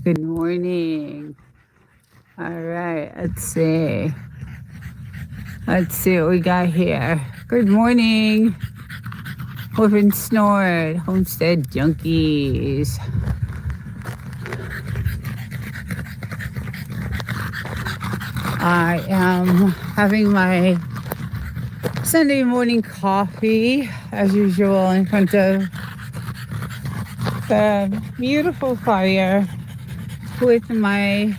Good morning. All right, let's see. Let's see what we got here. Good morning. Whoop and snort. Homestead junkies. I am having my Sunday morning coffee, as usual, in front of the beautiful fire with my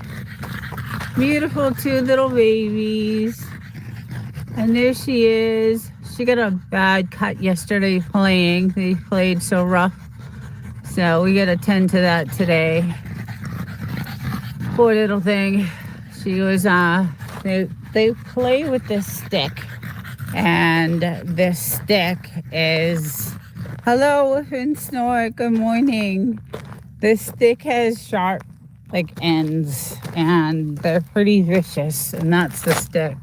beautiful two little babies. And there she is. She got a bad cut yesterday playing. They played so rough. So we got to tend to that today. Poor little thing. She was, they play with this stick. And this stick is, hello, Woof and Snort, good morning. This stick has sharp, ends. And they're pretty vicious. And that's the stick.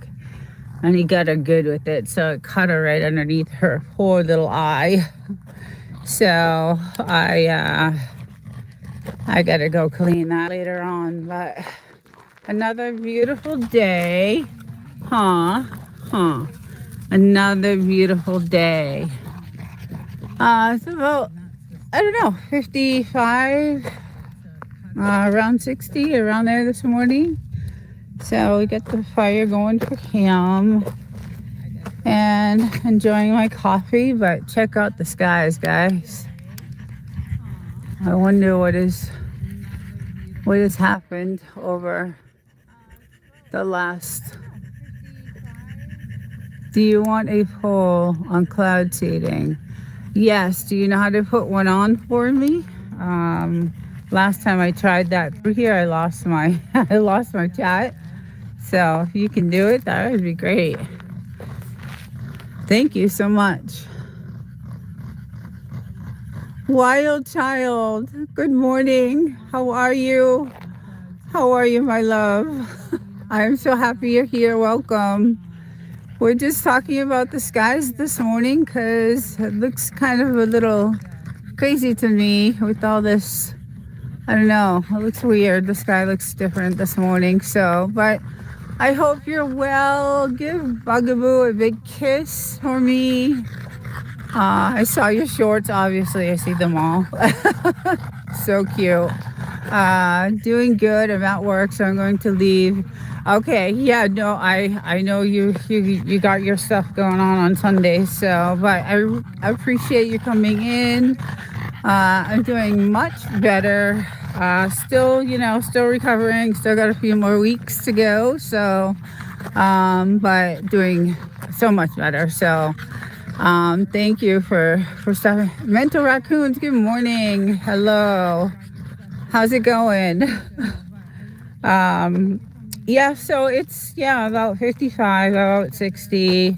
And he got her good with it, so it cut her right underneath her poor little eye. So I gotta go clean that later on. But another beautiful day, Another beautiful day. It's about, I don't know, 55, around 60, around there this morning. So we got the fire going for him and enjoying my coffee, but check out the skies, guys. I wonder what has happened over the last. Do you want a poll on cloud seeding? Yes. Do you know how to put one on for me? Last time I tried that through here, I lost my chat. So if you can do it, that would be great. Thank you so much. Wild Child, good morning. How are you? How are you, my love? I'm so happy you're here. Welcome. We're just talking about the skies this morning because it looks kind of a little crazy to me with all this. I don't know. It looks weird. The sky looks different this morning. So, but I hope you're well. Give Bugaboo a big kiss for me. I saw your shorts, obviously. I see them all. So cute. Doing good. I'm at work, so I'm going to leave. Okay, yeah, no, I know you got your stuff going on Sunday, so, but I appreciate you coming in. I'm doing much better. Still recovering. Still got a few more weeks to go. So, but doing so much better. So, thank you for stopping. Mental Raccoons, good morning. Hello. How's it going? Yeah, so it's, about 55, about 60.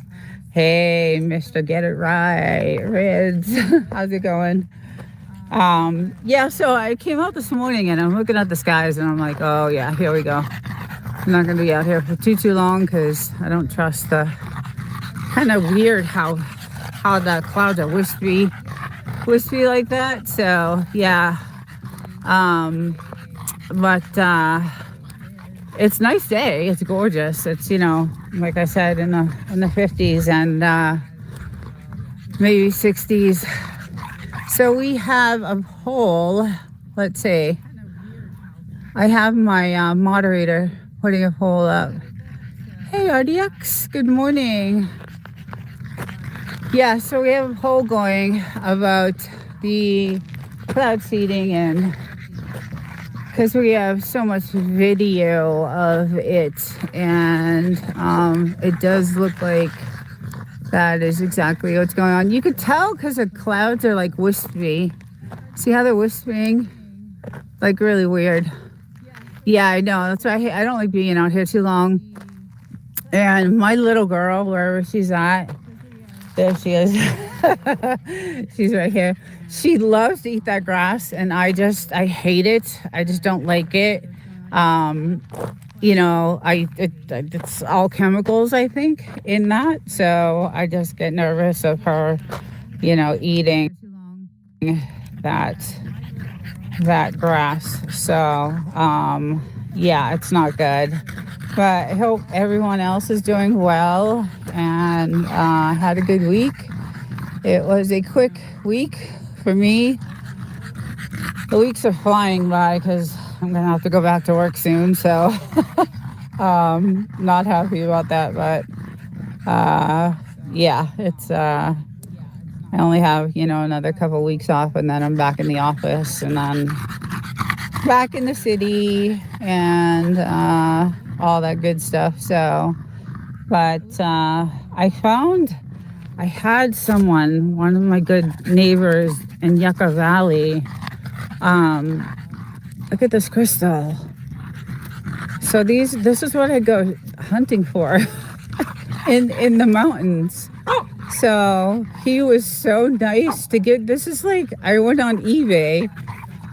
Hey, Mr. Get It Right, Rids. How's it going? So I came out this morning and I'm looking at the skies and I'm like, oh yeah, here we go. I'm not gonna be out here for too long because I don't trust the kind of weird how the clouds are wispy like that. So yeah, but it's a nice day. It's gorgeous. It's like I said, in the 50s and maybe 60s. So we have a poll. Let's see. I have my moderator putting a poll up. Hey, RDX, good morning. Yeah, so we have a poll going about the cloud seeding, and because we have so much video of it, and it does look like that is exactly what's going on. You could tell because the clouds are like wispy. See how they're wisping? Like really weird. Yeah, I know. That's why I don't like being out here too long. And my little girl, wherever she's at, there she is. She's right here. She loves to eat that grass, and I hate it. I just don't like it. It's all chemicals, I think, in that. So I just get nervous of her, eating that. that grass. So, yeah, it's not good. But I hope everyone else is doing well and had a good week. It was a quick week for me. The weeks are flying by because I'm going to have to go back to work soon. So, not happy about that. But, yeah, it's, I only have, another couple weeks off and then I'm back in the office and then back in the city and all that good stuff. So, but I had one of my good neighbors in Yucca Valley. Look at this crystal. So this is what I go hunting for in the mountains. So he was so nice to get. This is like I went on eBay,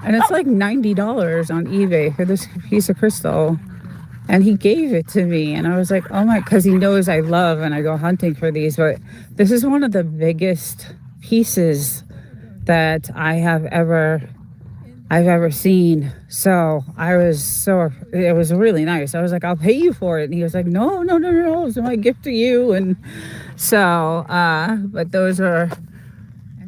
and it's like $90 on eBay for this piece of crystal. And he gave it to me, and I was like, oh my, because he knows I love and I go hunting for these. But this is one of the biggest pieces that I've ever seen. So it was really nice. I was like, I'll pay you for it. And he was like, no, it's my gift to you. And so, but those are,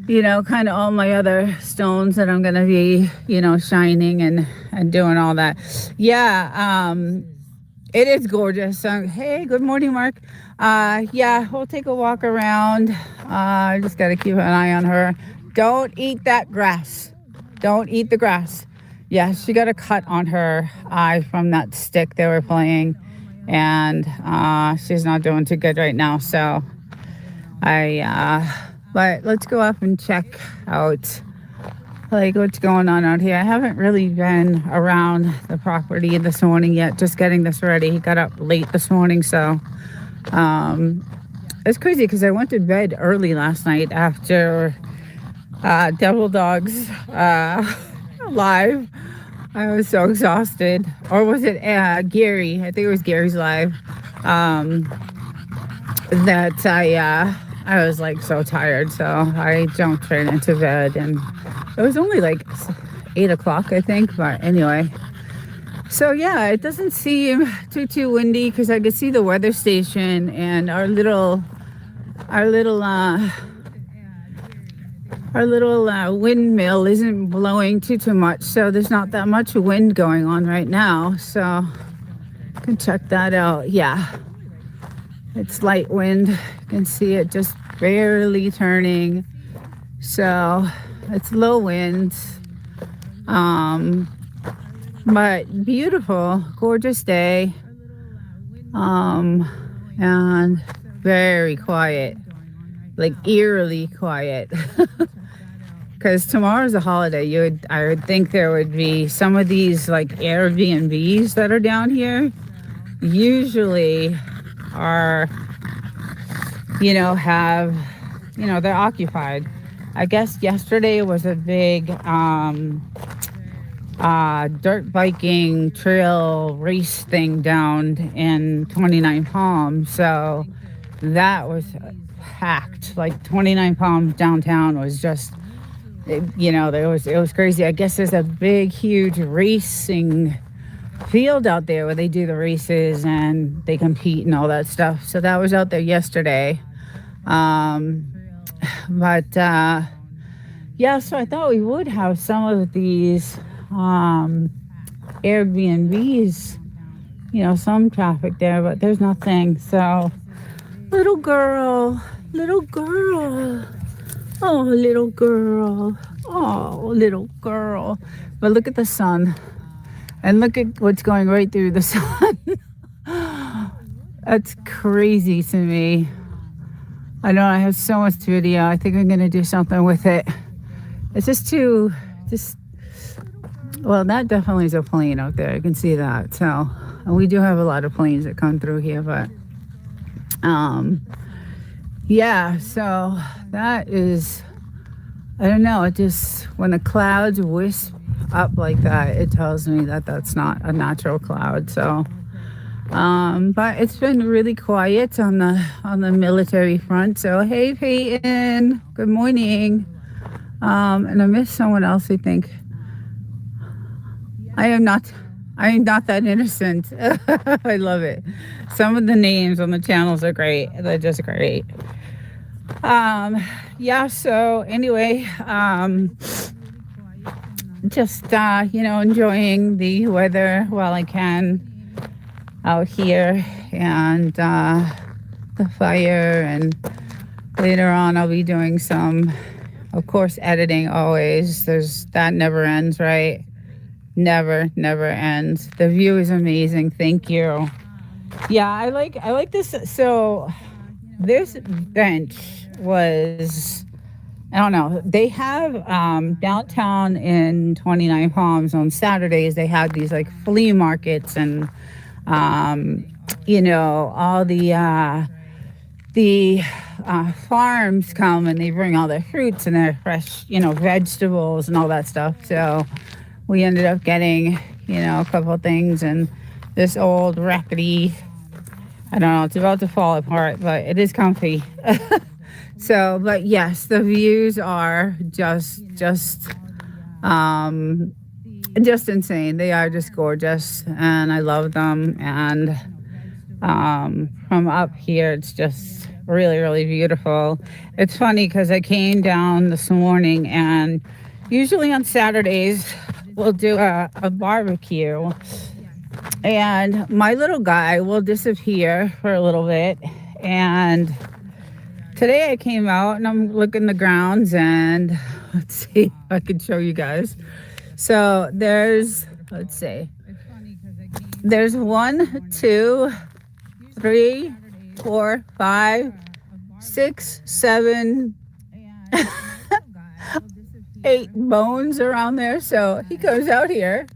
kind of all my other stones that I'm going to be, shining and doing all that. Yeah. It is gorgeous. So, hey, good morning, Mark. Yeah, we'll take a walk around. I just got to keep an eye on her. Don't eat that grass. Don't eat the grass. Yeah, she got a cut on her eye from that stick they were playing. And she's not doing too good right now. So but let's go up and check out like what's going on out here. I haven't really been around the property this morning yet, just getting this ready. He got up late this morning, so it's crazy because I went to bed early last night after Devil Dogs live. I was so exhausted. Or was it Gary? I think it was Gary's live. That I was like so tired, so I jumped right into bed, and it was only like 8 o'clock, I think. But anyway, so yeah, it doesn't seem too windy because I could see the weather station and our little windmill isn't blowing too much, so there's not that much wind going on right now. So you can check that out. Yeah, it's light wind. You can see it just barely turning. So it's low winds. But beautiful, gorgeous day. And very quiet, like eerily quiet. Because tomorrow's a holiday. I would think there would be some of these like Airbnbs that are down here. Usually are, they're occupied. I guess yesterday was a big dirt biking trail race thing down in 29 Palms. So that was packed. Like 29 Palms downtown was just, it was crazy. I guess there's a big, huge racing field out there where they do the races and they compete and all that stuff. So that was out there yesterday. But yeah, so I thought we would have some of these Airbnbs, some traffic there, but there's nothing. So little girl, oh, little girl. But look at the sun. And look at what's going right through the sun. That's crazy to me. I know I have so much video. I think I'm going to do something with it. It's well, that definitely is a plane out there. I can see that. So, and we do have a lot of planes that come through here, but yeah, so that is, I don't know, it just, when the clouds wisp up like that, it tells me that that's not a natural cloud. So but it's been really quiet on the military front. So hey, Peyton, good morning. And I missed someone else, I think. I am not. I am not that innocent. I love it. Some of the names on the channels are great. They're just great. Um, yeah. So anyway, just enjoying the weather while I can out here, and the fire. And later on, I'll be doing some, of course, editing. Always, there's that never ends, right? Never ends. The view is amazing. Thank you. Yeah, I like this. So this bench was, I don't know. They have downtown in 29 Palms on Saturdays. They have these like flea markets, and all the farms come and they bring all their fruits and their fresh, vegetables and all that stuff. So we ended up getting, a couple of things, and this old rackety, I don't know, it's about to fall apart, but it is comfy. So, but yes, the views are just insane. They are just gorgeous, and I love them. And from up here, it's just really, really beautiful. It's funny because I came down this morning, and usually on Saturdays, we'll do a barbecue. And my little guy will disappear for a little bit. And today I came out and I'm looking the grounds, and let's see if I can show you guys. So there's 1, 2, 3, 4, 5, 6, 7, 8 bones around there. So he comes out here.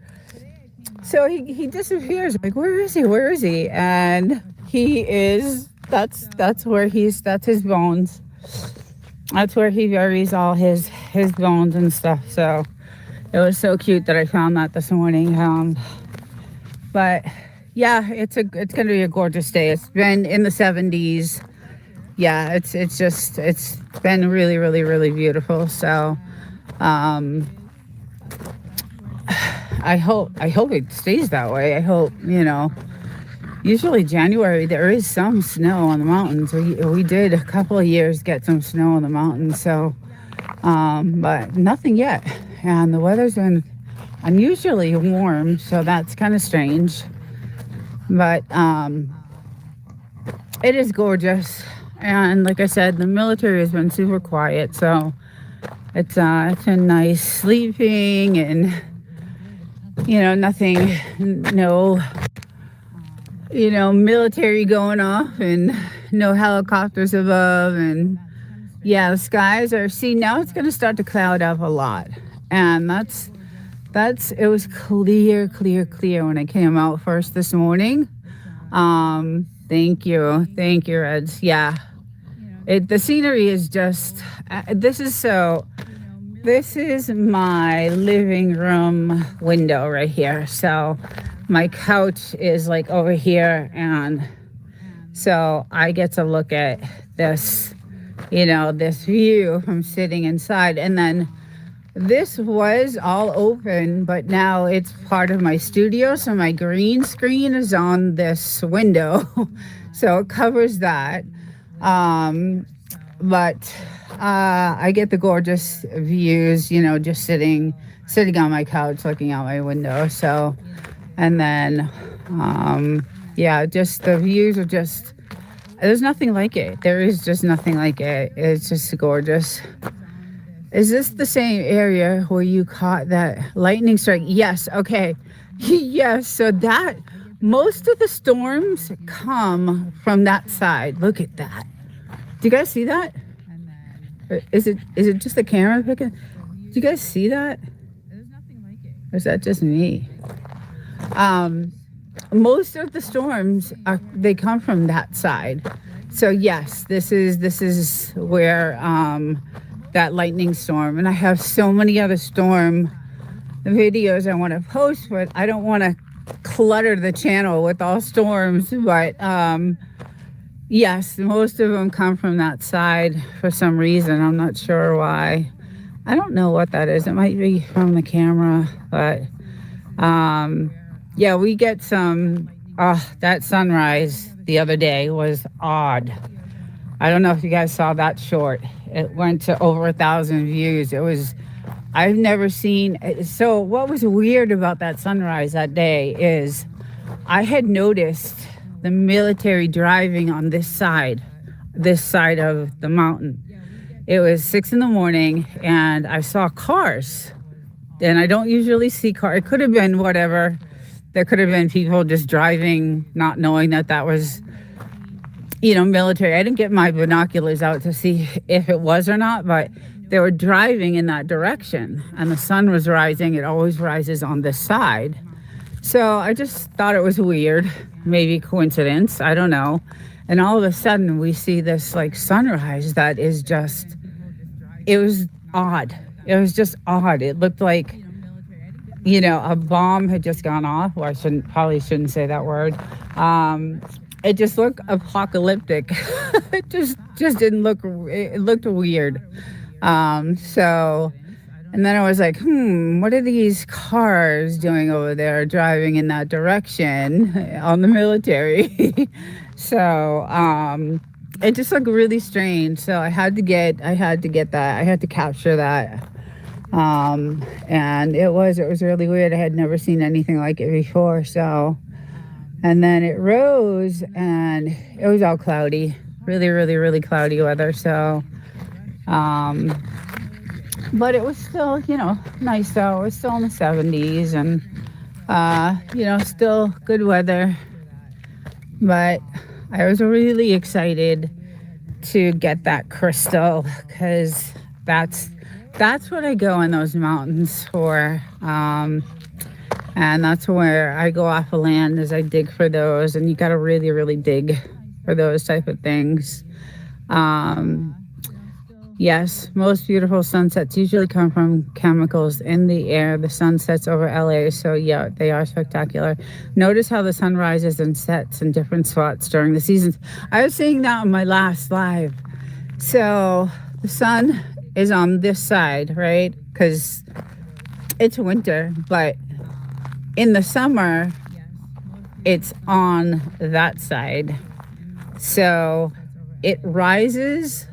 So he disappears. Like, where is he? And he is, that's his bones. That's where he buries all his bones and stuff. So it was so cute that I found that this morning. But yeah, it's gonna be a gorgeous day. It's been in the 70s. Yeah, it's been really, really, really beautiful. So I hope it stays that way. I hope, usually January there is some snow on the mountains. We did a couple of years get some snow on the mountains, so but nothing yet. And the weather's been unusually warm, so that's kind of strange. But it is gorgeous. And like I said, the military has been super quiet, so it's been nice sleeping, and nothing, no military going off, and no helicopters above. And yeah, the skies are, see, now it's going to start to cloud up a lot. And it was clear when I came out first this morning. Thank you, Reds. Yeah, the scenery is just, this is my living room window right here. So my couch is like over here, and so I get to look at this, this view from sitting inside. And then this was all open, but now it's part of my studio. So my green screen is on this window. So it covers that. But I get the gorgeous views, just sitting on my couch looking out my window. So, and then, just the views are just, there's nothing like it. There is just nothing like it. It's just gorgeous. Is this the same area where you caught that lightning strike? Yes. Okay. Yes. So that, most of the storms come from that side. Look at that. Do you guys see that? Is it just the camera picking? Do you guys see that? Or is that just me? Most of the storms they come from that side. So yes, this is where that lightning storm, and I have so many other storm videos I want to post, but I don't want to clutter the channel with all storms. But yes, most of them come from that side for some reason. I'm not sure why. I don't know what that is. It might be from the camera, but Yeah, we get some. That sunrise the other day was odd. I don't know if you guys saw that short. It went to over 1,000 views. It was, I've never seen. So, what was weird about that sunrise that day is I had noticed the military driving on this side of the mountain. It was 6 in the morning and I saw cars. And I don't usually see cars. It could have been whatever. There could have been people just driving, not knowing that that was, military. I didn't get my binoculars out to see if it was or not, but they were driving in that direction and the sun was rising. It always rises on this side. So I just thought it was weird, maybe coincidence, I don't know. And all of a sudden we see this like sunrise that is just, it was odd. It was just odd. It looked like, a bomb had just gone off. Well, probably shouldn't say that word. It just looked apocalyptic. It just didn't look, it looked weird. And then I was like, what are these cars doing over there driving in that direction on the military? So, it just looked really strange. So I had to get that. I had to capture that. And it was really weird. I had never seen anything like it before. So, and then it rose and it was all cloudy, really, really, really cloudy weather. So, but it was still, nice though. It was still in the 70s and, still good weather. But I was really excited to get that crystal because that's what I go in those mountains for. And that's where I go off of land as I dig for those. And you got to really, really dig for those type of things. Yes, most beautiful sunsets usually come from chemicals in the air. The sun sets over LA, so yeah, they are spectacular. Notice how the sun rises and sets in different spots during the seasons. I was saying that on my last live. So the sun is on this side, right? Because it's winter, but in the summer, it's on that side. So it rises.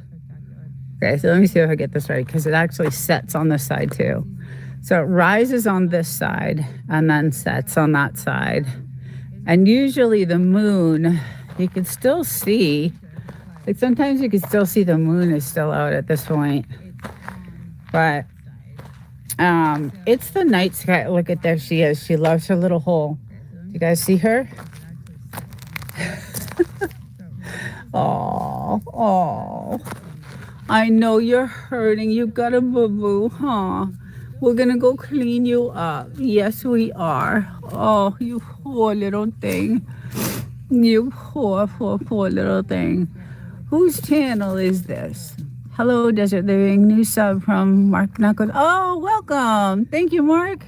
Okay, so let me see if I get this right, because it actually sets on this side too. So it rises on this side and then sets on that side. And usually the moon, you can still see, like sometimes you can still see the moon is still out at this point. But it's the night sky. Look at there she is. She loves her little hole. Do you guys see her? Oh. I know you're hurting. You got a boo-boo, huh? We're gonna go clean you up. Yes, we are. Oh, you poor little thing. You poor little thing. Whose channel is this? Hello, Desert Living. New sub from Mark Knuckles. Oh, welcome. Thank you, Mark.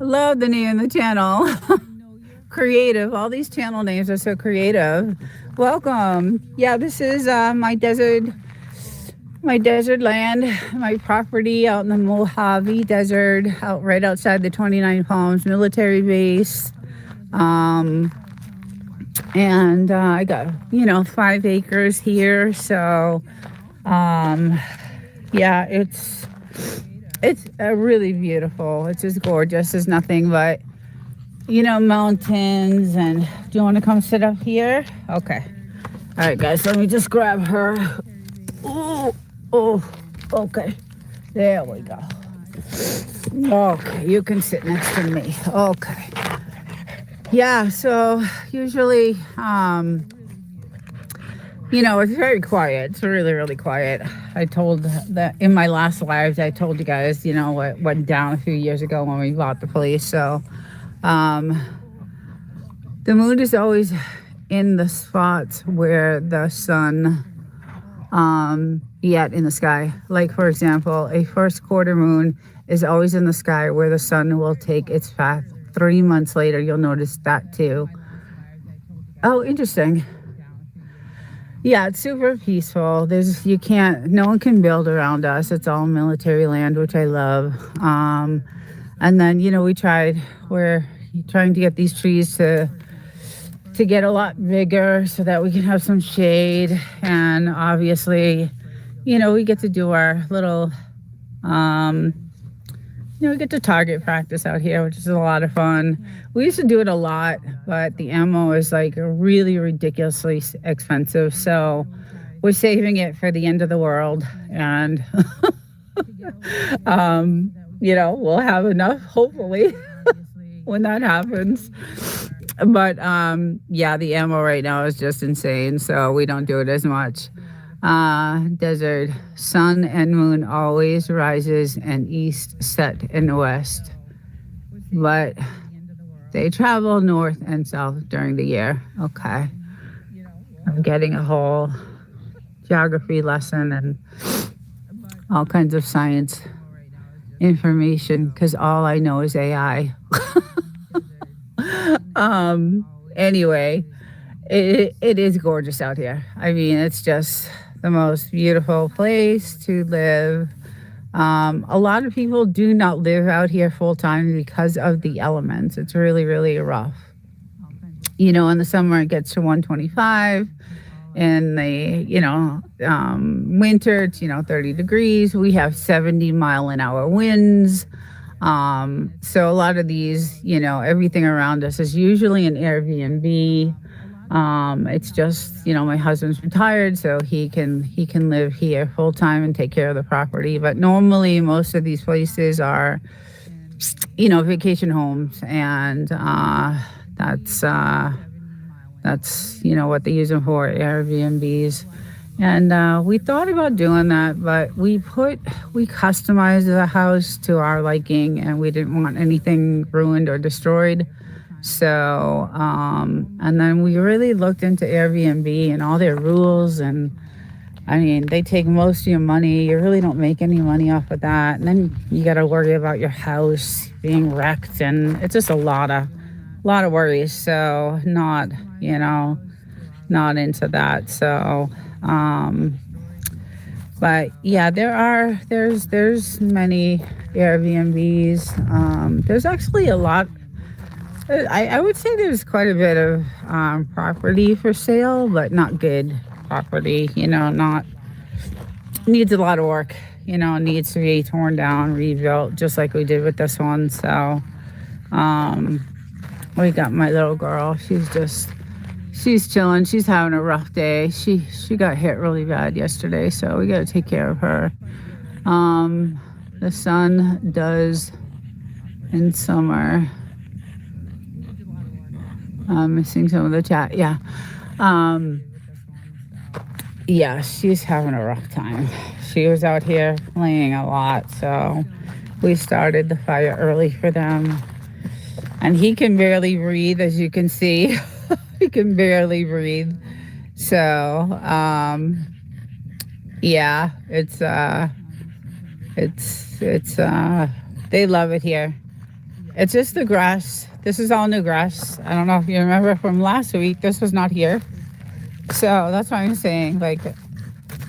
I love the name of the channel. Creative. All these channel names are so creative. Welcome. Yeah, this is my desert land, my property out in the Mojave Desert, out right outside the 29 Palms military base. And I got, 5 acres here. So, yeah, it's really beautiful. It's just gorgeous. There's nothing but, mountains. And do you want to come sit up here? Okay. All right, guys, let me just grab her. Oh, okay. There we go. Okay, you can sit next to me. Okay. Yeah, so usually, it's very quiet. It's really, really quiet. I told that in my last lives, I told you guys, what went down a few years ago when we bought the place. So, the moon is always in the spots where the sun yet in the sky. Like, for example, a first quarter moon is always in the sky where the sun will take its path. 3 months later, you'll notice that too. Oh, interesting. Yeah, it's super peaceful. No one can build around us. It's all military land, which I love. And then, we're trying to get these trees to get a lot bigger so that we can have some shade. And obviously, we get to do our little, um, we get to target practice out here, which is a lot of fun. We used to do it a lot, but the ammo is like really ridiculously expensive. So we're saving it for the end of the world. And, we'll have enough, hopefully, when that happens. But yeah, the ammo right now is just insane, so we don't do it as much. Desert, sun and moon always rises and east set in the west, but they travel north and south during the year. Okay, I'm getting a whole geography lesson and all kinds of science information because all I know is AI. Anyway, it is gorgeous out here. I mean, it's just the most beautiful place to live. A lot of people do not live out here full time because of the elements. It's really, really rough. In the summer it gets to 125. In the, winter, it's, 30 degrees. We have 70-mile-an-hour winds. So a lot of these, everything around us is usually an Airbnb. It's just, my husband's retired, so he can live here full time and take care of the property. But normally most of these places are, vacation homes, and that's what they use them for, Airbnbs. And we thought about doing that, but we customized the house to our liking, and we didn't want anything ruined or destroyed. So, and then we really looked into Airbnb and all their rules, and I mean, they take most of your money. You really don't make any money off of that. And then you got to worry about your house being wrecked, and it's just a lot of worries. So not into that. So, but yeah, there's many Airbnbs. There's actually a lot. I would say there's quite a bit of property for sale, but not good property. Not needs a lot of work. Needs to be torn down, rebuilt, just like we did with this one. So, we got my little girl. She's chilling. She's having a rough day. She got hit really bad yesterday, so we got to take care of her. The son does in summer. I'm missing some of the chat. Yeah. Yeah, she's having a rough time. She was out here playing a lot, so we started the fire early for them. And he can barely breathe, as you can see. He can barely breathe. So, yeah, it's they love it here. It's just the grass. This is all new grass. I don't know if you remember from last week, this was not here. So that's why I'm saying, like,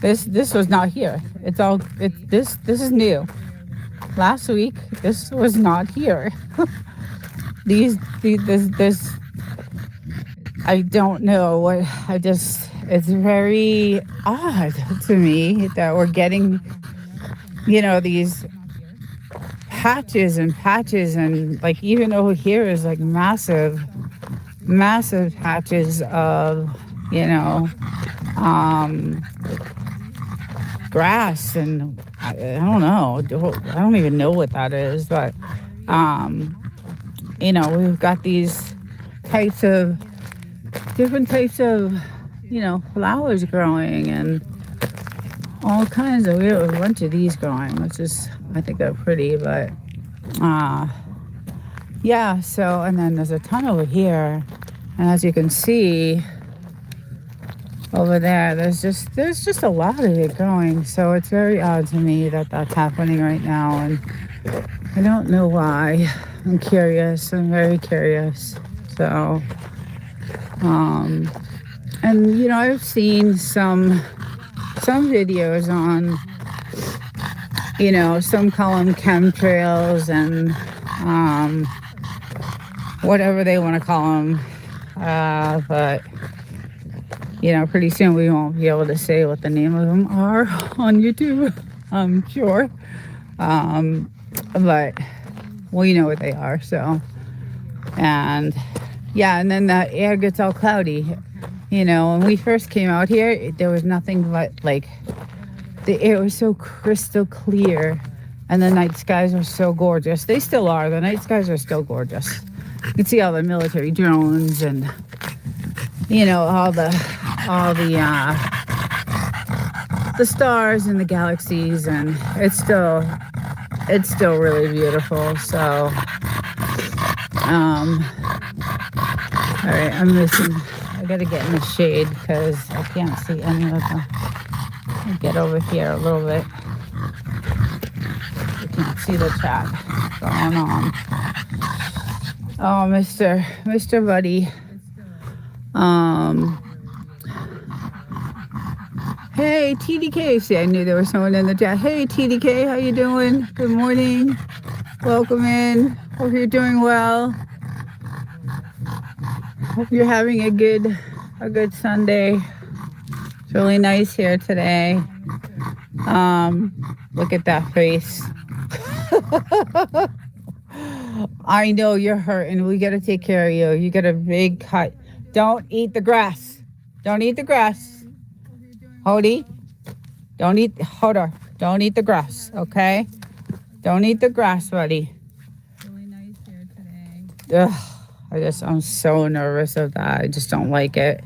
this was not here. This is new. Last week, this was not here. This I don't know what, it's very odd to me that we're getting, these patches and like even over here is like massive patches of, grass, and I don't know. I don't even know what that is, but, we've got these different types of, flowers growing and all kinds of, we have a bunch of these growing, which is, I think they're pretty, but, yeah, so, and then there's a ton over here, and as you can see, over there, there's just a lot of it growing, so it's very odd to me that that's happening right now, and I don't know why. I'm curious. I'm very curious. So, and I've seen some videos on, some call them chemtrails, and um, whatever they want to call them. But pretty soon we won't be able to say what the name of them are on YouTube, I'm sure. But we know what they are, so. And and then the air gets all cloudy. When we first came out here, there was nothing but the air was so crystal clear, and the night skies are so gorgeous. They still are. The night skies are still gorgeous. You can see all the military drones and all the stars and the galaxies, and it's still really beautiful. So all right, I gotta get in the shade because I can't see any of them. I'll get over here a little bit. You can't see the chat going on. Oh, Mr. Buddy. Hey, TDK. See, I knew there was someone in the chat. Hey, TDK, how you doing? Good morning. Welcome in. Hope you're doing well. Hope you're having a good Sunday. It's really nice here today. Look at that face. I know you're hurting. We got to take care of you. You got a big cut. Don't eat the grass. Don't eat the grass. Hody. Don't eat the grass, okay? Don't eat the grass, buddy. Ugh, I'm so nervous of that. I just don't like it.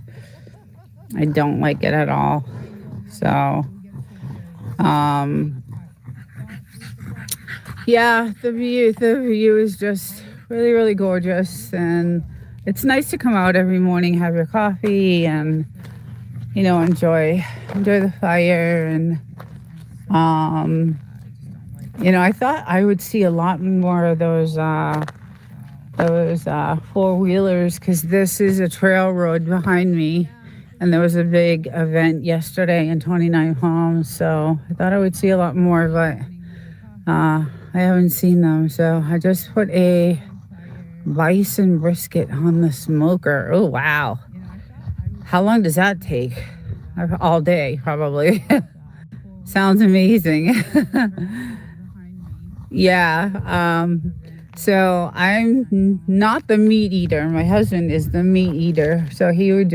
I don't like it at all. So, the view is just really, really gorgeous, and it's nice to come out every morning, have your coffee, and enjoy the fire. And I thought I would see a lot more of those four-wheelers, because this is a trail road behind me, and there was a big event yesterday in 29 Palms, so I thought I would see a lot more, but I haven't seen them. So I just put a bison brisket on the smoker. Oh, wow. How long does that take? All day, probably. Sounds amazing. So I'm not the meat eater. My husband is the meat eater. So he would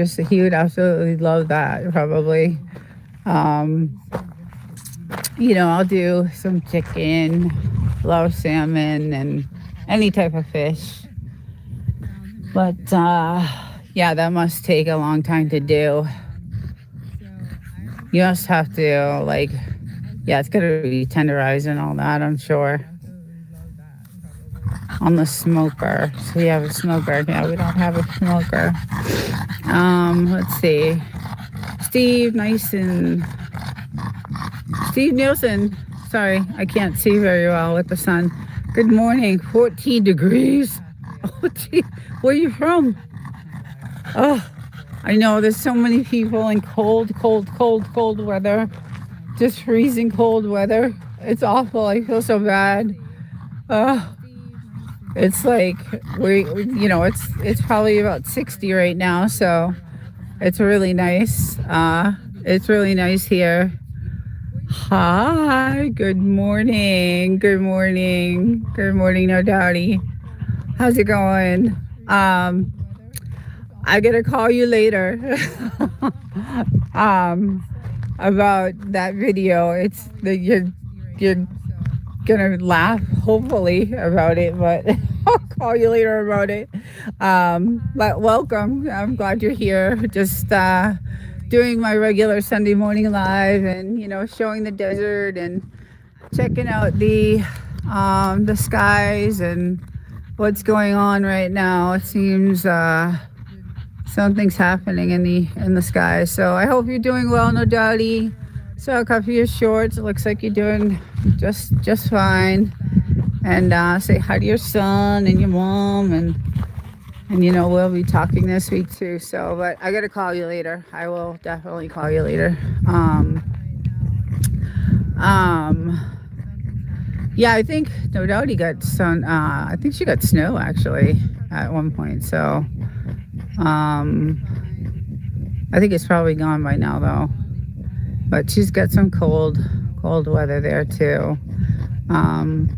absolutely love that, probably. I'll do some chicken, love salmon, and any type of fish. But, that must take a long time to do. You must have to, it's going to be tenderized and all that, I'm sure. On the smoker. So we have a smoker. Yeah, we don't have a smoker. Let's see. Steve Nielsen. Sorry, I can't see very well with the sun. Good morning. 14 degrees. Oh, gee. Where are you from? Oh, I know there's so many people in cold weather. Just freezing cold weather. It's awful. I feel so bad. It's like it's probably about 60 right now, so it's really nice. It's really nice here. Hi, good morning, no doubty. How's it going? I gotta call you later about that video. You're gonna laugh, hopefully, about it, but I'll call you later about it. But welcome. I'm glad you're here. Just doing my regular Sunday morning live, and showing the desert and checking out the skies and what's going on right now. It seems something's happening in the sky. So I hope you're doing well, no doubty. Saw a couple of your shorts. It looks like you're doing just fine. And say hi to your son and your mom, and we'll be talking this week too. So, but I gotta call you later. I will definitely call Yeah, I think no doubt he got some. I think she got snow actually at one point. So um, I think it's probably gone by now though. But she's got some cold weather there too. Um,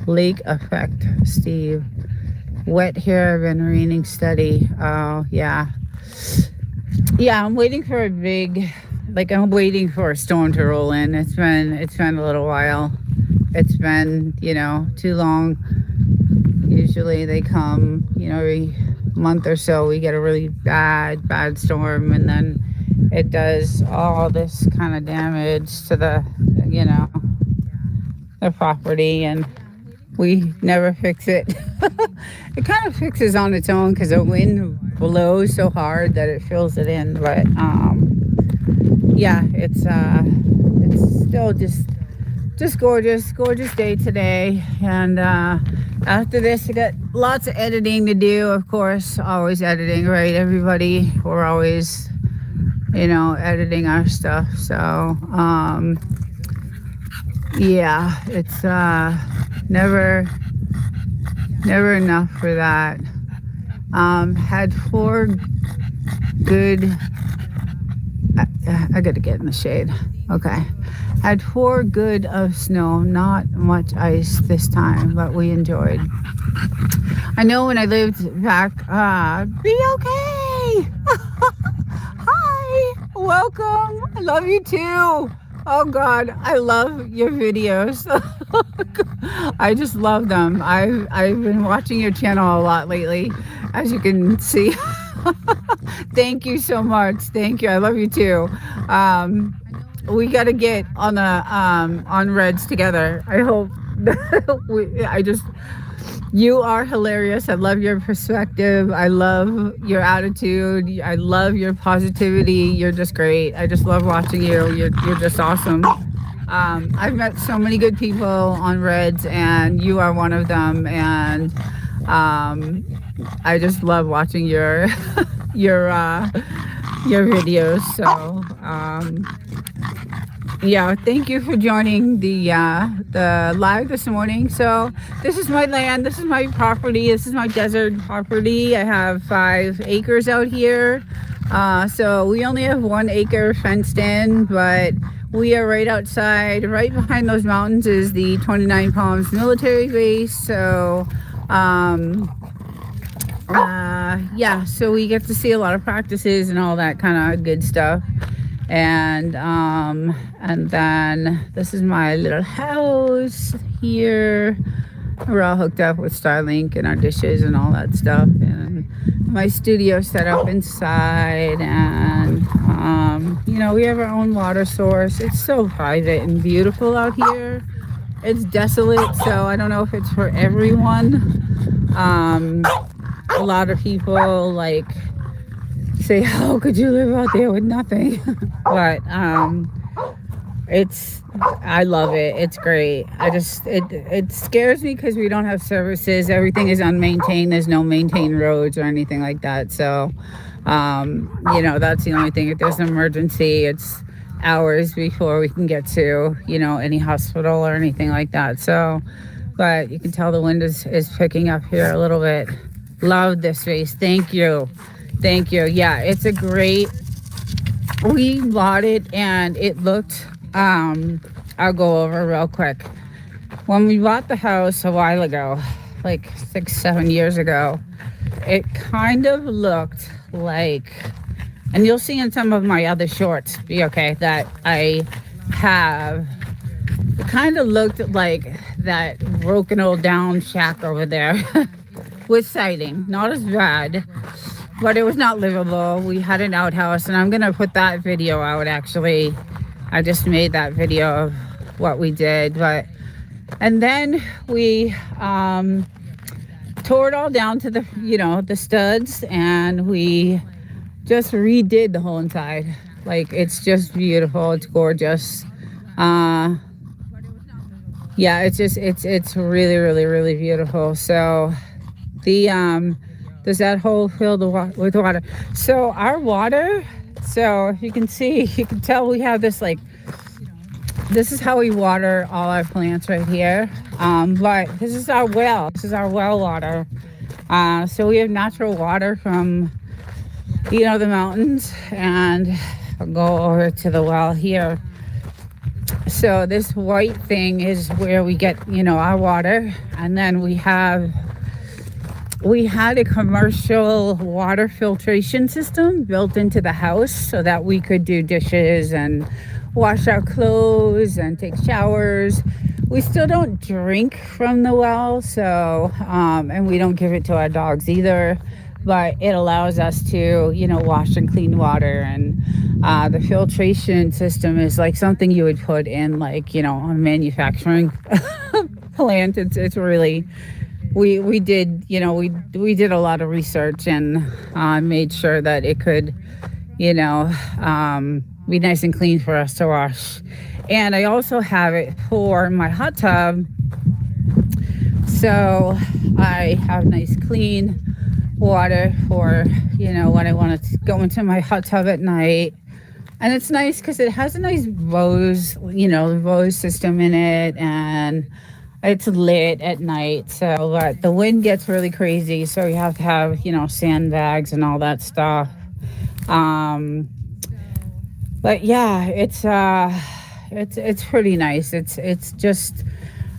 Lake effect, Steve. Wet here, been raining steady. Oh yeah, yeah. I'm waiting for a big, like I'm waiting for a storm to roll in. It's been a little while. It's been too long. Usually they come every month or so. We get a really bad storm, and then it does all this kind of damage to you know the property, and we never fix it. It kind of fixes on its own because the wind blows so hard that it fills it in. But yeah, it's still just gorgeous day today. And after this, I got lots of editing to do. Of course, always editing, right? Everybody, we're always editing our stuff. So yeah, it's never enough for that. Had four good. I gotta get in the shade. Okay. Had four good of snow, not much ice this time, but we enjoyed. I know when I lived back, be okay. Hi, welcome. I love you too. Oh God, I love your videos. I just love them. I've been watching your channel a lot lately, as you can see. Thank you so much. Thank you. I love you too. We got to get on the on Reds together. I hope. You are hilarious. I love your perspective. I love your attitude. I love your positivity. You're just great. I just love watching you. You're just awesome. I've met so many good people on Reds, and you are one of them. And I just love watching your your videos. So yeah, thank you for joining the live this morning. So this is my land, this is my property, this is my desert property. I have 5 acres out here. So we only have 1 acre fenced in, but we are right outside. Right behind those mountains is the 29 Palms military base. So yeah, so we get to see a lot of practices and all that kind of good stuff. And then this is my little house here. We're all hooked up with Starlink and our dishes and all that stuff. And my studio set up inside, and we have our own water source. It's so private and beautiful out here. It's desolate, so I don't know if it's for everyone. A lot of people say, how could you live out there with nothing? But I love it. It's great. It scares me because we don't have services. Everything is unmaintained. There's no maintained roads or anything like that. So that's the only thing. If there's an emergency, it's hours before we can get to any hospital or anything like that. So but you can tell the wind is picking up here a little bit. Love this space. Thank you. Yeah, it's a great, we bought it and it looked, I'll go over real quick. When we bought the house a while ago, like 6-7 years ago, it kind of looked like, and you'll see in some of my other shorts, that I have, it kind of looked like that broken old down shack over there with siding. Not as bad, but it was not livable. We had an outhouse, and I'm gonna put that video out. Actually, I just made that video of what we did. And then we tore it all down to the studs, and we just redid the whole inside. It's just beautiful. It's gorgeous. Yeah, it's really, really, really beautiful. So does that hole fill with water? So our water, so if you can see, you can tell we have this This is how we water all our plants right here. But this is our well. This is our well water. So we have natural water from, the mountains, and I'll go over to the well here. So this white thing is where we get, our water. And then we had a commercial water filtration system built into the house so that we could do dishes and wash our clothes and take showers. We still don't drink from the well, so and we don't give it to our dogs either, but it allows us to, wash and clean water. And the filtration system is like something you would put in, like, a manufacturing plant. It's really, we did, we did a lot of research and made sure that it could, be nice and clean for us to wash. And I also have it for my hot tub. So I have nice clean water for, when I want to go into my hot tub at night. And it's nice because it has a nice rose system in it, and it's lit at night. So but the wind gets really crazy, so you have to have, sandbags and all that stuff. But yeah, it's pretty nice. It's just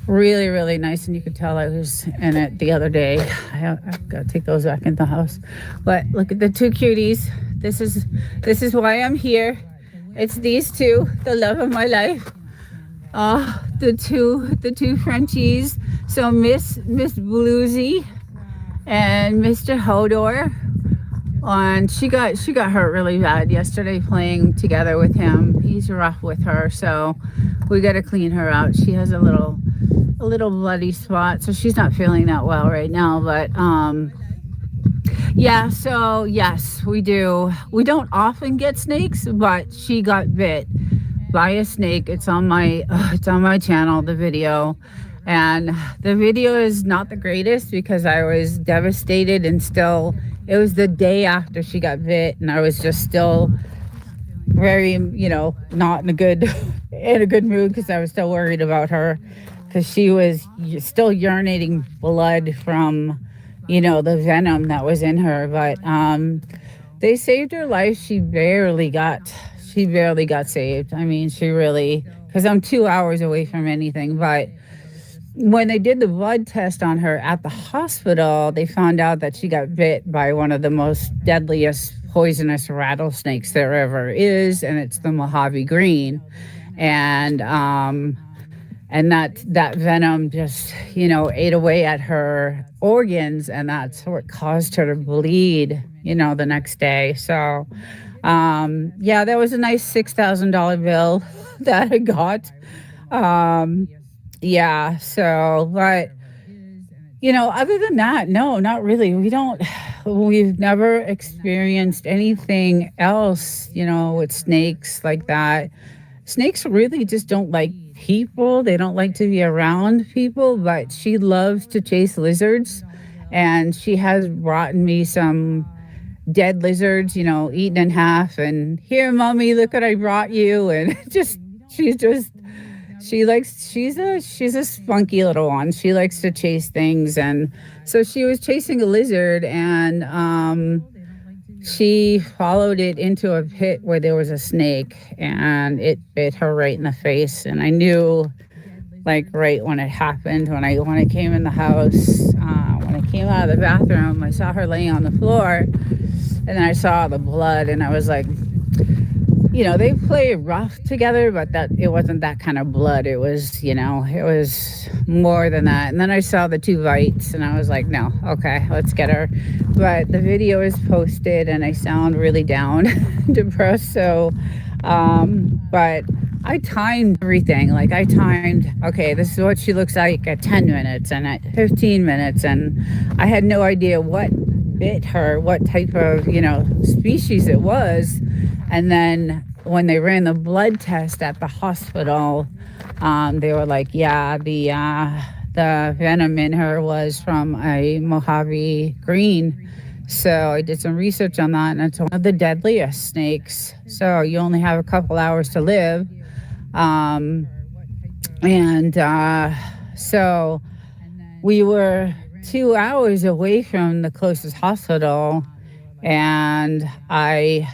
really, really nice, and you could tell I was in it the other day. I've got to take those back in the house. But look at the two cuties. This is why I'm here. It's these two, the love of my life. The two Frenchies. So Miss Bluesy and Mr. Hodor. And she got hurt really bad yesterday playing together with him. He's rough with her, so we got to clean her out. She has a little bloody spot, so she's not feeling that well right now. But yeah, so yes, we do. We don't often get snakes, but she got bit by a snake. It's on my channel, the video. And the video is not the greatest because I was devastated, and still, it was the day after she got bit, and I was just still very, not in a good mood because I was still worried about her, because she was still urinating blood from, the venom that was in her. But they saved her life. She barely got saved. I mean, she really, because I'm 2 hours away from anything. But when they did the blood test on her at the hospital, they found out that she got bit by one of the most deadliest poisonous rattlesnakes there ever is, and it's the Mojave Green. And that venom just, ate away at her organs, and that's what caused her to bleed, the next day. So, yeah, that was a nice $6,000 bill that I got. Yeah, so, but, other than that, no, not really. We've never experienced anything else, with snakes like that. Snakes really just don't like people. They don't like to be around people, but she loves to chase lizards. And she has brought me some dead lizards, eaten in half. And here, mommy, look what I brought you. And she's a spunky little one. She likes to chase things. And so she was chasing a lizard, and she followed it into a pit where there was a snake, and it bit her right in the face. And I knew, like, right when it happened, when I came in the house, when I came out of the bathroom, I saw her laying on the floor, and then I saw the blood, and I was like, they play rough together, but that it wasn't that kind of blood. It was, it was more than that. And then I saw the two bites, and I was like, no, okay, let's get her. But the video is posted, and I sound really down, depressed. So, but I timed everything. Like, okay, this is what she looks like at 10 minutes and at 15 minutes. And I had no idea what bit her, what type of, species it was. And then when they ran the blood test at the hospital, they were like, yeah, the venom in her was from a Mojave Green. So I did some research on that, and it's one of the deadliest snakes. So you only have a couple hours to live. And so we were 2 hours away from the closest hospital, and I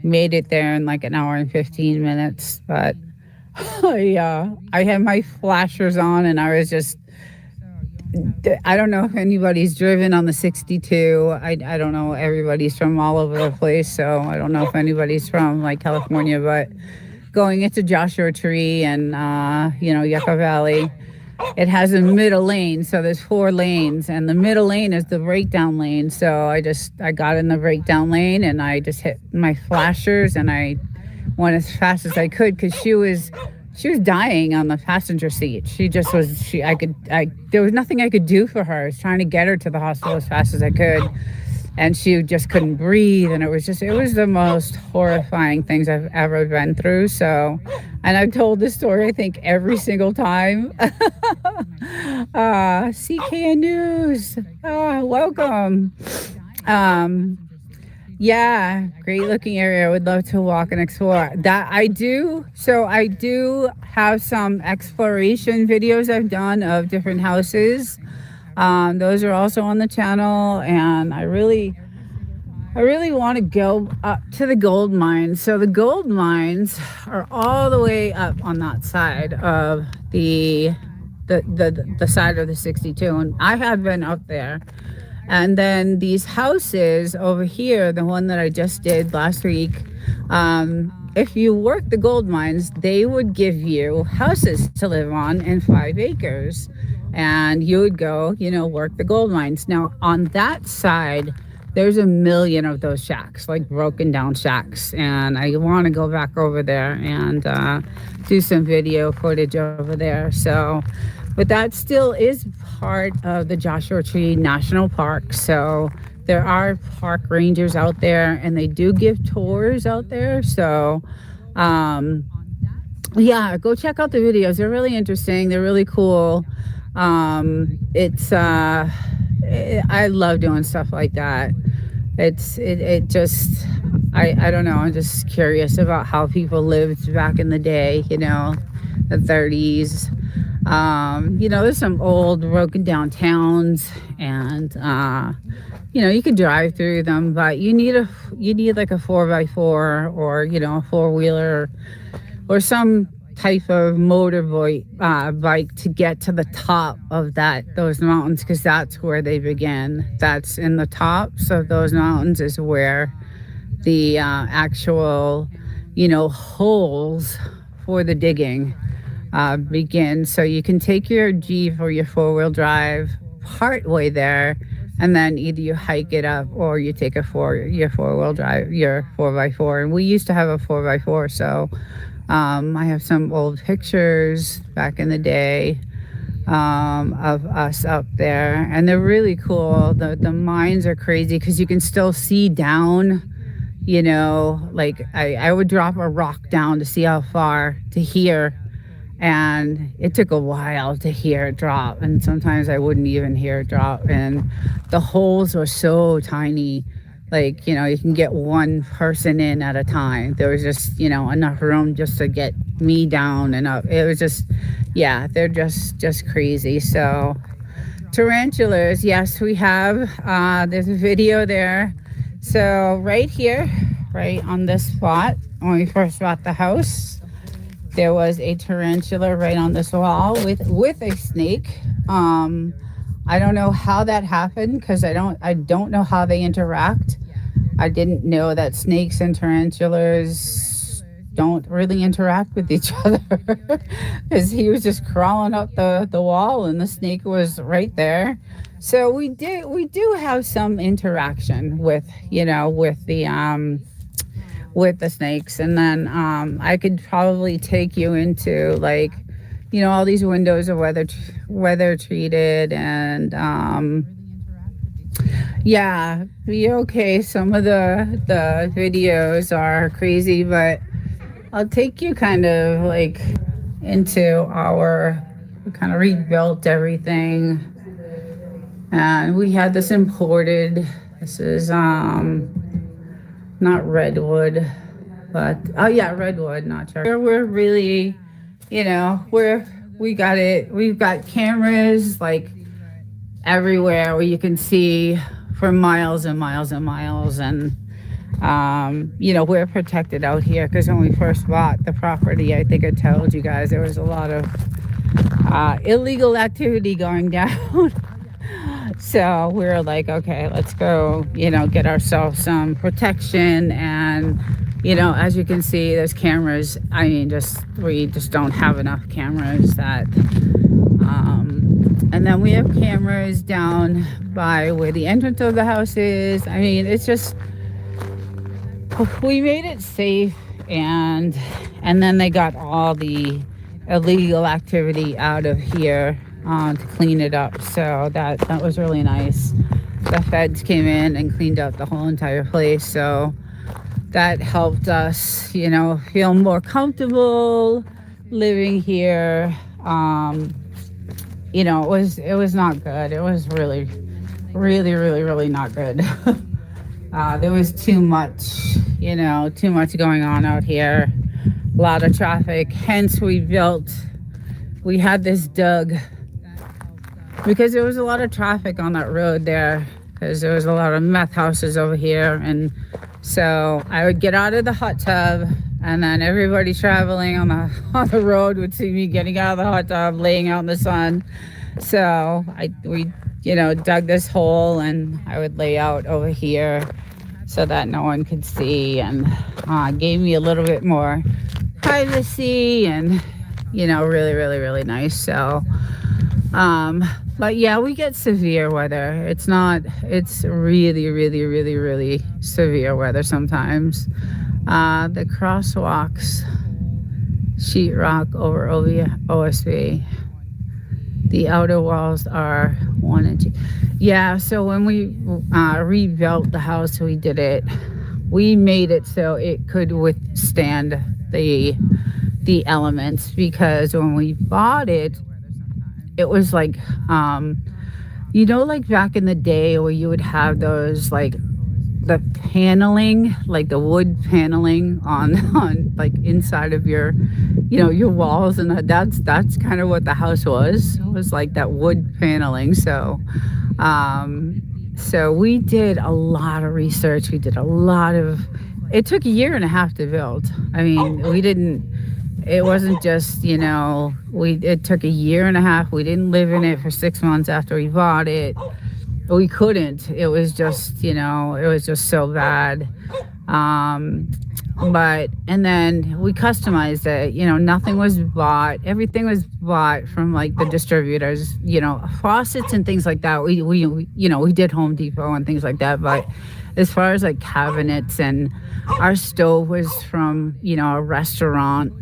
made it there in like an hour and 15 minutes. But I had my flashers on, and I was just, I don't know if anybody's driven on the 62. I don't know. Everybody's from all over the place. So I don't know if anybody's from like California, but going into Joshua Tree and, Yucca Valley, it has a middle lane. So there's 4 lanes, and the middle lane is the breakdown lane. So I got in the breakdown lane, and I just hit my flashers, and I went as fast as I could, because she was dying on the passenger seat. She just was. There was nothing I could do for her. I was trying to get her to the hospital as fast as I could, and she just couldn't breathe. And it was the most horrifying things I've ever been through. So, and I've told this story, I think, every single time. CK News, welcome. Um, yeah, great looking area. I would love to walk and explore. That I do. So I do have some exploration videos I've done of different houses. Those are also on the channel, and I really want to go up to the gold mines. So the gold mines are all the way up on that side of the side of the 62, and I have been up there. And then these houses over here, the one that I just did last week, if you work the gold mines, they would give you houses to live on in 5 acres. And you would go, work the gold mines. Now, on that side, there's a million of those shacks, like broken down shacks. And I want to go back over there and do some video footage over there. So, but that still is part of the Joshua Tree National Park. So there are park rangers out there, and they do give tours out there. So, yeah, go check out the videos. They're really interesting. They're really cool. I love doing stuff like that. It just, I don't know. I'm just curious about how people lived back in the day, the 30s. There's some old broken down towns, and you could drive through them, but you need like a 4x4, or a 4-wheeler, or some type of bike to get to the top of those mountains, because that's where they begin. That's in the tops of those mountains is where the actual holes for the digging begin. So you can take your Jeep or your 4-wheel drive part way there, and then either you hike it up, or you take your 4-wheel drive, your 4x4. And we used to have a 4x4, so I have some old pictures back in the day of us up there, and they're really cool. The mines are crazy, because you can still see down. Like I would drop a rock down to see how far to hear. And it took a while to hear it drop. And sometimes I wouldn't even hear it drop. And the holes were so tiny. Like, you can get one person in at a time. There was just, enough room just to get me down and up. It was just, yeah, they're just crazy. So tarantulas, yes, we have. There's a video there. So right here, right on this spot, when we first bought the house, there was a tarantula right on this wall with a snake. I don't know how that happened, because I don't know how they interact. I didn't know that snakes and tarantulas don't really interact with each other, because he was just crawling up the wall, and the snake was right there. So we do have some interaction with the snakes. And then I could probably take you into, like, all these windows are weather treated, and yeah, okay, some of the videos are crazy, but I'll take you kind of like into we kind of rebuilt everything. And we had this imported. This is not redwood, but oh yeah, redwood, not cherry. We're really we've got cameras like everywhere where you can see for miles and miles and miles. And we're protected out here because when we first bought the property, I think I told you guys there was a lot of illegal activity going down. So we were like, okay, let's go, get ourselves some protection. And, as you can see, there's cameras. I mean, we just don't have enough cameras and then we have cameras down by where the entrance of the house is. I mean, it's just, we made it safe. And then they got all the illegal activity out of here to clean it up. So that was really nice. The feds came in and cleaned up the whole entire place. So that helped us, feel more comfortable living here. It was not good. It was really, really, really, really not good. There was too much going on out here. A lot of traffic. Hence we had this dug because there was a lot of traffic on that road there because there was a lot of meth houses over here. And so I would get out of the hot tub and then everybody traveling on the road would see me getting out of the hot tub, laying out in the sun. So we dug this hole and I would lay out over here so that no one could see, and gave me a little bit more privacy and, really, really, really nice. So, but yeah, we get severe weather. It's really, really, really, really severe weather sometimes. The crosswalks, sheetrock over OSB. The outer walls are 1 inch. Yeah, so when we rebuilt the house, we made it so it could withstand the elements, because when we bought it, it was like, like back in the day where you would have those like the paneling, like the wood paneling on like inside of your walls, and that's kind of what the house was. It was like that wood paneling. So we did a lot of research. It took a year and a half to build. I mean, it wasn't just, it took a year and a half. We didn't live in it for 6 months after we bought it. We couldn't. It was just, so bad. And then we customized it. Nothing was bought. Everything was bought from like the distributors, faucets and things like that. We did Home Depot and things like that. But as far as like cabinets, and our stove was from, a restaurant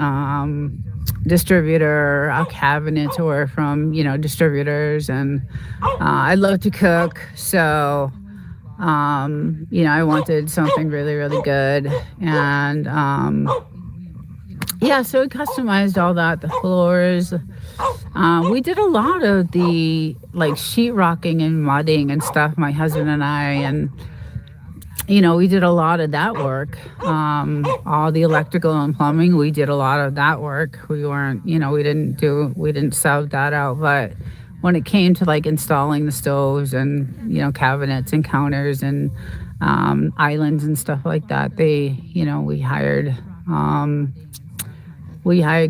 distributor. Our cabinets were from, distributors. And I love to cook. So I wanted something really, really good. And so we customized all that, the floors. We did a lot of the like sheetrocking and mudding and stuff, my husband and I, and we did a lot of that work. All the electrical and plumbing, we did a lot of that work. We weren't, we didn't sub that out. But when it came to like installing the stoves and, cabinets and counters and islands and stuff like that, we hired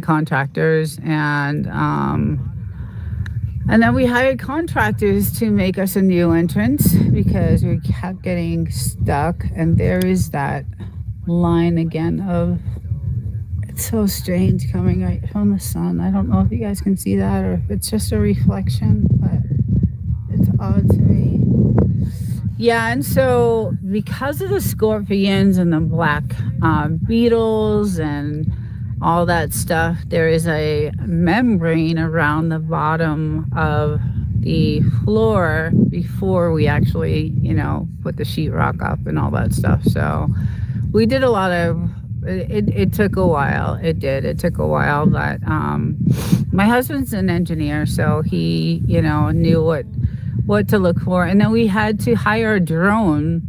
contractors, and then we hired contractors to make us a new entrance because we kept getting stuck. And there is that line again of, it's so strange coming right from the sun. I don't know if you guys can see that or if it's just a reflection, but it's odd to me. Yeah, and so because of the scorpions and the black beetles and all that stuff, there is a membrane around the bottom of the floor before we actually, put the sheetrock up and all that stuff. So we did a lot of, it took a while. It took a while, but my husband's an engineer, so he, knew what to look for. And then we had to hire a drone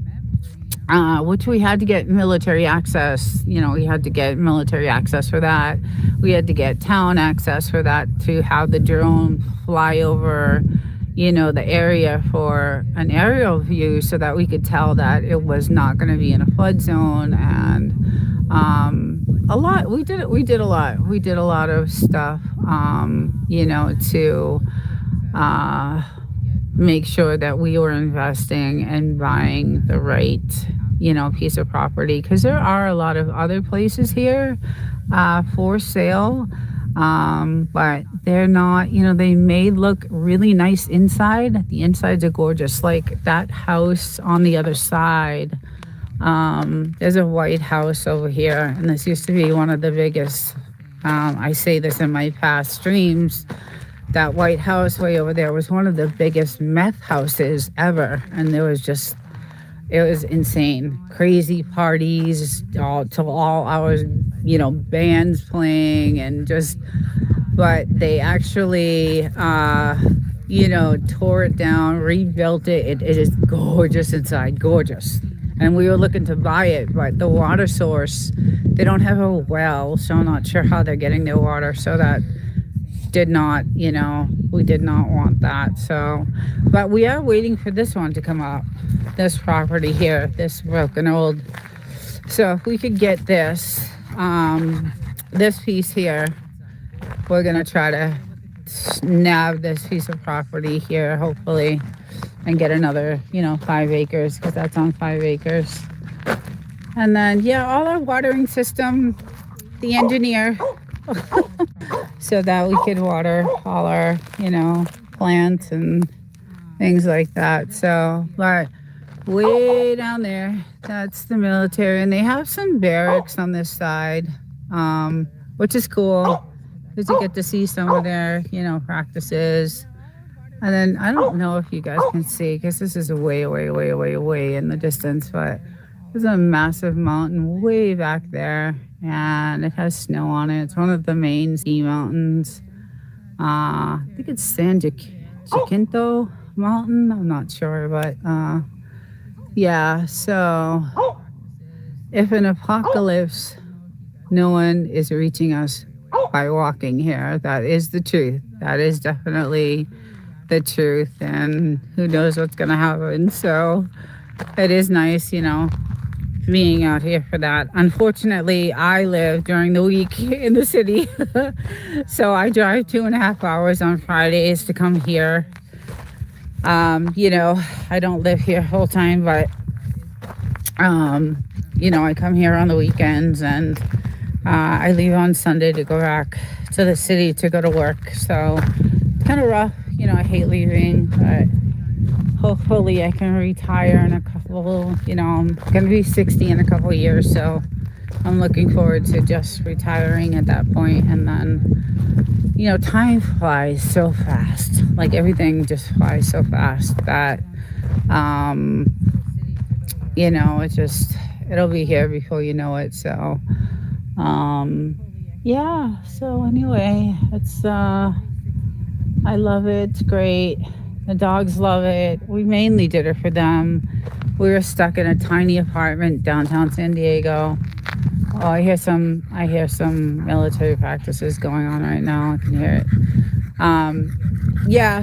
which we had to get military access. We had to get military access for that. We had to get town access for that to have the drone fly over, the area for an aerial view so that we could tell that it was not going to be in a flood zone. And a lot, we did a lot of stuff, to make sure that we were investing and buying the right, piece of property. Because there are a lot of other places here for sale, but they're not, they may look really nice inside. The insides are gorgeous. Like that house on the other side, there's a white house over here, and this used to be one of the biggest, I say this in my past streams, that white house way over there was one of the biggest meth houses ever. And it was insane. Crazy parties till all hours, bands playing and but they actually, tore it down, rebuilt it. It is gorgeous inside, gorgeous. And we were looking to buy it, but the water source, they don't have a well, so I'm not sure how they're getting their water. So that did not, we did not want that. So, but we are waiting for this one to come up, this property here, this broken old. So if we could get this piece here, we're gonna try to nab this piece of property here, hopefully, and get another, 5 acres, because that's on 5 acres. And then, all our watering system, the engineer, so that we could water all our, plants and things like that. So, but way down there, that's the military, and they have some barracks on this side, which is cool, because you get to see some of their, practices. And then I don't know if you guys can see, because this is way, way, way, way, way in the distance, but there's a massive mountain way back there, and it has snow on it. It's one of the main ski mountains. I think it's San Jacinto Mountain. I'm not sure, but so if an apocalypse, no one is reaching us by walking here. That is the truth. That is definitely the truth, and who knows what's going to happen. So it is nice, being out here for that. Unfortunately, I live during the week in the city, so I drive 2.5 hours on Fridays to come here. I don't live here full time, but I come here on the weekends, and I leave on Sunday to go back to the city to go to work. So kind of rough, I hate leaving, but hopefully I can retire in a couple, I'm going to be 60 in a couple of years. So I'm looking forward to just retiring at that point. And then, time flies so fast. Like everything just flies so fast that, it'll be here before you know it. So, so anyway, it's, I love it. It's great. The dogs love it. We mainly did it for them. We were stuck in a tiny apartment downtown San Diego. Oh, I hear some military practices going on right now. I can hear it.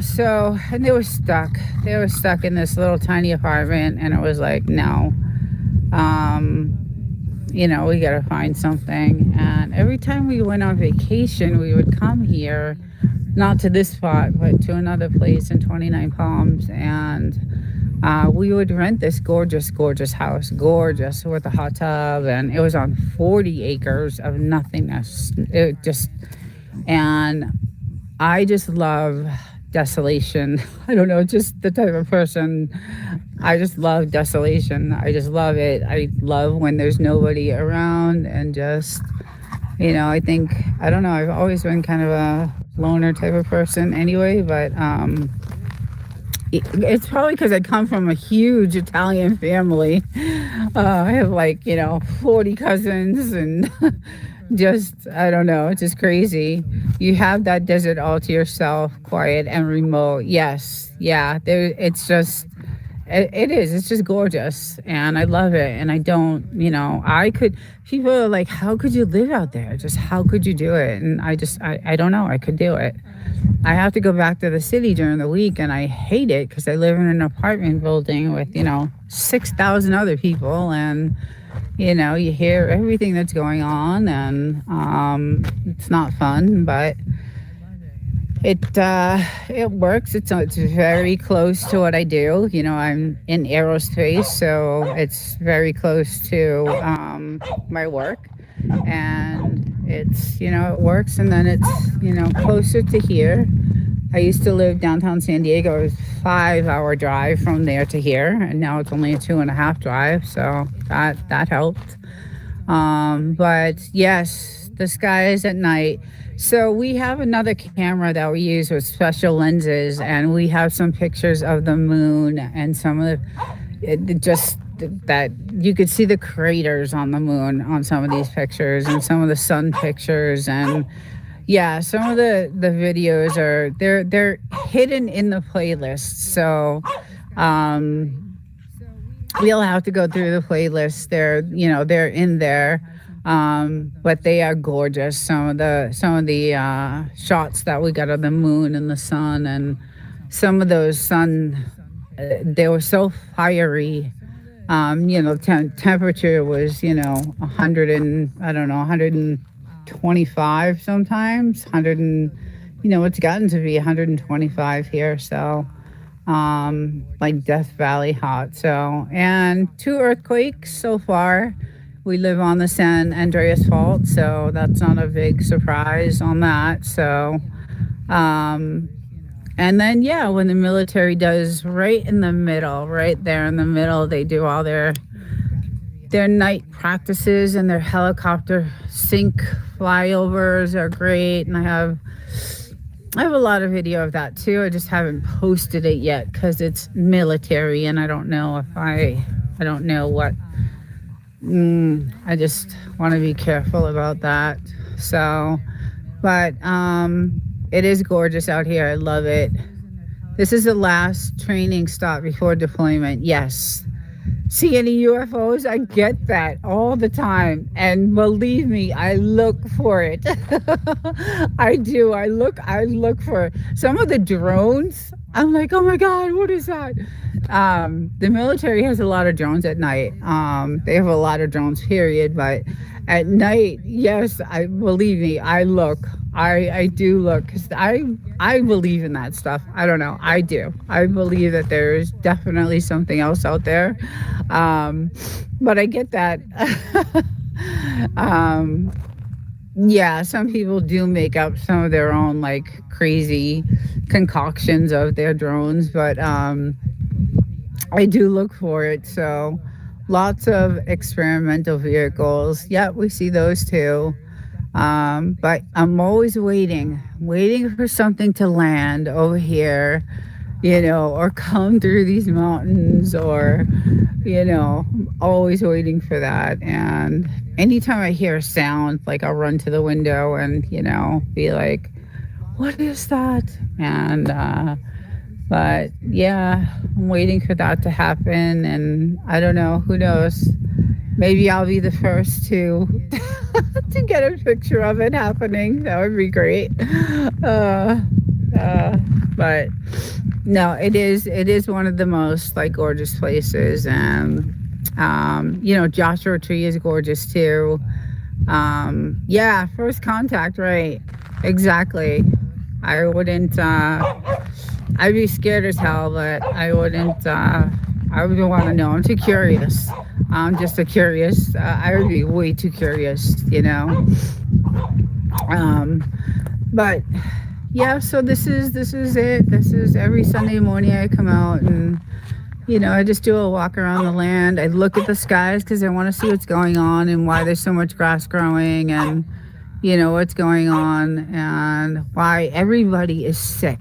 So, and they were stuck. They were stuck in this little tiny apartment, and it was like, no. We got to find something. And every time we went on vacation, we would come here, not to this spot, but to another place in 29 Palms. And we would rent this gorgeous, gorgeous house, gorgeous, with a hot tub. And it was on 40 acres of nothingness. And I just love desolation. I don't know, just the type of person. I just love desolation. I just love it. I love when there's nobody around, and just, I think, I don't know, I've always been kind of a loner type of person anyway, but it's probably because I come from a huge Italian family. I have 40 cousins, and just, I don't know, it's just crazy. You have that desert all to yourself, quiet and remote. Yes, yeah, it's it is. It's just gorgeous, and I love it. And I don't, I could. People are like, "How could you live out there? Just how could you do it?" And I don't know. I could do it. I have to go back to the city during the week, and I hate it because I live in an apartment building with 6,000 other people, and you hear everything that's going on, and it's not fun, but it works. It's very close to what I do. I'm in aerospace, so it's very close to my work, and it works. And then it's closer to here. I used to live downtown San Diego. It was a 5-hour drive from there to here, and now it's only a 2.5 drive. So that helped. But yes, the sky is at night. So we have another camera that we use with special lenses, and we have some pictures of the moon and some of just that you could see the craters on the moon on some of these pictures, and some of the sun pictures. And yeah, some of the videos they're hidden in the playlist. So we'll have to go through the playlist. They're in there. But they are gorgeous. Some of the shots that we got of the moon and the sun, and some of those they were so fiery. Temperature was 100 and I don't know 125 sometimes 100 and it's gotten to be 125 here. So like Death Valley hot. So, and 2 earthquakes so far. We live on the San Andreas Fault, so that's not a big surprise on that. So, and then, yeah, when the military does right in the middle, right there in the middle, they do all their night practices, and their helicopter sink flyovers are great. And I have a lot of video of that too. I just haven't posted it yet because it's military, and I don't know I don't know what. I just want to be careful about that. So, but it is gorgeous out here. I love it. This is the last training stop before deployment. Yes. See any UFOs? I get that all the time. And believe me, I look for it. I do. I look for it. Some of the drones, I'm like, oh my God, what is that? The military has a lot of drones at night. They have a lot of drones, period. But at night, yes, believe me, I look. I do look, because I believe in that stuff. I don't know. I do. I believe that there's definitely something else out there. But I get that. Yeah, some people do make up some of their own like crazy concoctions of their drones, but I do look for it. So lots of experimental vehicles. Yeah, we see those too. But I'm always waiting for something to land over here, or come through these mountains, or, always waiting for that. And anytime I hear a sound, like I'll run to the window and, be like, what is that? And, but yeah, I'm waiting for that to happen. And I don't know, who knows? Maybe I'll be the first to to get a picture of it happening. That would be great. But no, it is one of the most like gorgeous places. And Joshua Tree is gorgeous too. Yeah, first contact, right? Exactly. I wouldn't. I'd be scared as hell, but I wouldn't. I would want to know. I'm too curious. I'm just a curious. I would be way too curious, But yeah, so this is it. This is every Sunday morning I come out and I just do a walk around the land. I look at the skies because I want to see what's going on and why there's so much grass growing, and what's going on and why everybody is sick.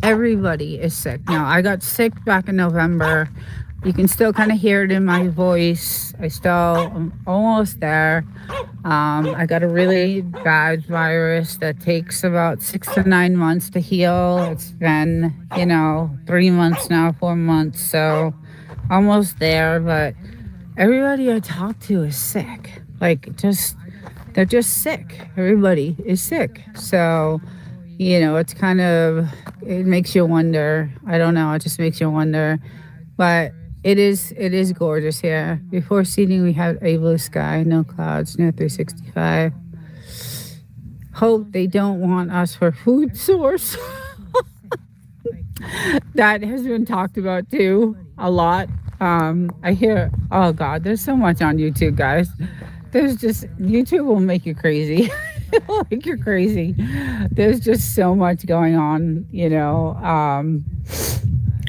Everybody is sick. Now, I got sick back in November. You can still kind of hear it in my voice. I'm almost there. I got a really bad virus that takes about 6 to 9 months to heal. It's been, 3 months now, 4 months. So almost there. But everybody I talk to is sick. They're just sick. Everybody is sick. So, it's it makes you wonder. I don't know. It just makes you wonder. But it is gorgeous here. Before seating, we had a blue sky, no clouds, no 365. Hope they don't want us for food source. That has been talked about too a lot. I hear, oh God, there's so much on YouTube, guys. YouTube will make you crazy. It will make you crazy. There's just so much going on,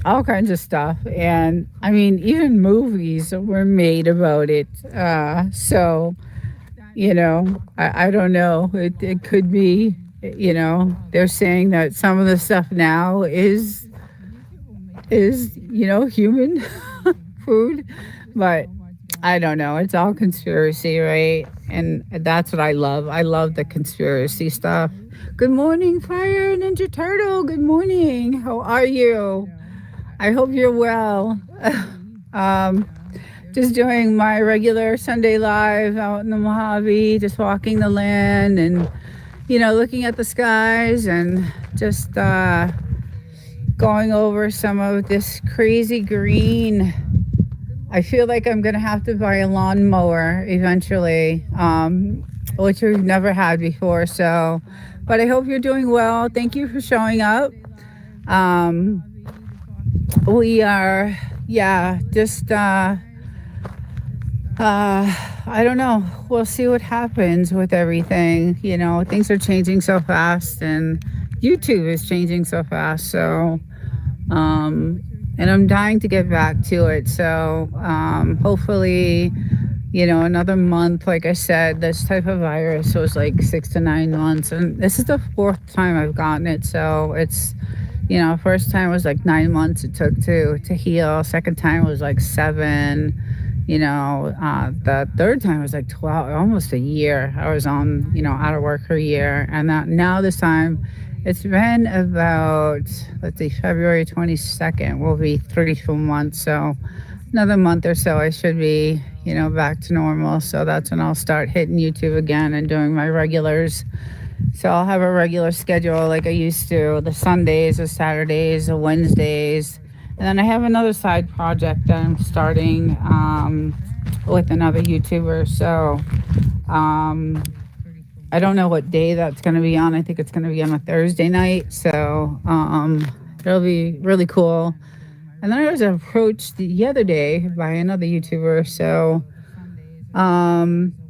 all kinds of stuff. And I mean, even movies were made about it. So, I don't know. It could be, they're saying that some of the stuff now is human food, but I don't know. It's all conspiracy, right? And that's what I love. I love the conspiracy stuff. Good morning, Fire Ninja Turtle. Good morning. How are you? I hope you're well. um, just doing my regular Sunday live out in the Mojave, just walking the land and, looking at the skies and just going over some of this crazy green. I feel like I'm going to have to buy a lawnmower eventually, which we've never had before. So, but I hope you're doing well. Thank you for showing up. We are, just, I don't know. We'll see what happens with everything. Things are changing so fast and YouTube is changing so fast. So, and I'm dying to get back to it. So, hopefully, another month, like I said, this type of virus was like 6 to 9 months. And this is the fourth time I've gotten it. So it's, first time was like 9 months it took to heal. Second time was like 7. The third time was like 12, almost a year. I was on, out of work for a year. And now this time, it's been about, let's see, February 22nd will be 3 full months. So another month or so, I should be, back to normal. So that's when I'll start hitting YouTube again and doing my regulars. So I'll have a regular schedule like I used to, the Sundays, the Saturdays, the Wednesdays. And then I have another side project that I'm starting with another YouTuber. So I don't know what day that's going to be on. I think it's going to be on a Thursday night. So it'll be really cool. And then I was approached the other day by another YouTuber. So a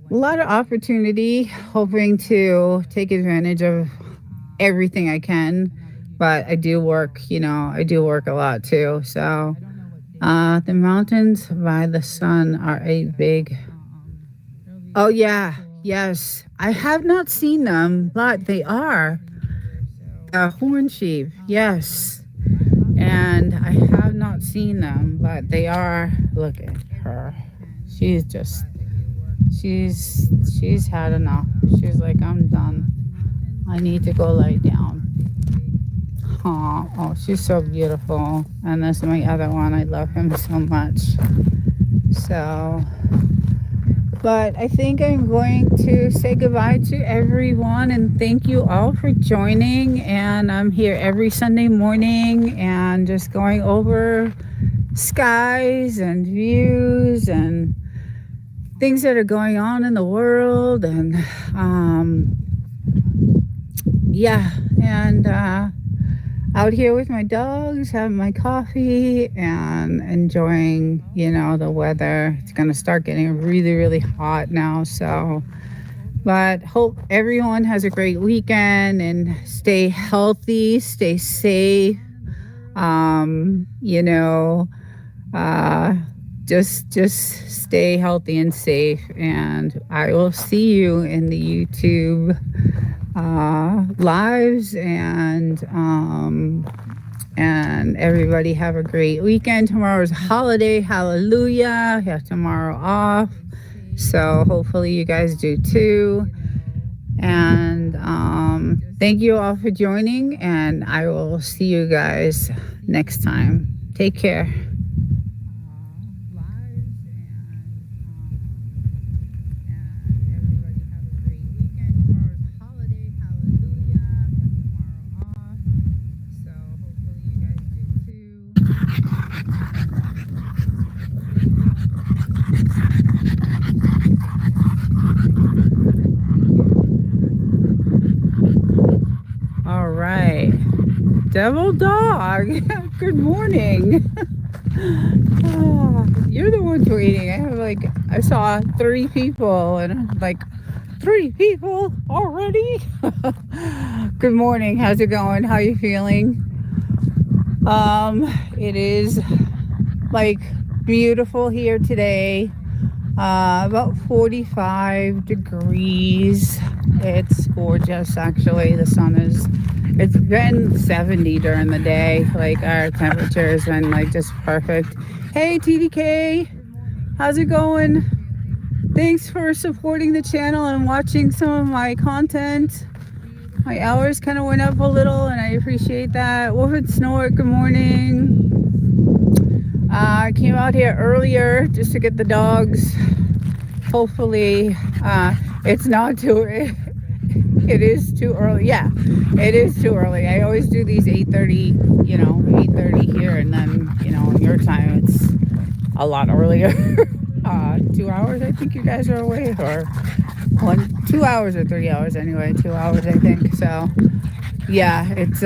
lot of opportunity, hoping to take advantage of everything I can. But I do work, I do work a lot too. So the mountains by the sun are a big... Oh, yeah. Yes. I have not seen them, but they are. Horn sheep. Yes. And I have not seen them, but they are. Look at her. She's had enough. She's like, I'm done. I need to go lie down. Oh, she's so beautiful. And this is my other one. I love him so much. So, but I think I'm going to say goodbye to everyone and thank you all for joining. And I'm here every Sunday morning and just going over skies and views and things that are going on in the world. And out here with my dogs, having my coffee and enjoying, the weather. It's going to start getting really, really hot now. So, but hope everyone has a great weekend and stay healthy, stay safe. Just stay healthy and safe. And I will see you in the YouTube lives and And everybody have a great weekend. Tomorrow's a holiday. Hallelujah. You have tomorrow off. So hopefully you guys do too. And thank you all for joining. And I will see you guys next time. Take care. All right. Devil Dog, good morning. Oh, you're the one tweeting. I saw 3 people and I'm like, 3 people already? Good morning. How's it going? How you feeling? It is like beautiful here today. About 45 degrees. It's gorgeous actually. It's been 70 during the day. Like our temperature has been like just perfect. Hey TDK, how's it going? Thanks for supporting the channel and watching some of my content. My hours kind of went up a little and I appreciate that. Wolford Snort, good morning. I came out here earlier just to get the dogs. Hopefully it's not too it is too early. Yeah, it is too early. I always do these 8:30, 8:30 here, and then in your time it's a lot earlier. 2 hours I think you guys are away, or 2 hours or 3 hours anyway. 2 hours I think. So yeah, it's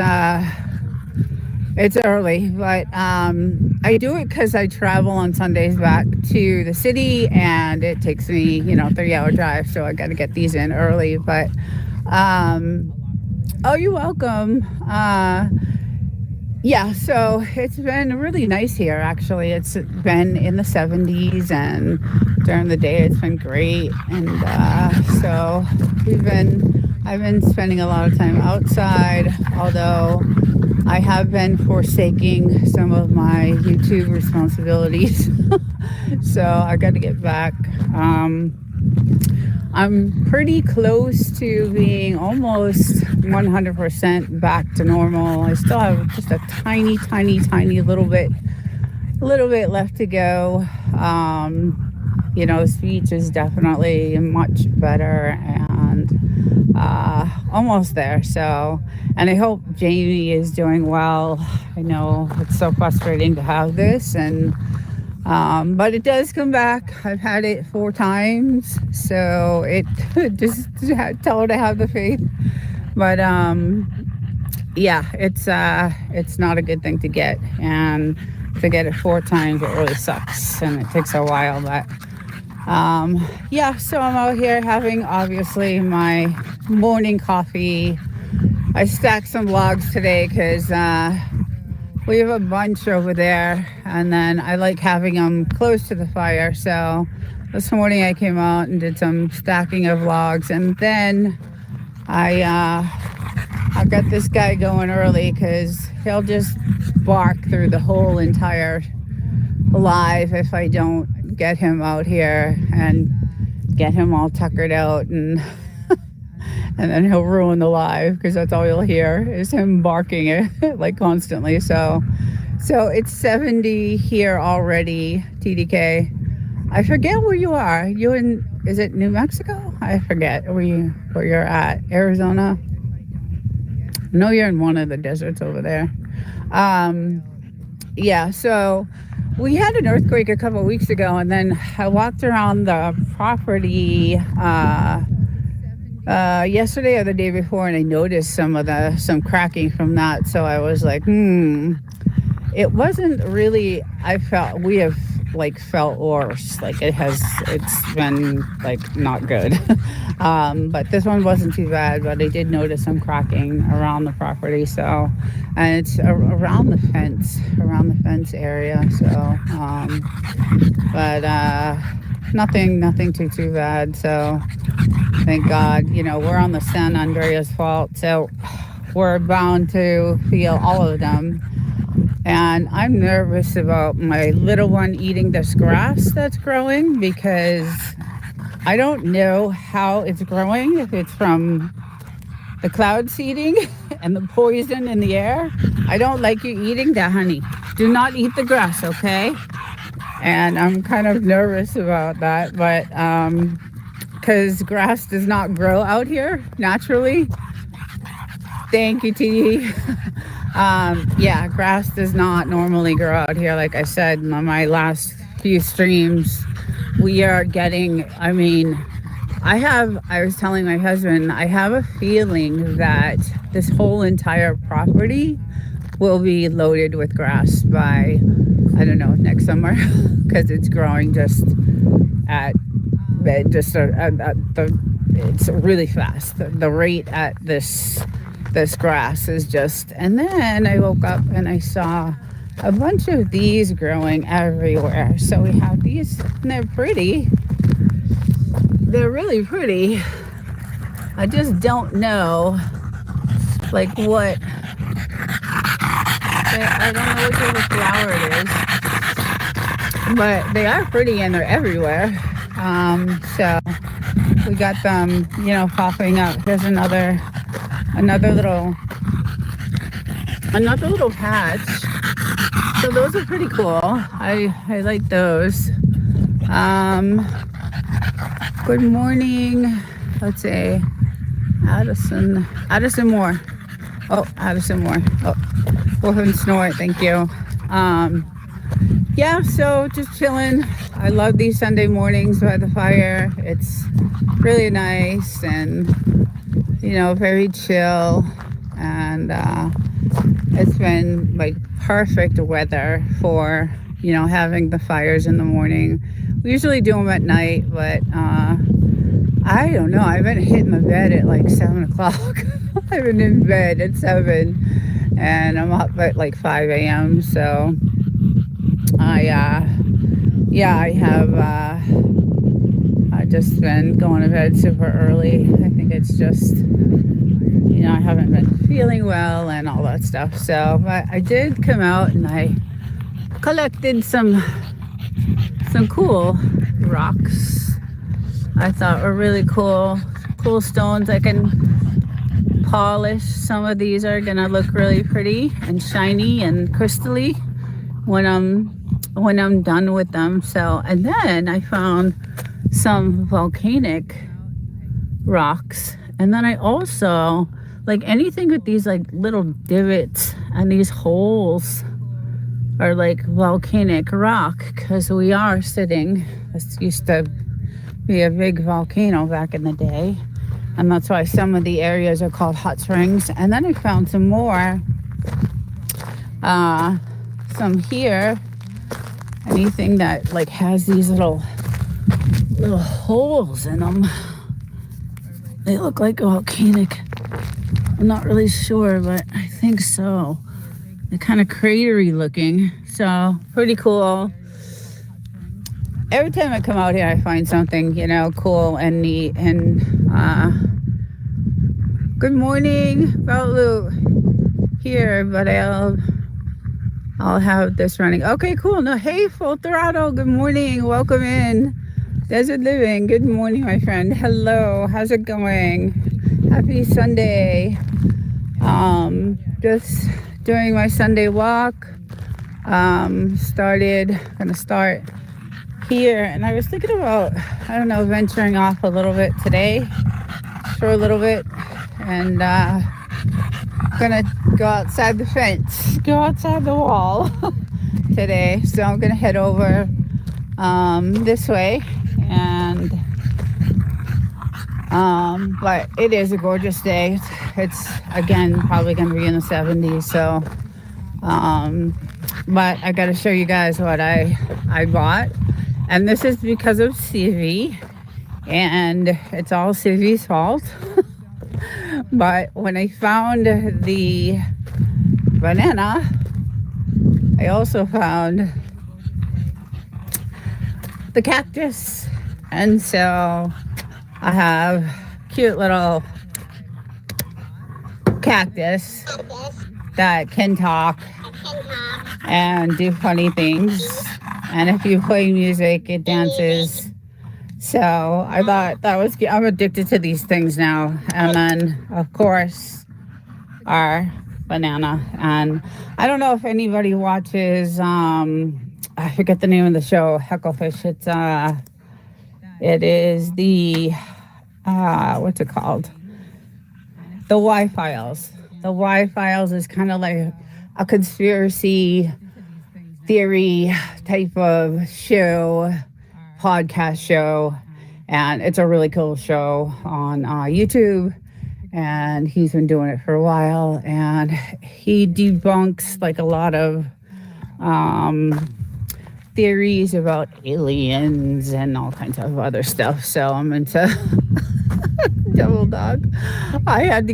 early, but I do it because I travel on Sundays back to the city, and it takes me 3-hour drive, so I got to get these in early. But oh, you're welcome. Yeah, so it's been really nice here actually. It's been in the 70s, and during the day it's been great. And so I've been spending a lot of time outside, although I have been forsaking some of my YouTube responsibilities. So I got to get back. I'm pretty close to being almost 100% back to normal. I still have just a tiny little bit left to go. Speech is definitely much better, and almost there. So, and I hope Jamie is doing well. I know it's so frustrating to have this, and but it does come back. I've had it 4 times, so it just tell her to have the faith. But yeah, it's not a good thing to get, and to get it 4 times, it really sucks, and it takes a while. But yeah, so I'm out here having obviously my morning coffee. I stacked some logs today because we have a bunch over there, and then I like having them close to the fire. So this morning I came out and did some stacking of logs, and then I got this guy going early because he'll just bark through the whole entire live if I don't get him out here and get him all tuckered out, and and then he'll ruin the live because that's all you'll hear is him barking it like constantly. So it's 70 here already. TDK, I forget where you are. You is it New Mexico? I forget where you're at. Arizona? No, you're in one of the deserts over there. Yeah, so we had an earthquake a couple of weeks ago, and then I walked around the property yesterday or the day before, and I noticed some cracking from that. So I was like, it wasn't really. We have felt worse. It's been not good. But this one wasn't too bad. But I did notice some cracking around the property. So, and it's around the fence area. So, but nothing too bad. So, thank God. We're on the San Andreas Fault, so we're bound to feel all of them. And I'm nervous about my little one eating this grass that's growing because I don't know how it's growing, if it's from the cloud seeding and the poison in the air. I don't like you eating that, honey. Do not eat the grass, okay? And I'm kind of nervous about that, but because grass does not grow out here naturally. Thank you, T. Yeah, grass does not normally grow out here. Like I said in my last few streams, we are getting, I was telling my husband, I have a feeling that this whole entire property will be loaded with grass by, I don't know, next summer, because it's growing at it's really fast. The rate at this grass is just, and then I woke up and I saw a bunch of these growing everywhere. So we have these, and they're pretty. They're really pretty. I just don't know, like what, I don't know what type of flower it is, but they are pretty and they're everywhere. So we got them, popping up. Here's another little patch. So those are pretty cool. I like those. Good morning. Let's say Addison Moore. Oh, Addison Moore. Oh, Wolf and Snort. Thank you. Yeah, so just chilling. I love these Sunday mornings by the fire. It's really nice and, very chill. And it's been like perfect weather for, having the fires in the morning. We usually do them at night, but I don't know. I've been hitting the bed at like 7 o'clock. I've been in bed at 7 and I'm up at like 5 a.m. So I've just been going to bed super early. I think it's just, I haven't been feeling well and all that stuff. So, but I did come out and I collected some cool rocks I thought were really cool stones. I can polish. Some of these are gonna look really pretty and shiny and crystally when I'm done with them. So, and then I found some volcanic rocks, and then I also like anything with these like little divots and these holes are like volcanic rock, because we are sitting, this used to be a big volcano back in the day, and that's why some of the areas are called hot springs. And then I found some more, some here, anything that like has these little holes in them. They look like volcanic. I'm not really sure, but I think so. They're kind of cratery looking, so pretty cool. Every time I come out here, I find something, cool and neat. And good morning, Baulu here, but I'll have this running. Okay, cool. No, hey, Full Throttle. Good morning. Welcome in. Desert Living. Good morning, my friend. Hello. How's it going? Happy Sunday. Just doing my Sunday walk. Gonna start here, and I was thinking about, venturing off a little bit today for a little bit, and gonna go outside the fence, go outside the wall today. So I'm gonna head over this way, and but it is a gorgeous day. It's again probably gonna be in the 70s. So but I gotta show you guys what I bought, and this is because of CV, and it's all CV's fault. But when I found the banana, I also found the cactus, and so I have cute little cactus that can talk, and do funny things. And if you play music, it dances. So I thought that was, I'm addicted to these things now. And then, of course, our banana. And I don't know if anybody watches, I forget the name of the show, Hecklefish. It is the, what's it called? The Y Files. The Y Files is kind of like a conspiracy theory type of show, podcast show, and it's a really cool show on YouTube. And he's been doing it for a while, and he debunks like a lot of theories about aliens and all kinds of other stuff. So I'm into Devil Dog. I had to.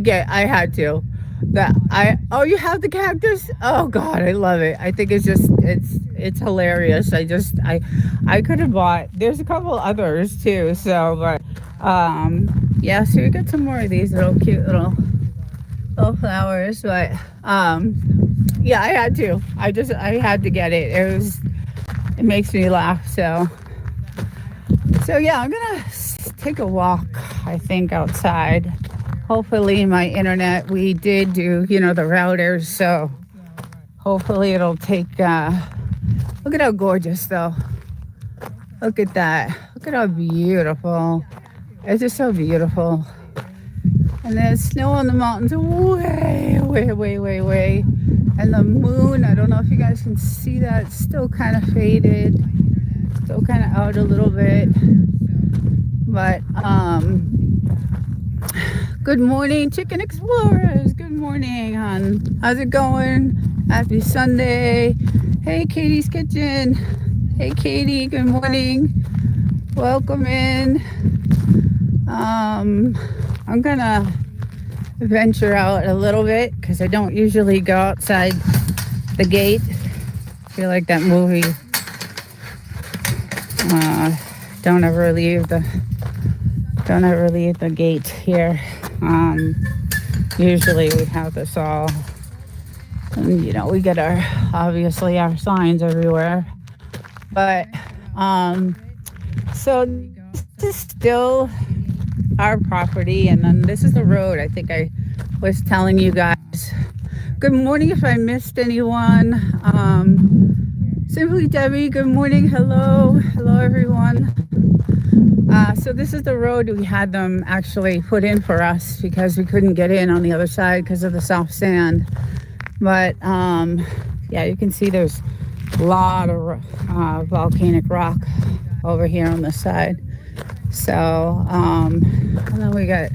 You have the cactus? Oh God, I love it. I think it's hilarious. I could have bought, there's a couple others too, so but yeah, so we got some more of these little cute little flowers, but yeah, I had to. I had to get it. It makes me laugh, so yeah, I'm gonna take a walk, I think, outside. Hopefully my internet, we did do, the routers, so hopefully it'll take, look at how gorgeous though. Look at that. Look at how beautiful. It's just so beautiful. And there's snow on the mountains way, way, way, way, way. And the moon, I don't know if you guys can see that, it's still kind of faded. Still kind of out a little bit. But, good morning, Chicken Explorers. Good morning, hon. How's it going? Happy Sunday. Hey, Katie's Kitchen. Hey, Katie. Good morning. Welcome in. I'm gonna venture out a little bit because I don't usually go outside the gate. I feel like that movie. Don't ever leave the gate here. Usually we have this all, and we get obviously our signs everywhere, but so this is still our property, and then this is the road. I think I was telling you guys. Good morning if I missed anyone. Simply Debbie, good morning. Hello everyone. So this is the road we had them actually put in for us because we couldn't get in on the other side because of the soft sand. But yeah, you can see there's a lot of volcanic rock over here on this side. So and then we got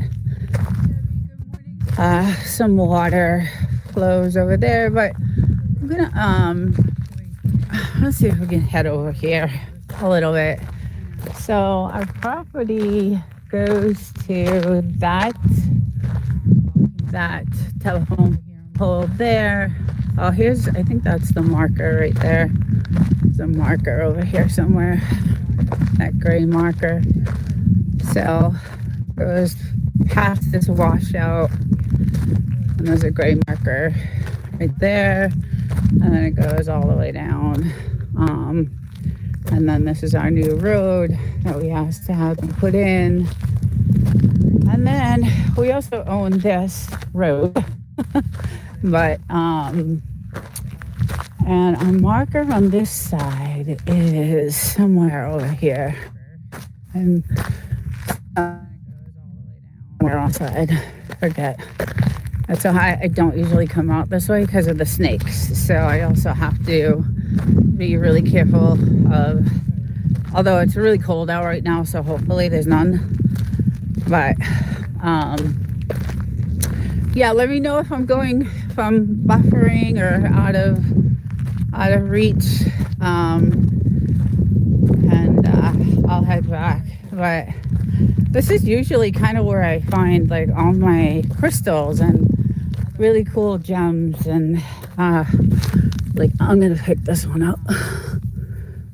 some water flows over there, but I'm gonna let's see if we can head over here a little bit. So our property goes to that telephone pole there. Oh, I think that's the marker right there. There's a marker over here somewhere, that gray marker. So it goes past this washout, and there's a gray marker right there, and then it goes all the way down. And then this is our new road that we asked to have them put in. And then we also own this road. But, and our marker on this side is somewhere over here. And somewhere outside, forget. That's so high. I don't usually come out this way because of the snakes. So I also have to be really careful of, although it's really cold out right now, so hopefully there's none. But yeah, let me know if I'm buffering or out of reach, and I'll head back. But this is usually kind of where I find like all my crystals and really cool gems, and like I'm gonna pick this one up.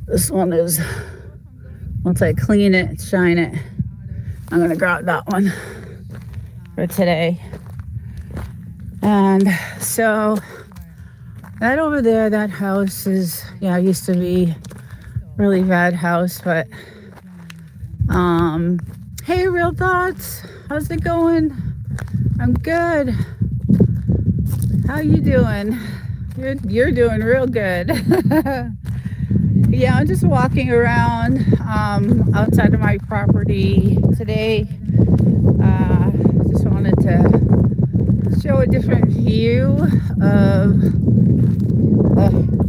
This one is, once I clean it, shine it, I'm gonna grab that one for today. And so That over there, that house is, yeah, used to be really bad house, but um hey, Real Thoughts, how's it going? I'm good. How you doing? You're doing real good. Yeah, I'm just walking around outside of my property today. uh just wanted to show a different view of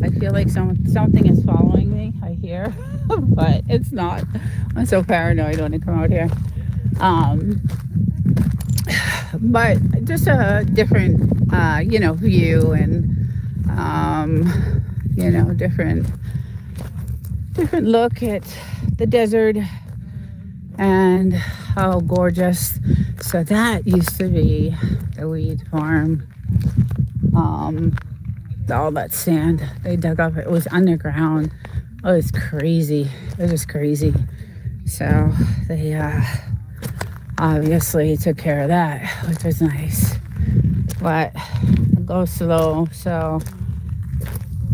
I feel like something is following me, I hear. But it's not. I'm so paranoid when I come out here. Um, but just a different, view, and different look at the desert and how gorgeous. So that used to be the weed farm. Um, all that sand they dug up, it was underground. Oh, it's crazy. It was just crazy. So they obviously took care of that, which was nice. But it goes slow, so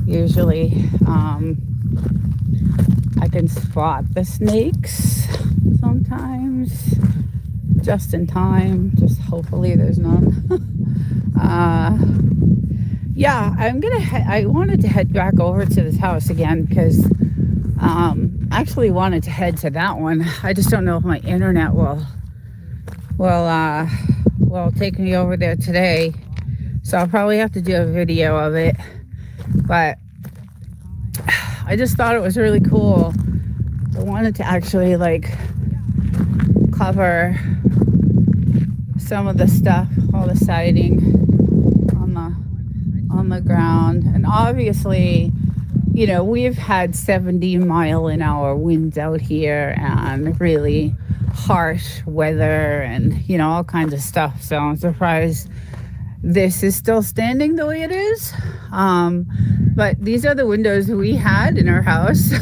usually I can spot the snakes sometimes just in time. Just hopefully there's none. Yeah, I wanted to head back over to this house again because I actually wanted to head to that one. I just don't know if my internet will take me over there today. So I'll probably have to do a video of it. But I just thought it was really cool. I wanted to actually cover some of the stuff, all the siding on the ground. And obviously, we've had 70-mile-an-hour winds out here and really harsh weather and, all kinds of stuff. So I'm surprised this is still standing the way it is. But these are the windows we had in our house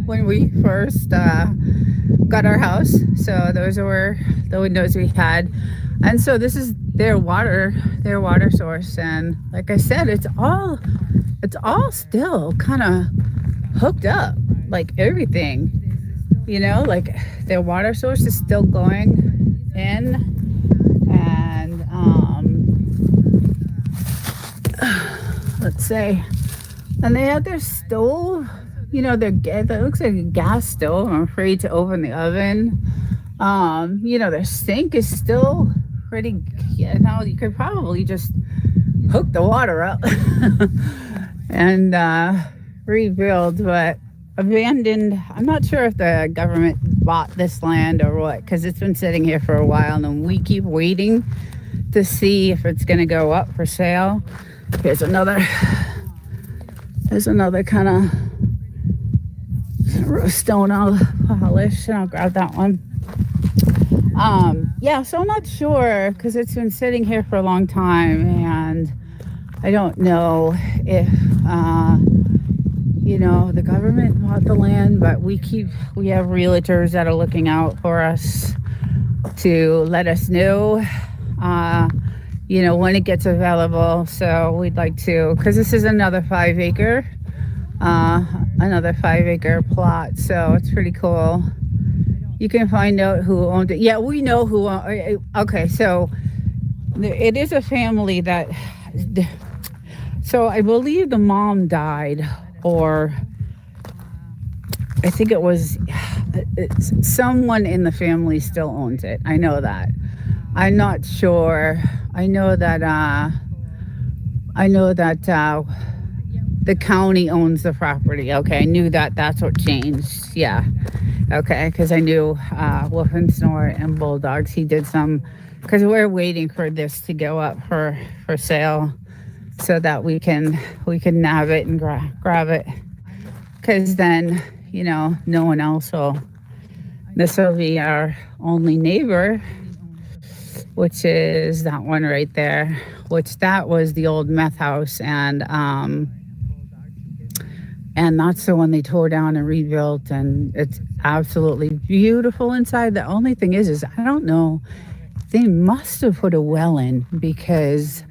when we first got our house. So those were the windows we had. And so this is their water source. And like I said, it's all still kind of hooked up, like everything, like their water source is still going in. And let's say, and they had their stove, that looks like a gas stove. I'm afraid to open the oven. Their sink is still pretty, you could probably just hook the water up and rebuild, but abandoned. I'm not sure if the government bought this land or what, because it's been sitting here for a while and we keep waiting to see if it's going to go up for sale. There's another kind of stone I'll polish, and I'll grab that one. Yeah, so I'm not sure because it's been sitting here for a long time, and I don't know if the government bought the land, but we have realtors that are looking out for us to let us know when it gets available. So we'd like to, because this is another 5-acre plot, so it's pretty cool. You can find out who owned it. Yeah, we know who owned. Okay, so it is a family that, so I believe the mom died, or I think it was someone in the family still owns it. I know that. I'm not sure. I know that the county owns the property. Okay, I knew that. That's what changed. Yeah. Okay, because I knew Wolf and Snort and Bulldogs. He did some, because we're waiting for this to go up for sale, so that we can nab it and grab it. Because then no one else will. This will be our only neighbor, which is that one right there, which that was the old meth house, and that's the one they tore down and rebuilt, and it's absolutely beautiful inside. The only thing is I don't know, they must have put a well in, because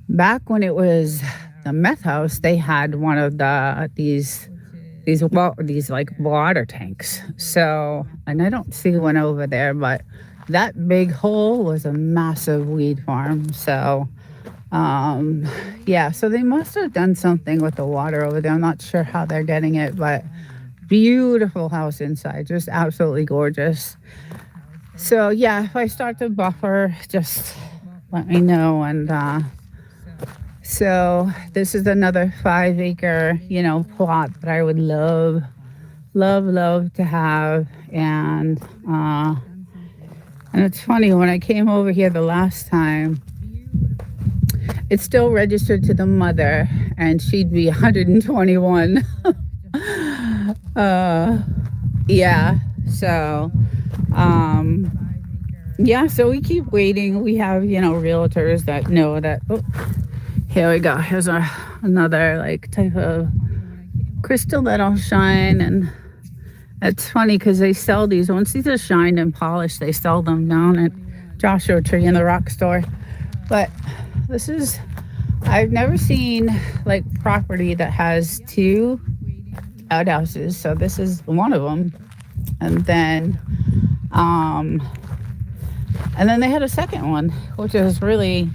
back when it was the meth house, they had one of these like water tanks. So, and I don't see one over there, but that big hole was a massive weed farm. So, yeah, so they must have done something with the water over there. I'm not sure how they're getting it, but beautiful house inside, just absolutely gorgeous. So yeah, if I start to buffer, just let me know. And so this is another 5 acre, plot that I would love, love, love to have. And it's funny, when I came over here the last time, it's still registered to the mother, and she'd be 121. Yeah. So, yeah. So we keep waiting. We have, realtors that know that. Oh, here we go. Here's another like type of crystal that'll shine, and it's funny because they sell these. Once these are shined and polished, they sell them down at Joshua Tree in the rock store. But this is, I've never seen like property that has 2 outhouses. So this is one of them. And then they had a second one, which is really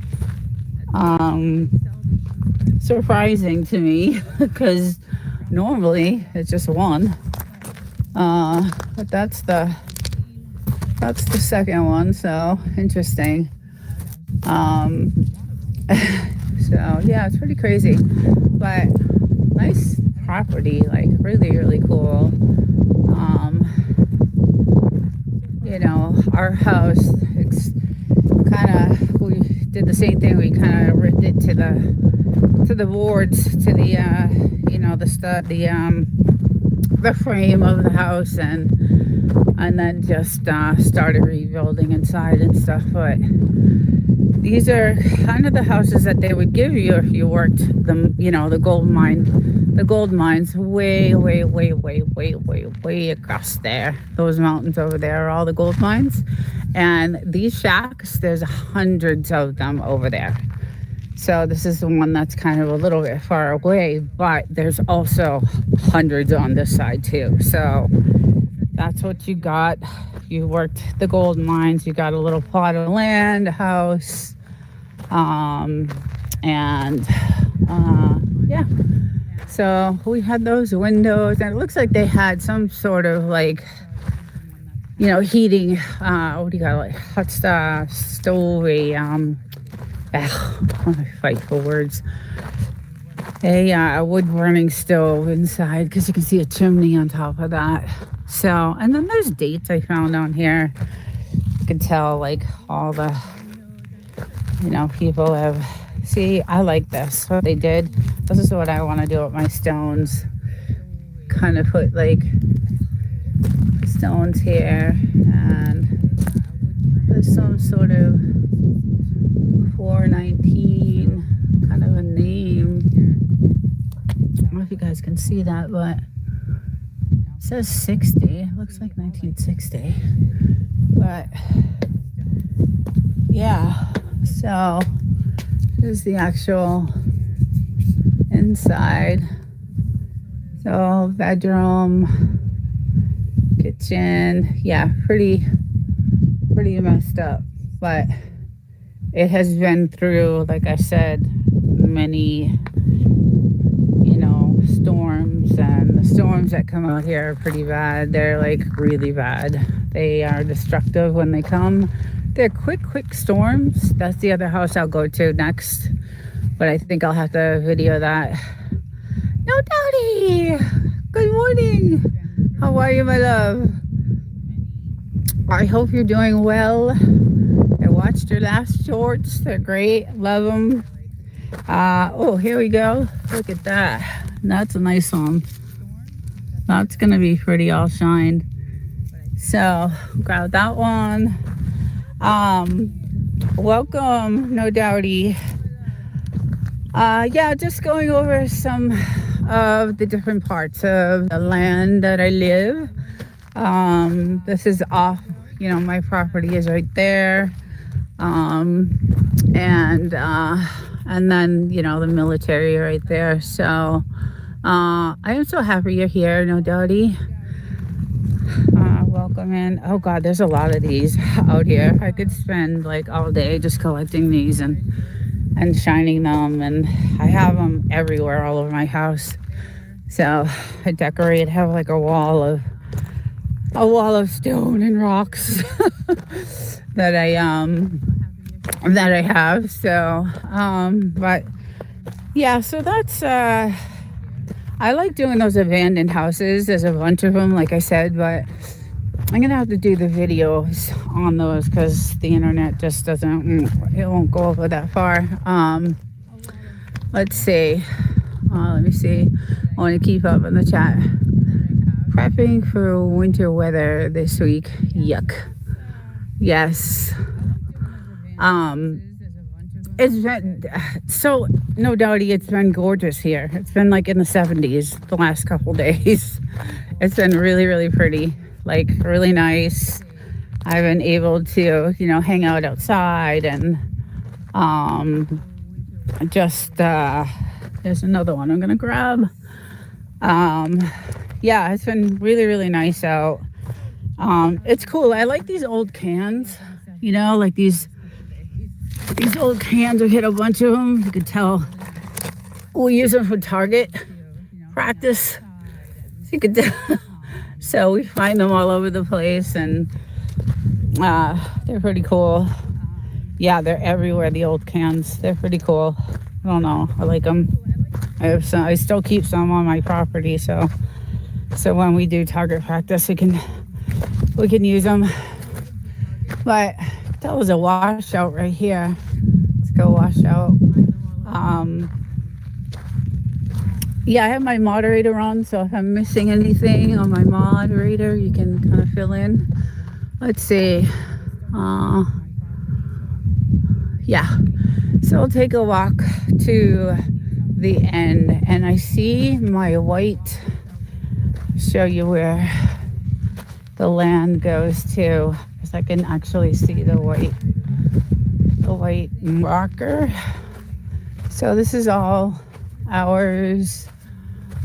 surprising to me because normally it's just one. But that's the second one. So interesting. So yeah, it's pretty crazy, but nice property, like really, really cool. Our house, it's we did the same thing. We kind of ripped it to the boards, to the the stud, the frame of the house, and then just started rebuilding inside and stuff. But these are kind of the houses that they would give you if you worked the gold mines way, way, way, way, way, way, way across there. Those mountains over there are all the gold mines. And these shacks, there's hundreds of them over there. So this is the one that's kind of a little bit far away, but there's also hundreds on this side too. So that's what you got. You worked the gold mines, you got a little plot of land, a house, yeah. So we had those windows, and it looks like they had some sort of like, heating, what do you got, like hot stove, I fight for words. A wood burning stove inside, because you can see a chimney on top of that. So, and then there's dates I found on here. You can tell like all the, people have. See, I like this, what they did. This is what I want to do with my stones. Kind of put like stones here, and there's some sort of 419 kind of a name. I don't know if you guys can see that, but it says 60. It looks like 1960. But yeah, so here's the actual inside. So bedroom, kitchen, yeah, pretty messed up, but it has been through, like I said, many storms, and the storms that come out here are pretty bad. They're like really bad. They are destructive when they come. They're quick storms. That's the other house I'll go to next, but I think I'll have to video that. No, Daddy! Good morning! How are you, my love? I hope you're doing well. I watched your last shorts. They're great. Love them. Oh, here we go. Look at that. That's a nice one. That's gonna be pretty all shined. So grab that one. Welcome, No Doubty. Yeah, just going over some of the different parts of the land that I live. This is off, my property is right there. And and then, the military right there. So I am so happy you're here, No Doubty. Welcome in. Oh God, there's a lot of these out here. I could spend like all day just collecting these and shining them, and I have them everywhere all over my house. So I have like a wall of stone and rocks that I have. So but yeah, so that's I like doing those abandoned houses. There's a bunch of them, like I said, but I'm gonna have to do the videos on those because the internet just it won't go over that far. Let's see. Let me see. I want to keep up in the chat. Prepping for winter weather this week. Yuck. Yes. It's been so, No Doubty, it's been gorgeous here. It's been like in the 70s the last couple days. It's been really, really pretty, like really nice. I've been able to, hang out outside and just there's another one I'm gonna grab. Yeah, it's been really, really nice out. It's cool. I like these old cans, like these old cans. We hit a bunch of them. You could tell we use them for target practice. You could so we find them all over the place, and they're pretty cool. Yeah, they're everywhere, the old cans. They're pretty cool. I don't know. I like them. I still keep some on my property, so when we do target practice, we can use them. But that was a washout right here. Let's go wash out. Yeah, I have my moderator on, so if I'm missing anything on my moderator, you can kind of fill in. Let's see. Yeah, so I'll take a walk to the end, and I see my white. Show you where the land goes to, because I can actually see the white marker. So this is all ours,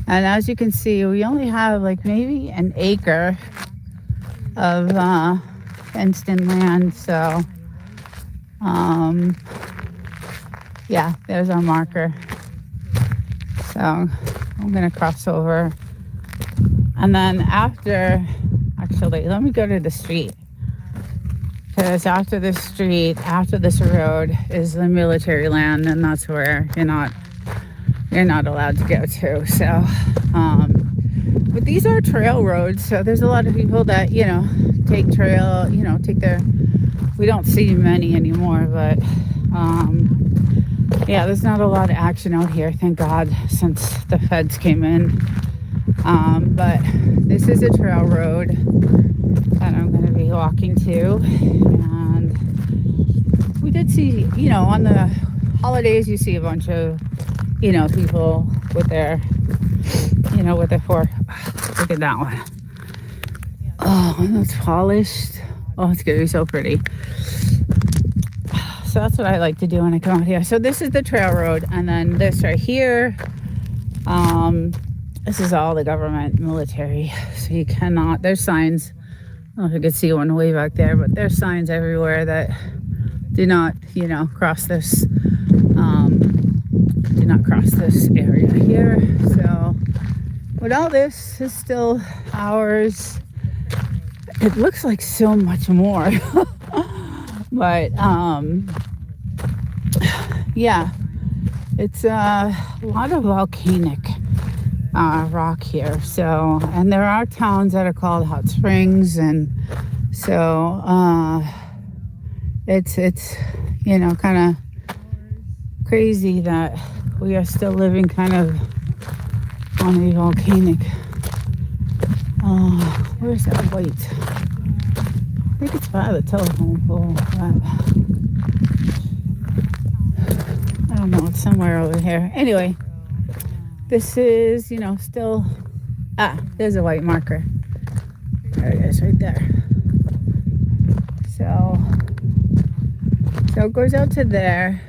and as you can see, we only have like maybe an acre of fenced-in land. So yeah, there's our marker. So I'm gonna cross over, and then actually, let me go to the street, because after this road is the military land, and that's where you're not allowed to go to. So but these are trail roads, so there's a lot of people that take trail, we don't see many anymore, but yeah, there's not a lot of action out here, thank God, since the feds came in. But this is a trail road that I'm going to be walking to, and we did see, on the holidays, you see a bunch of, people with their, with their fork. Look at that one. Oh, and it's polished. Oh, it's going to be so pretty. So that's what I like to do when I come out here. So this is the trail road, and then this right here, this is all the government, military. So you cannot, there's signs. I don't know if you could see one way back there, but there's signs everywhere that do not, cross this, area here. So, but all this is still ours. It looks like so much more. But yeah, it's a lot of volcanic rock here. So, and there are towns that are called hot springs, and so it's kind of crazy that we are still living kind of on a volcanic. Where's that white? I think it's by the telephone pole. I don't know, it's somewhere over here. Anyway, this is, still, there's a white marker. There it is, right there. So it goes out to there.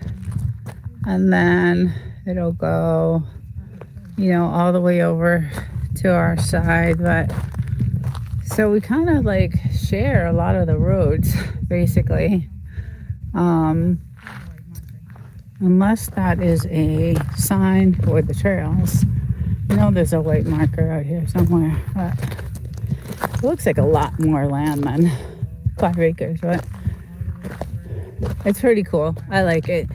and then it'll go, all the way over to our side. But so we kind of like share a lot of the roads, basically. Unless that is a sign for the trails. There's a white marker out here somewhere. But it looks like a lot more land than 5 acres, but it's pretty cool. I like it.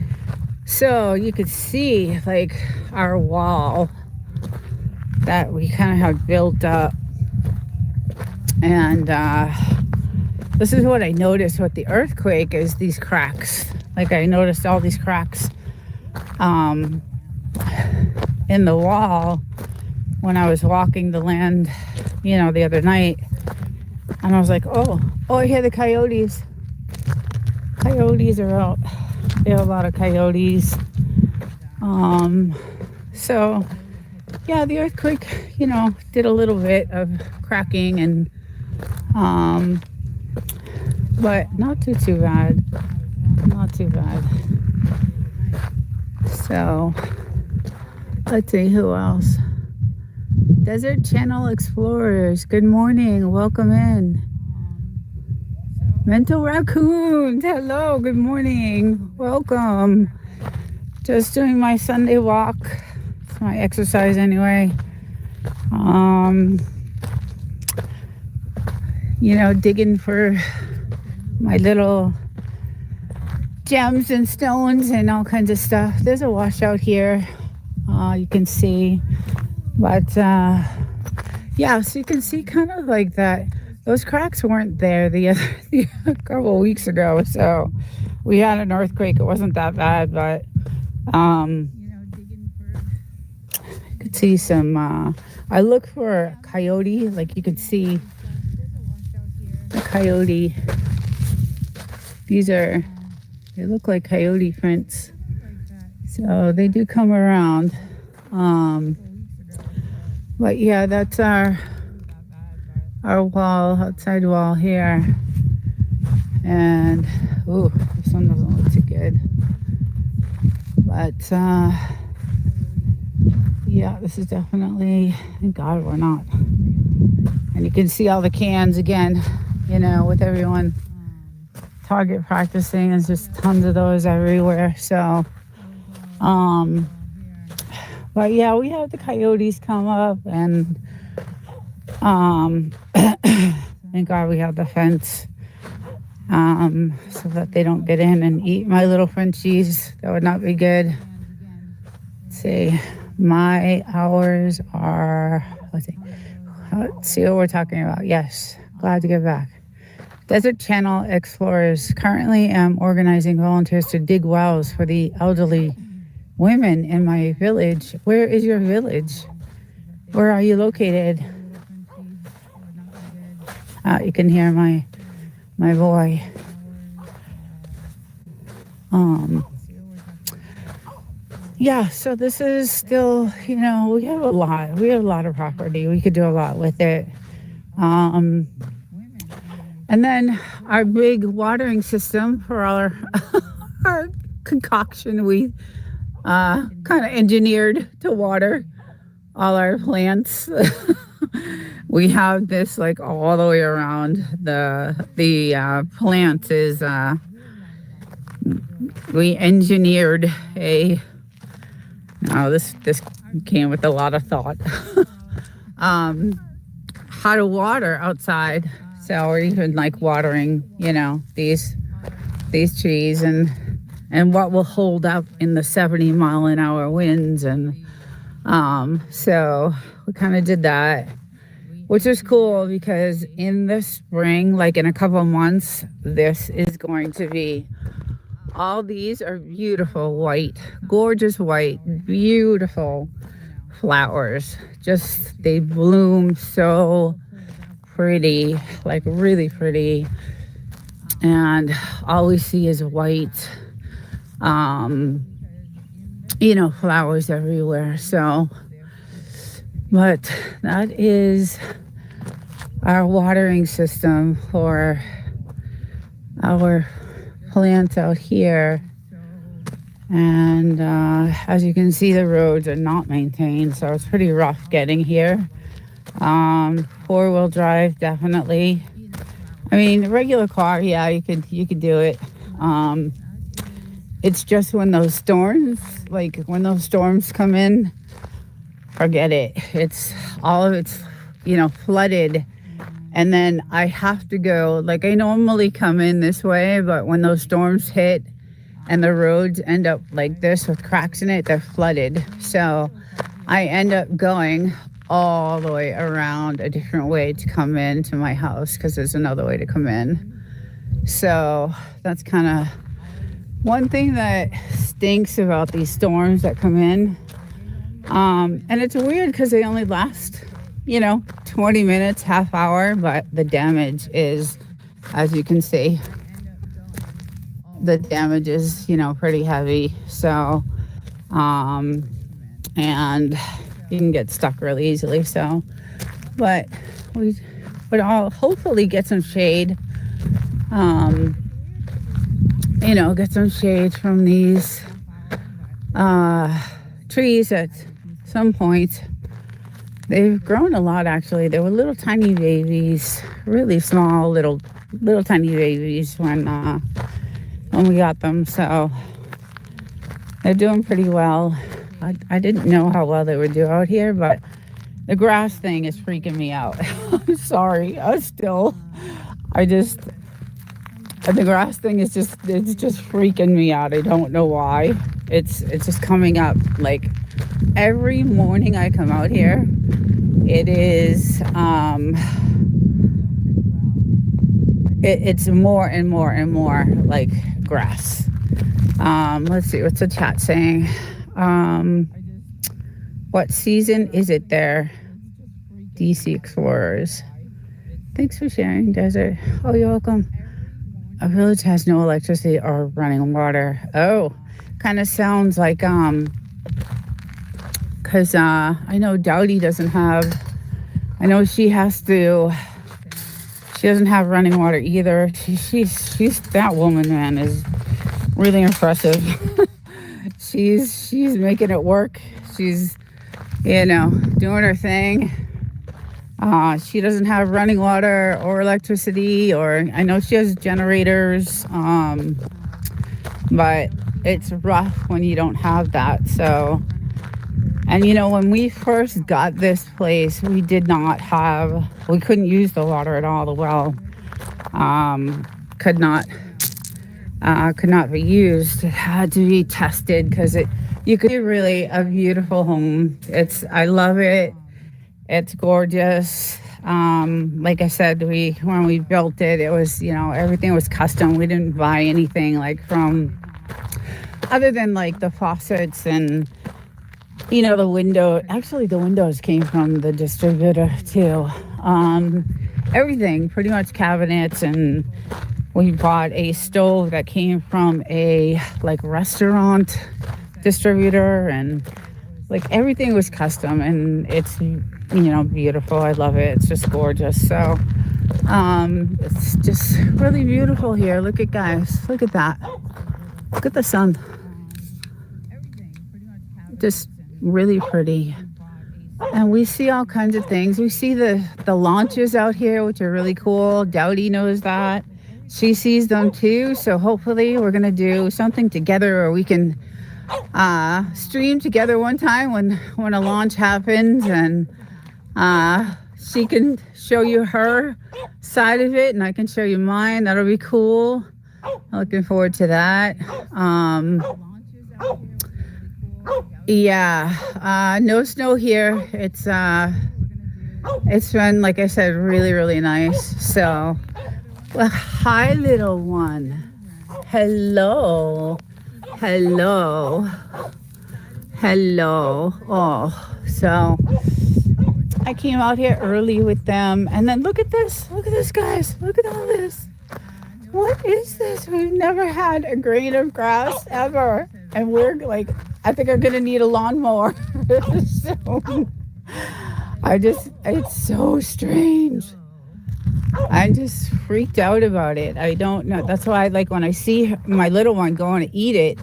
So you could see like our wall that we kind of have built up. And this is what I noticed with the earthquake is these cracks. Like I noticed all these cracks in the wall when I was walking the land, the other night. And I was like, oh, I hear the coyotes. Coyotes are out. There are a lot of coyotes. So, yeah, the earthquake, did a little bit of cracking and, but not too bad. Not too bad. So, let's see who else. Desert Channel Explorers, good morning. Welcome in. Mental Raccoons, hello, good morning. Welcome. Just doing my Sunday walk. It's my exercise anyway. Digging for my little gems and stones and all kinds of stuff. There's a washout here. You can see. But, so you can see kind of like that. Those cracks weren't there a couple of weeks ago. So we had an earthquake. It wasn't that bad, but you could see some, I look for a coyote. Like you could see the coyote. They look like coyote prints. So they do come around. But yeah, that's our wall, outside wall here. And, this one doesn't look too good. But, yeah, this is definitely, thank God we're not. And you can see all the cans again, with everyone target practicing. There's just tons of those everywhere. So, but yeah, we have the coyotes come up and, thank God we have the fence, so that they don't get in and eat my little Frenchies. That would not be good. Let's see, my hours are, let's see what we're talking about. Yes, glad to get back. Desert Channel Explorers. Currently am organizing volunteers to dig wells for the elderly women in my village. Where is your village? Where are you located? You can hear my boy. Yeah, so this is still, we have a lot of property. We could do a lot with it. And then our big watering system for our concoction, we kind of engineered to water all our plants. We have this like all the way around. The plant is we engineered this came with a lot of thought. How to water outside. So we're even like watering, these trees and what will hold up in the 70-mile-an-hour winds. And so we kind of did that, which is cool because in the spring, like in a couple of months, this is going to be, all these are beautiful white, gorgeous white, beautiful flowers. Just, they bloom so pretty, like really pretty. And all we see is white, flowers everywhere. So, but that is our watering system for our plants out here. And as you can see, the roads are not maintained, so it's pretty rough getting here. Four-wheel drive, definitely. I mean, a regular car, yeah, you could do it. Um, it's just when those storms, like when those storms come in, forget it. It's all of it's, flooded. And then I have to go, like I normally come in this way, but when those storms hit and the roads end up like this with cracks in it, they're flooded. So I end up going all the way around a different way to come into my house because there's another way to come in. So that's kind of one thing that stinks about these storms that come in. And it's weird because they only last, 20 minutes, half hour, but the damage is, as you can see, the damage is, pretty heavy. So, and you can get stuck really easily. So, but we would all hopefully get some shade, get some shade from these trees at some point. They've grown a lot, actually. They were little tiny babies, really small, little tiny babies when we got them. So they're doing pretty well. I didn't know how well they would do out here, but the grass thing is freaking me out. I'm sorry. The grass thing is just freaking me out. I don't know why. It's just coming up like every morning I come out here. It is it's more and more and more like grass. Let's see, what's the chat saying? What season is it there? DC Explorers. Thanks for sharing, Desert. Oh, you're welcome. A village has no electricity or running water. Oh, kind of sounds like because I know Dowdy doesn't have. I know she doesn't have running water either. She's that woman, man, is really impressive. she's making it work. She's doing her thing. She doesn't have running water or electricity, or I know she has generators, but it's rough when you don't have that. So, and when we first got this place, we couldn't use the water at all. The well could not be used. It had to be tested because you could really a beautiful home. I love it. It's gorgeous. Like I said, when we built it, it was, everything was custom. We didn't buy anything like from, other than like the faucets and, the window. Actually, the windows came from the distributor too. Everything, pretty much cabinets, and we bought a stove that came from a like restaurant distributor, and like everything was custom, and it's beautiful. I love it. It's just gorgeous. So it's just really beautiful here. Look at that. Look at the sun. Just really pretty. And we see all kinds of things. We see the launches out here, which are really cool. Dowdy knows that. She sees them too. So hopefully we're gonna do something together, or we can stream together one time when a launch happens, and she can show you her side of it and I can show you mine. That'll be cool. I'm looking forward to that. No snow here. It's been, like I said, really, really nice. So, well, hi, little one. Hello. Oh, so I came out here early with them, and then look at this, guys. Look at all this. What is this? We've never had a grain of grass ever, and we're like, I think I'm gonna need a lawnmower. So, it's so strange. I'm just freaked out about it. I don't know. That's why, like, when I see my little one going to eat it,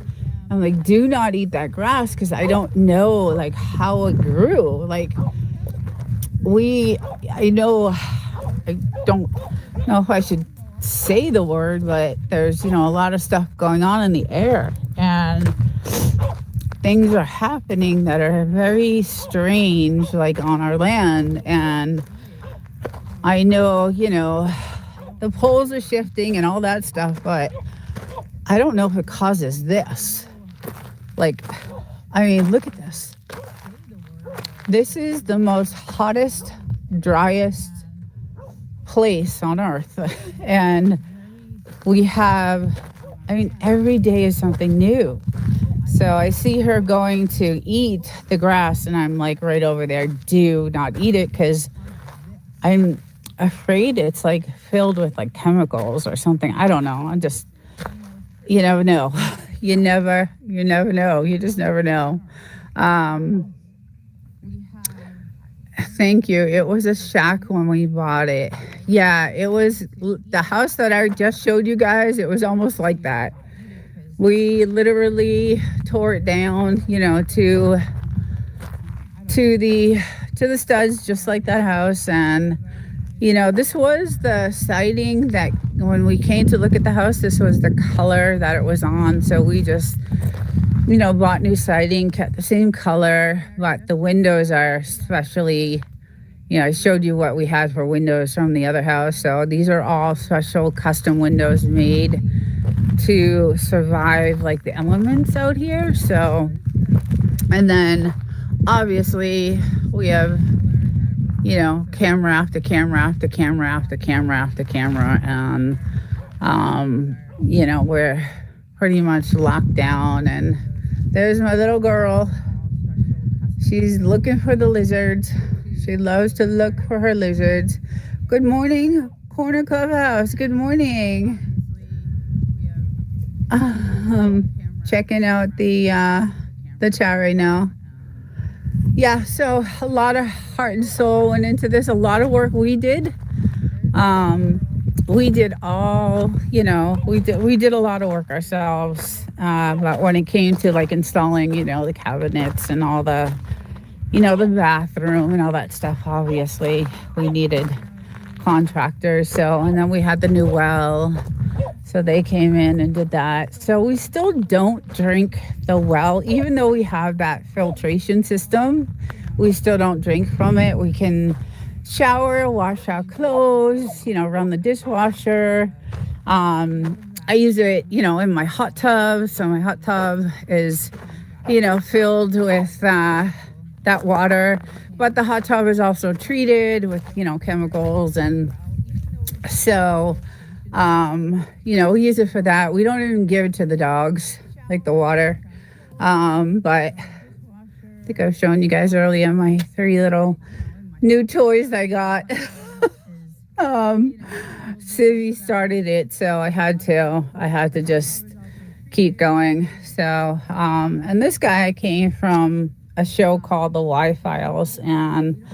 I'm like, do not eat that grass because I don't know like how it grew. Like I know, I don't know if I should say the word, but there's, a lot of stuff going on in the air, and things are happening that are very strange, like on our land. And I know, the poles are shifting and all that stuff, but I don't know if it causes this. Like, I mean, look at this. This is the most hottest, driest place on earth. And we have, every day is something new. So I see her going to eat the grass, and I'm like right over there, do not eat it, because I'm afraid it's like filled with like chemicals or something. I don't know. You never know. You never know. You just never know. Thank you. It was a shack when we bought it. Yeah, it was the house that I just showed you guys. It was almost like that. We literally tore it down, to the studs, just like that house. And this was the siding that when we came to look at the house, this was the color that it was on. So we just, bought new siding, kept the same color, but the windows are especially, I showed you what we had for windows from the other house. So these are all special custom windows made to survive like the elements out here. So, and then obviously we have, camera after camera after camera after camera after camera. And, we're pretty much locked down. And there's my little girl. She's looking for the lizards. She loves to look for her lizards. Good morning, Corner Clubhouse. Good morning. Checking out the chat right now. Yeah, so a lot of heart and soul went into this. A lot of work we did. We did all, we did a lot of work ourselves. But when it came to like installing, the cabinets and all the, the bathroom and all that stuff, obviously we needed contractors. So, and then we had the new well. So they came in and did that. So we still don't drink the well, even though we have that filtration system. We still don't drink from it. We can shower, wash our clothes, run the dishwasher. I use it, in my hot tub. So my hot tub is, filled with that water. But the hot tub is also treated with, chemicals. And so, we use it for that. We don't even give it to the dogs, like the water. But I think I was showing you guys earlier my 3 little new toys I got. Civvy started it, so I had to just keep going. So, and this guy came from a show called The Y-Files, and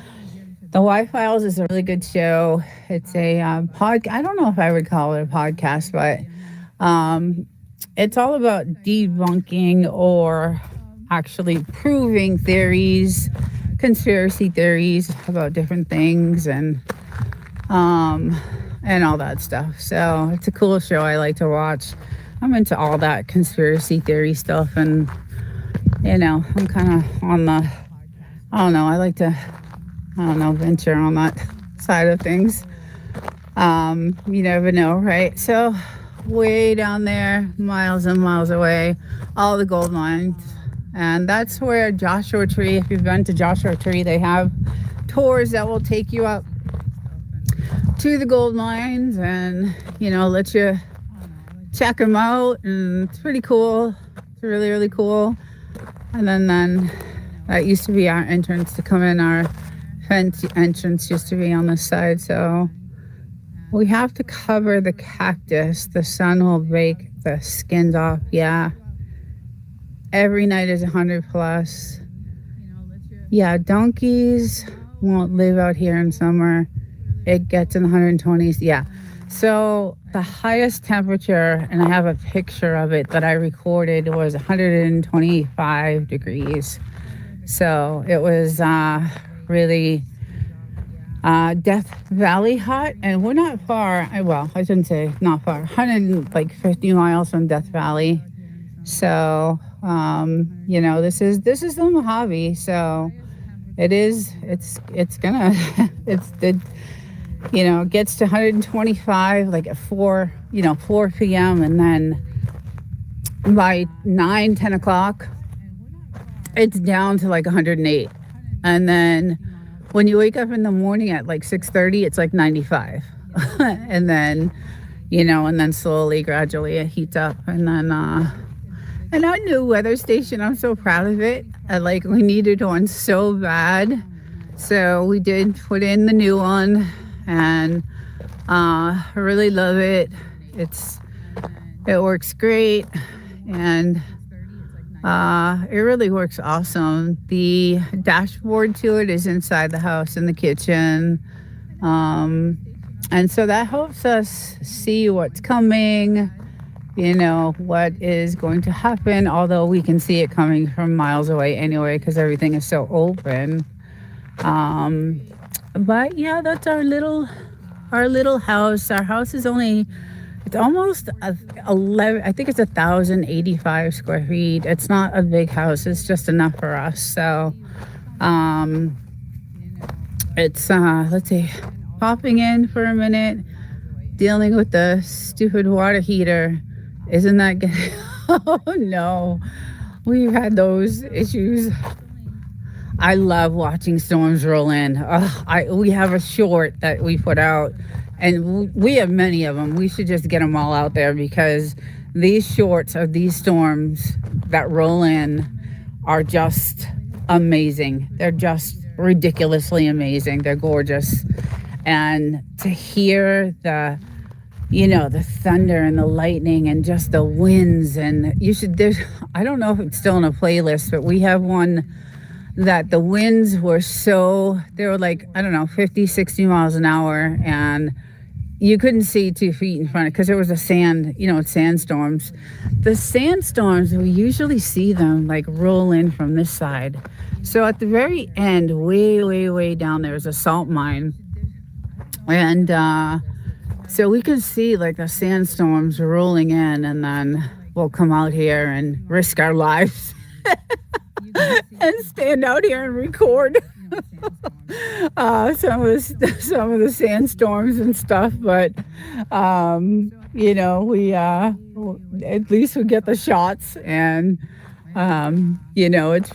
The Y-Files is a really good show. It's a podcast. I don't know if I would call it a podcast, but it's all about debunking or actually proving theories, conspiracy theories about different things, and all that stuff. So it's a cool show I like to watch. I'm into all that conspiracy theory stuff, and I'm kind of on the, I like to, venture on that side of things. You never know, right? So way down there, miles and miles away, all the gold mines. And that's where Joshua Tree, if you've been to Joshua Tree, they have tours that will take you up to the gold mines and, let you check them out. And it's pretty cool. It's really, really cool. And then that used to be our entrance to come in. Our fence entrance used to be on this side. So we have to cover the cactus. The sun will break the skins off. Yeah. Every night is 100 plus. Yeah, donkeys won't live out here in summer. It gets in the 120s. Yeah. So the highest temperature, and I have a picture of it that I recorded, was 125 degrees. So it was really Death Valley hot, and we're not far. Well, I shouldn't say not far. 150 miles from Death Valley. So this is the Mojave. So it is. It's gonna. It's the. It gets to 125 like at 4 p.m. and then by 9, 10 o'clock, it's down to like 108. And then when you wake up in the morning at like 6:30, it's like 95. and then, and then slowly, gradually it heats up. And our new weather station, I'm so proud of it. We needed one so bad. So we did put in the new one, and I really love it. It works great, and it really works awesome. The dashboard to it is inside the house in the kitchen. And so that helps us see what's coming, what is going to happen, although we can see it coming from miles away anyway because everything is so open. But yeah, that's our little house. Our house is it's almost 11, I think it's 1,085 square feet. It's not a big house. It's just enough for us. So it's let's see, popping in for a minute, dealing with the stupid water heater. Isn't that good? Oh no, we've had those issues. I love watching storms roll in. We have a short that we put out, and we have many of them. We should just get them all out there because these shorts of these storms that roll in are just amazing. They're just ridiculously amazing. They're gorgeous. And to hear the thunder and the lightning and just the winds, and I don't know if it's still in a playlist, but we have one that the winds they were like, I don't know, 50, 60 miles an hour, and you couldn't see 2 feet in front because there was sandstorms. The sandstorms, we usually see them like roll in from this side. So at the very end, way, way, way down there is a salt mine. And so we could see like the sandstorms rolling in, and then we'll come out here and risk our lives and stand out here and record some of the sandstorms and stuff. But we at least we get the shots, and it's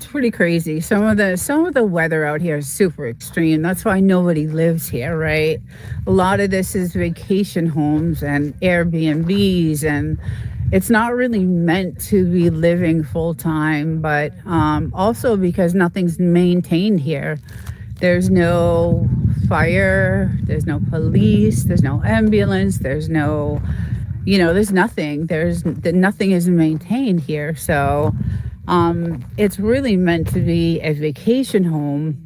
pretty crazy. Some of the weather out here is super extreme. That's why nobody lives here, right? A lot of this is vacation homes and Airbnbs, and it's not really meant to be living full time, but also because nothing's maintained here. There's no fire, there's no police, there's no ambulance, there's no, there's nothing. Nothing is maintained here. So it's really meant to be a vacation home.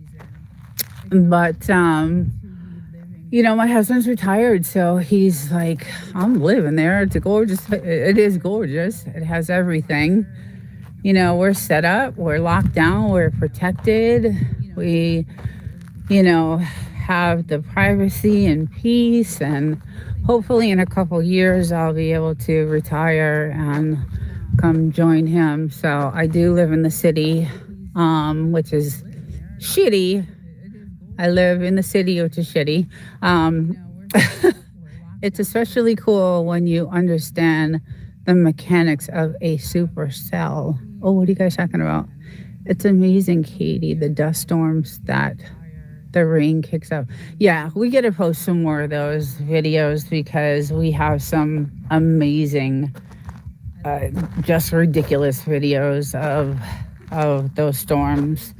But my husband's retired, so he's like, I'm living there. It's gorgeous. It is gorgeous. It has everything. We're set up. We're locked down. We're protected. We, have the privacy and peace. And hopefully in a couple years, I'll be able to retire and come join him. So I do live in the city, which is shitty. I live in the city, which is shitty. It's especially cool when you understand the mechanics of a supercell. Oh, what are you guys talking about? It's amazing, Katie, the dust storms that the rain kicks up. Yeah, we got to post some more of those videos because we have some amazing, just ridiculous videos of those storms.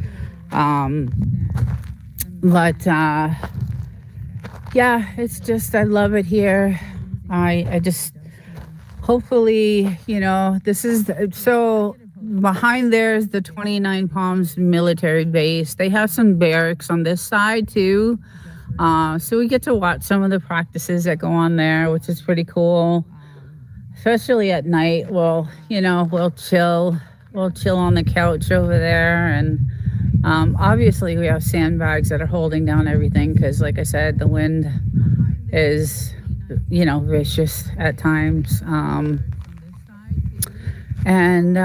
But yeah, it's just, I love it here. I just, hopefully, this is, so behind there is the 29 Palms military base. They have some barracks on this side too. So we get to watch some of the practices that go on there, which is pretty cool. Especially at night, we'll chill on the couch over there, and obviously we have sandbags that are holding down everything because, like I said, the wind is, vicious at times. And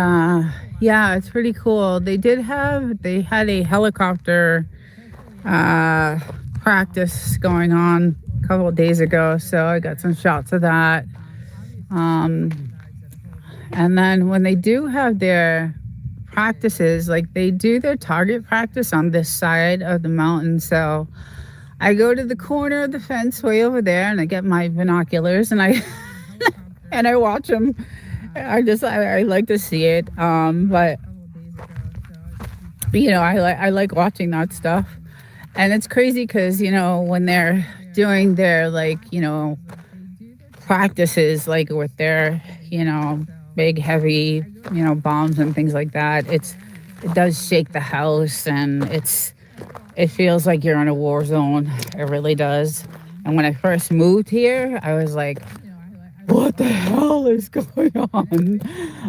yeah, it's pretty cool. They had a helicopter uh, practice going on a couple of days ago, so I got some shots of that. Um, and then when they do have their practices, like they do their target practice on this side of the mountain. So I go to the corner of the fence way over there, and I get my binoculars, and I and I watch them. I like to see it. But I like watching that stuff, and it's crazy because when they're doing their practices, like with their big heavy bombs and things like that, it does shake the house, and it feels like you're in a war zone. It really does. And when I first moved here, I was like, what the hell is going on?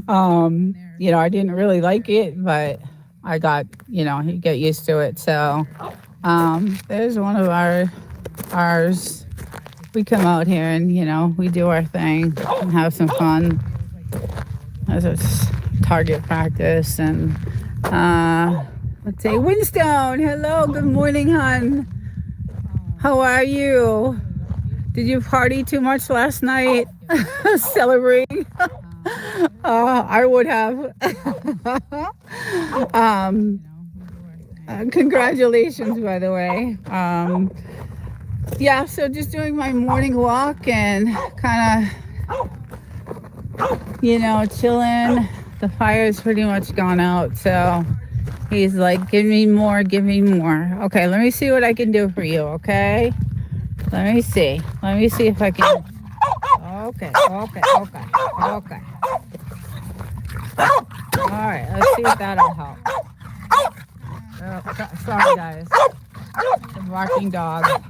I didn't really like it, but I got, you get used to it. So there's one of ours. We come out here and, we do our thing and have some fun. As it's target practice. And let's see, Winstone, hello, good morning, hon. How are you? Did you party too much last night? Celebrating? I would have. Congratulations, by the way. Yeah, so just doing my morning walk and kind of, chilling. The fire's pretty much gone out, so he's like, give me more, give me more. Okay, let me see what I can do for you, okay? Let me see if I can. Okay. All right, let's see if that'll help. Sorry, guys. The barking dog. All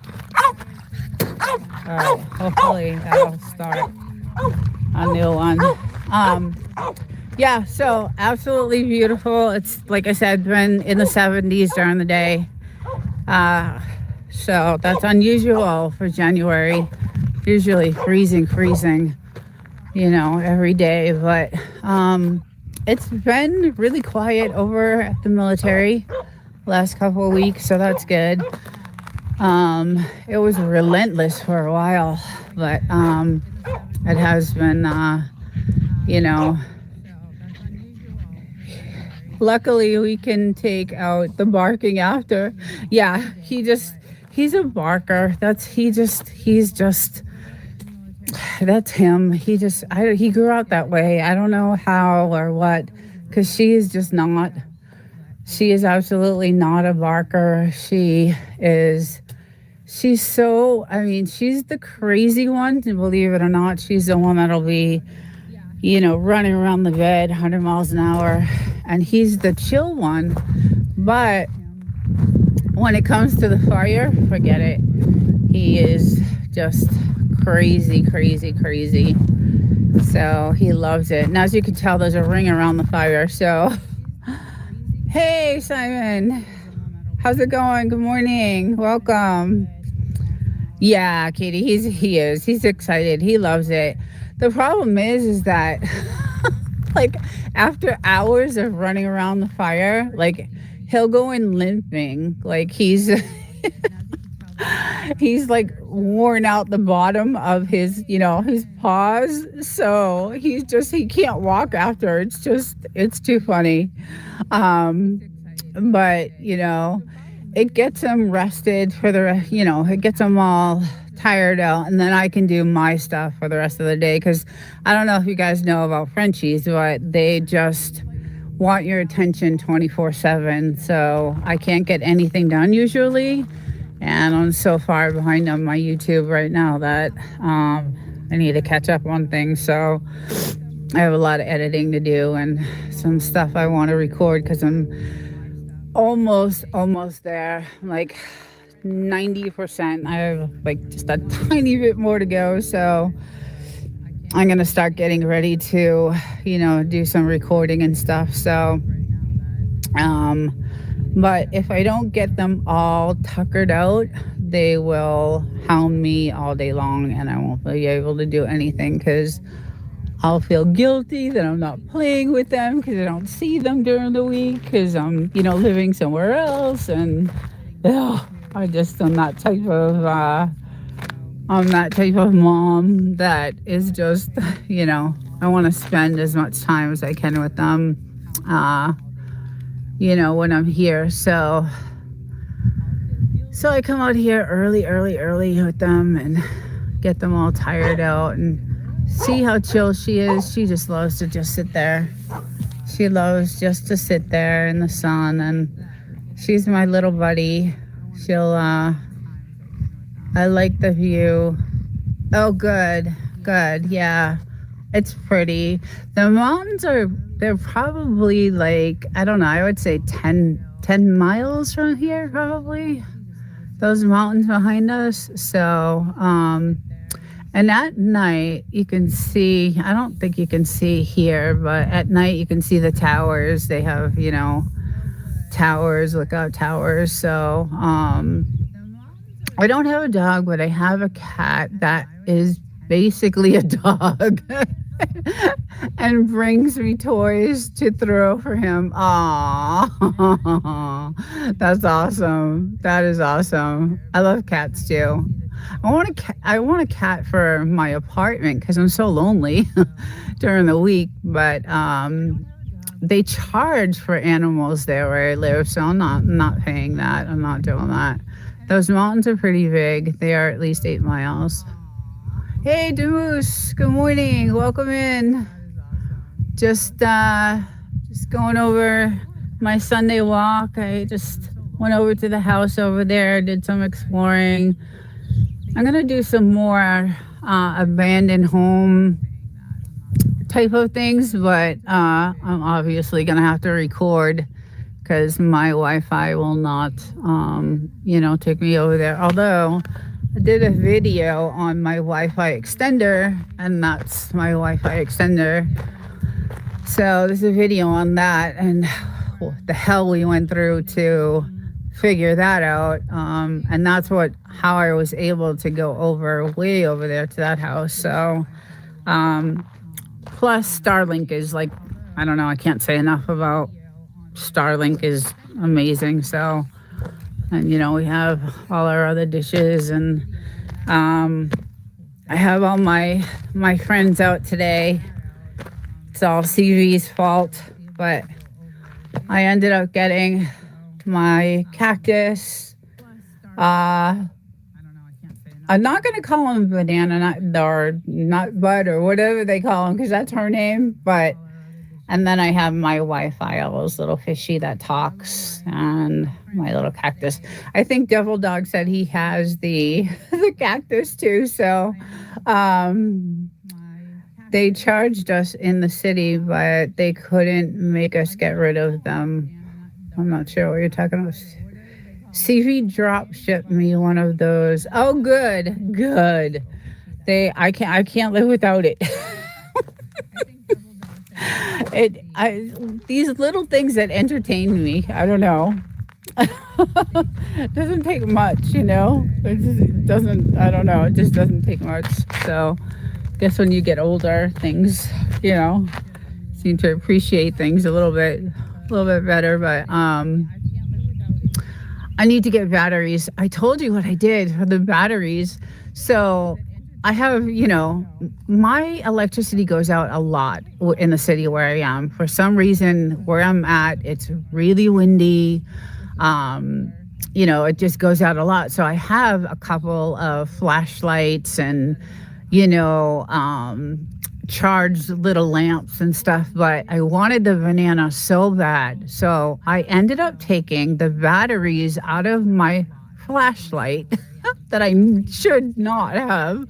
right, hopefully that'll start a new one. Yeah, so absolutely beautiful. It's, like I said, been in the 70s during the day. So that's unusual for January. Usually freezing, every day. But it's been really quiet over at the military last couple of weeks, so that's good. It was relentless for a while, but it has been, luckily we can take out the barking after. Yeah, he's a barker. That's him. He grew out that way. I don't know how or what, because she is absolutely not a barker. She's the crazy one, believe it or not. She's the one that'll be, running around the bed 100 miles an hour. And he's the chill one. But when it comes to the fire, forget it. He is just crazy. So he loves it. And as you can tell, there's a ring around the fire. So, hey, Simon. How's it going? Good morning. Welcome. Yeah, Katie, he's excited. He loves it. The problem is that like after hours of running around the fire, like he'll go in limping. Like he's like worn out the bottom of his paws. So he can't walk after. It's too funny. But it gets him rested for it gets him all tired out, and then I can do my stuff for the rest of the day, because I don't know if you guys know about Frenchies, but they just want your attention 24/7. So I can't get anything done usually, and I'm so far behind on my YouTube right now that I need to catch up on things. So I have a lot of editing to do and some stuff I want to record, because I'm almost there. I'm like 90%. I have like just a tiny bit more to go. So I'm going to start getting ready to, do some recording and stuff. So, um, but if I don't get them all tuckered out, they will hound me all day long and I won't be able to do anything because I'll feel guilty that I'm not playing with them because I don't see them during the week because I'm, living somewhere else. And I just am that type of mom that is just, I want to spend as much time as I can with them, when I'm here. So I come out here early with them and get them all tired out and see how chill she is. She just loves to just sit there. She loves just to sit there in the sun, and she's my little buddy. I like the view. Oh, good. Yeah, it's pretty. The mountains they're probably like, I don't know, I would say 10 miles from here, probably. Those mountains behind us. So, and at night you can see, I don't think you can see here, but at night you can see the towers. They have, towers, lookout towers. So, I don't have a dog, but I have a cat that is basically a dog and brings me toys to throw for him. Aww, that's awesome. That is awesome. I love cats too. I want a cat for my apartment because I'm so lonely during the week. But they charge for animals there where I live, so I'm not paying that. I'm not doing that. Those mountains are pretty big. They are at least 8 miles. Hey, Demoose. Good morning. Welcome in. Just going over my Sunday walk. I just went over to the house over there, did some exploring. I'm going to do some more abandoned home type of things, but I'm obviously going to have to record because my Wi-Fi will not, take me over there. Although I did a video on my Wi-Fi extender, and that's my Wi-Fi extender. So there's a video on that, and the hell we went through to figure that out. And that's how I was able to go way over there to that house. So, plus Starlink is like, I don't know, I can't say enough about Starlink is amazing. So, and we have all our other dishes, and I have all my friends out today. It's all CV's fault, but I ended up getting my cactus. I'm not going to call him banana nut or nut bud or whatever they call him because that's her name, but and then I have my Wi-Fi, all those little fishy that talks, and my little cactus. I think Devil Dog said he has the cactus too. So they charged us in the city, but they couldn't make us get rid of them. I'm not sure what you're talking about. CV drop shipped me one of those. Oh, good. I can't live without it. These little things that entertain me, I don't know. It doesn't take much, It doesn't, I don't know, it just doesn't take much. So I guess when you get older, things, seem to appreciate things a little bit better. But I need to get batteries. I told you what I did for the batteries. So I have, my electricity goes out a lot in the city where I am. For some reason, where I'm at, it's really windy. It just goes out a lot. So I have a couple of flashlights and, charged little lamps and stuff, but I wanted the banana so bad. So I ended up taking the batteries out of my flashlight that I should not have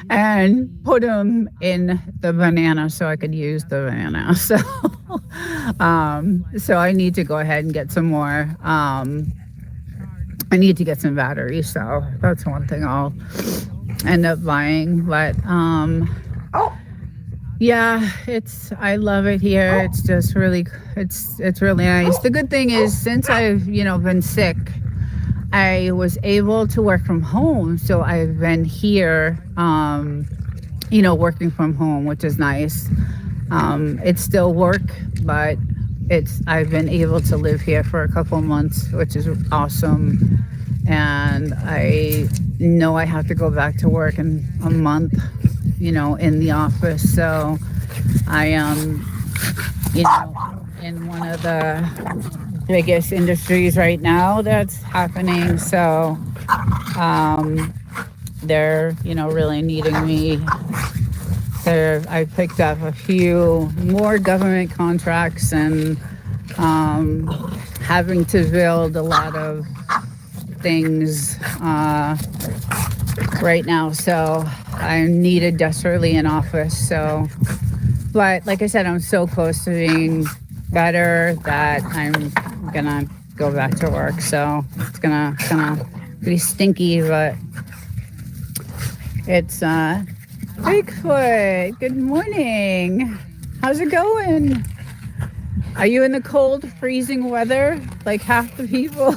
and put them in the banana so I could use the banana. So, so I need to go ahead and get some more. I need to get some batteries, so that's one thing I'll end up buying. But yeah, I love it here. It's just really it's really nice. The good thing is, since I've been sick, I was able to work from home, so I've been here, working from home, which is nice. It's still work, but I've been able to live here for a couple of months, which is awesome. And I know I have to go back to work in a month, in the office. So I am, in one of the biggest industries right now that's happening. So they're, really needing me. I picked up a few more government contracts and having to build a lot of things right now. So I'm needed desperately in office. So, but like I said, I'm so close to being better that I'm gonna go back to work. So it's gonna be stinky, but it's Bigfoot. Good morning. How's it going? Are you in the cold, freezing weather like half the people?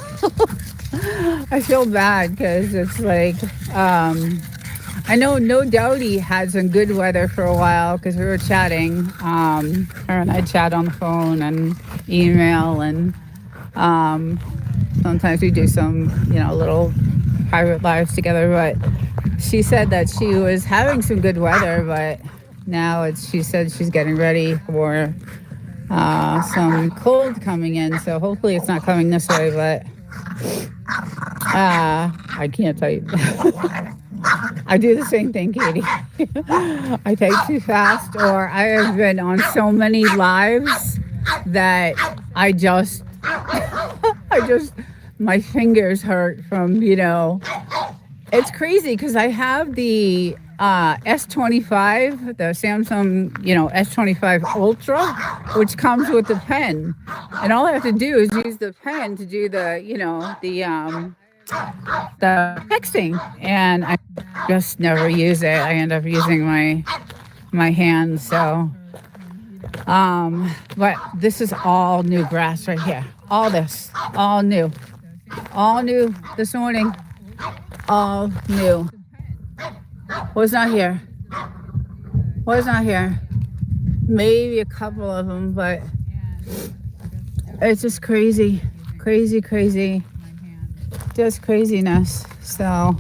I feel bad because it's like, I know No Doubty had some good weather for a while because we were chatting. Her and I chat on the phone and email, and sometimes we do some, little private lives together. But she said that she was having some good weather, but now she said she's getting ready for some cold coming in. So hopefully it's not coming this way, but I can't tell you. I do the same thing, Katie. I type too fast, or I have been on so many lives that I just my fingers hurt from, it's crazy because I have the S25, the Samsung, S25 Ultra, which comes with the pen. And all I have to do is use the pen to do the texting. And I just never use it. I end up using my hands. So, but this is all new grass right here. All this, all new this morning. All new. Was not here. Maybe a couple of them, but it's just crazy. Just craziness. So,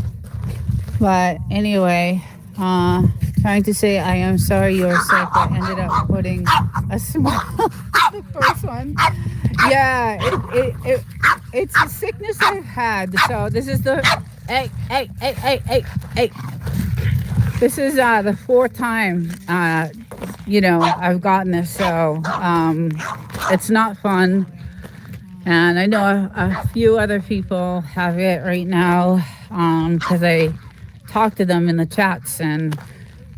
but anyway, trying to say I am sorry you are sick. I ended up putting a smile on the first one. Yeah, it's a sickness I've had. So this is the hey. This is the fourth time I've gotten this, so it's not fun. And I know a few other people have it right now because I talk to them in the chats, and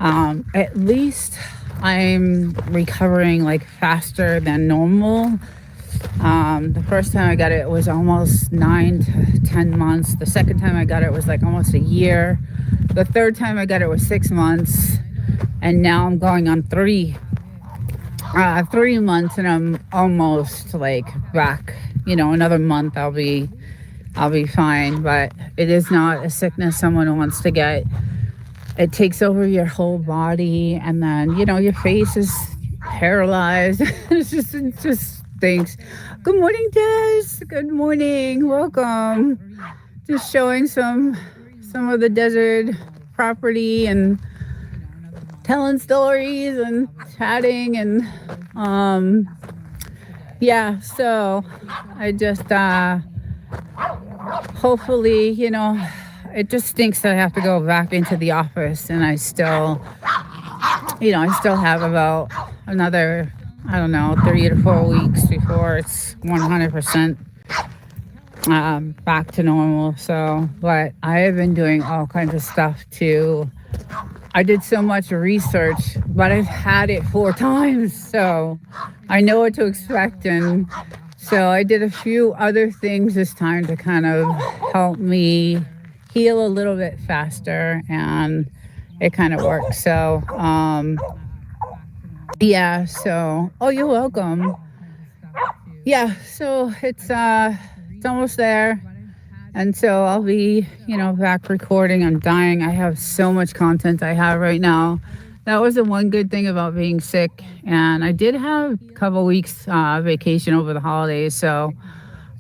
at least I'm recovering like faster than normal. The first time I got it was almost 9 to 10 months. The second time I got it was like almost a year. The third time I got it was 6 months, and now I'm going on 3 months, and I'm almost like back. Another month I'll be fine. But it is not a sickness someone wants to get. It takes over your whole body, and then your face is paralyzed. it just stinks. Good morning, Des. Good morning. Welcome. Just showing some of the desert property and telling stories and chatting, and yeah, so I just hopefully, it just stinks that I have to go back into the office, and I still have about another, 3 to 4 weeks before it's 100% back to normal. So, but I have been doing all kinds of stuff too. I did so much research, but I've had it 4 times, so I know what to expect. And So I did a few other things this time to kind of help me heal a little bit faster, and it kind of worked. So, yeah. So, oh, you're welcome. Yeah. So it's almost there, and so I'll be, back recording. I'm dying. I have so much content I have right now. That was the one good thing about being sick, and I did have a couple weeks vacation over the holidays. So,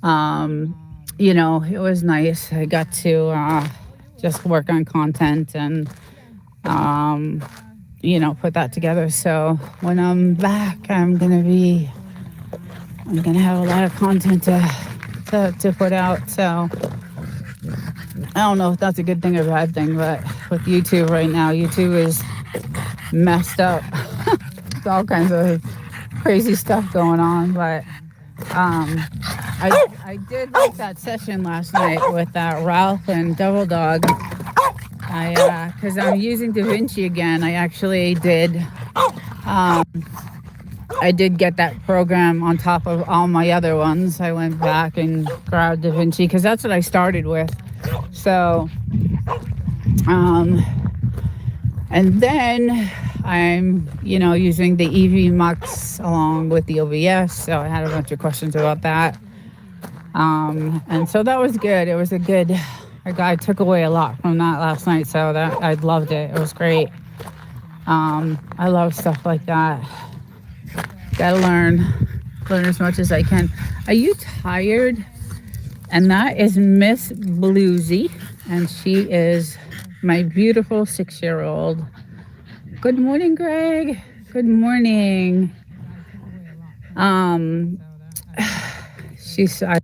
um, it was nice. I got to just work on content and, um, put that together. So when I'm back, I'm gonna have a lot of content to put out. So I don't know if that's a good thing or bad thing, but with YouTube right now, YouTube is messed up. It's all kinds of crazy stuff going on, but I did like that session last night with Ralph and Double Dog. Because I'm using DaVinci again. I did get that program on top of all my other ones. I went back and grabbed DaVinci because that's what I started with. So, and then I'm, using the EV Mux along with the OBS. So I had a bunch of questions about that. And so that was good. It was I took away a lot from that last night. So that I loved it. It was great. I love stuff like that. Gotta learn as much as I can. Are you tired? And that is Miss Bluesy, and she is my beautiful 6-year-old. Good morning, Greg. Good morning. I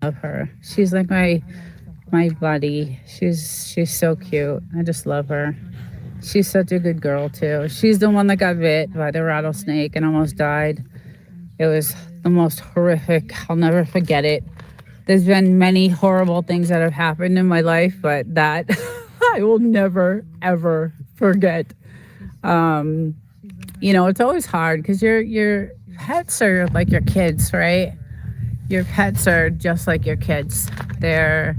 love her. She's like my buddy. She's so cute. I just love her. She's such a good girl too. She's the one that got bit by the rattlesnake and almost died. It was the most horrific. I'll never forget it. There's been many horrible things that have happened in my life, but that I will never, ever forget. It's always hard because your pets are like your kids, right? Your pets are just like your kids. They're,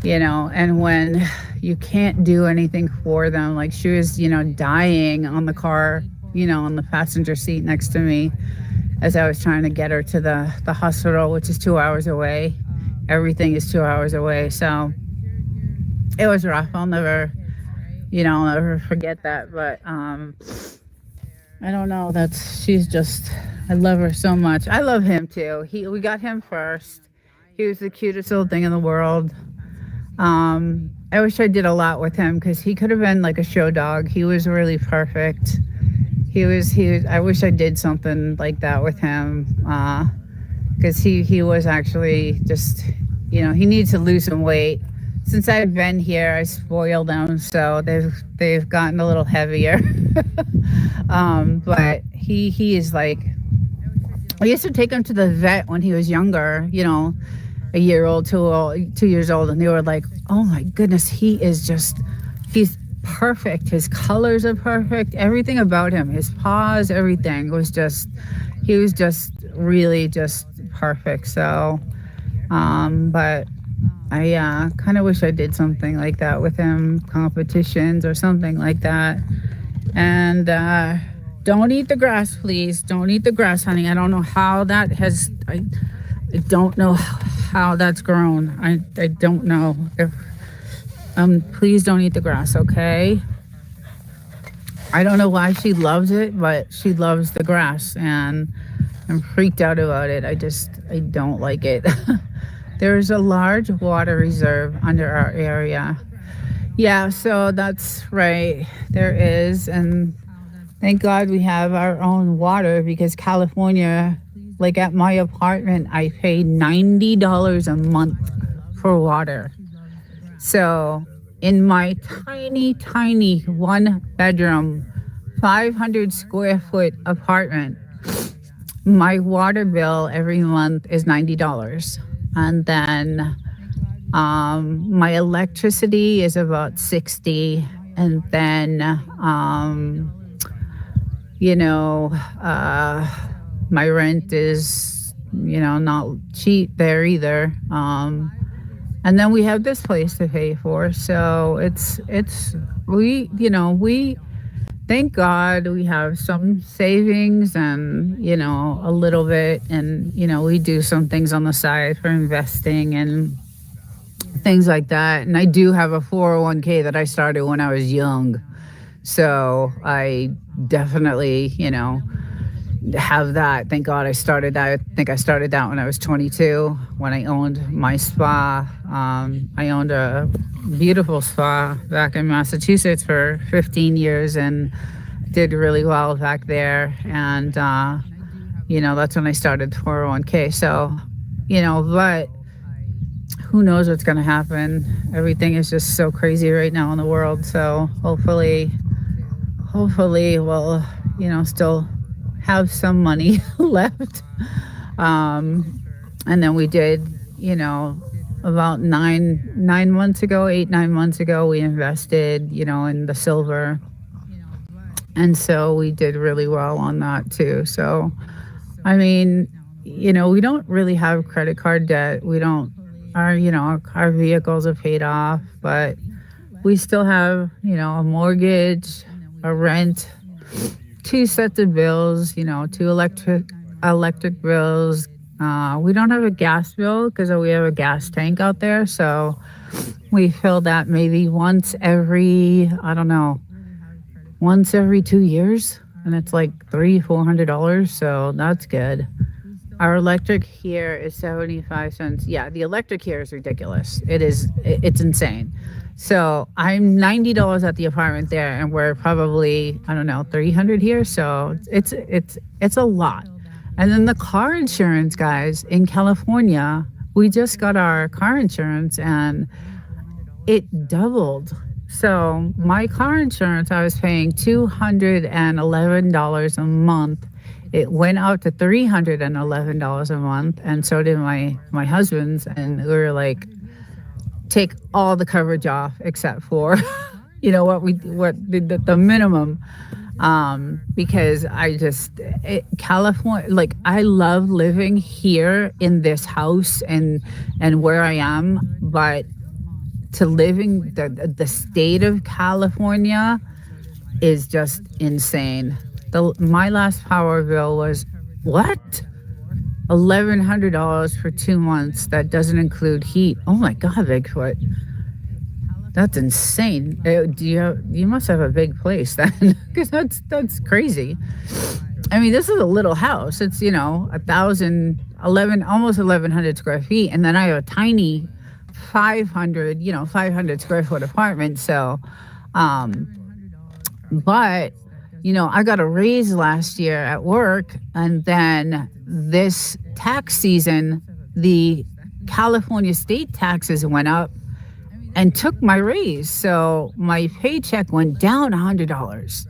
and when you can't do anything for them, like she was, dying on the car, on the passenger seat next to me, as I was trying to get her to the hospital, which is 2 hours away. Everything is 2 hours away. So it was rough. I'll never forget that. But I don't know. I love her so much. I love him too. We got him first. He was the cutest little thing in the world. I wish I did a lot with him because he could have been like a show dog. He was really perfect. He was. I wish I did something like that with him, because he was actually just, he needs to lose some weight. Since I've been here, I spoiled them, so they've gotten a little heavier. But he is like, I used to take him to the vet when he was younger, a year old, 2 years old, and they were like, oh my goodness, he's perfect. His colors are perfect. Everything about him, his paws, everything he was just really just perfect. So, but I kind of wish I did something like that with him, competitions or something like that. And don't eat the grass, please. Don't eat the grass, honey. I don't know how that has. I don't know how that's grown. I don't know if. Please don't eat the grass, okay? I don't know why she loves it, but she loves the grass, and I'm freaked out about it. I don't like it. There's a large water reserve under our area. Yeah, so that's right. There is, and thank God we have our own water, because California, like at my apartment, I pay $90 a month for water. So in my tiny, tiny 1-bedroom, 500 square foot apartment, my water bill every month is $90. And then my electricity is about $60. And then, my rent is not cheap there either. And then we have this place to pay for. So we thank God we have some savings and, a little bit. And, we do some things on the side for investing and things like that. And I do have a 401k that I started when I was young. So I definitely, have that. Thank God I started that. I think I started that when I was 22, when I owned my spa. I owned a beautiful spa back in Massachusetts for 15 years and did really well back there. And, that's when I started 401k. So, but who knows what's going to happen. Everything is just so crazy right now in the world. So hopefully we'll, still have some money left. And then we did, about 9 months ago, we invested, in the silver. And so we did really well on that too. So, I mean, we don't really have credit card debt. We don't, our vehicles are paid off, but we still have, a mortgage, a rent, 2 sets of bills, 2 electric bills. We don't have a gas bill because we have a gas tank out there. So we fill that maybe once every 2 years. And it's like $300-400. So that's good. Our electric here is 75 cents. Yeah, the electric here is ridiculous. It's insane. So I'm $90 at the apartment there, and we're probably, $300 here. So it's a lot. And then the car insurance, guys, in California, we just got our car insurance and it doubled. So my car insurance, I was paying $211 a month. It went out to $311 a month, and so did my husband's. And we were like, take all the coverage off except for, the minimum. Because California, like I love living here in this house and where I am, but to live in the state of California is just insane. My last power bill was what? $1,100 for 2 months. That doesn't include heat. Oh my God, Bigfoot. That's insane. You must have a big place then, because that's crazy. I mean, this is a little house. It's 1,100 square feet, and then I have a tiny 500 square foot apartment. So, but I got a raise last year at work, and then this tax season, the California state taxes went up and took my raise. So my paycheck went down $100.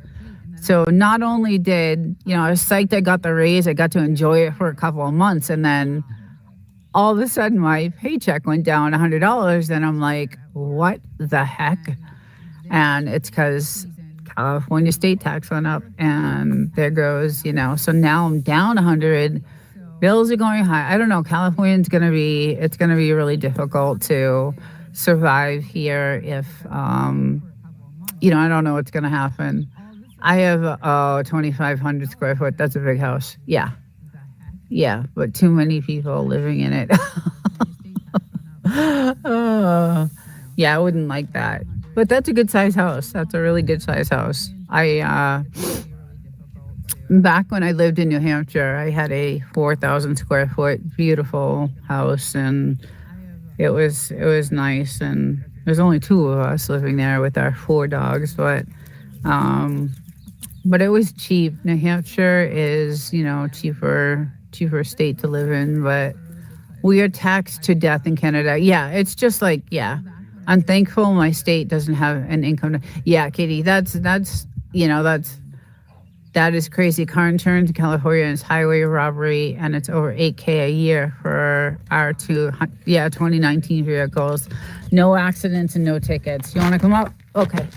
So not only did, I was psyched I got the raise, I got to enjoy it for a couple of months, and then all of a sudden my paycheck went down $100, and I'm like, what the heck? And it's because California state tax went up, and there goes, so now I'm down 100. Bills are going high. I don't know. California's going to be really difficult to survive here if, I don't know what's going to happen. I have 2,500 square foot. That's a big house. Yeah. Yeah. But too many people living in it. Yeah, I wouldn't like that. But that's a good size house. That's a really good size house. Back when I lived in New Hampshire, I had a 4,000 square foot beautiful house, and it was nice. And there's only 2 of us living there with our 4 dogs, but it was cheap. New Hampshire is, cheaper state to live in, but we are taxed to death in Canada. Yeah, it's just like, yeah. I'm thankful my state doesn't have an income. Yeah, Katie, that is crazy. Car insurance in California is highway robbery, and it's over $8,000 a year for our 2019 vehicles. No accidents and no tickets. You want to come up? Okay.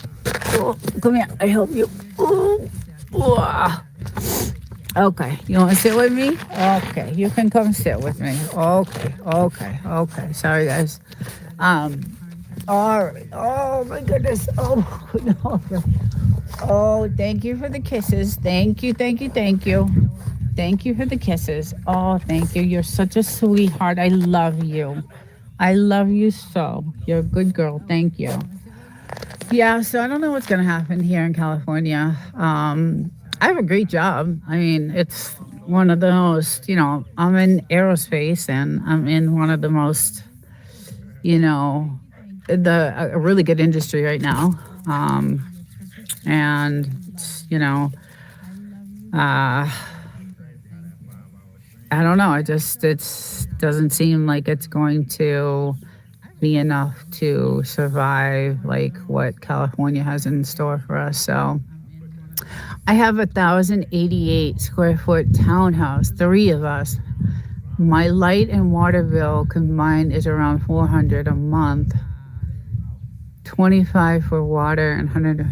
Oh, come here. I help you. Oh. Okay, you want to sit with me? Okay, you can come sit with me. Okay, okay, okay. Sorry, guys. Um, all right. Oh my goodness. Oh no. Oh, thank you for the kisses. Thank you, thank you, thank you. Thank you for the kisses. Oh, thank you. You're such a sweetheart. I love you. I love you so. You're a good girl. Thank you. Yeah, so I don't know what's going to happen here in California. I have a great job. I mean, it's one of the most, I'm in aerospace and I'm in one of the most, you know, a really good industry right now. Um, and, you know, uh, I don't know. It doesn't seem like it's going to be enough to survive like what California has in store for us. So I have 1,088 square foot townhouse, three of us. My light and water bill combined is around 400 a month. 25 for water and 100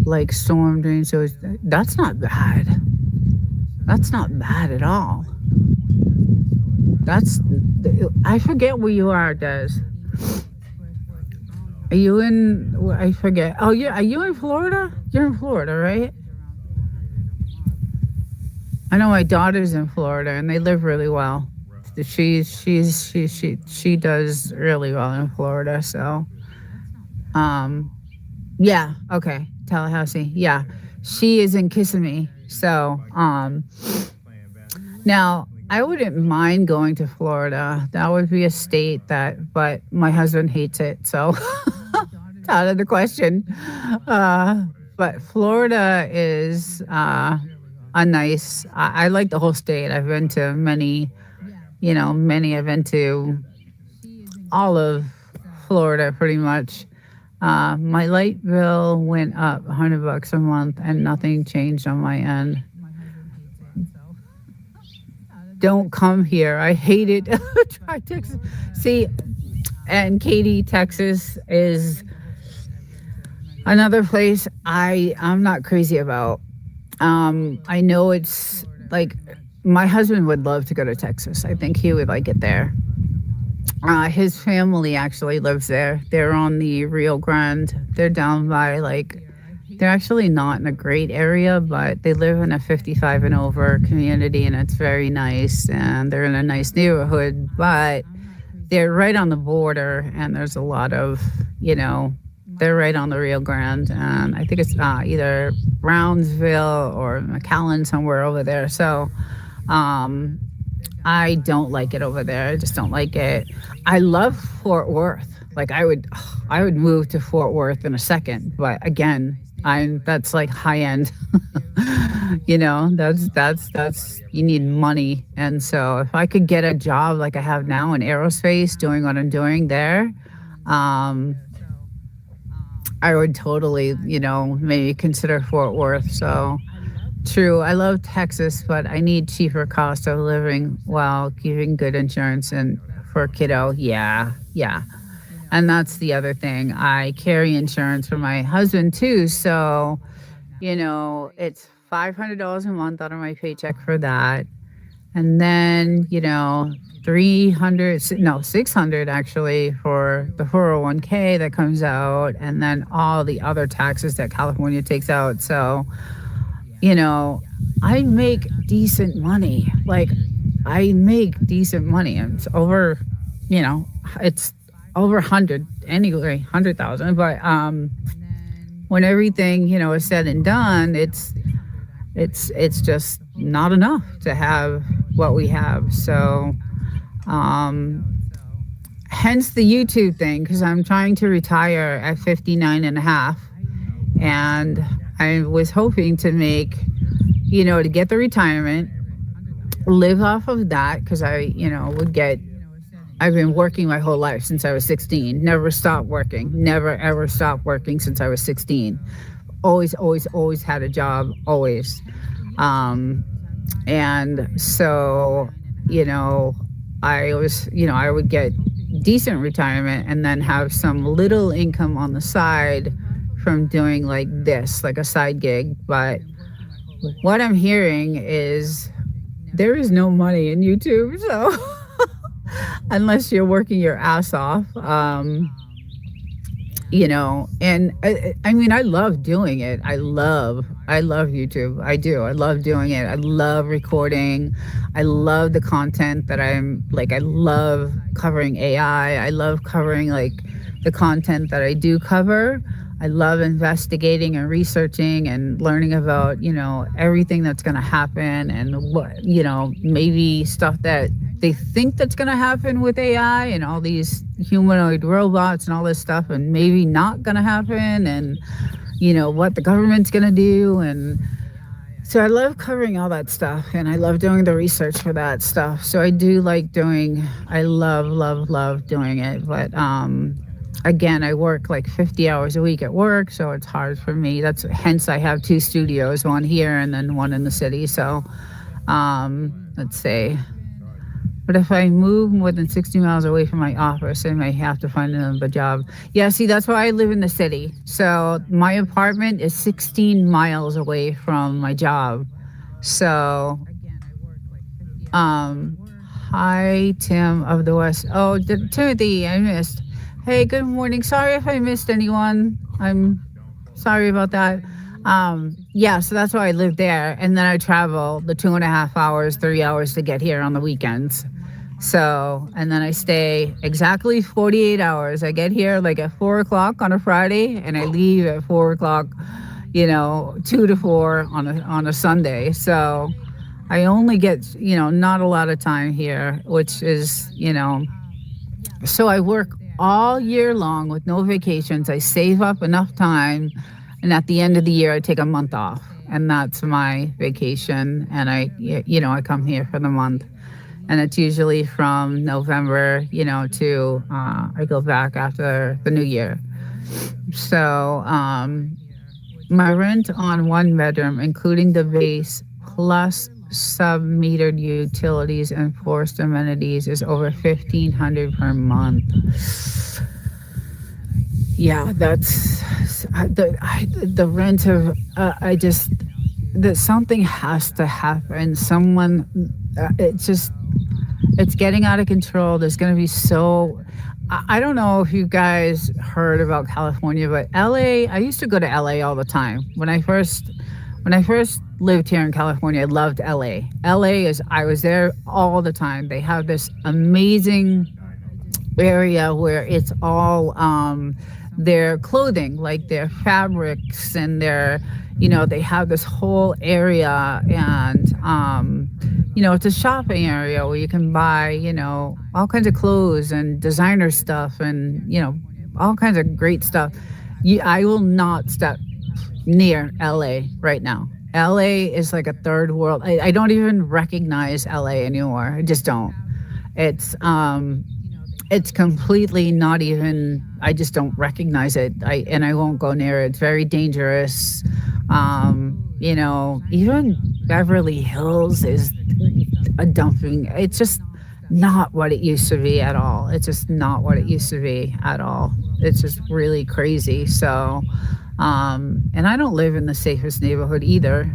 like storm drain. So that's not bad. That's not bad at all. That's I forget where you are, Des. Are you in? I forget. Oh, yeah. Are you in Florida? You're in Florida, right? I know my daughter's in Florida, and they live really well. She does really well in Florida. So, um, yeah. Okay, Tallahassee. Yeah, she is in Kissimmee. So, now I wouldn't mind going to Florida. That would be a state but my husband hates it, so it's out of the question. Uh, but Florida is a nice. I like the whole state. I've been to many, many. I've been to all of Florida pretty much. My light bill went up $100 a month, and nothing changed on my end. Don't come here. I hate it. Try Texas. See, and Katy, Texas is another place I'm not crazy about. I know it's like my husband would love to go to Texas. I think he would like it there. His family actually lives there. They're on the Rio Grande. They're down by they're actually not in a great area, but they live in a 55 and over community, and it's very nice. And they're in a nice neighborhood, but they're right on the border, and there's a lot of, they're right on the Rio Grande, and I think it's either Brownsville or McAllen, somewhere over there. So, I don't like it over there. I just don't like it. I love Fort Worth. Like I would move to Fort Worth in a second. But again, that's like high end. That's you need money. And so if I could get a job like I have now in aerospace, doing what I'm doing there, I would totally, maybe consider Fort Worth. So true. I love Texas, but I need cheaper cost of living while keeping good insurance and for a kiddo. Yeah, yeah. And that's the other thing. I carry insurance for my husband too. So, it's $500 a month out of my paycheck for that. And then, 300, no, 600 actually for the 401k that comes out. And then all the other taxes that California takes out. So, I make decent money. Like, I make decent money. It's over, it's over 100 anyway, 100,000. But when everything, is said and done, it's just not enough to have what we have. So, hence the YouTube thing, because I'm trying to retire at 59 and a half. And I was hoping to make, to get the retirement, live off of that, because I've been working my whole life since I was 16. Never stopped working. Never, ever stopped working since I was 16. Always, always, always had a job, always. And so, I would get decent retirement and then have some little income on the side from doing like this, like a side gig. But what I'm hearing is there is no money in YouTube. So unless you're working your ass off, and I mean, I love doing it. I love YouTube. I do. I love doing it. I love recording. I love the content that I'm like, I love covering AI. I love covering like the content that I do cover. I love investigating and researching and learning about, everything that's going to happen and what, maybe stuff that they think that's going to happen with AI and all these humanoid robots and all this stuff, and maybe not going to happen, and what the government's going to do. And so I love covering all that stuff, and I love doing the research for that stuff. So I do like doing, I love doing it. But again, I work like 50 hours a week at work, so it's hard for me. That's hence I have two studios, one here and then one in the city. So let's say, but if I move more than 60 miles away from my office, I may have to find another job. Yeah, see, that's why I live in the city. So my apartment is 16 miles away from my job. So, um, hi, Tim of the West. Oh, Timothy, I missed. Hey, good morning. Sorry if I missed anyone. I'm sorry about that. Yeah, so that's why I live there. And then I travel the 2.5 hours, 3 hours to get here on the weekends. So, and then I stay exactly 48 hours. I get here like at 4 o'clock on a Friday, and I leave at 4 o'clock, 2 to 4 on a Sunday. So I only get, not a lot of time here, which is, so I work all year long with no vacations. I save up enough time, and at the end of the year, I take a month off, and that's my vacation. And I come here for the month, and it's usually from November, to I go back after the new year. So my rent on one bedroom, including the base plus sub-metered utilities and forced amenities, is over 1,500 per month. Yeah, that's the rent of. I just that something has to happen. Someone, it's getting out of control. There's going to be so. I don't know if you guys heard about California, but LA. I used to go to LA all the time when I first lived here in California. I loved LA. I was there all the time. They have this amazing area where it's all their clothing, like their fabrics and they have this whole area, and it's a shopping area where you can buy, all kinds of clothes and designer stuff and, all kinds of great stuff. I will not step near LA right now. LA is like a third world. I don't even recognize LA anymore. I just don't. It's completely not even. I just don't recognize it. I won't go near it. It's very dangerous. Even Beverly Hills is a dumping. It's just not what it used to be at all. It's just not what it used to be at all. It's just really crazy. So, and I don't live in the safest neighborhood either,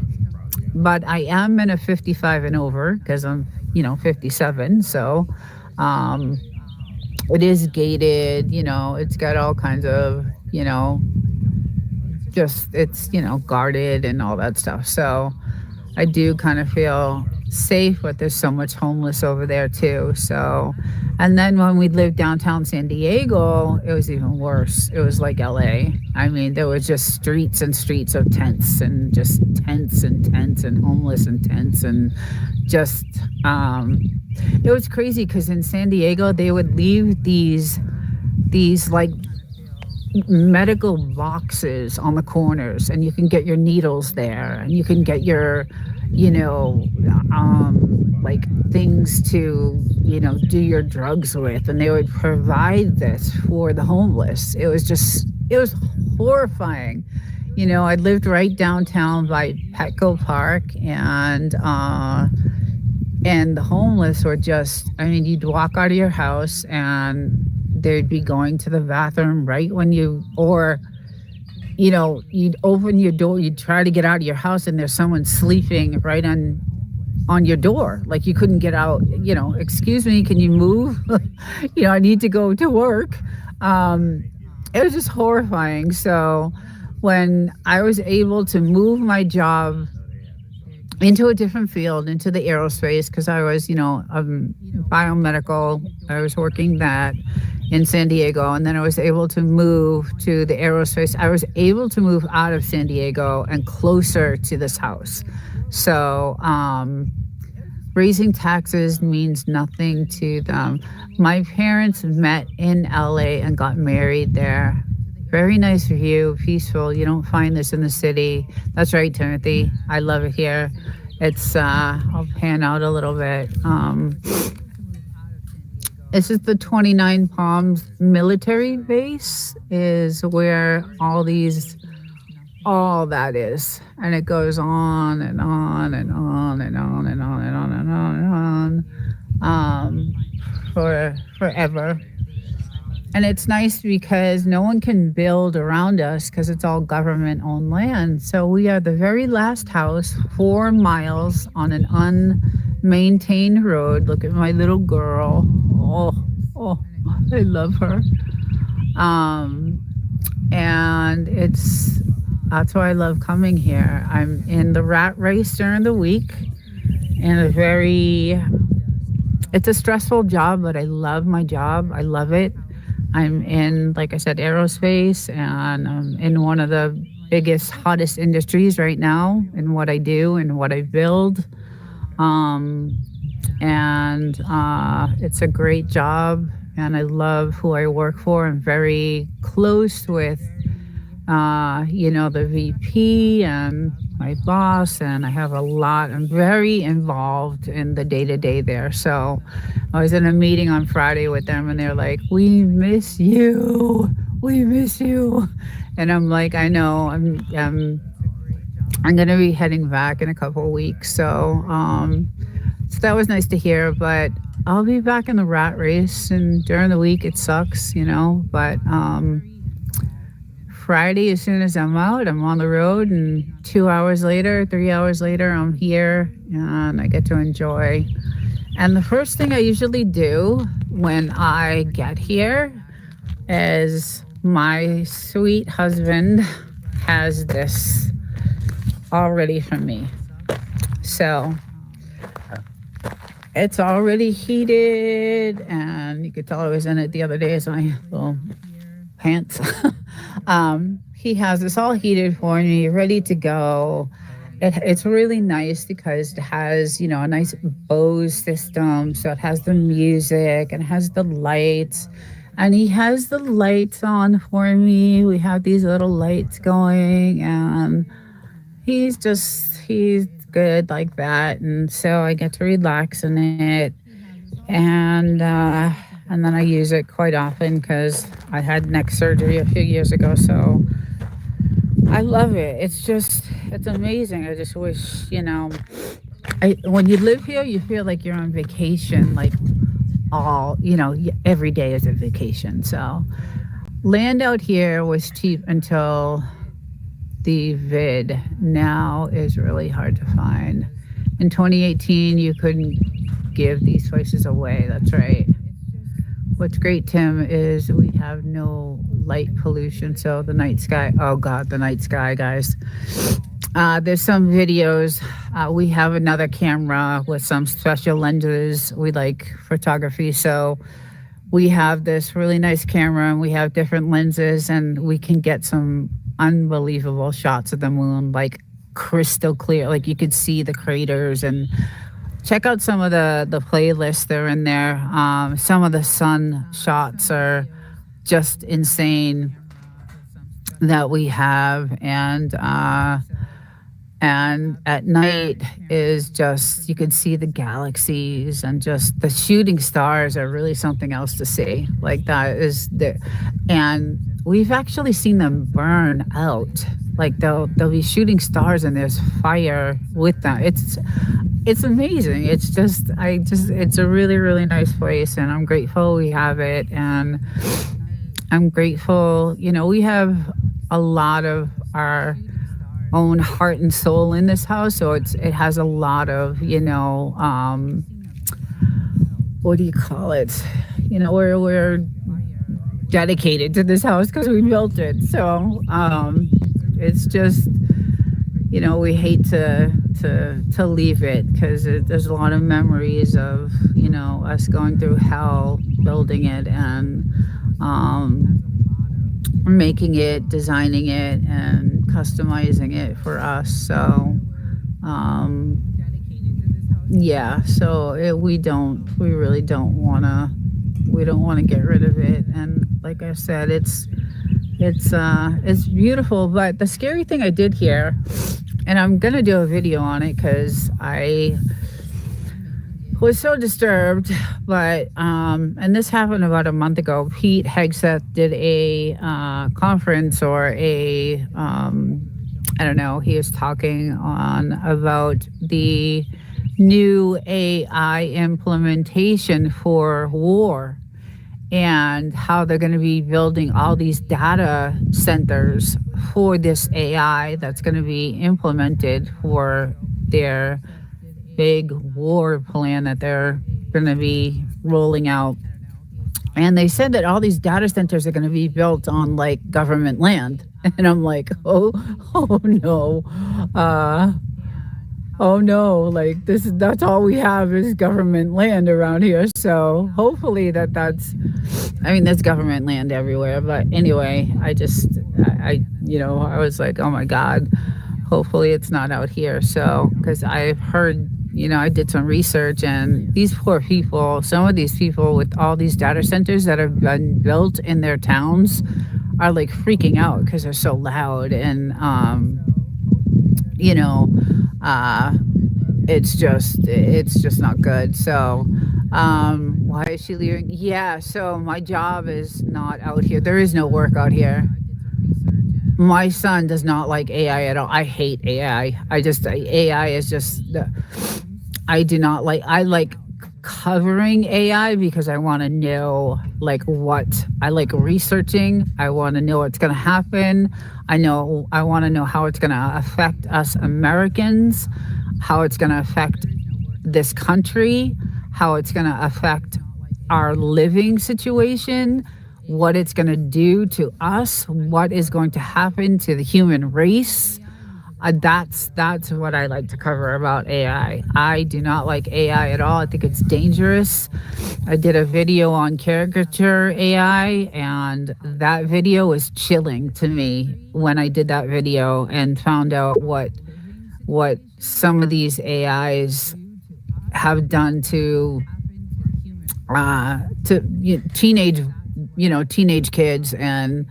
but I am in a 55 and over because I'm, 57. So, it is gated, it's got all kinds of, just it's, guarded and all that stuff. So I do kind of feel safe, but there's so much homeless over there too. So, and then when we lived downtown San Diego, it was even worse. It was like LA. I mean, there was just streets and streets of tents, and just tents and tents and homeless and tents, and just it was crazy because in San Diego they would leave these like medical boxes on the corners, and you can get your needles there, and you can get your like things to do your drugs with, and they would provide this for the homeless. It was horrifying. I lived right downtown by Petco Park, and the homeless were just, you'd walk out of your house and they'd be going to the bathroom right when you, or you'd open your door, you'd try to get out of your house, and there's someone sleeping right on your door. Like you couldn't get out. Excuse me, can you move? I need to go to work. Um, it was just horrifying. So when I was able to move my job into a different field, into the aerospace, because I was, biomedical. I was working that in San Diego, and then I was able to move to the aerospace. I was able to move out of San Diego and closer to this house. So raising taxes means nothing to them. My parents met in LA and got married there. Very nice view, peaceful. You don't find this in the city. That's right, Timothy. I love it here. I'll pan out a little bit. This is the 29 Palms military base, is where all that is. And it goes on and on and on and on and on and on and on and on, for forever. And it's nice because no one can build around us because it's all government owned land. So we are the very last house, 4 miles on an unmaintained road. Look at my little girl. Oh, I love her. And that's why I love coming here. I'm in the rat race during the week, and it's a stressful job, but I love my job. I love it. I'm in, like I said, aerospace, and I'm in one of the biggest, hottest industries right now in what I do and what I build. And it's a great job, and I love who I work for. I'm very close with, the VP and my boss, and I'm very involved in the day-to-day there. So I was in a meeting on Friday with them, and they're like, we miss you. And I'm like, I know, I'm going to be heading back in a couple of weeks. So that was nice to hear, but I'll be back in the rat race, and during the week it sucks, but Friday, as soon as I'm out, I'm on the road, and 3 hours later, I'm here, and I get to enjoy. And the first thing I usually do when I get here is my sweet husband has this all ready for me. So it's already heated, and you could tell I was in it the other day as my little pants. He has this all heated for me, ready to go. It's really nice because it has, a nice Bose system. So it has the music and it has the lights. And he has the lights on for me. We have these little lights going, and he's good like that. And so I get to relax in it. And then I use it quite often because I had neck surgery a few years ago. So I love it. It's amazing. I just wish, when you live here, you feel like you're on vacation, like every day is a vacation. So land out here was cheap until the vid. Now is really hard to find. In 2018, you couldn't give these places away. That's right. What's great, Tim, is we have no light pollution. So the night sky, oh God, the night sky, guys. There's some videos. We have another camera with some special lenses. We like photography. So we have this really nice camera, and we have different lenses, and we can get some unbelievable shots of the moon, like crystal clear. Like you could see the craters. And check out some of the playlists that are in there. Some of the sun shots are just insane that we have. And at night is just, you can see the galaxies, and just the shooting stars are really something else to see. Like that is and we've actually seen them burn out. Like they'll be shooting stars, and there's fire with them. It's amazing. It's a really, really nice place, and I'm grateful we have it. And I'm grateful, we have a lot of our own heart and soul in this house. So it has a lot of, what do you call it? We're dedicated to this house because we built it. So it's just, we hate to leave it because there's a lot of memories of, us going through hell building it, and um, making it, designing it, and customizing it for us. So um, yeah, so we really don't want to, get rid of it. And like I said, it's beautiful. But the scary thing I did here, and I'm gonna do a video on it because I was so disturbed. But and this happened about a month ago. Pete Hegseth did a conference, or a I don't know. He was talking on about the new AI implementation for war, and how they're going to be building all these data centers for this AI that's going to be implemented for their big war plan that they're going to be rolling out. And they said that all these data centers are going to be built on like government land. And I'm like, oh no. Uh, oh no, like that's all we have is government land around here. So hopefully that's government land everywhere. But anyway, I was like, oh my God, hopefully it's not out here. So, because I've heard, I did some research, and these poor people, some of these people with all these data centers that have been built in their towns are like freaking out because they're so loud. And, you know, uh, it's just not good. So, why is she leaving? Yeah, so my job is not out here. There is no work out here. My son does not like AI at all. I hate AI. AI is just I do not like. I like covering AI because I want to know like what I like researching. I want to know what's going to happen. I want to know how it's going to affect us Americans, how it's going to affect this country, how it's going to affect our living situation, what it's going to do to us, what is going to happen to the human race. That's what I like to cover about AI. I do not like AI at all. I think it's dangerous. I did a video on caricature AI, and that video was chilling to me when I did that video and found out what some of these AIs have done to teenage kids. And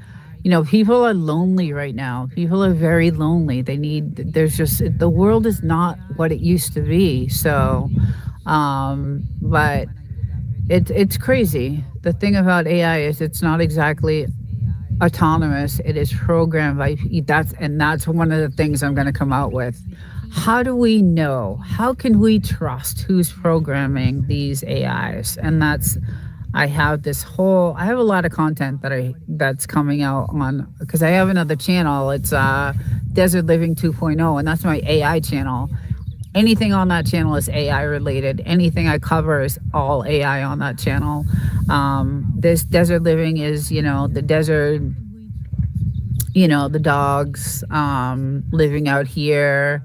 people are lonely right now. People are very lonely. There's just, the world is not what it used to be. So but it's crazy. The thing about AI is it's not exactly autonomous. It is programmed by that's one of the things I'm going to come out with. How do we know? How can we trust who's programming these AIs? And I have a lot of content that's coming out on, because I have another channel. It's Desert Living 2.0, and that's my AI channel. Anything on that channel is AI related. Anything I cover is all AI on that channel. This Desert Living is, the desert, the dogs living out here.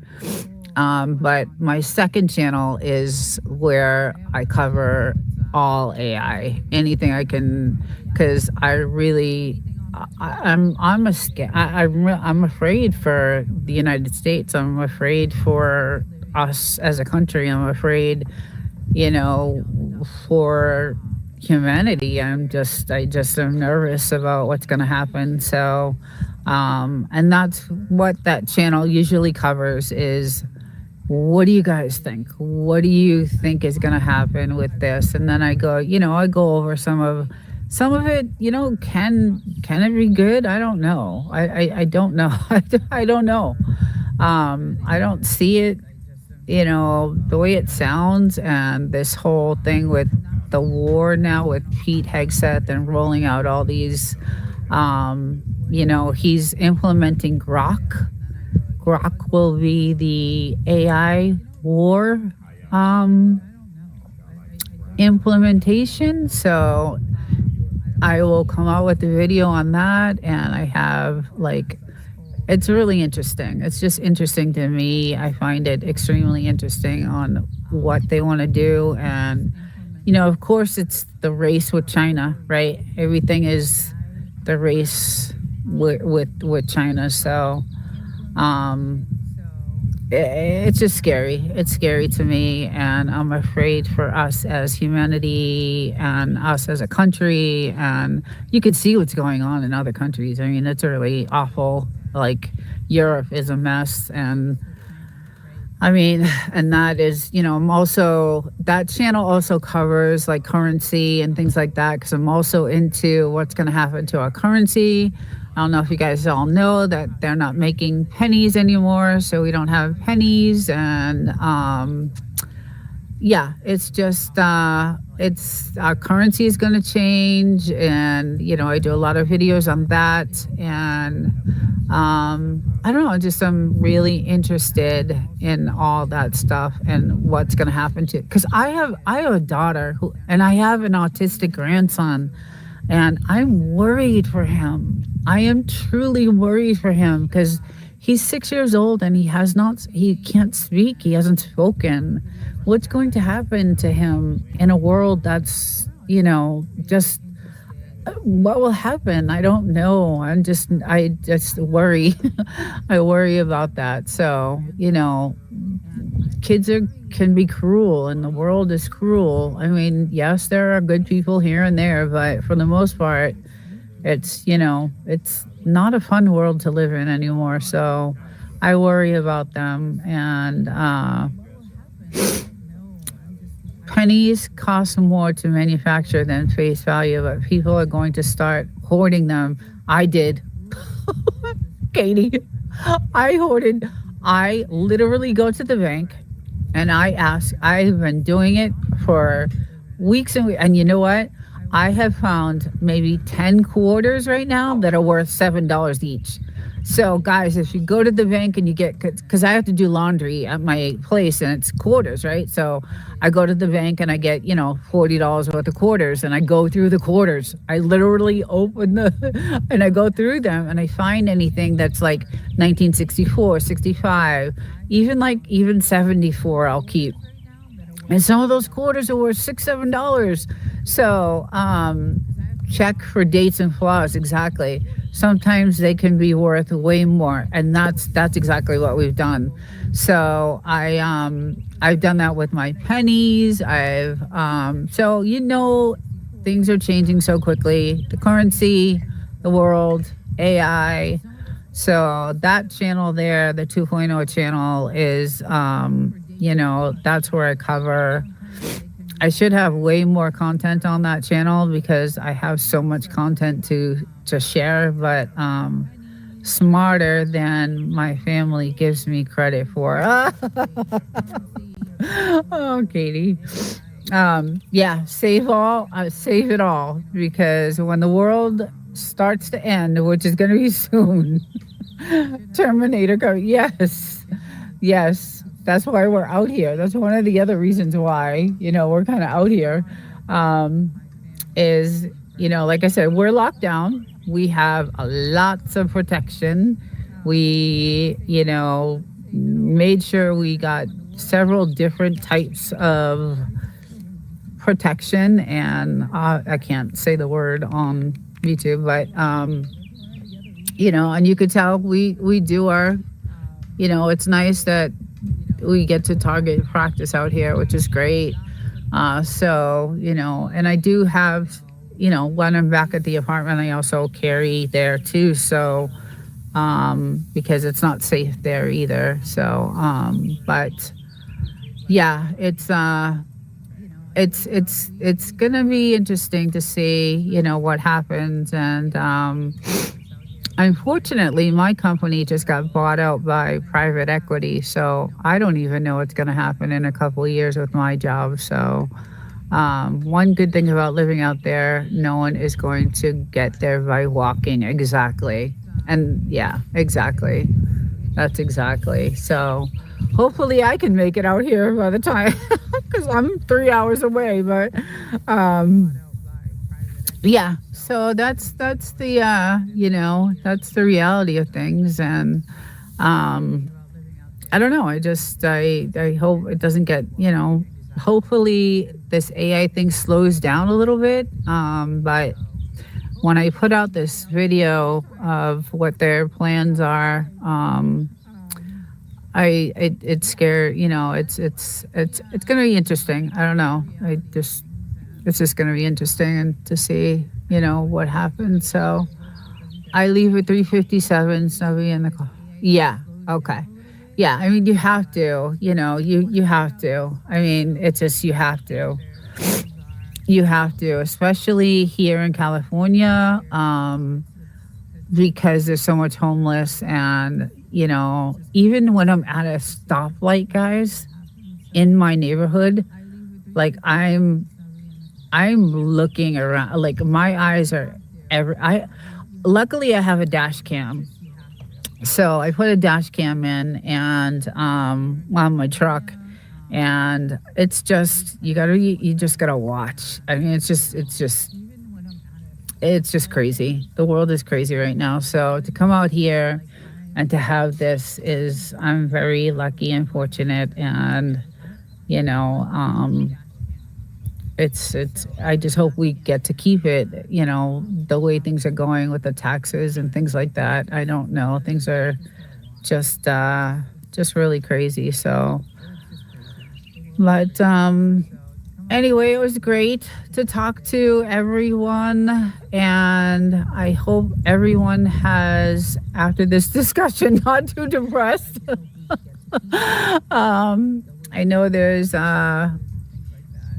But my second channel is where I cover all AI, anything I can, because I'm afraid for the United States. I'm afraid for us as a country. I'm afraid, for humanity. I just am nervous about what's going to happen. So, and that's what that channel usually covers is, what do you guys think? What do you think is going to happen with this? And then I go over some of it. Can it be good? I don't know. I don't know. I don't know. I don't see it. The way it sounds, and this whole thing with the war now with Pete Hegseth and rolling out all these he's implementing Grok. Grok will be the AI war um, implementation. So I will come out with a video on that. And I have like, it's really interesting. It's just interesting to me. I find it extremely interesting on what they want to do. And, of course, it's the race with China, right? Everything is the race with China. So, um, it's just scary. It's scary to me, and I'm afraid for us as humanity and us as a country. And you could see what's going on in other countries. I mean, it's really awful. Like Europe is a mess, and I mean, and that is, I'm also, that channel also covers like currency and things like that because I'm also into what's going to happen to our currency. I don't know if you guys all know that they're not making pennies anymore, so we don't have pennies. And yeah, it's just, it's our currency is going to change. And, I do a lot of videos on that. And I don't know, just I'm really interested in all that stuff and what's going to happen to, because I have a daughter and I have an autistic grandson, and I'm worried for him. I am truly worried for him because he's 6 years old and he can't speak. He hasn't spoken. What's going to happen to him in a world that's, just what will happen? I don't know. I just worry. I worry about that. So, kids can be cruel and the world is cruel. I mean, yes, there are good people here and there, but for the most part, it's not a fun world to live in anymore. So I worry about them. And pennies cost more to manufacture than face value, but people are going to start hoarding them. I did. Katie, I literally go to the bank and I ask. I've been doing it for weeks and weeks. And you know what? I have found maybe 10 quarters right now that are worth $7 each. So, guys, if you go to the bank and you get, because I have to do laundry at my place and it's quarters, right? So I go to the bank and I get, $40 worth of quarters and I go through the quarters. I literally open and I go through them and I find anything that's like 1964, 65, even 74, I'll keep. And some of those quarters are worth $6, $7. So check for dates and flaws. Exactly. Sometimes they can be worth way more, and that's exactly what we've done. So I've done that with my pennies. Things are changing so quickly. The currency, the world, AI. So that channel there, the 2.0 channel is, that's where I cover. I should have way more content on that channel because I have so much content to share, but smarter than my family gives me credit for. Oh, Katie. Yeah, save it all, because when the world starts to end, which is going to be soon, Terminator go. Yes, that's why we're out here. That's one of the other reasons why, we're kind of out here, is, like I said, we're locked down. We have lots of protection. We, made sure we got several different types of protection, and I can't say the word on YouTube, but and you could tell we do our, it's nice that we get to target practice out here, which is great. So, and I do have, when I'm back at the apartment, I also carry there too. So, because it's not safe there either. So, but yeah, it's gonna be interesting to see, what happens. And unfortunately, my company just got bought out by private equity, so I don't even know what's gonna happen in a couple of years with my job. So one good thing about living out there, no one is going to get there by walking. Exactly. And yeah, exactly. That's exactly. So hopefully I can make it out here by the time, because I'm 3 hours away. But um, yeah, so that's the that's the reality of things. And um, I don't know. I hope it doesn't get, hopefully this AI thing slows down a little bit. But when I put out this video of what their plans are, it's scary. It's gonna be interesting. I don't know. It's just gonna be interesting and to see what happens. So I leave at 3:57. So I'll be in the car. Yeah. Okay. Yeah. I mean, you have to. You have to. I mean, it's just you have to. You have to, especially here in California. Because there's so much homeless. And even when I'm at a stoplight, guys, in my neighborhood, like I'm looking around, like my eyes are I luckily I have a dash cam. So I put a dash cam in, and on my truck. And it's just you just gotta watch. I mean, it's just crazy. The world is crazy right now. So to come out here and to have this is, I'm very lucky and fortunate. And you know, it's I just hope we get to keep it. The way things are going with the taxes and things like that. I don't know. Things are just just really crazy. So, but anyway, it was great to talk to everyone, and I hope everyone has, after this discussion, not too depressed. I know there's a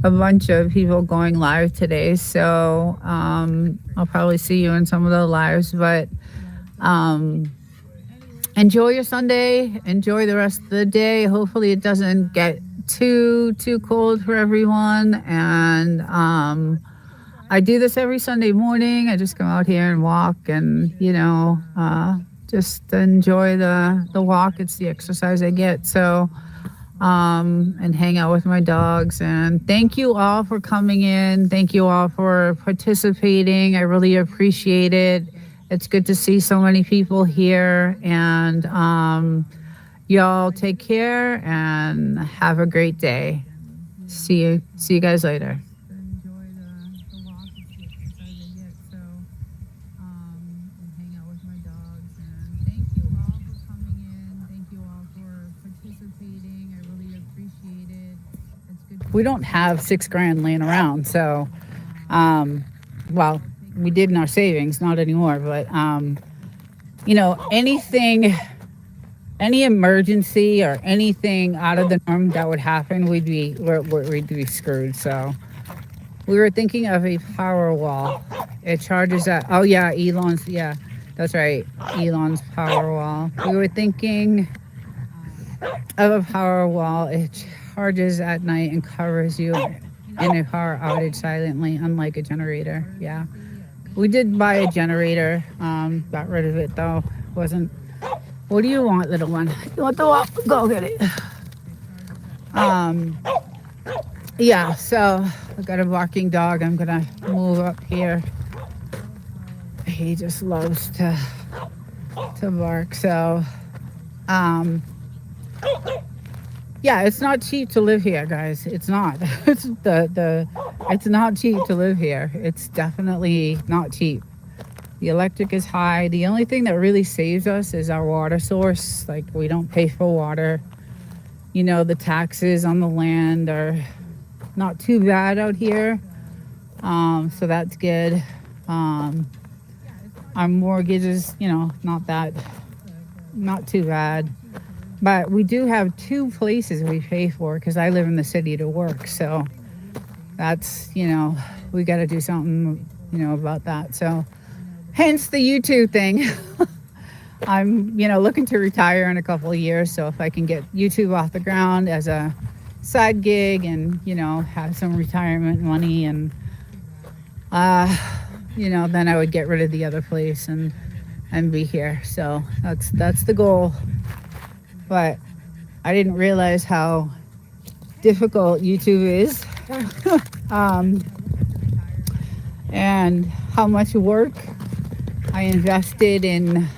bunch of people going live today, so I'll probably see you in some of the lives. But um, enjoy your Sunday. Enjoy the rest of the day. Hopefully, it doesn't get too cold for everyone. And I do this every Sunday morning. I just come out here and walk, and just enjoy the walk. It's the exercise I get. So and hang out with my dogs. And thank you all for coming in. Thank you all for participating. I really appreciate it. It's good to see so many people here. And y'all take care and have a great day. See you guys later. We don't have $6,000 laying around, so well, we did in our savings, not anymore. But anything, any emergency or anything out of the norm that would happen, we'd be screwed. So we were thinking of a power wall. It charges at, oh yeah, Elon's, yeah, that's right, Elon's power wall. We were thinking of a power wall. It charges at night and covers you in a power outage silently, unlike a generator. Yeah, we did buy a generator. Got rid of it though. Wasn't. What do you want, little one? You want the wall? Go get it. Yeah. So I got a barking dog. I'm gonna move up here. He just loves to bark. So yeah, it's not cheap to live here, guys. It's not. It's not cheap to live here. It's definitely not cheap. The electric is high. The only thing that really saves us is our water source. Like, we don't pay for water. The taxes on the land are not too bad out here. So that's good. Our mortgage is, not too bad. But we do have 2 places we pay for, because I live in the city to work. So that's, we got to do something, about that. So hence the YouTube thing. I'm, looking to retire in a couple of years. So if I can get YouTube off the ground as a side gig and, have some retirement money, and, then I would get rid of the other place and and be here. So that's the goal. But I didn't realize how difficult YouTube is, um, and how much work I invested in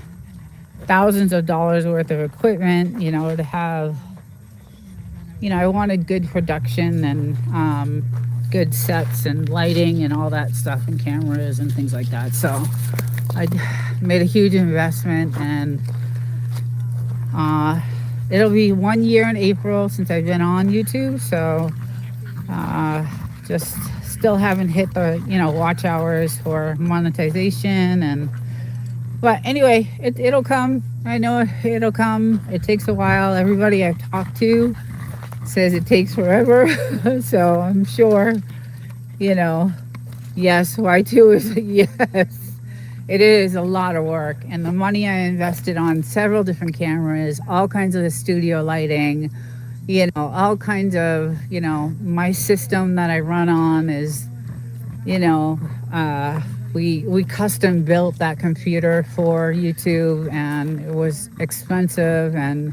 thousands of dollars worth of equipment, to have, I wanted good production and good sets and lighting and all that stuff and cameras and things like that. So I made a huge investment, and it'll be 1 year in April since I've been on YouTube. So just still haven't hit the, watch hours for monetization. But anyway, it'll come. I know it'll come. It takes a while. Everybody I've talked to says it takes forever. So I'm sure, yes, Y2 is yes. It is a lot of work. And the money I invested on several different cameras, all kinds of studio lighting, all kinds of, my system that I run on is, we custom built that computer for YouTube, and it was expensive, and,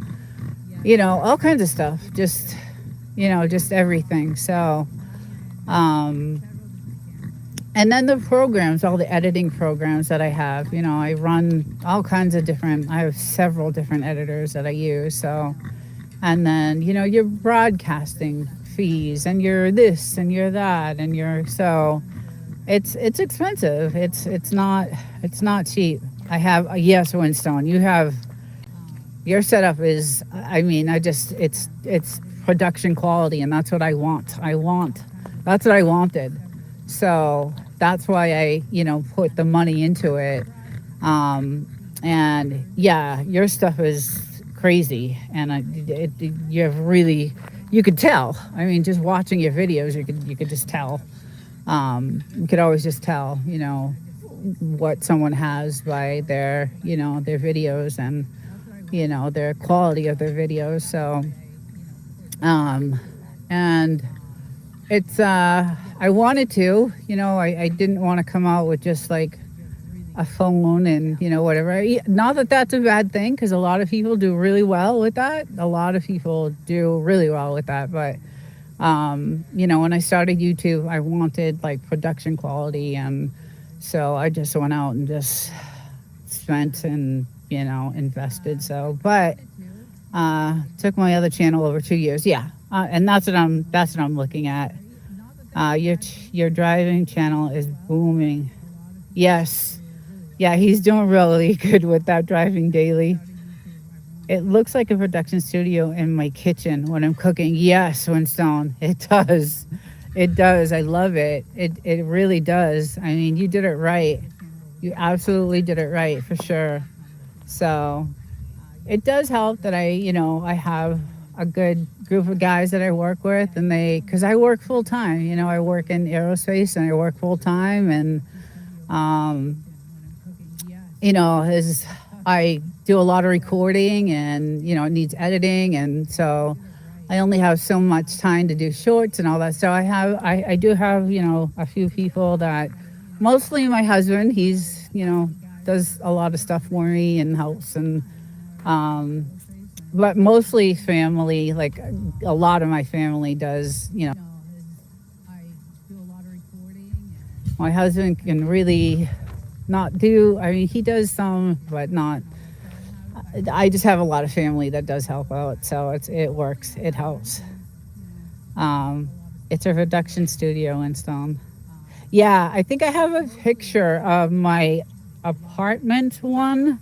all kinds of stuff, just everything. So, and then the programs, all the editing programs that I have, I run all kinds of I have several different editors that I use. So, and then, your broadcasting fees, and your this and your that, and so it's expensive. It's not cheap. I have, yes, Winstone, your setup is, it's production quality, and that's what I want. That's what I wanted. So that's why I, put the money into it. And yeah, your stuff is crazy. And you could tell. I mean, just watching your videos, you could just tell. You could always just tell, what someone has by their, their videos, and, their quality of their videos. So, and it's, I wanted to, I didn't want to come out with just like a phone and, whatever. Not that that's a bad thing, because a lot of people do really well with that. But, when I started YouTube, I wanted like production quality. And so I just went out and just spent and, invested. So, but, took my other channel over 2 years. Yeah. And that's what I'm looking at. Your driving channel is booming. Yes. Yeah, he's doing really good with that driving daily. It looks like a production studio in my kitchen when I'm cooking. Yes, Winstone, it does. It does. I love it. It really does. I mean, you did it right. You absolutely did it right, for sure. So it does help that I have a good group of guys that I work with, and because I work full time, I work in aerospace, and I work full time, and I do a lot of recording, and it needs editing, and so I only have so much time to do shorts and all that. So I do have a few people that, mostly my husband, he's does a lot of stuff for me and helps, and but mostly family. Like a lot of my family does, my husband can really not do, I mean, he does some, but not. I just have a lot of family that does help out, so it works. It helps. It's a production studio in Stone. Yeah, I think I have a picture of my apartment one,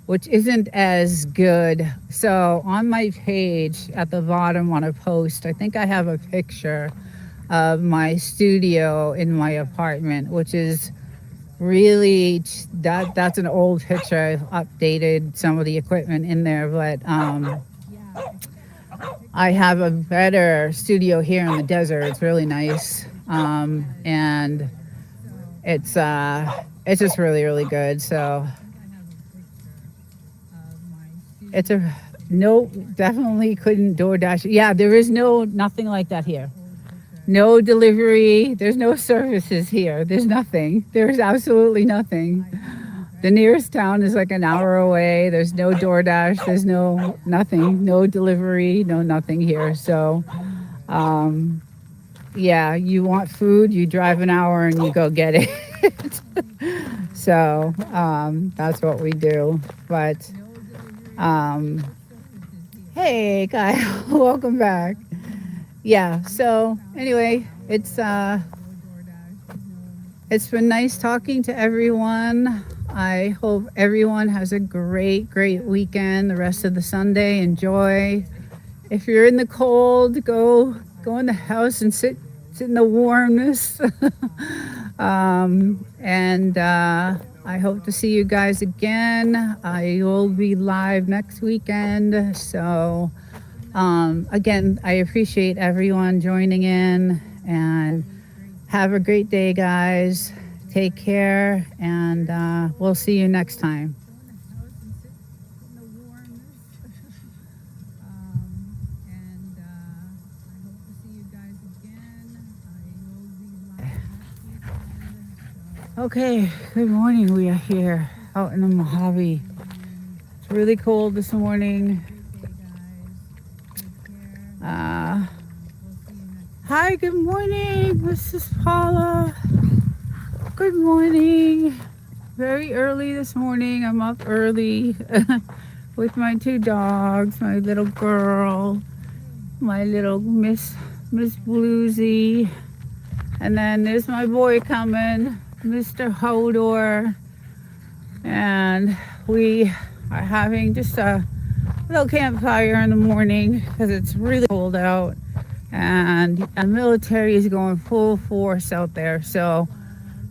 which isn't as good. So on my page at the bottom on a post, I think I have a picture of my studio in my apartment, which is really, that's an old picture. I've updated some of the equipment in there, but I have a better studio here in the desert. It's really nice, and it's just really, really good. So it's definitely couldn't DoorDash. Yeah, there is nothing like that here. No delivery. There's no services here. There's nothing. There's absolutely nothing. The nearest town is like an hour away. There's no DoorDash. There's no nothing, no delivery, no nothing here. So, um, yeah, you want food, you drive an hour and you go get it. So that's what we do. But hey, Kyle, welcome back. Yeah. So anyway, it's been nice talking to everyone. I hope everyone has a great, great weekend. The rest of the Sunday, enjoy. If you're in the cold, go in the house and sit in the warmness. And I hope to see you guys again. I will be live next weekend. So again, I appreciate everyone joining in, and have a great day, guys. Take care, and we'll see you next time. Okay, good morning. We are here out in the Mojave. It's really cold this morning. Hi, good morning. This is Paula. Good morning. Very early this morning. I'm up early with my two dogs, my little girl, my little Miss Bluesy, and then there's my boy coming, Mr. Hodor, and we are having just a little campfire in the morning because it's really cold out, and the military is going full force out there. So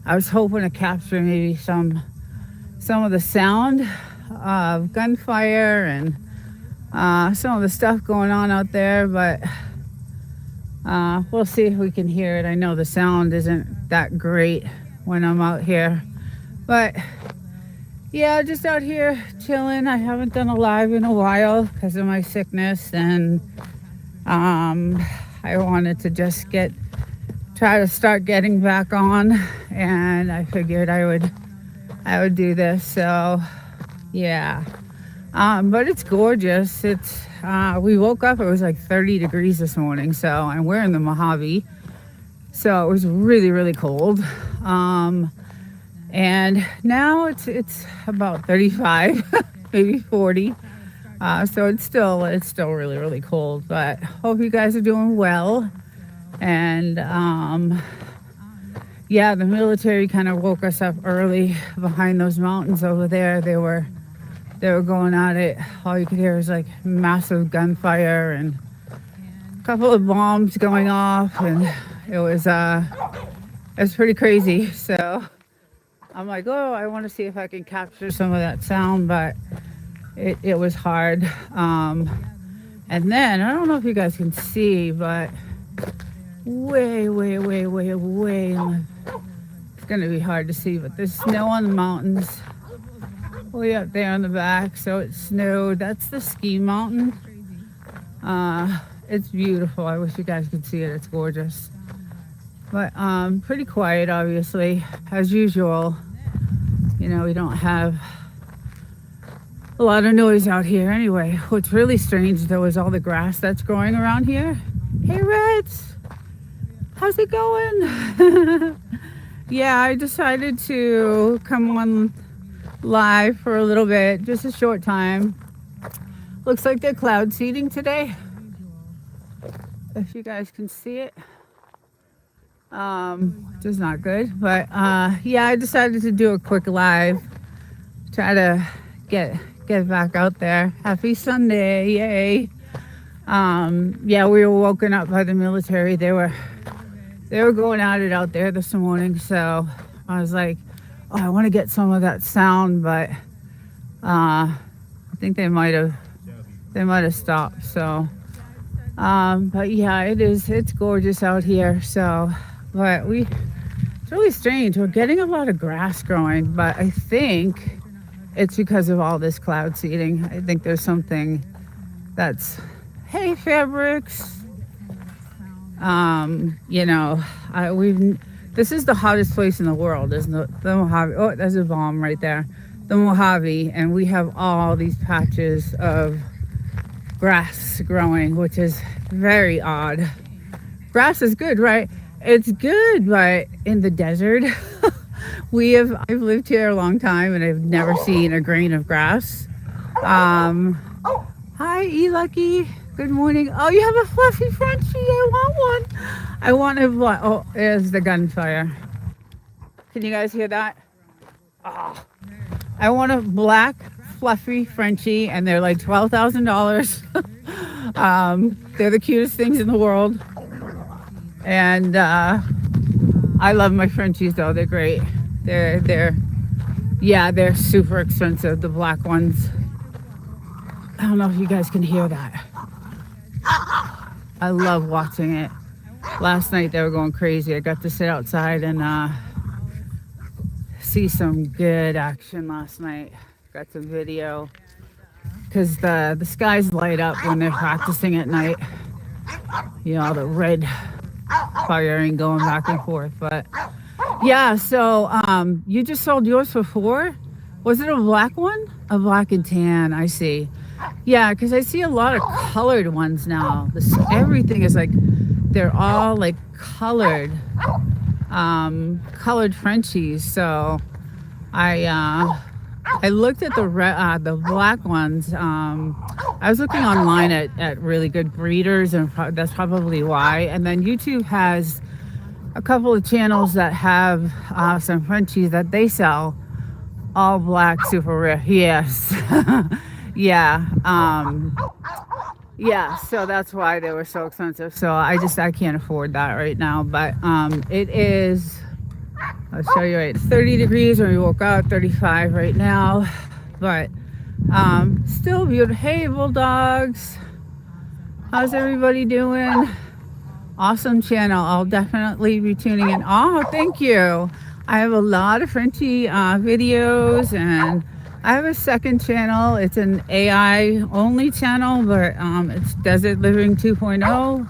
I was hoping to capture maybe some of the sound of gunfire and some of the stuff going on out there, but we'll see if we can hear it. I know the sound isn't that great when I'm out here, but yeah, just out here chilling. I haven't done a live in a while because of my sickness, and I wanted to just try to start getting back on, and I figured I would do this. So yeah, but it's gorgeous. We woke up, it was like 30 degrees this morning, so, and we're in the Mojave, so it was really, really cold. And now it's about 35, maybe 40. So it's still really, really cold, but hope you guys are doing well. And yeah, the military kind of woke us up early behind those mountains over there. They were going at it. All you could hear was like massive gunfire and a couple of bombs going off, and it was pretty crazy. So I'm like, oh, I want to see if I can capture some of that sound, but it was hard. And then, I don't know if you guys can see, but way, it's going to be hard to see, but there's snow on the mountains way up there on the back. So it snowed. That's the ski mountain. It's beautiful. I wish you guys could see it. It's gorgeous. But pretty quiet, obviously, as usual. You know, we don't have a lot of noise out here anyway. What's really strange, though, is all the grass that's growing around here. Hey, Reds, how's it going? Yeah, I decided to come on live for a little bit, just a short time. Looks like they're cloud seeding today, if you guys can see it. Which is not good, but yeah, I decided to do a quick live, try to get back out there. Happy Sunday, yay. Yeah, we were woken up by the military. They were going at it out there this morning, so I was like, oh, I want to get some of that sound, but I think they might have stopped. So but yeah, it's gorgeous out here. So but it's really strange. We're getting a lot of grass growing, but I think it's because of all this cloud seeding. I think there's something that's, hey, Fabrics. You know, this is the hottest place in the world, isn't it? The Mojave. Oh, there's a bomb right there. the Mojave, and we have all these patches of grass growing, which is very odd. Grass is good, right? It's good, but in the desert, I've lived here a long time and I've never seen a grain of grass. Um, Hi, E-Lucky. Good morning. Oh, you have a fluffy Frenchie. I want one. I want a oh, there's the gunfire. Can you guys hear that? Oh, I want a black fluffy Frenchie, and they're like $12,000. They're the cutest things in the world. And I love my Frenchies though. They're great. They're super expensive, the black ones. I don't know if you guys can hear that. I love watching it. Last night they were going crazy. I got to sit outside and see some good action last night. Got some video because the skies light up when they're practicing at night. You know, the red firing going back and forth. But yeah, so you just sold yours for 4? Was it a black one? A black and tan, I see. Yeah, because I see a lot of colored ones now. Everything is like, they're all like colored Frenchies. So I looked at the black ones. I was looking online at really good breeders, and that's probably why. And then YouTube has a couple of channels that have some Frenchies that they sell, all black, super rare. Yes. Yeah. Yeah, so that's why they were so expensive. So I can't afford that right now. But it is, I'll show you right, 30 degrees when we woke up, 35 right now. But still beautiful. Hey, bulldogs. How's everybody doing? Awesome channel. I'll definitely be tuning in. Oh, thank you. I have a lot of Frenchie videos, and I have a second channel. It's an AI only channel, but it's Desert Living 2.0,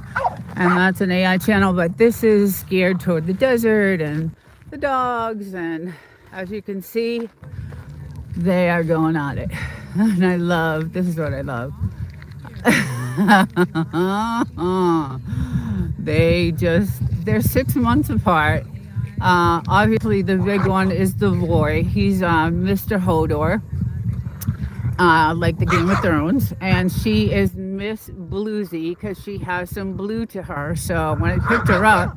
and that's an AI channel. But this is geared toward the desert and the dogs, and as you can see, they are going at it. And this is what I love. They're 6 months apart. Obviously the big one is the boy. He's Mr. Hodor, like the Game of Thrones, and she is Miss Bluesy because she has some blue to her. So when I picked her up,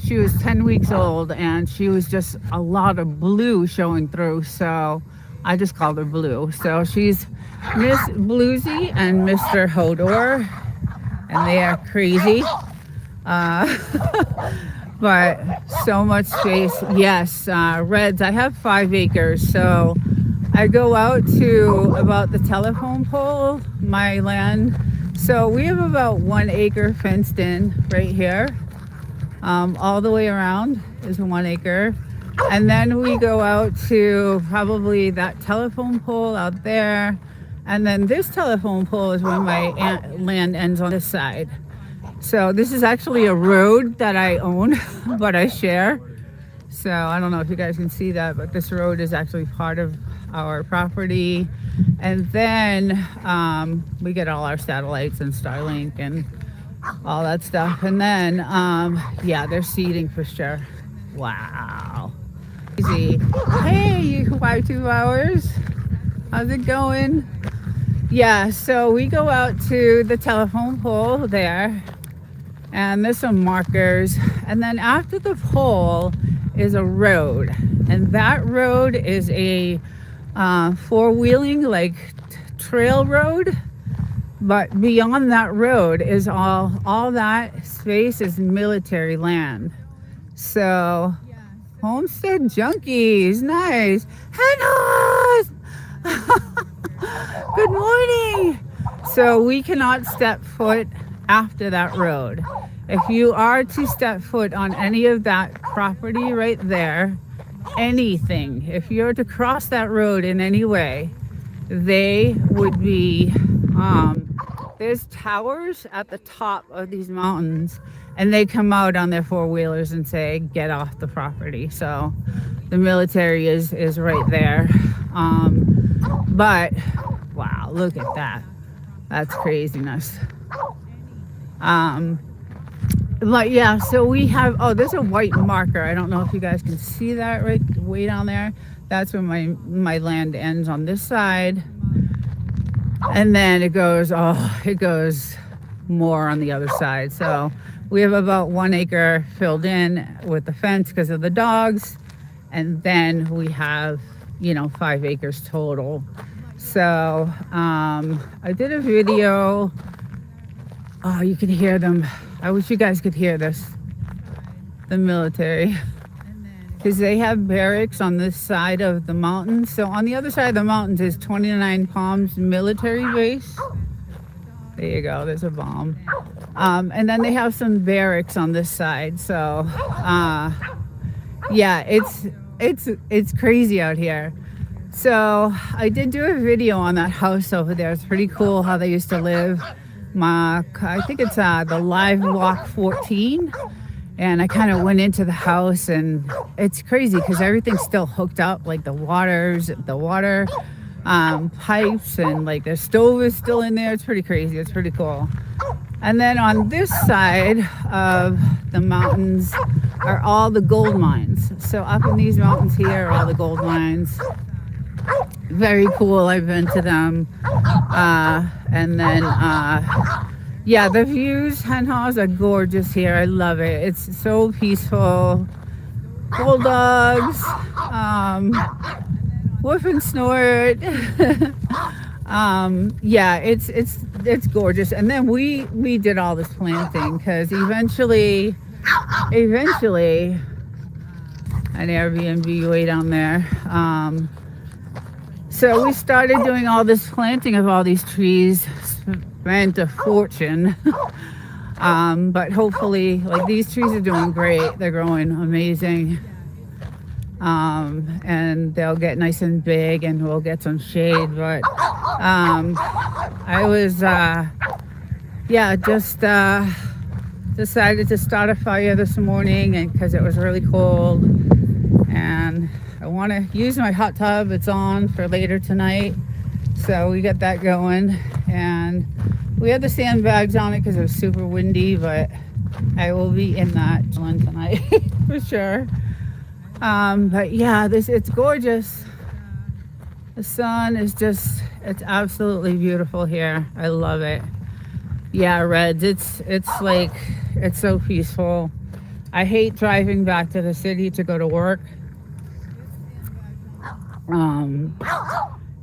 she was 10 weeks old and she was just a lot of blue showing through, so I just called her Blue. So she's Miss Bluesy and Mr. Hodor, and they are crazy. But so much space. Yes, reds. I have 5 acres, so I go out to about the telephone pole, my land. So we have about 1 acre fenced in right here. All the way around is 1 acre. And then we go out to probably that telephone pole out there. And then this telephone pole is where my land ends on this side. So this is actually a road that I own, but I share. So I don't know if you guys can see that, but this road is actually part of our property. And then we get all our satellites and Starlink and all that stuff. And then, yeah, they're seeding for sure. Wow. Easy. Hey, you Y2 hours. How's it going? Yeah, so we go out to the telephone pole there. And there's some markers, and then after the pole is a road, and that road is a four-wheeling like trail road, but beyond that road is all that space is military land. So homestead junkies, nice. Hannah! Good morning. So we cannot step foot after that road. If you are to step foot on any of that property right there, anything, if you're to cross that road in any way, they would be, there's towers at the top of these mountains, and they come out on their four-wheelers and say, get off the property. So the military is right there. But wow, look at that. That's craziness. But yeah, so we have, oh, there's a white marker. I don't know if you guys can see that right way down there. That's where my land ends on this side. And then it goes more on the other side. So we have about 1 acre filled in with the fence because of the dogs. And then we have, 5 acres total. So I did a video. Oh, you can hear them. I wish you guys could hear this. The military. Because they have barracks on this side of the mountains. So on the other side of the mountains is 29 Palms military base. There you go, there's a bomb. And then they have some barracks on this side. So yeah, it's crazy out here. So I did do a video on that house over there. It's pretty cool how they used to live. I think it's the Live Walk 14. And I kind of went into the house, and it's crazy because everything's still hooked up, like the water pipes, and like the stove is still in there. It's pretty crazy. It's pretty cool. And then on this side of the mountains are all the gold mines. So up in these mountains here are all the gold mines. Very cool. I've been to them. And then yeah, the views, hen haws are gorgeous here. I love it. It's so peaceful. Bulldogs, woof and snort. Yeah, it's gorgeous. And then we did all this planting because eventually, an Airbnb way down there. So we started doing all this planting of all these trees. Spent a fortune. But hopefully, like, these trees are doing great. They're growing amazing. And they'll get nice and big, and we'll get some shade. But I was just decided to start a fire this morning, and because it was really cold, and I want to use my hot tub. It's on for later tonight, so we got that going. And we had the sandbags on it because it was super windy, but I will be in that one tonight for sure. But yeah, it's gorgeous. The sun is it's absolutely beautiful here. I love it. Yeah, Reds, it's like, it's so peaceful. I hate driving back to the city to go to work.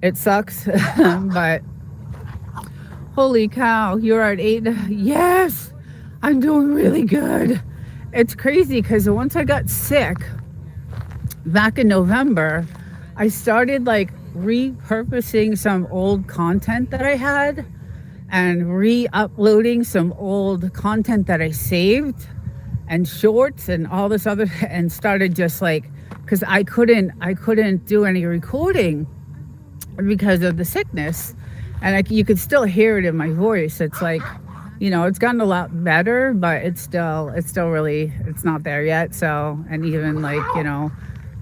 It sucks, but holy cow, you're at 8. Yes, I'm doing really good. It's crazy because once I got sick back in November, I started like repurposing some old content that I had and re-uploading some old content that I saved and shorts and all this other, and started just like, because I couldn't do any recording because of the sickness. And you could still hear it in my voice. It's like, it's gotten a lot better, but it's still really, it's not there yet. So, and even like,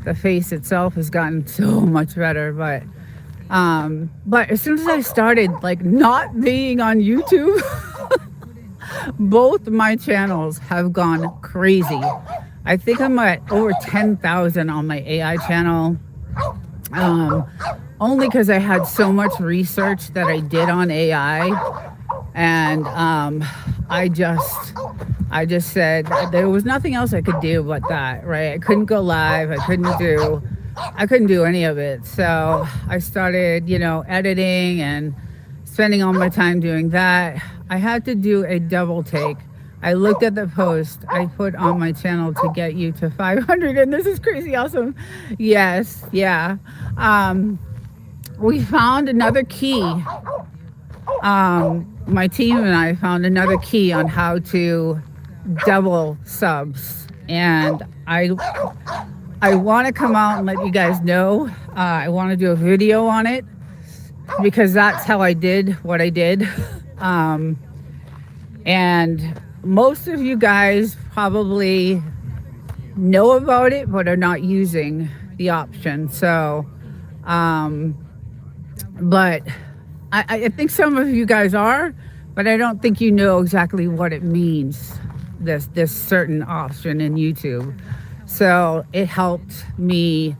the face itself has gotten so much better. But as soon as I started like not being on YouTube, both my channels have gone crazy. I think I'm at over 10,000 on my AI channel. Only because I had so much research that I did on AI, and I just said there was nothing else I could do but that, right? I couldn't go live. I couldn't do any of it. So I started, editing and spending all my time doing that. I had to do a double take. I looked at the post I put on my channel to get you to 500, and this is crazy awesome. Yes, yeah. We found another key. My team and I found another key on how to double subs, and I want to come out and let you guys know. I want to do a video on it because that's how I did what I did. And most of you guys probably know about it, but are not using the option. So, but I think some of you guys are, but I don't think you know exactly what it means, this certain option in YouTube. So it helped me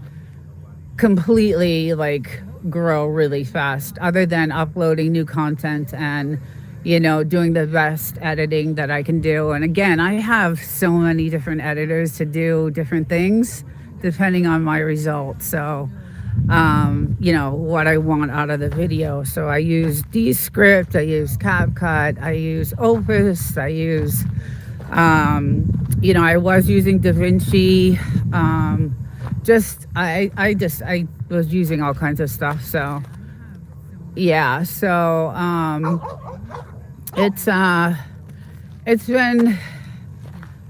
completely like grow really fast, other than uploading new content and doing the best editing that I can do. And again, I have so many different editors to do different things depending on my results. So what I want out of the video. So I use Descript, I use CapCut, I use Opus, I use I was using DaVinci. I was using all kinds of stuff. So yeah, so it's been,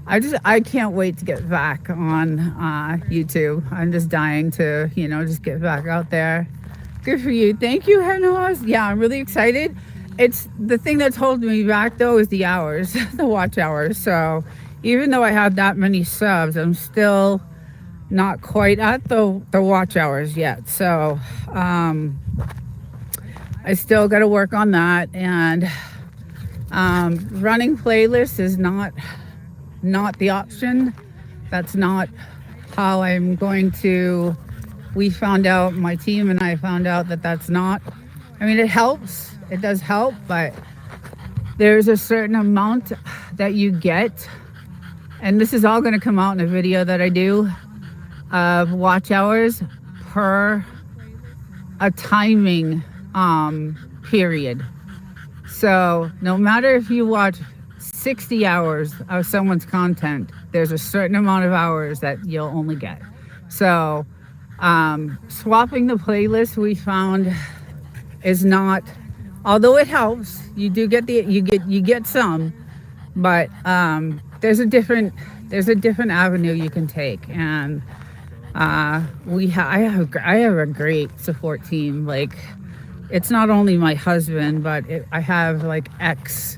I can't wait to get back on YouTube. I'm just dying to just get back out there. Good for you. Thank you, Henos. Yeah, I'm really excited. It's the thing that's holding me back though is the hours, the watch hours. So even though I have that many subs, I'm still not quite at the watch hours yet. So I still got to work on that. And running playlists is not the option. That's not how I'm going to. We found out, my team and I found out that that's not. I mean, it helps. It does help, but there's a certain amount that you get, and this is all going to come out in a video that I do, of watch hours per a timing period. So no matter if you watch 60 hours of someone's content, there's a certain amount of hours that you'll only get. So swapping the playlist, we found, is not, although it helps, you do get you get some, but there's a different avenue you can take. And I have a great support team. Like, it's not only my husband, but I have like ex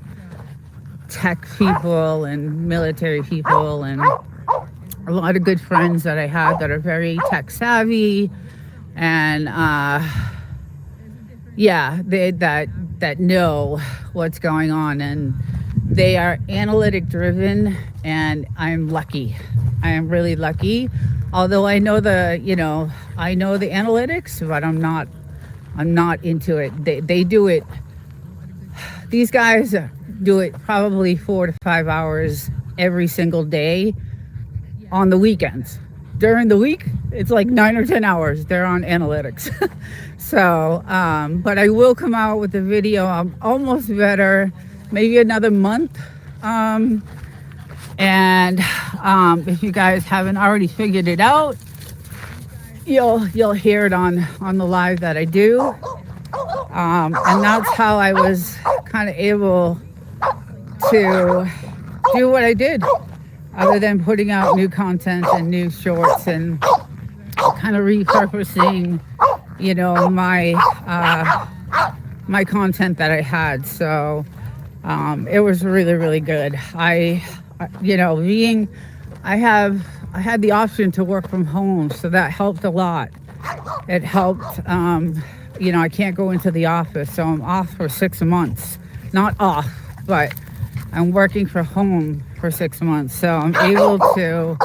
tech people and military people and a lot of good friends that I have that are very tech savvy, and that know what's going on, and they are analytic driven, and I'm lucky. I am really lucky. Although I know the analytics, but I'm not into it. They do it. These guys do it probably 4 to 5 hours every single day on the weekends. During the week, it's like 9 or 10 hours they're on analytics. So, but I will come out with a video. I'm almost better, maybe another month. And if you guys haven't already figured it out, you'll hear it on the live that I do. And that's how I was kind of able to do what I did, other than putting out new content and new shorts and kind of repurposing, my content that I had. So it was really, really good. I had the option to work from home, so that helped a lot. It helped. I can't go into the office, so I'm off for 6 months. Not off, but I'm working from home for 6 months, so I'm able to.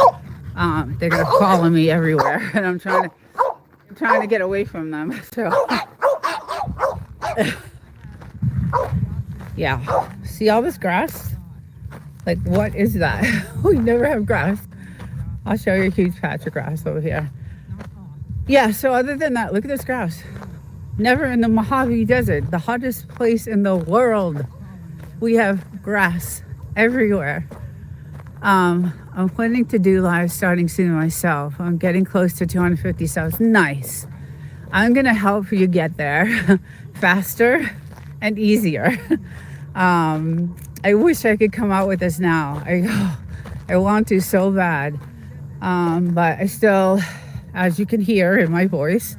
They're gonna follow me everywhere, and I'm trying to get away from them. So, yeah. See all this grass? Like, what is that? We never have grass. I'll show you a huge patch of grass over here. Yeah. So other than that, look at this grass. Never in the Mojave Desert, the hottest place in the world, we have grass everywhere. I'm planning to do live starting soon myself. I'm getting close to 250 subs. Nice. I'm gonna help you get there faster and easier. I wish I could come out with this now. I want to so bad. But I still, as you can hear in my voice,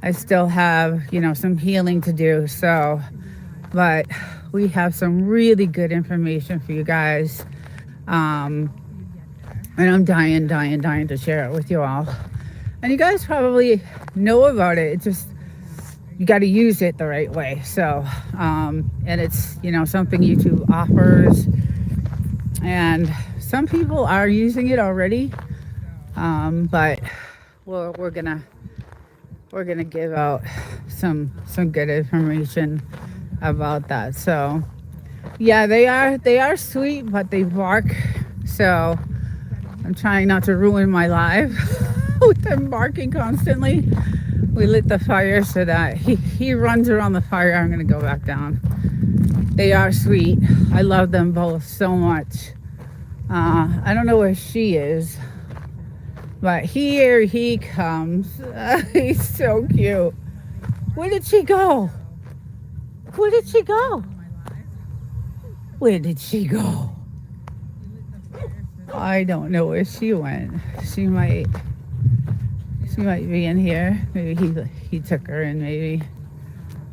I still have, some healing to do. So, but we have some really good information for you guys. And I'm dying to share it with you all. And you guys probably know about it. It's just, you got to use it the right way. So, and it's, something YouTube offers. And some people are using it already. But we're gonna give out some good information about that. So yeah, they are sweet, but they bark. So I'm trying not to ruin my life with them barking constantly. We lit the fire so that he runs around the fire. I'm gonna go back down. They are sweet. I love them both so much. I don't know where she is, but here he comes. He's so cute. Where did she go? Where did she go? Where did she go? I don't know where she went. She might be in here. Maybe he took her in, maybe.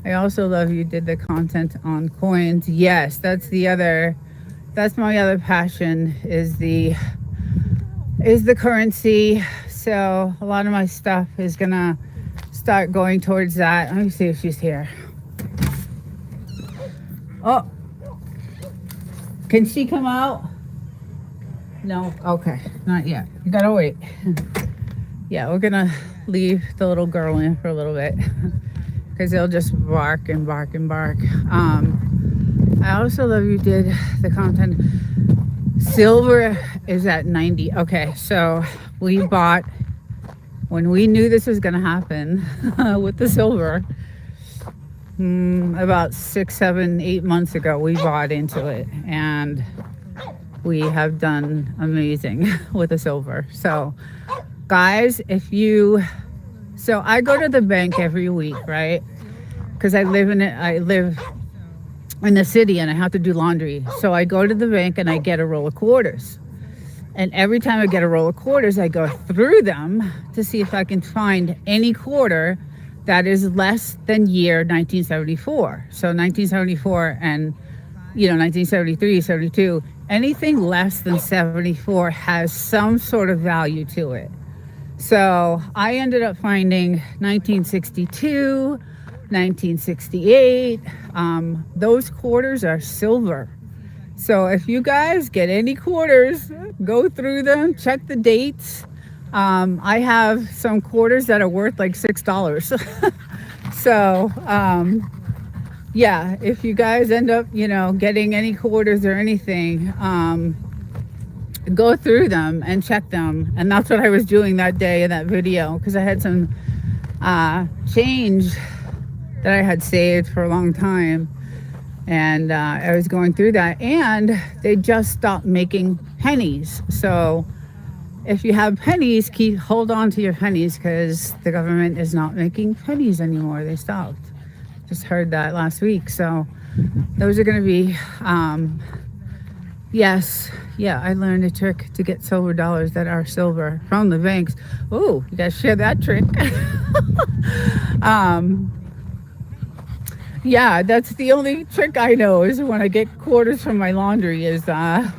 I also love you did the content on coins. Yes, that's my other passion is the currency. So a lot of my stuff is gonna start going towards that. Let me see if she's here. Oh, can she come out? No, okay, not yet. You gotta wait. Yeah, we're gonna leave the little girl in for a little bit because they'll just bark and bark and bark. I also love you did the content. Silver is at 90. Okay, so we bought, when we knew this was gonna happen with the silver, about 6, 7, 8 months ago, we bought into it, and we have done amazing with the silver. So guys, so I go to the bank every week, right? Because I live in the city and I have to do laundry. So I go to the bank and I get a roll of quarters. And every time I get a roll of quarters, I go through them to see if I can find any quarter that is less than year 1974. So 1974 and 1973, 72, anything less than 74 has some sort of value to it. So I ended up finding 1962, 1968. Those quarters are silver. So if you guys get any quarters, go through them, check the dates. I have some quarters that are worth like $6. So yeah, if you guys end up getting any quarters or anything, go through them and check them. And that's what I was doing that day in that video, because I had some change that I had saved for a long time, and I was going through that, and they just stopped making pennies. So if you have pennies, hold on to your pennies, because the government is not making pennies anymore. They stopped. Just heard that last week. So those are going to be yes, yeah, I learned a trick to get silver dollars that are silver from the banks. Oh, you guys share that trick. Yeah, that's the only trick I know, is when I get quarters from my laundry, is how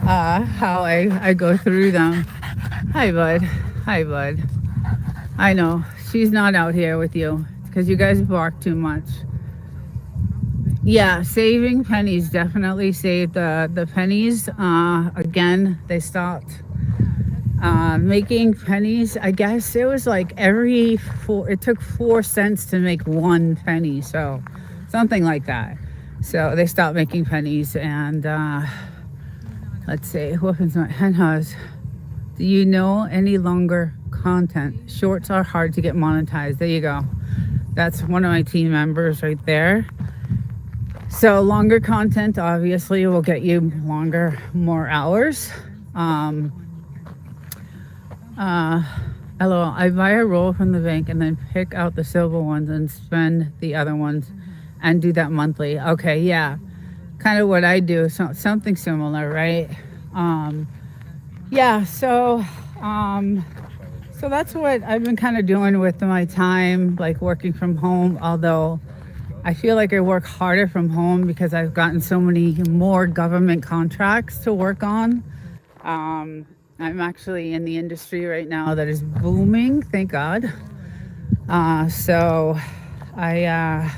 I go through them. Hi, bud. Hi, bud. I know she's not out here with you because you guys bark too much. Yeah, saving pennies, definitely save the pennies. Again, they stopped making pennies. I guess it was like it took 4 cents to make 1 penny, so something like that. So they stopped making pennies. And let's see, who opens my hen house? Do you know any longer content? Shorts are hard to get monetized. There you go. That's one of my team members right there. So longer content obviously will get you more hours. LOL, I buy a roll from the bank and then pick out the silver ones and spend the other ones and do that monthly. Okay, yeah, kind of what I do. So something similar, right? Yeah, so that's what I've been kind of doing with my time, like working from home. Although I feel like I work harder from home because I've gotten so many more government contracts to work on. Um, I'm actually in the industry right now that is booming, thank God. So I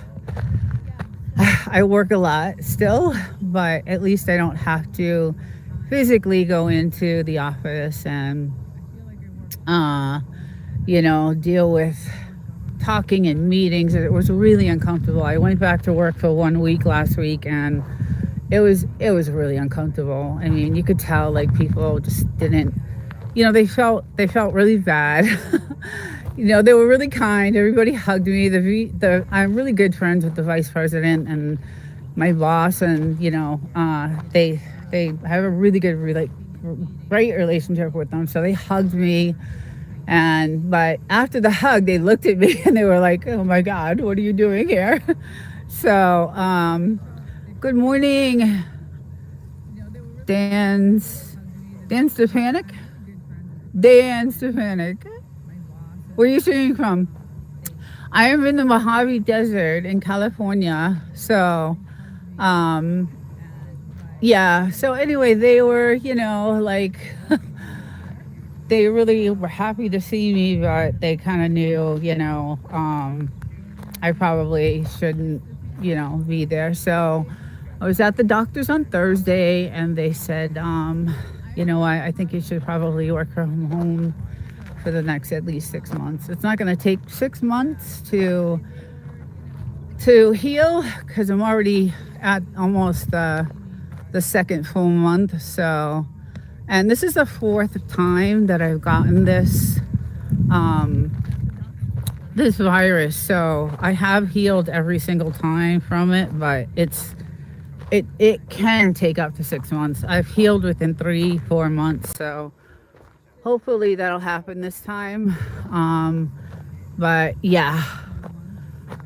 I work a lot still, but at least I don't have to physically go into the office and uh, deal with talking in meetings. It was really uncomfortable. I went back to work for 1 week last week, and it was really uncomfortable. I mean, you could tell like people just didn't, they felt really bad. They were really kind. Everybody hugged me. I'm really good friends with the vice president and my boss, and they have a really good great relationship with them. So they hugged me, but after the hug, they looked at me and they were like, "Oh my God, what are you doing here?" So, good morning, Dan Stefanik. Dan Stefanik. Where are you sitting from? I am in the Mojave Desert in California. So, um, yeah. So anyway, they were, like, they really were happy to see me, but they kind of knew, I probably shouldn't, be there. So I was at the doctor's on Thursday, and they said, I think you should probably work from home for the next at least 6 months. It's not going to take 6 months to heal because I'm already at almost the second full month. So, and this is the fourth time that I've gotten this this virus. So I have healed every single time from it, but it can take up to 6 months. I've healed within 3-4 months. So hopefully that'll happen this time. But yeah,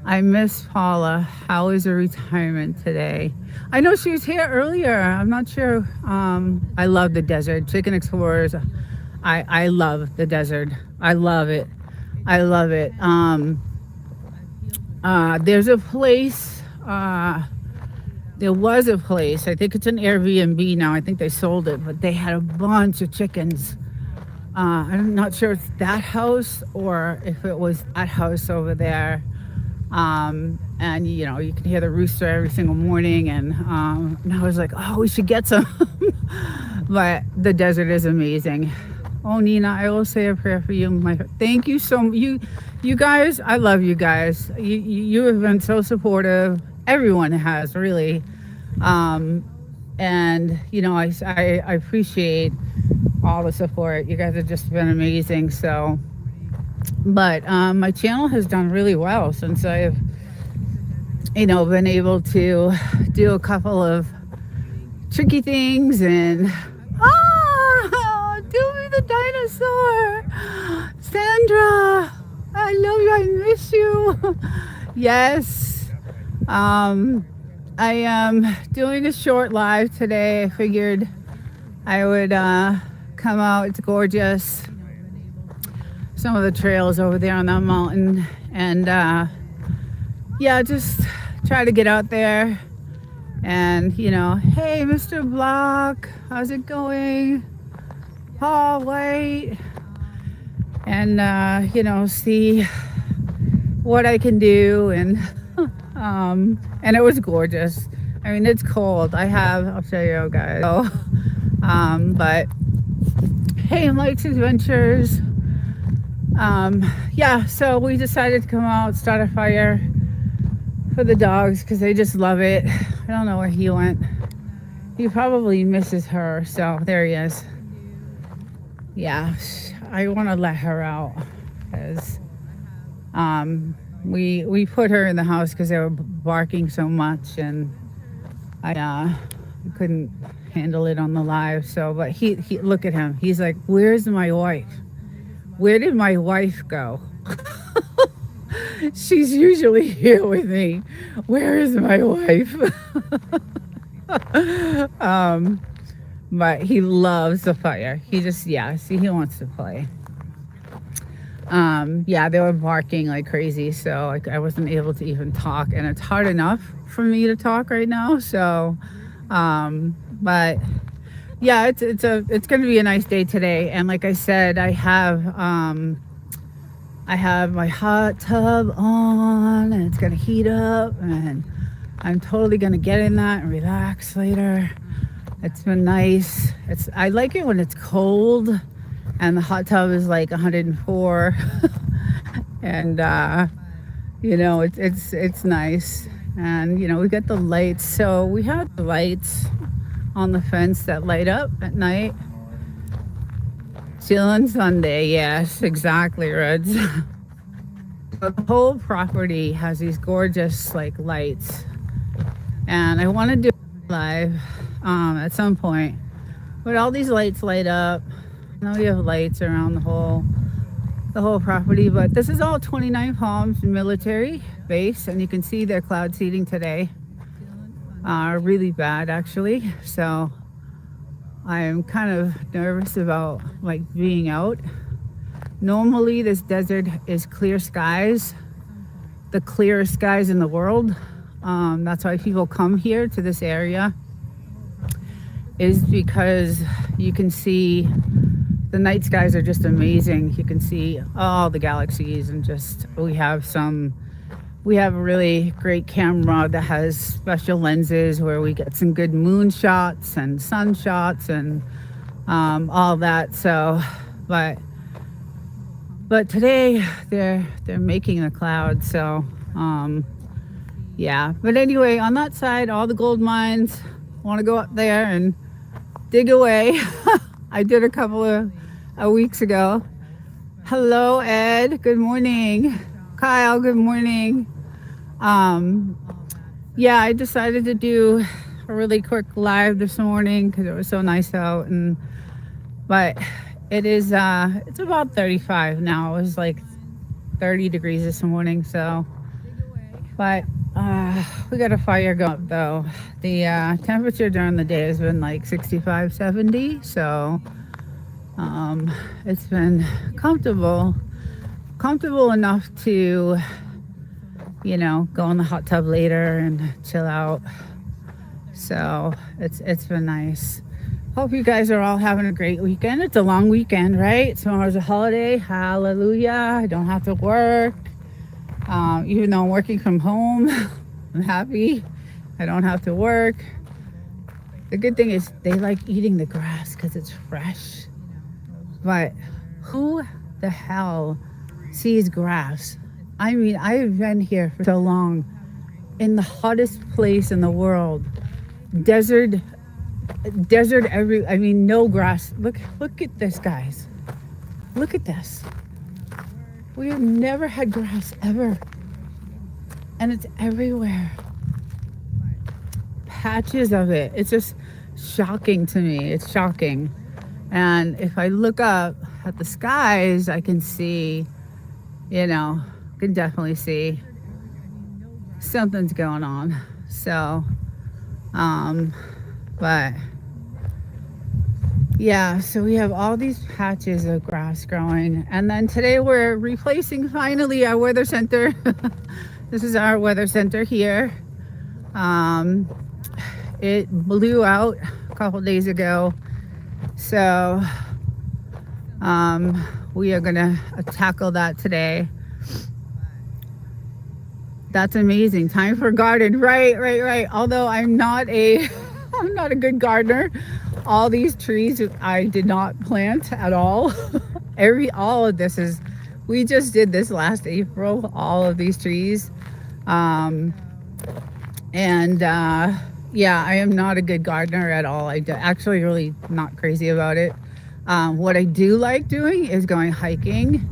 I miss Paula. How is her retirement today? I know she was here earlier. I'm not sure. I love the desert. Chicken Explorers. I love the desert. I love it. I love it. There's a place. There was a place. I think it's an Airbnb now. I think they sold it, but they had a bunch of chickens. I'm not sure if it's that house or if it was that house over there. And you can hear the rooster every single morning, and I was like, oh, we should get some. But the desert is amazing. Oh, Nina, I will say a prayer for you. Thank you so much. You guys, I love you guys. You have been so supportive. Everyone has, really. And I appreciate all the support. You guys have just been amazing. So, but my channel has done really well since I've been able to do a couple of tricky things, and Dewey the dinosaur, Sandra, I love you, I miss you. Yes. I am doing a short live today. I figured I would come out. It's gorgeous. Some of the trails over there on that mountain, and just try to get out there and hey, Mr. Block, how's it going? Paul White, and see what I can do, and it was gorgeous. I mean, it's cold. I'll show you guys. So, but hey, Mike's Adventures. So we decided to come out, start a fire for the dogs because they just love it. I don't know where he went. He probably misses her. So there he is. Yeah, I want to let her out because we put her in the house because they were barking so much, and I couldn't handle it on the live. So, but he look at him. He's like, "Where's my wife? Where did my wife go?" She's usually here with me. Where is my wife? But he loves the fire. He just, he wants to play. Yeah, they were barking like crazy, so like I wasn't able to even talk, and it's hard enough for me to talk right now. So, but yeah, it's going to be a nice day today. And like I said, I have my hot tub on, and it's going to heat up, and I'm totally going to get in that and relax later. It's been nice. I like it when it's cold and the hot tub is like 104 and it's nice. And we got the lights. So we have the lights on the fence that light up at night. Chill on Sunday, yes, exactly, Reds. So the whole property has these gorgeous like lights, and I want to do it live at some point. But all these lights light up. Now we have lights around the whole property. But this is all 29 Palms military base, and you can see their cloud seeding today. Really bad actually. So I am kind of nervous about like being out. Normally this desert is clear skies, the clearest skies in the world. That's why people come here to this area, is because you can see the night skies are just amazing. You can see all the galaxies, and just we have a really great camera that has special lenses where we get some good moon shots and sun shots and all that. So but today they're making the clouds. So yeah, but anyway, on that side, all the gold mines. Want to go up there and dig away. I did a couple of weeks ago. Hello, Ed. Good morning. Kyle, good morning. Yeah, I decided to do a really quick live this morning because it was so nice out. But it is it's about 35 now. It was like 30 degrees this morning. So, but we got a fire going though. The temperature during the day has been like 65, 70. So it's been comfortable enough to go in the hot tub later and chill out. So it's been nice. Hope you guys are all having a great weekend. It's a long weekend, right? Tomorrow's a holiday. Hallelujah. I don't have to work. Even though I'm working from home, I'm happy. I don't have to work. The good thing is they like eating the grass because it's fresh. But who the hell sees grass? I mean, I've been here for so long, in the hottest place in the world. Desert no grass. Look at this, guys. Look at this. We have never had grass ever. And it's everywhere. Patches of it. It's just shocking to me. It's shocking. And if I look up at the skies, I can see, can definitely see something's going on. So, but yeah, so we have all these patches of grass growing. And then today we're replacing finally our weather center. This is our weather center here. It blew out a couple days ago. So we are gonna tackle that today. That's amazing. Time for garden. Right. Although I'm not a good gardener. All these trees I did not plant at all. All of this we just did this last April, all of these trees. Yeah, I am not a good gardener at all. Actually really not crazy about it. What I do like doing is going hiking.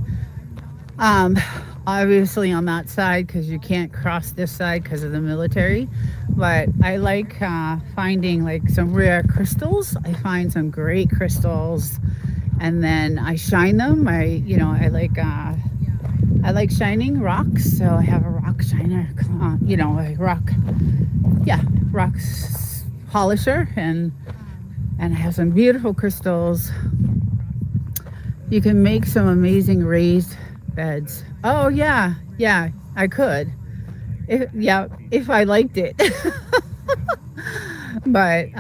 Obviously on that side, because you can't cross this side because of the military. But I like finding like some rare crystals. I find some great crystals, and then I shine them. I like shining rocks, so I have a rock shiner. Rock polisher, and I have some beautiful crystals. You can make some amazing raised beds. Oh yeah, I could. If I liked it. But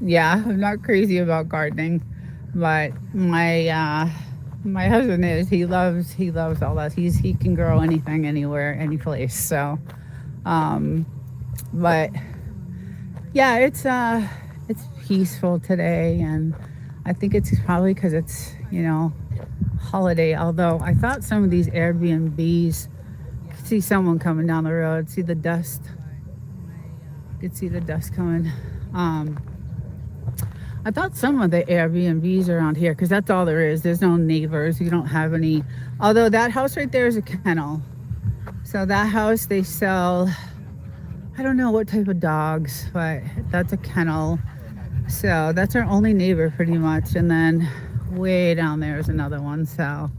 yeah, I'm not crazy about gardening. But my husband is. He loves all that. He can grow anything, anywhere, any place. So, um, but yeah, it's peaceful today, and I think it's probably because it's holiday. Although I thought some of these Airbnbs, see someone coming down the road, see the dust. You could see the dust coming. Um, I thought some of the Airbnbs around here, because that's all there is. There's no neighbors. You don't have any. Although that house right there is a kennel. So that house, they sell, I don't know what type of dogs, but that's a kennel. So that's our only neighbor pretty much. And then way down there is another one. So,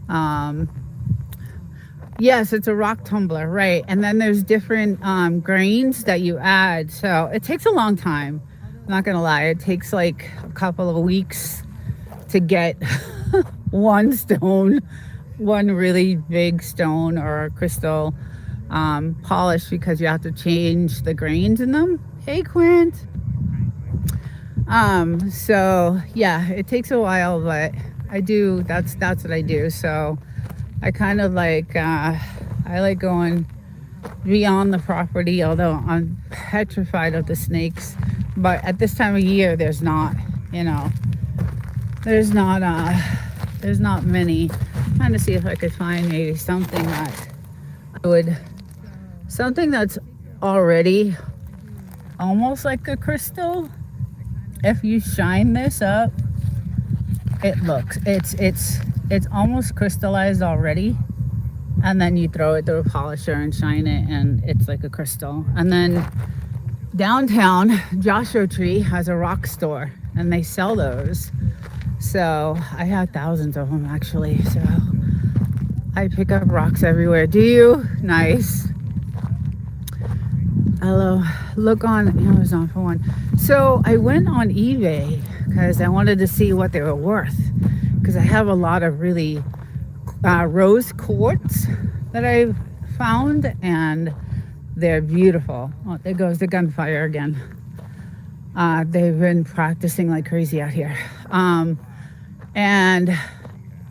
um, yes, it's a rock tumbler, right? And then there's different grains that you add. So it takes a long time. I'm not gonna lie. It takes like a couple of weeks to get one stone, one really big stone or crystal polished, because you have to change the grains in them. Hey, Quint. So yeah, it takes a while, but I do. That's what I do. So I kind of like I like going beyond the property, although I'm petrified of the snakes. But at this time of year, there's not, there's not many. I'm trying to see if I could find maybe something something that's already almost like a crystal. If you shine this up, it's almost crystallized already. And then you throw it through a polisher and shine it, and it's like a crystal. And then downtown, Joshua Tree has a rock store, and they sell those. So I have thousands of them actually. So I pick up rocks everywhere. Do you? Nice. Hello. Look on Amazon for one. So I went on eBay because I wanted to see what they were worth, because I have a lot of really rose quartz that I found, and they're beautiful. Oh, there goes the gunfire again. They've been practicing like crazy out here. And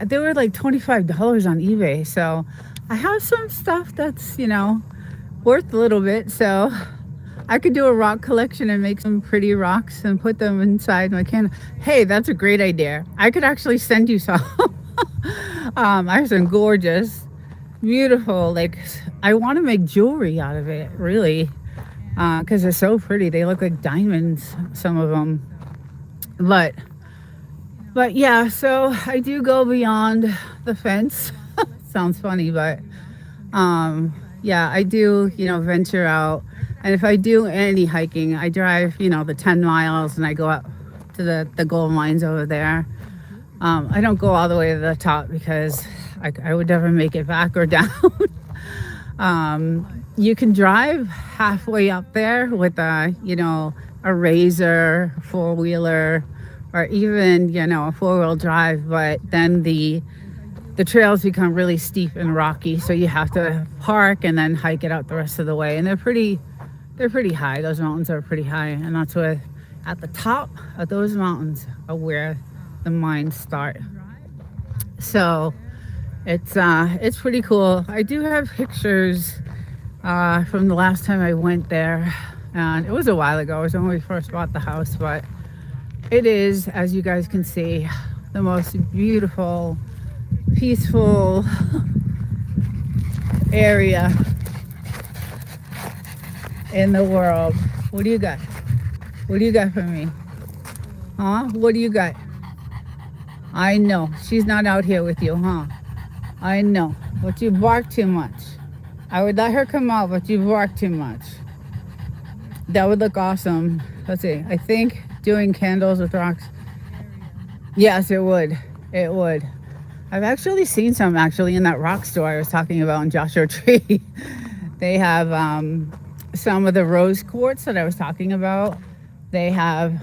they were like $25 on eBay. So I have some stuff that's, worth a little bit. So I could do a rock collection and make some pretty rocks and put them inside my can. Hey, that's a great idea. I could actually send you some. I have some gorgeous, beautiful, like, I want to make jewelry out of it, really, because they're so pretty. They look like diamonds, some of them. But yeah, so I do go beyond the fence. Sounds funny, but yeah, I do, venture out. And if I do any hiking, I drive, the 10 miles, and I go up to the gold mines over there. I don't go all the way to the top, because I would never make it back or down. You can drive halfway up there with a Razor four-wheeler, or even, a four-wheel drive, but then the trails become really steep and rocky, so you have to park and then hike it out the rest of the way. And they're pretty high. Those mountains are pretty high, and that's where, at the top of those mountains, are where the mines start. So it's pretty cool. I do have pictures from the last time I went there, and it was a while ago. It was when we first bought the house, but it is, as you guys can see, the most beautiful, peaceful area in the world. What do you got? What do you got for me? Huh? What do you got? I know. She's not out here with you, huh? I know. But you bark too much. I would let her come out, but you bark too much. That would look awesome. Let's see. I think doing candles with rocks. Yes, it would. It would. I've actually seen some in that rock store I was talking about in Joshua Tree. They have some of the rose quartz that I was talking about. They have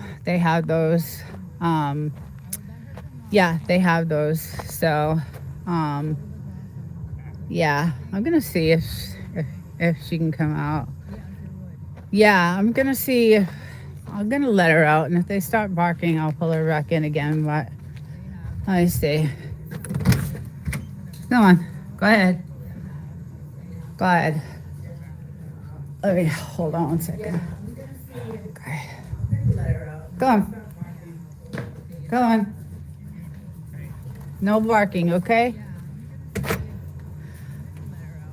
those. Yeah, they have those. So Um, yeah, I'm gonna see if she can come out. Yeah, I'm gonna see if I'm gonna let her out, and if they start barking, I'll pull her back in again. But let me see. Come on, go ahead. Go ahead. Let me hold on 1 second. Okay. Go on. Go on. No barking, okay?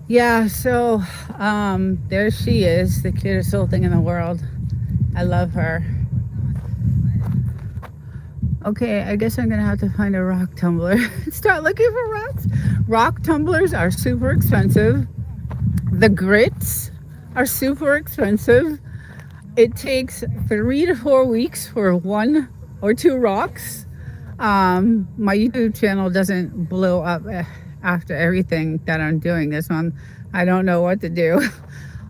Yeah, so there she is, the cutest little thing in the world. I love her. Okay, I guess I'm gonna have to find a rock tumbler. Start looking for rocks. Rock tumblers are super expensive. The grits are super expensive. It takes 3 to 4 weeks for 1 or 2 rocks. My YouTube channel doesn't blow up after everything that I'm doing this month. I don't know what to do.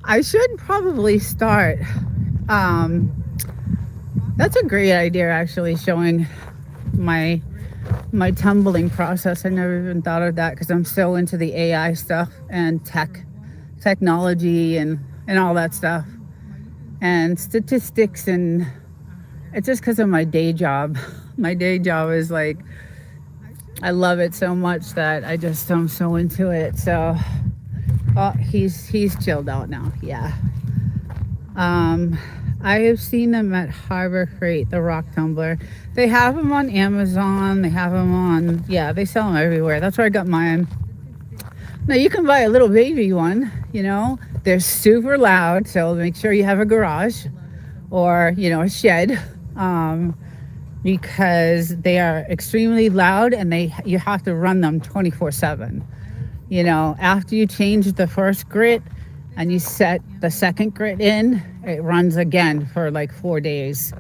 I should probably start. That's a great idea, actually, showing my tumbling process. I never even thought of that because I'm so into the AI stuff and technology and all that stuff and statistics, and it's just because of my day job. My day job is like, I love it so much that I'm so into it. So oh, he's chilled out now. Yeah. I have seen them at Harbor Freight, the rock tumbler. They have them on Amazon. They have them on, yeah, they sell them everywhere. That's where I got mine. Now you can buy a little baby one, they're super loud. So make sure you have a garage or, a shed, because they are extremely loud and you have to run them 24/7. After you change the first grit and you set the second grit in, it runs again for like 4 days,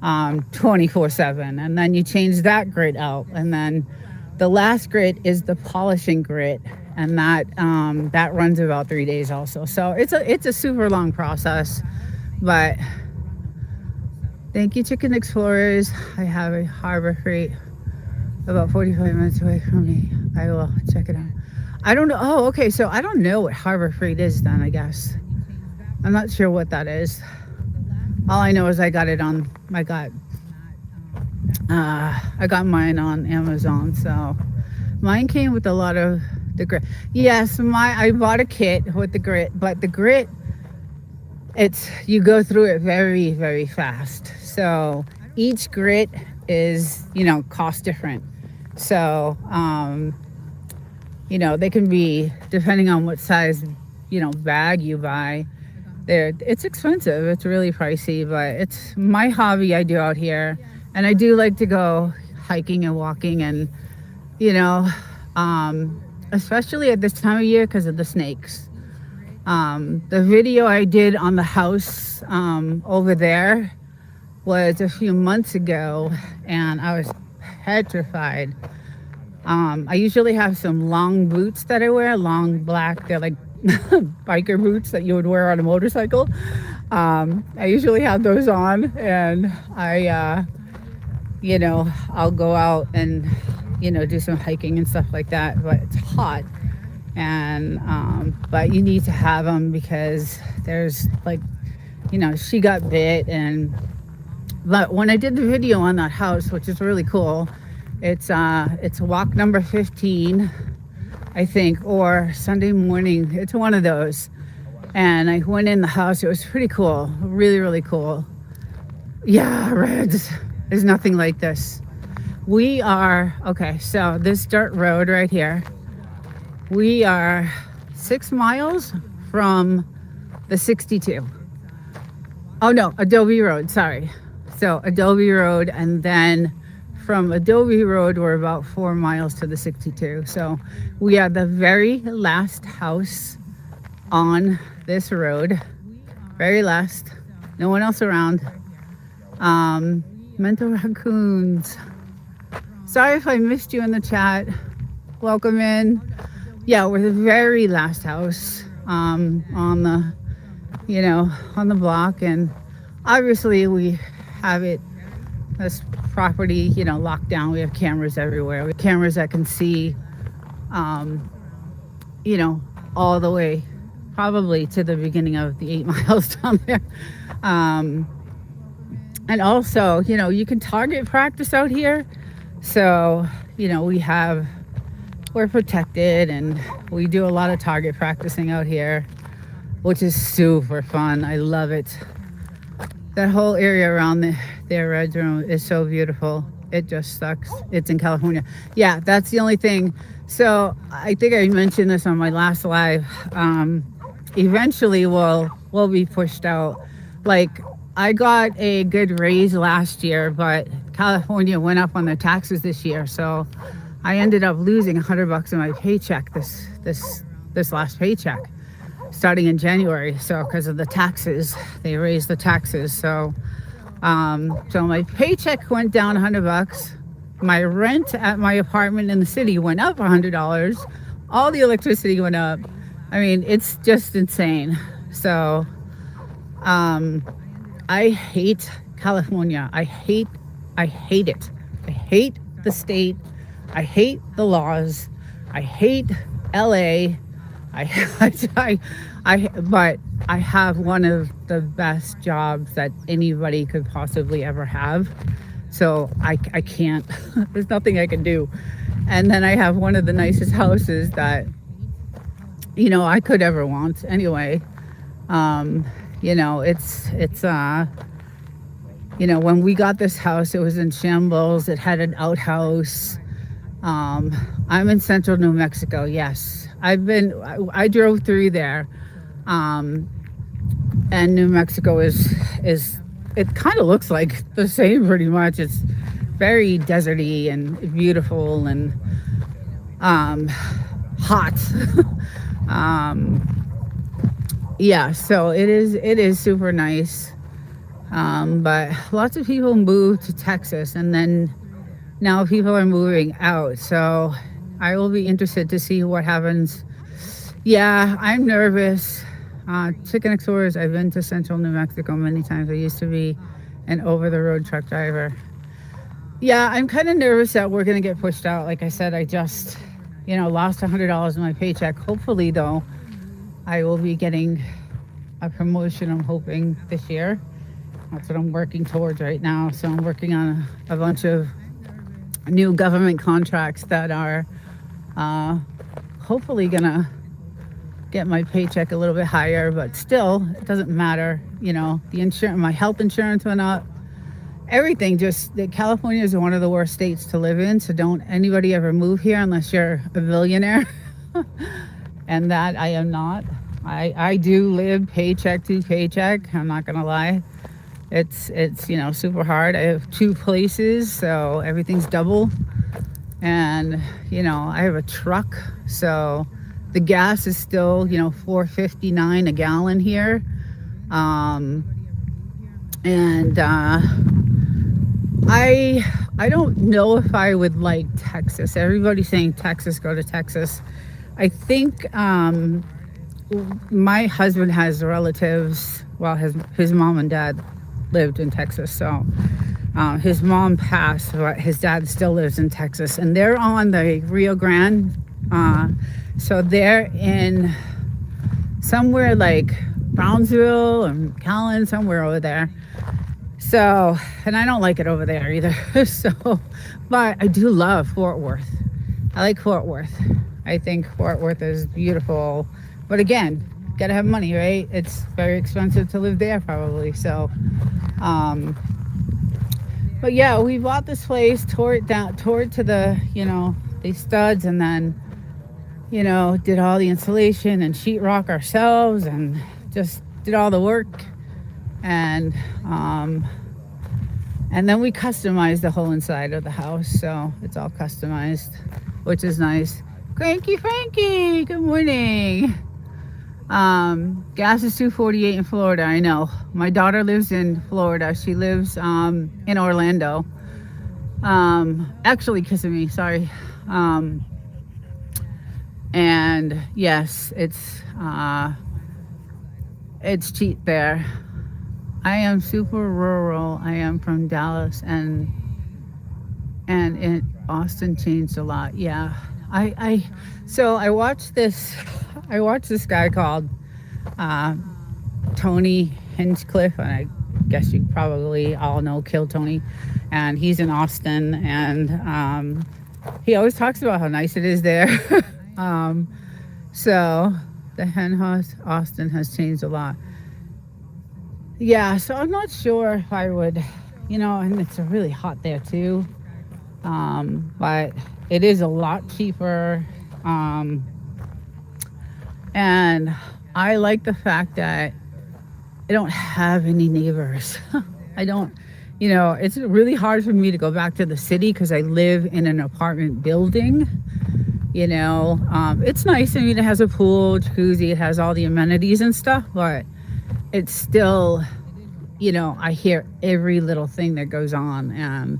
24/7. And then you change that grit out. And then the last grit is the polishing grit. And that runs about 3 days also. So it's a super long process, but thank you, Chicken Explorers. I have a Harbor Freight about 45 minutes away from me. I will check it out. I don't know. Oh, okay. So I don't know what Harbor Freight is then, I guess. I'm not sure what that is. All I know is I got mine on Amazon. So mine came with a lot of the grit. Yes, I bought a kit with the grit, but the grit, you go through it very, very fast. So each grit is, cost different. So, they can be, depending on what size, bag you buy, it's expensive. It's really pricey, but it's my hobby I do out here. And I do like to go hiking and walking and, especially at this time of year because of the snakes. The video I did on the house over there was a few months ago, and I was petrified. I usually have some long boots that I wear, long black, they're like biker boots that you would wear on a motorcycle. I usually have those on, and I'll go out and, do some hiking and stuff like that, but it's hot. And, but you need to have them because there's like, she got bit. But when I did the video on that house, which is really cool, it's walk number 15, I think, or Sunday morning. It's one of those. And I went in the house. It was pretty cool. Really, really cool. Yeah, Reds. There's nothing like this. Okay, so this dirt road right here, we are 6 miles from the 62. Oh no, Adobe Road, sorry. So Adobe Road, and then from Adobe Road, we're about 4 miles to the 62. So we are the very last house on this road. Very last. No one else around. Mental raccoons. Sorry if I missed you in the chat. Welcome in. Yeah, we're the very last house on the block, and obviously we have this property, locked down. We have cameras everywhere. We have cameras that can see um, you know, all the way probably to the beginning of the 8 miles down there. Um, and also, you can target practice out here. So, we're protected and we do a lot of target practicing out here, which is super fun. I love it. That whole area around their red room is so beautiful. It just sucks. It's in California. Yeah, that's the only thing. So I think I mentioned this on my last live. Eventually, we'll be pushed out. Like, I got a good raise last year, but California went up on their taxes this year, so I ended up losing $100 in my paycheck this last paycheck, starting in January. So because of the taxes, they raised the taxes. So my paycheck went down $100. My rent at my apartment in the city went up $100. All the electricity went up. I mean, it's just insane. So I hate California. I hate it. I hate the state. I hate the laws. I hate LA. But I have one of the best jobs that anybody could possibly ever have. So I can't, there's nothing I can do. And then I have one of the nicest houses that, I could ever want anyway. When we got this house, it was in shambles. It had an outhouse. I'm in central New Mexico. Yes, I drove through there. And New Mexico is it kind of looks like the same pretty much. It's very deserty and beautiful and hot. Yeah, so it is super nice. But lots of people move to Texas, and then now people are moving out. So I will be interested to see what happens. Yeah, I'm nervous. Chicken Explorers, I've been to central New Mexico many times. I used to be an over-the-road truck driver. Yeah, I'm kind of nervous that we're going to get pushed out. Like I said, I just, lost $100 in my paycheck. Hopefully, though, I will be getting a promotion, I'm hoping, this year. That's what I'm working towards right now. So I'm working on a bunch of new government contracts that are hopefully going to get my paycheck a little bit higher, but still, it doesn't matter. The insurance, my health insurance went up. Everything California is one of the worst states to live in, so don't anybody ever move here unless you're a billionaire. And that I am not. I do live paycheck to paycheck. I'm not gonna lie. It's super hard. I have 2 places, so everything's double. And I have a truck, so the gas is still $4.59 a gallon here. And I don't know if I would like Texas. Everybody's saying Texas, go to Texas. I think my husband has relatives. Well, his mom and dad lived in Texas, so his mom passed, but his dad still lives in Texas, and they're on the Rio Grande. So they're in somewhere like Brownsville and Callan, somewhere over there. So, and I don't like it over there either. So, but I do love Fort Worth. I like Fort Worth. I think Fort Worth is beautiful. But again, gotta have money, right? It's very expensive to live there probably. So, but yeah, we bought this place, tore it to the studs, and then, did all the insulation and sheetrock ourselves and just did all the work. And then we customized the whole inside of the house. So it's all customized, which is nice. Cranky Frankie, good morning. Gas is $2.48 in Florida. I know. My daughter lives in Florida. She lives in Orlando. Actually, Kissimmee, sorry. And yes, it's cheap there. I am super rural. I am from Dallas, and Austin changed a lot. Yeah, So I watched this guy called uh, Tony Hinchcliffe, and I guess you probably all know Kill Tony, and he's in Austin, and he always talks about how nice it is there. um, so the hen house Austin has changed a lot. Yeah, so I'm not sure if I would, and it's really hot there too. But it is a lot cheaper. Um, and I like the fact that I don't have any neighbors. I don't, it's really hard for me to go back to the city because I live in an apartment building. It's nice. I mean, it has a pool, jacuzzi, it has all the amenities and stuff, but it's still, I hear every little thing that goes on. And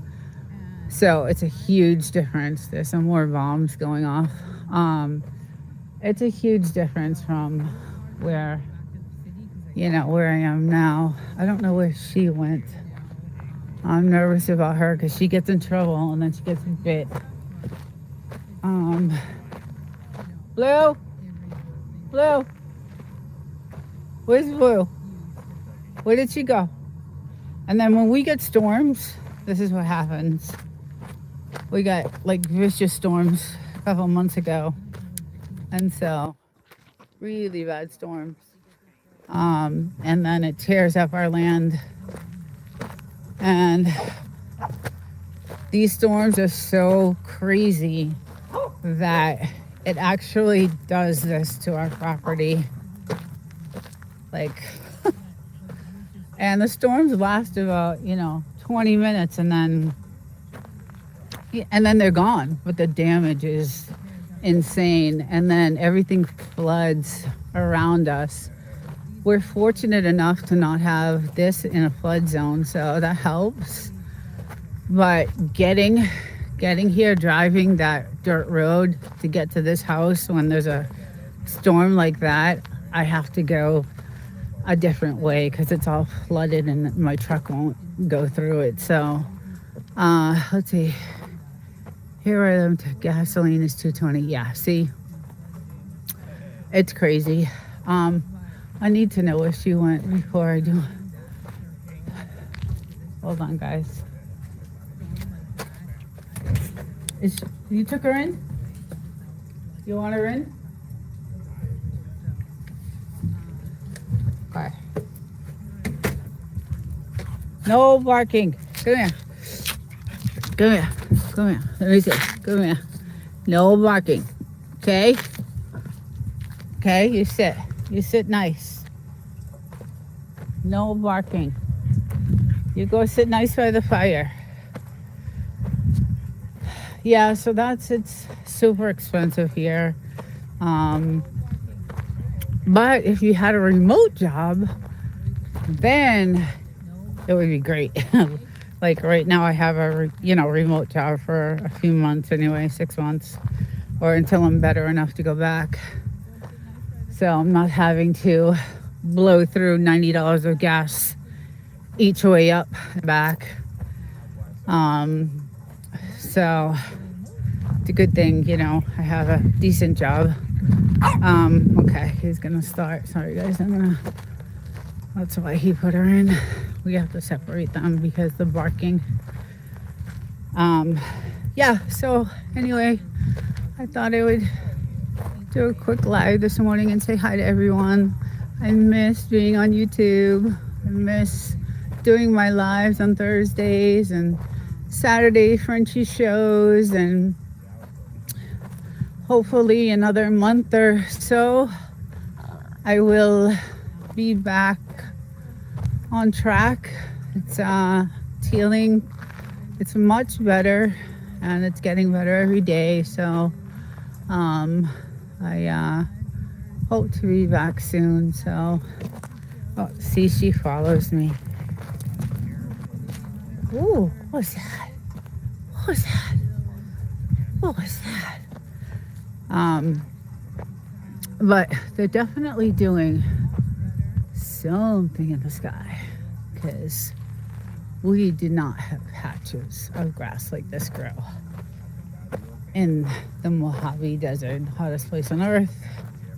so it's a huge difference. There's some more bombs going off. It's a huge difference from where I am now. I don't know where she went. I'm nervous about her because she gets in trouble and then she gets bit. Blue? Blue? Where's Blue? Where did she go? And then when we get storms, this is what happens. We got like vicious storms a couple months ago. And so, really bad storms. And then it tears up our land. And these storms are so crazy that it actually does this to our property. Like, and the storms last about, 20 minutes and then they're gone. But the damage is insane. And then everything floods around us. We're fortunate enough to not have this in a flood zone, so that helps. But getting here, driving that dirt road to get to this house when there's a storm like that, I have to go a different way because it's all flooded and my truck won't go through it. So let's see. Here are them. Gasoline is $2.20. Yeah, see, it's crazy. I need to know where she went before I do. Hold on, guys. You took her in? You want her in? Okay. No barking. Come here. Come here. Come here. Let me see. Come here. No barking. Okay? Okay, you sit. You sit nice. No barking. You go sit nice by the fire. Yeah, so it's super expensive here. But if you had a remote job, then it would be great. Like right now I have a, remote job for a few months anyway, 6 months, or until I'm better enough to go back. So I'm not having to blow through $90 of gas each way up and back. So it's a good thing, I have a decent job. Okay, he's gonna start. Sorry guys, that's why he put her in. We have to separate them because the barking. Yeah, so anyway, I thought I would do a quick live this morning and say hi to everyone. I miss being on YouTube. I miss doing my lives on Thursdays and Saturday Frenchie shows, and hopefully another month or so I will be back on track. It's healing. It's much better and it's getting better every day. So I hope to be back soon. So see, she follows me. Ooh, what was that? What was that? What was that? But they're definitely doing something in the sky, because we do not have patches of grass like this grow. in the Mojave Desert, hottest place on earth,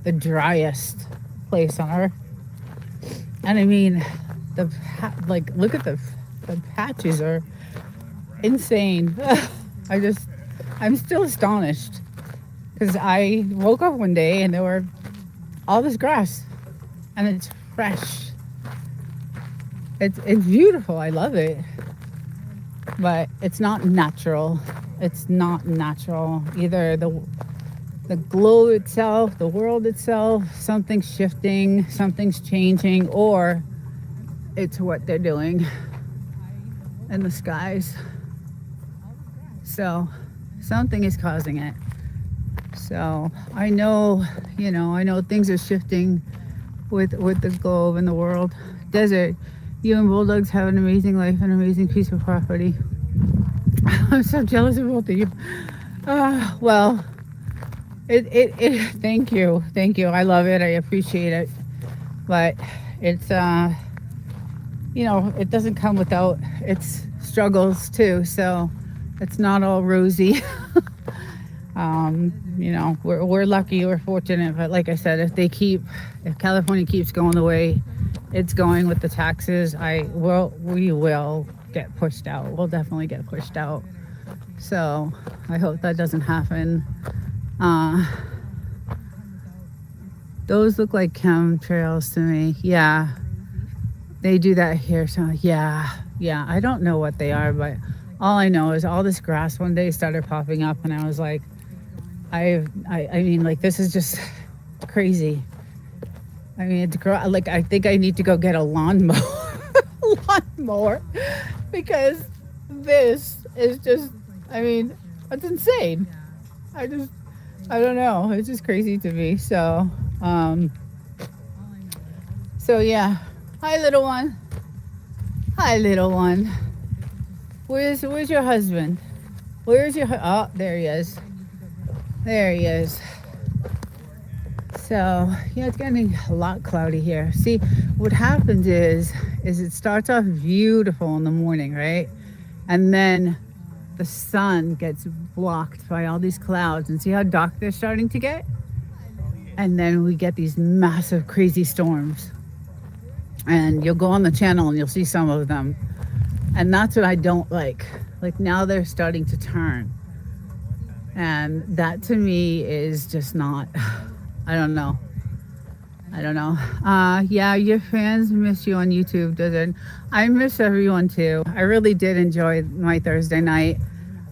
the driest place on earth. And I mean, like, look at the patches are insane. I just, I'm still astonished because I woke up one day and there were all this grass and it's fresh. It's beautiful. I love it, but it's not natural. It's not natural. Either the globe itself, the world itself, something's shifting, something's changing, or it's what they're doing in the skies. So something is causing it. So I know, I know things are shifting with the globe and the world. Desert, you and Bulldogs have an amazing life, an amazing piece of property. I'm so jealous of both of you. Well, thank you. I love it. I appreciate it. But it's, it doesn't come without its struggles too. So it's not all rosy. We're lucky, we're fortunate, but like I said, if California keeps going the way it's going with the taxes, we will get pushed out. We'll definitely get pushed out. So I hope that doesn't happen. Those look like chemtrails to me. Yeah, they do that here. So yeah. I don't know what they are, but all I know is all this grass one day started popping up, and I was like, I mean, like, this is just crazy. I mean, I think I need to go get a lawnmower, because this is just, I mean, it's insane. I don't know. It's just crazy to me. So yeah. Hi, little one. Where's your husband? Oh, there he is. So yeah, it's getting a lot cloudy here. See, what happens is it starts off beautiful in the morning, right? And then the sun gets blocked by all these clouds, and see how dark they're starting to get? And then we get these massive, crazy storms. And you'll go on the channel and you'll see some of them. And that's what I don't like. Like, now they're starting to turn. And that to me is just not, I don't know. Yeah, your fans miss you on YouTube, doesn't? I miss everyone too. I really did enjoy my Thursday night.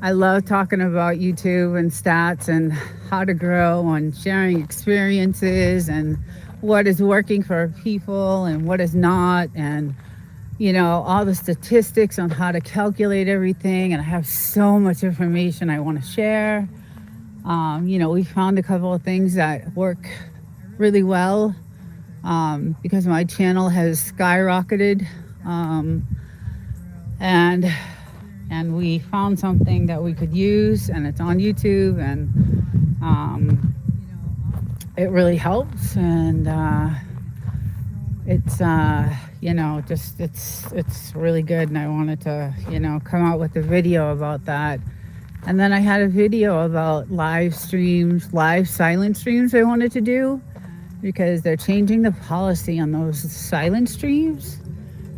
I love talking about YouTube and stats and how to grow and sharing experiences and what is working for people and what is not, and all the statistics on how to calculate everything. And I have so much information I want to share. We found a couple of things that work really well, because my channel has skyrocketed, and we found something that we could use, and it's on YouTube, and it really helps. And it's it's really good, and I wanted to come out with a video about that. And then I had a video about live silent streams I wanted to do, because they're changing the policy on those silent streams.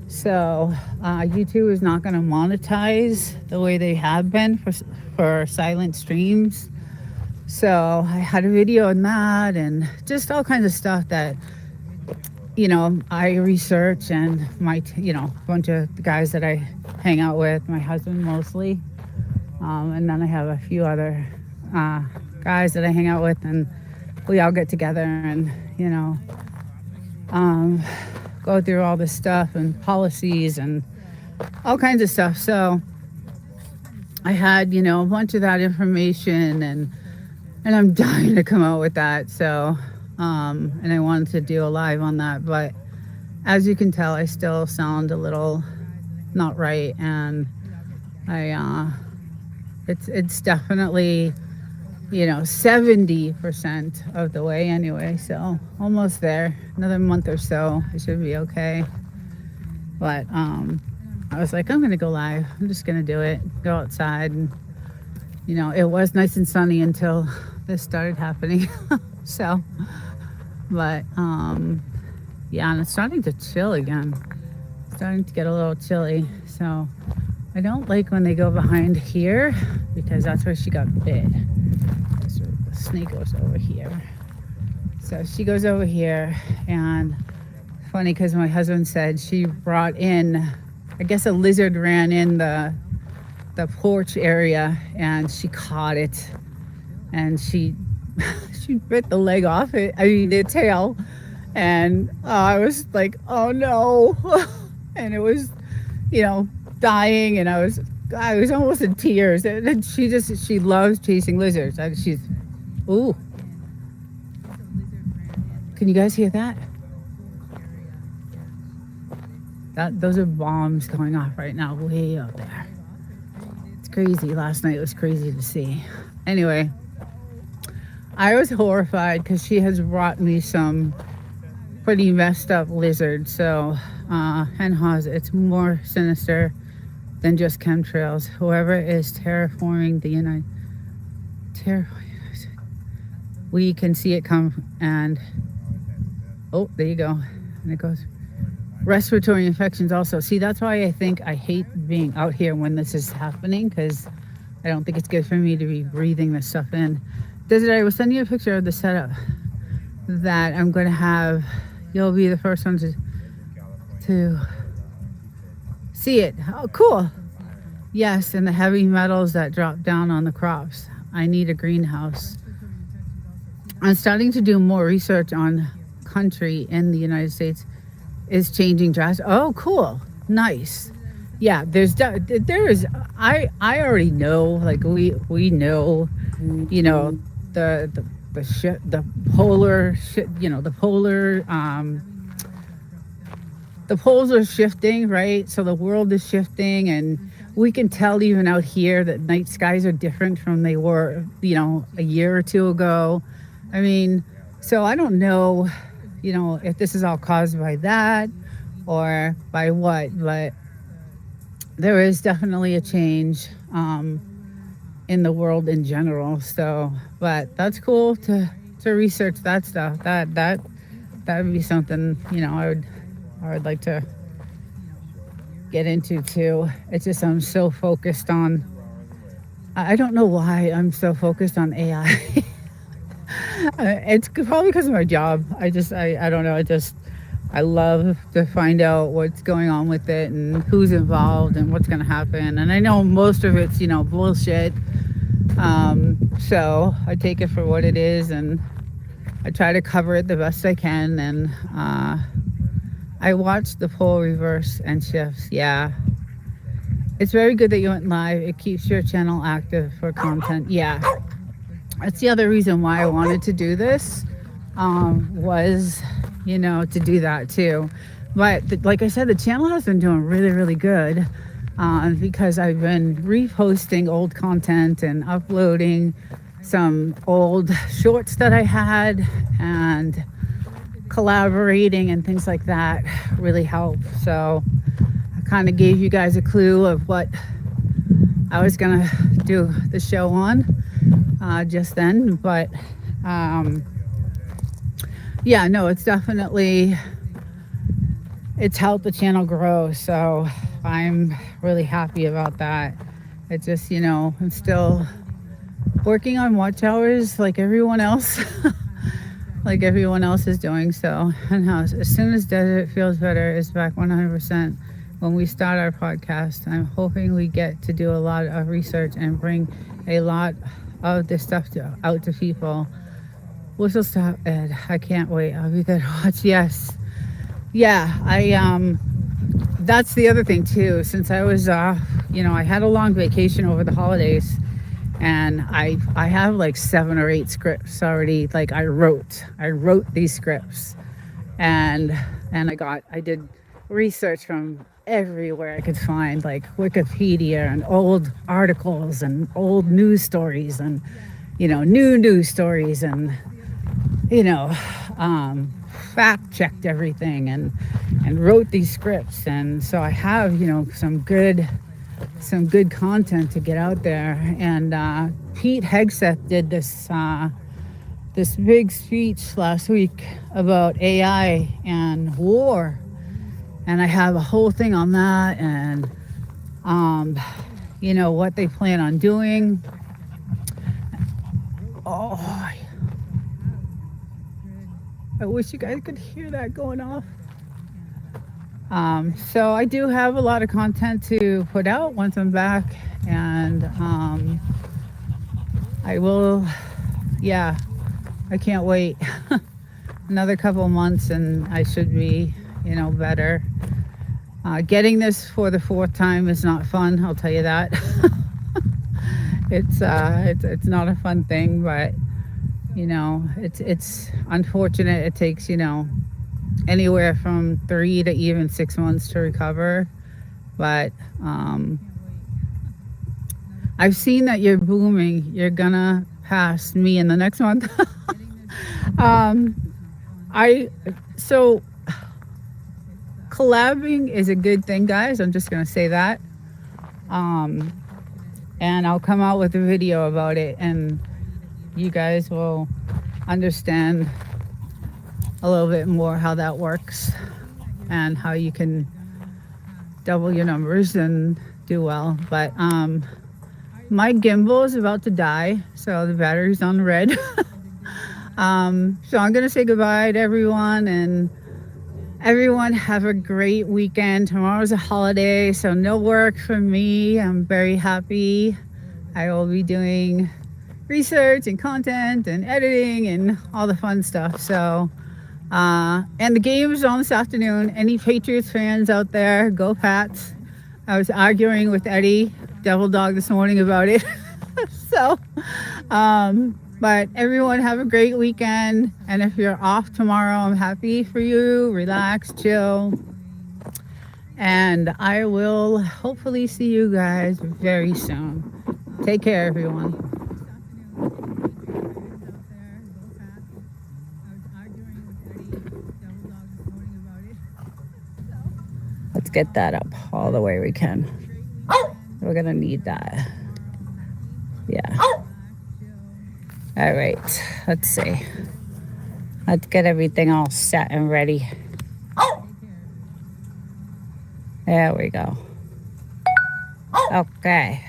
So YouTube is not going to monetize the way they have been for silent streams. So I had a video on that, and just all kinds of stuff that I research, and my bunch of the guys that I hang out with, my husband mostly, and then I have a few other guys that I hang out with, and we all get together and go through all this stuff and policies and all kinds of stuff. So I had a bunch of that information, and I'm dying to come out with that. So and I wanted to do a live on that, but as you can tell, I still sound a little not right, and it's definitely 70% of the way anyway, so almost there. Another month or so, it should be okay. But I was like, I'm gonna go live. I'm just gonna do it, go outside and It was nice and sunny until this started happening. So, but yeah, and it's starting to chill again. Starting to get a little chilly. So I don't like when they go behind here because that's where she got bit. So the snake goes over here. So she goes over here, and funny because my husband said she brought in, I guess a lizard ran in the porch area and she caught it, and she she bit the leg off it. I mean the tail, and I was like, oh no, and it was, dying, and I was almost in tears. And she loves chasing lizards. She's, ooh, can you guys hear that? Those are bombs going off right now, way out there. It's crazy. Last night was crazy to see. Anyway, I was horrified because she has brought me some pretty messed up lizards. So, it's more sinister than just chemtrails. Whoever is terraforming the we can see it come, and oh, there you go, and it goes. Respiratory infections also. See, that's why I think I hate being out here when this is happening, because I don't think it's good for me to be breathing this stuff in. Desiree, I will send you a picture of the setup that I'm going to have. You'll be the first one to see it. Oh, cool. Yes, and the heavy metals that drop down on the crops. I need a greenhouse. I'm starting to do more research on country in the United States is changing drastically. Oh, cool. Nice. Yeah, there is, I already know, like we know, the polar shit, the poles are shifting, right? So the world is shifting, and we can tell even out here that night skies are different from they were, a year or two ago. I mean, so I don't know, if this is all caused by that or by what, but there is definitely a change in the world in general. So, but that's cool to research that stuff. That would be something, I would like to get into too. It's just I'm so focused on. I don't know why I'm so focused on AI. It's probably because of my job. I don't know. I love to find out what's going on with it and who's involved and what's going to happen. And I know most of it's, bullshit. So I take it for what it is, and I try to cover it the best I can. And I watched the pole reverse and shifts. Yeah. It's very good that you went live. It keeps your channel active for content. Yeah. That's the other reason why I wanted to do this, was, to do that too. But like I said, the channel has been doing really, really good, because I've been reposting old content and uploading some old shorts that I had, and collaborating and things like that really help. So I kind of gave you guys a clue of what I was gonna do the show on just then. But yeah, no, it's definitely, it's helped the channel grow. So I'm really happy about that. It just, I'm still working on watch hours like everyone else. Like everyone else is doing. So, and as soon as Desert Feels Better is back 100%, when we start our podcast, I'm hoping we get to do a lot of research and bring a lot of this stuff out to people. Whistle Stop Ed, I can't wait. I'll be there to watch. Yes. Yeah, that's the other thing too. Since I was, I had a long vacation over the holidays, and I have like 7 or 8 scripts already. Like I wrote these scripts, and I did research from everywhere I could find, like Wikipedia and old articles and old news stories and, new news stories, and, fact checked everything and wrote these scripts. And so I have, some good some good content to get out there. And Pete Hegseth did this big speech last week about AI and war, and I have a whole thing on that, and what they plan on doing. Oh, I wish you guys could hear that going off. So I do have a lot of content to put out once I'm back, and I will, yeah, I can't wait. Another couple months and I should be, better. Getting this for the 4th time is not fun, I'll tell you that. It's not a fun thing, but it's unfortunate. It takes anywhere from 3 to even 6 months to recover, but I've seen that you're booming. You're gonna pass me in the next month. So collabing is a good thing, guys. I'm just gonna say that. And I'll come out with a video about it, and you guys will understand a little bit more how that works and how you can double your numbers and do well. But my gimbal is about to die, so the battery's on red. So I'm gonna say goodbye to everyone, and everyone have a great weekend. Tomorrow's a holiday, so no work for me. I'm very happy. I will be doing research and content and editing and all the fun stuff. So and the game is on this afternoon. Any Patriots fans out there, go Pats. I was arguing with Eddie Devil Dog this morning about it. So but everyone have a great weekend, and if you're off tomorrow, I'm happy for you. Relax, chill, and I will hopefully see you guys very soon. Take care, everyone. Let's get that up all the way we can. We're gonna need that. Yeah. All right, let's see. Let's get everything all set and ready. There we go. Okay.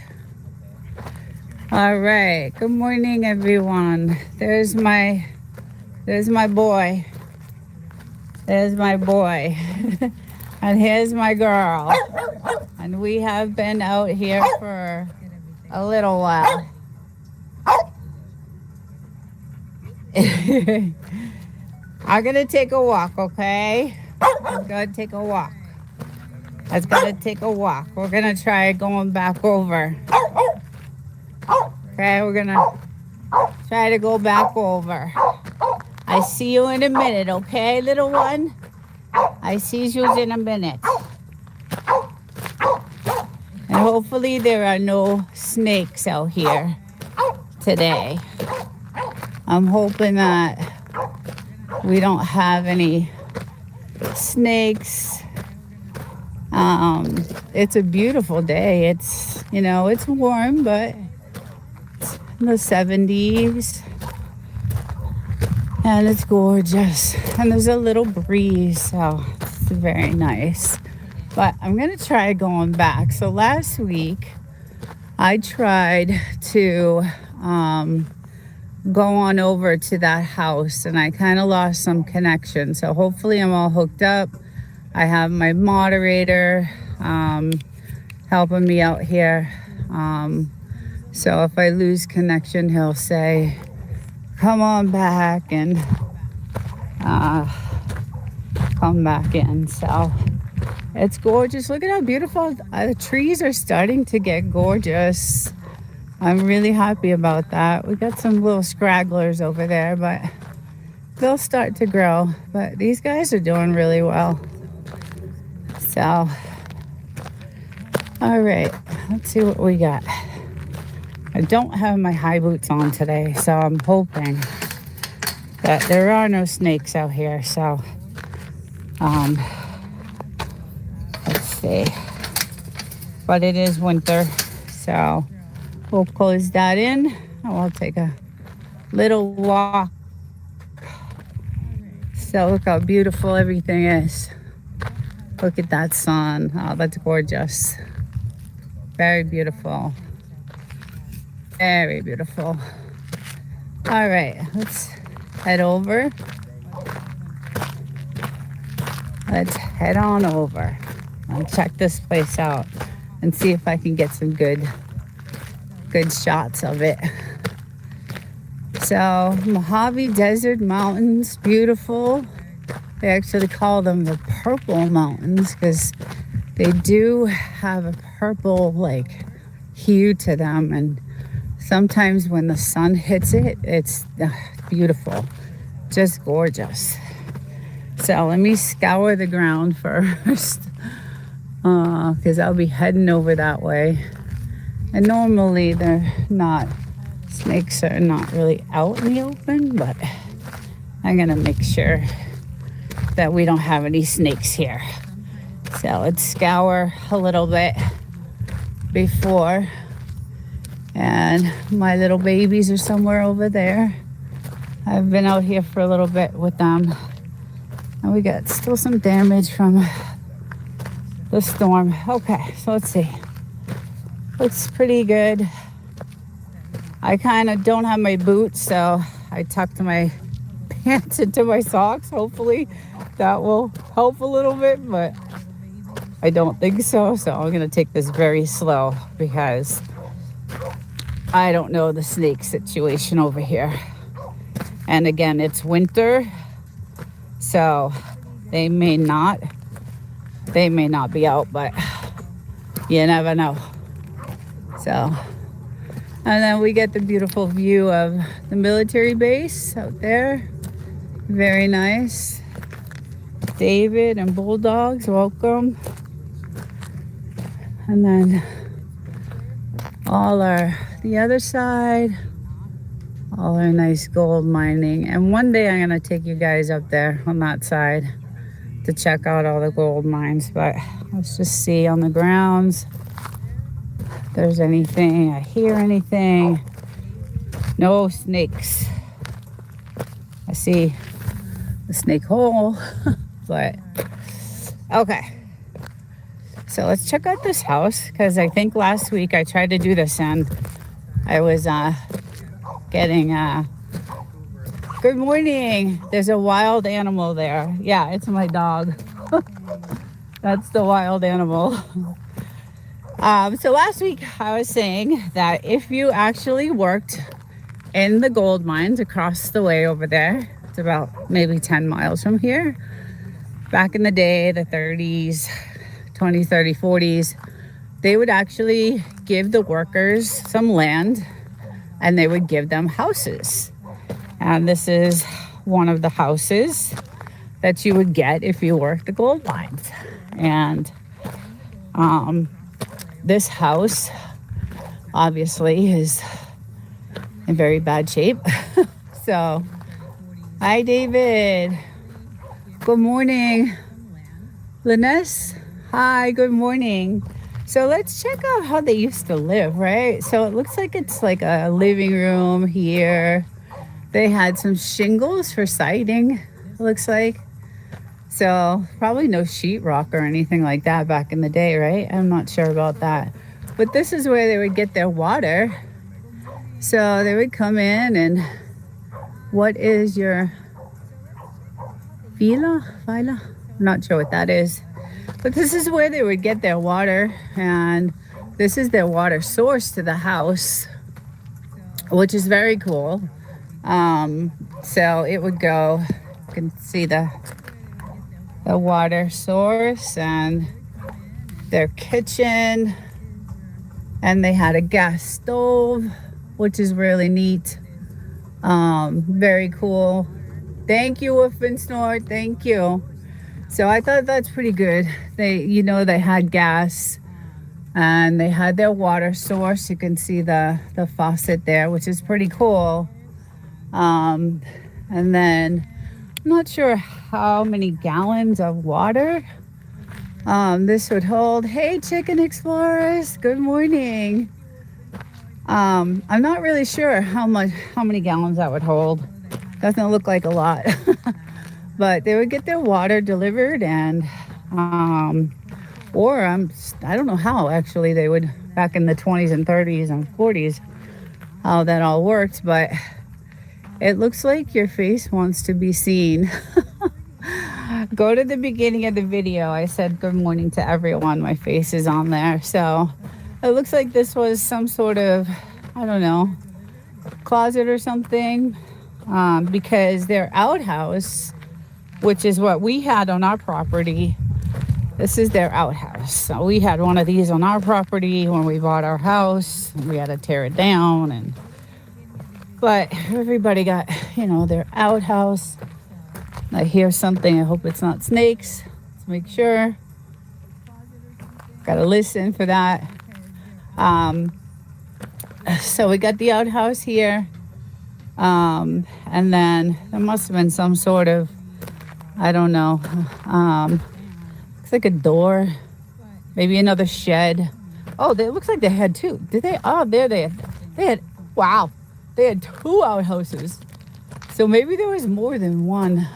All right. Good morning, everyone. There's my boy. There's my boy. And here's my girl. And we have been out here for a little while. I'm gonna take a walk, okay? I'm gonna take a walk. We're gonna try going back over. Okay, we're gonna try to go back over. I see you in a minute, okay, little one? I see you in a minute. And hopefully there are no snakes out here today. I'm hoping that we don't have any snakes. It's a beautiful day. It's, it's warm, but it's in the 70s. And it's gorgeous. And there's a little breeze, so it's very nice. But I'm going to try going back. So last week, I tried to go on over to that house, and I kind of lost some connection. So hopefully I'm all hooked up. I have my moderator helping me out here. So if I lose connection, he'll say, come on back, and come back in. So it's gorgeous. Look at how beautiful the trees are starting to get gorgeous. I'm really happy about that. We got some little scragglers over there, but they'll start to grow. But these guys are doing really well. So, all right, let's see what we got. I don't have my high boots on today, so I'm hoping that there are no snakes out here. So, let's see. but it is winter. So we'll close that in and we'll take a little walk. So look how beautiful everything is. Look at that sun. Oh, that's gorgeous. Very beautiful. Very beautiful. All right, let's head over. Let's head on over and check this place out and see if I can get some good shots of it. So Mojave Desert Mountains, beautiful. They actually call them the Purple Mountains because they do have a purple like hue to them, and sometimes when the sun hits it, it's beautiful, just gorgeous. So let me scour the ground first because I'll be heading over that way. And normally snakes are not really out in the open, but I'm gonna make sure that we don't have any snakes here. So let's scour a little bit before. And my little babies are somewhere over there. I've been out here for a little bit with them. And we got still some damage from the storm. Okay, so let's see. Looks pretty good. I kind of don't have my boots, so I tucked my pants into my socks. Hopefully that will help a little bit, but I don't think so. So I'm gonna take this very slow because I don't know the snake situation over here. And again, it's winter, so they may not be out, but you never know. So, and then we get the beautiful view of the military base out there. Very nice. David and Bulldogs, welcome. And then the other side, all our nice gold mining. And one day I'm gonna take you guys up there on that side to check out all the gold mines. But let's just see on the grounds if there's anything. I hear anything. No snakes. I see the snake hole, but okay. So let's check out this house because I think last week I tried to do this and I was getting good morning. There's a wild animal there. Yeah, it's my dog. That's the wild animal. So last week I was saying that if you actually worked in the gold mines across the way over there, it's about maybe 10 miles from here. Back in the day, the 30s, 20s, 30s, 40s, they would actually give the workers some land and they would give them houses. And this is one of the houses that you would get if you worked the gold mines. And this house obviously is in very bad shape. So, hi David. Good morning. Linus, hi, good morning. So let's check out how they used to live, right? So it looks like it's like a living room here. They had some shingles for siding, it looks like. So probably no sheetrock or anything like that back in the day, right? I'm not sure about that. But this is where they would get their water. So they would come in and what is your Vila? I'm not sure what that is. But this is where they would get their water, and this is their water source to the house, which is very cool. So it would go, you can see the water source and their kitchen, and they had a gas stove, which is really neat. Very cool. Thank you, Woof and Snort. Thank you. So I thought that's pretty good. They had gas and they had their water source. You can see the faucet there, which is pretty cool. And then I'm not sure how many gallons of water This would hold. Hey, chicken explorers. Good morning. I'm not really sure how many gallons that would hold. Doesn't look like a lot. But they would get their water delivered, and or I don't know how actually they would back in the 20s and 30s and 40s how that all worked, but it looks like your face wants to be seen. Go to the beginning of the video. I said good morning to everyone. My face is on there. So it looks like this was some sort of, I don't know, closet or something, because their outhouse, which is what we had on our property, this is their outhouse. So we had one of these on our property when we bought our house. We had to tear it down, but everybody got, their outhouse. I hear something. I hope it's not snakes. Let's make sure. Gotta listen for that. So we got the outhouse here. And then there must have been some sort of, I don't know. Looks like a door. Maybe another shed. Oh, it looks like they had two. Did they? Oh, there they had. Wow. They had two outhouses. So maybe there was more than one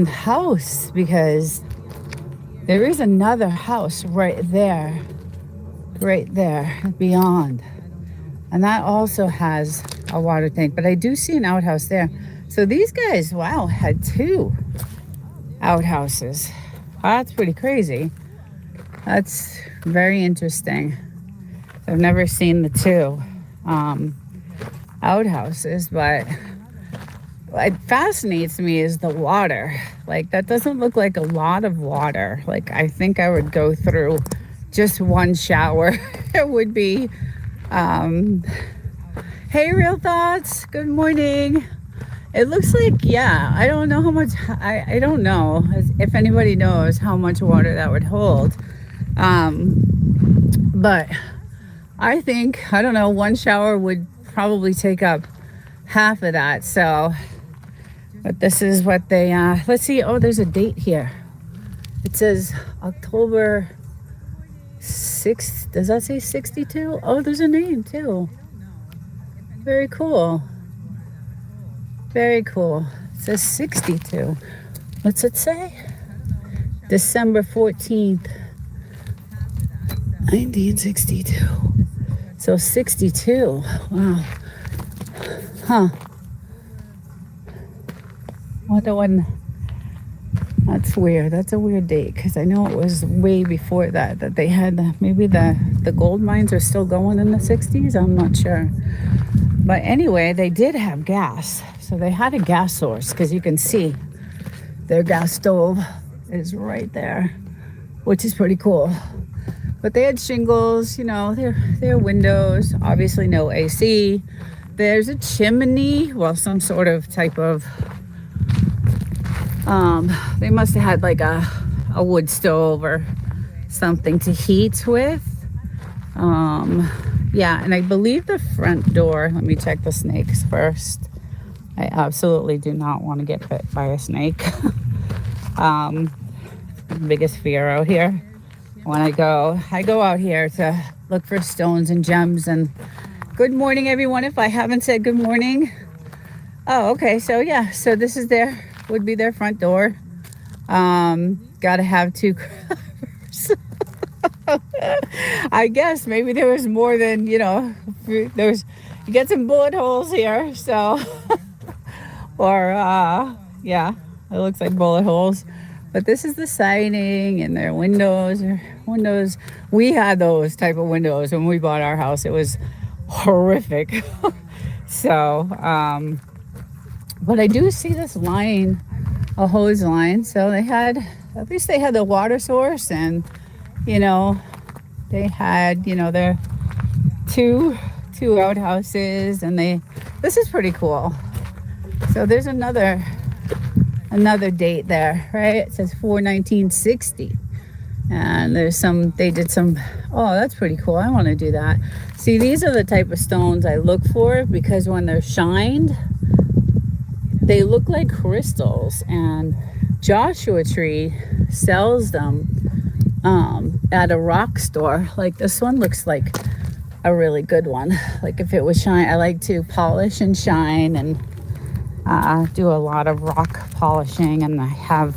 house, because there is another house right there beyond, and that also has a water tank, but I do see an outhouse there. So these guys, wow, had two outhouses. That's pretty crazy. That's very interesting. I've never seen the two outhouses, but what fascinates me is the water. Like, that doesn't look like a lot of water. Like, I think I would go through just one shower. It would be, hey, Real Thoughts, good morning. It looks like, yeah, I don't know how much, I don't know if anybody knows how much water that would hold. But I think, I don't know, one shower would probably take up half of that. So, but this is what they, let's see. Oh, there's a date here. It says October 6th. Does that say 62? Oh, there's a name too. Very cool. Very cool. It says 62. What's it say? December 14th, 1962. So 62. Wow. Huh. What the one? That's weird. That's a weird date, because I know it was way before that they had, maybe the gold mines are still going in the 60s. I'm not sure. But anyway, they did have gas. So they had a gas source, because you can see their gas stove is right there, which is pretty cool. But they had shingles, their windows, obviously no AC. There's a chimney, well, some sort of type of, they must have had like a wood stove or something to heat with. Yeah, and I believe the front door, let me check the snakes first. I absolutely do not want to get bit by a snake. Biggest fear out here. When I go out here to look for stones and gems. And good morning, everyone, if I haven't said good morning. Oh, okay, so yeah, so this is would be their front door. Gotta have two covers. I guess maybe there was more than, you get some bullet holes here, so, or, yeah, it looks like bullet holes. But this is the siding and their windows. We had those type of windows when we bought our house. It was horrific. So, but I do see this line, a hose line. So at least they had the water source, and, they had, their two outhouses, and this is pretty cool. So there's another date there, right? It says 4/19/60, and they did some, oh, that's pretty cool. I want to do that. See, these are the type of stones I look for, because when they're shined, they look like crystals, and Joshua Tree sells them at a rock store. Like this one looks like a really good one. Like if it was shine, I like to polish and shine and do a lot of rock polishing. And I have,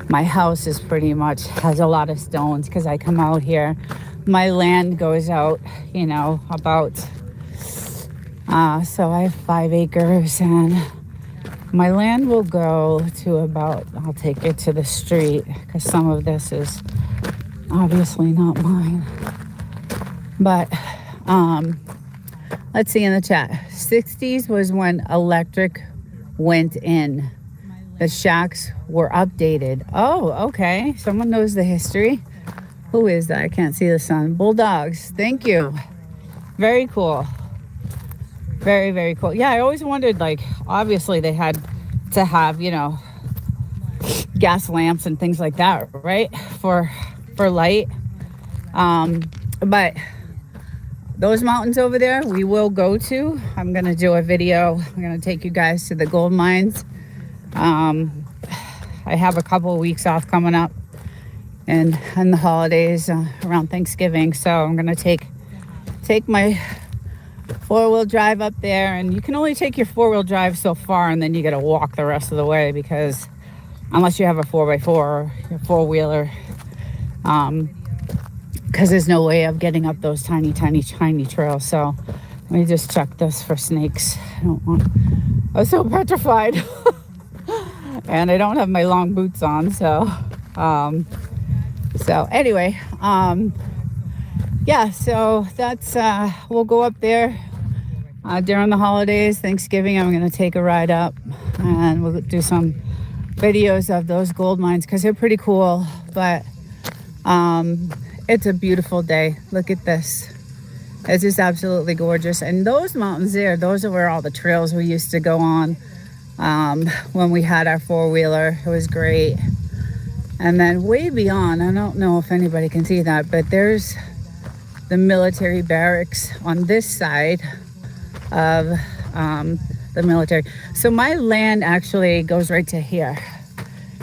my house is pretty much has a lot of stones because I come out here. My land goes out, you know, about, so I have 5 acres, and my land will go to about, I'll take it to the street because some of this is obviously not mine. But let's see in the chat. 60s was when electric went in. The shacks were updated. Oh, okay. Someone knows the history. Who is that? I can't see the sun. Bulldogs. Thank you. Very cool. Very, very cool. Yeah, I always wondered, like, obviously they had to have, you know, gas lamps and things like that, right? For light. But those mountains over there, we will go to. I'm going to do a video. I'm going to take you guys to the gold mines. I have a couple of weeks off coming up and the holidays around Thanksgiving. So I'm going to take my 4-wheel drive up there, and you can only take your 4-wheel drive so far, and then you got to walk the rest of the way, because unless you have a 4x4 or a 4-wheeler, because there's no way of getting up those tiny trails. So let me just check this for snakes. I was so petrified. And I don't have my long boots on, so anyway, yeah, so that's we'll go up there during the holidays. Thanksgiving, I'm going to take a ride up, and we'll do some videos of those gold mines because they're pretty cool. But it's a beautiful day. Look at this. It's just absolutely gorgeous. And those mountains there, those are where all the trails we used to go on when we had our 4-wheeler. It was great. And then way beyond, I don't know if anybody can see that, but there's the military barracks on this side of the military. So my land actually goes right to here.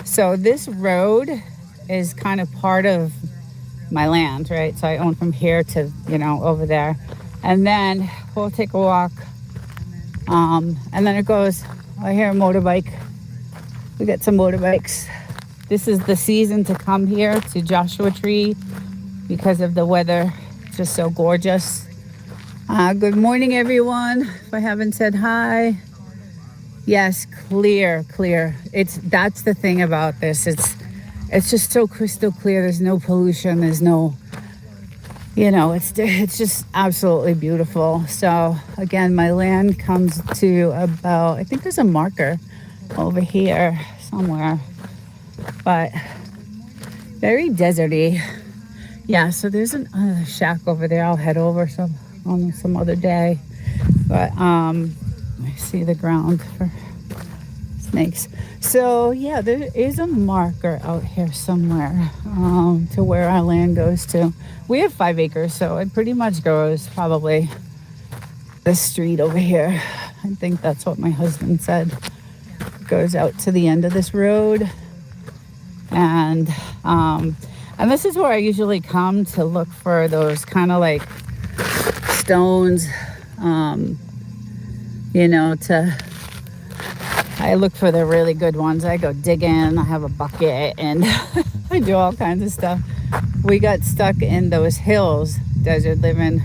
So this road is kind of part of my land, right? So I own from here to, you know, over there. And then we'll take a walk. And then it goes, I hear a motorbike. We got some motorbikes. This is the season to come here to Joshua Tree because of the weather. It's just so gorgeous. Good morning, everyone. If I haven't said hi. Yes, clear. That's the thing about this. It's just so crystal clear. There's no pollution. There's no, you know, it's just absolutely beautiful. So again, my land comes to about, I think there's a marker over here somewhere, but very deserty. Yeah, so there's a shack over there. I'll head over on some other day. But I see the ground for snakes. So yeah, there is a marker out here somewhere to where our land goes to. We have 5 acres, so it pretty much goes probably the street over here. I think that's what my husband said. It goes out to the end of this road. And this is where I usually come to look for those kind of like stones, you know, I look for the really good ones. I go digging, I have a bucket, and I do all kinds of stuff. We got stuck in those hills, desert living.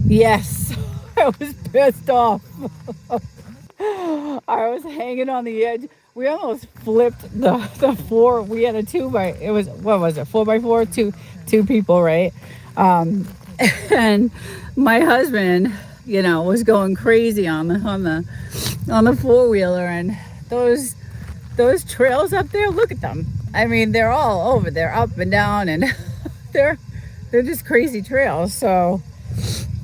Yes, I was pissed off. I was hanging on the edge. We almost flipped the 4. We had a 4x4, two people, right? And my husband, you know, was going crazy on the 4-wheeler, and those trails up there, look at them. I mean, they're all over there, up and down, and they're just crazy trails. So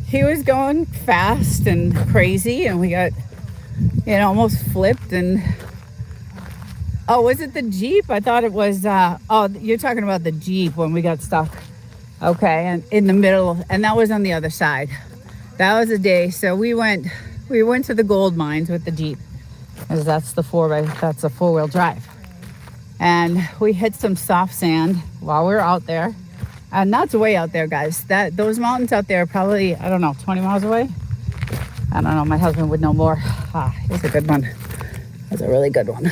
he was going fast and crazy, and we got, you know, almost flipped. And oh, was it the Jeep? I thought it was oh, you're talking about the Jeep when we got stuck. Okay, and in the middle, and that was on the other side. That was a day. So we went to the gold mines with the Jeep, because that's a 4-wheel drive. and we hit some soft sand while we were out there. And that's way out there, guys. Those mountains out there are probably, I don't know, 20 miles away. I don't know. My husband would know more. It's a good one. It's a really good one.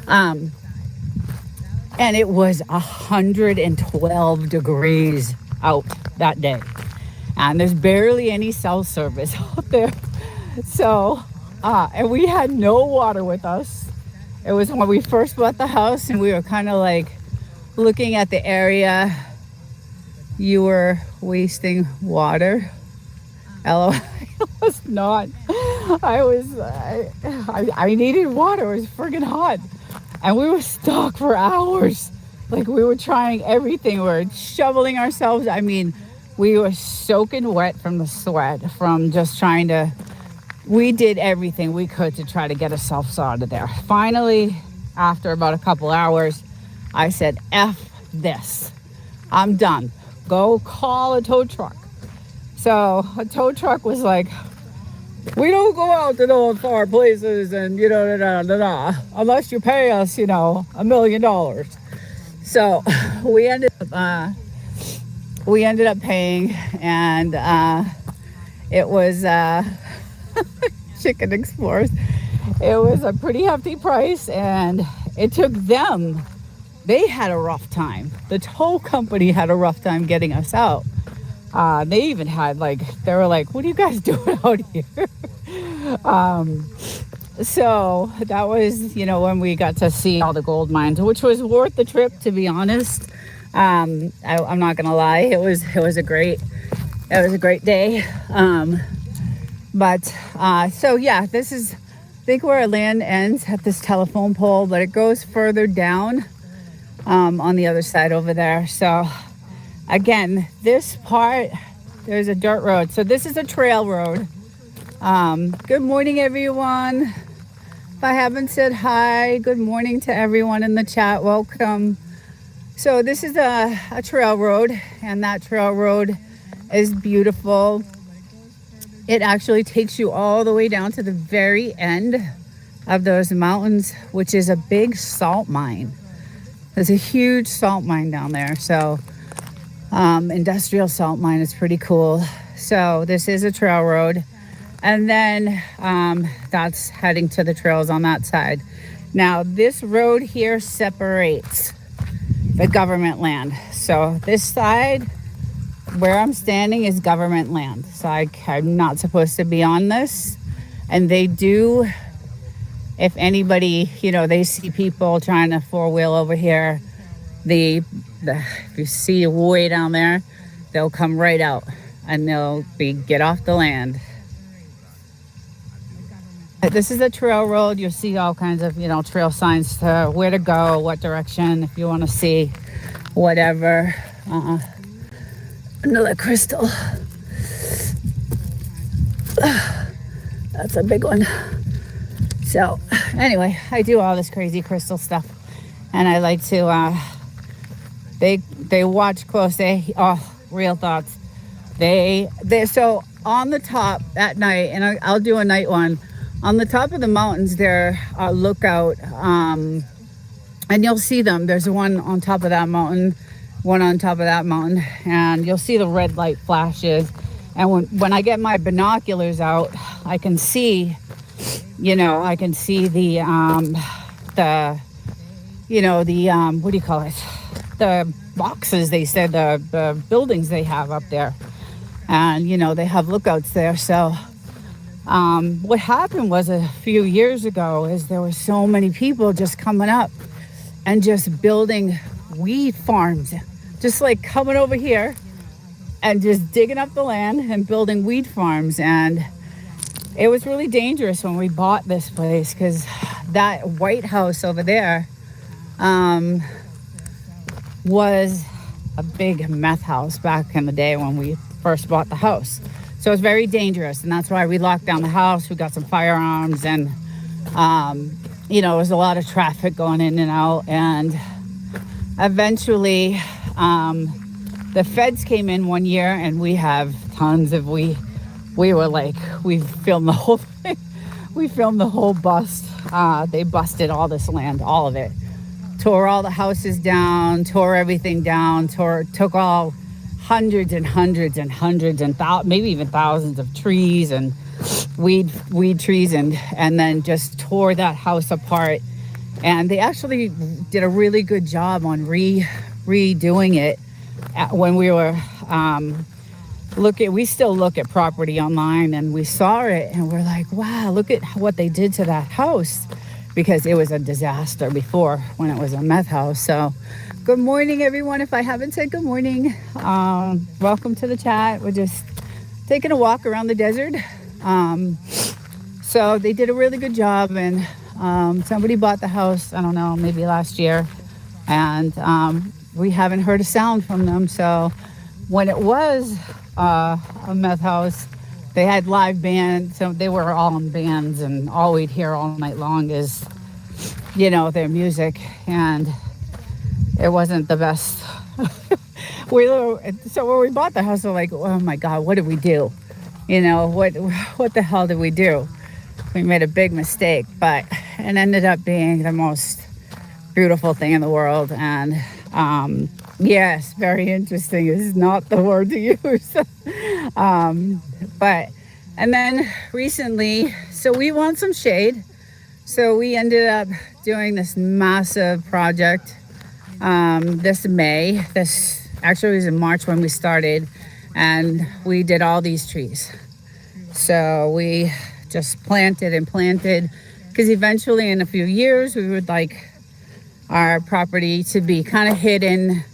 And it was 112 degrees out that day. And there's barely any cell service out there. So, and we had no water with us. It was when we first bought the house and we were kind of like looking at the area. You were wasting water. LOL. I was not. I needed water. It was friggin' hot. And we were stuck for hours. Like we were trying everything. We were shoveling ourselves. I mean, we were soaking wet from the sweat, from just trying to, we did everything we could to try to get ourselves out of there. Finally, after about a couple hours, I said, F this. I'm done. Go call a tow truck. So a tow truck was like, we don't go out to those far places and, unless you pay us, $1 million. So we ended up paying, and it was Chicken Explorers. It was a pretty hefty price, and it took them. They had a rough time. The tow company had a rough time getting us out. They even had they were like, what are you guys doing out here? So that was, when we got to see all the gold mines, which was worth the trip, to be honest. I'm not gonna lie, it was a great day. So yeah, this is, I think where our land ends at this telephone pole, but it goes further down on the other side over there. So again, this part, there's a dirt road. So this is a trail road. Good morning, everyone. If I haven't said hi, good morning to everyone in the chat. Welcome. So this is a trail road, and that trail road is beautiful. It actually takes you all the way down to the very end of those mountains, which is a big salt mine. There's a huge salt mine down there. So industrial salt mine is pretty cool. So this is a trail road. And then that's heading to the trails on that side. Now this road here separates the government land. So this side where I'm standing is government land. So I'm not supposed to be on this. And they do, if anybody, they see people trying to four-wheel over here, if you see way down there, they'll come right out and they'll get off the land. This is a trail road. You'll see all kinds of, trail signs to where to go, what direction, if you want to see whatever. Another crystal. That's a big one. So anyway, I do all this crazy crystal stuff, and I like to, they watch close. Real thoughts. So on the top at night, and I'll do a night one. On the top of the mountains, there are lookout, and you'll see them. There's one on top of that mountain, one on top of that mountain, and you'll see the red light flashes. And when I get my binoculars out, I can see, I can see the what do you call it? The boxes, they said, the buildings they have up there, and they have lookouts there. So. What happened was a few years ago is there were so many people just coming up and just building weed farms, just like coming over here and just digging up the land and building weed farms. And it was really dangerous when we bought this place, because that White House over there was a big meth house back in the day when we first bought the house. So it's very dangerous, and that's why we locked down the house. We got some firearms, and there was a lot of traffic going in and out. And eventually, the feds came in one year, and we have tons of we filmed the whole thing. We filmed the whole bust. They busted all this land, all of it. tore all the houses down, tore everything down, took all hundreds and hundreds and hundreds and maybe even thousands of trees and weed trees, and then just tore that house apart. And they actually did a really good job on redoing it. When we were we still look at property online, and we saw it and we're like, wow, look at what they did to that house, because it was a disaster before when it was a meth house. So good morning, everyone. If I haven't said good morning, welcome to the chat. We're just taking a walk around the desert. So they did a really good job, and somebody bought the house, I don't know, maybe last year, and we haven't heard a sound from them. So when it was a meth house, they had live bands, so they were all in bands, and all we'd hear all night long is, their music, and it wasn't the best. So when we bought the house, we're like, oh my God, what did we do? What the hell did we do? We made a big mistake, but it ended up being the most beautiful thing in the world. And yes, very interesting is not the word to use. And then recently, so we want some shade. So we ended up doing this massive project this May. This actually was in March when we started, and we did all these trees. So we just planted and planted, because eventually in a few years we would like our property to be kind of hidden,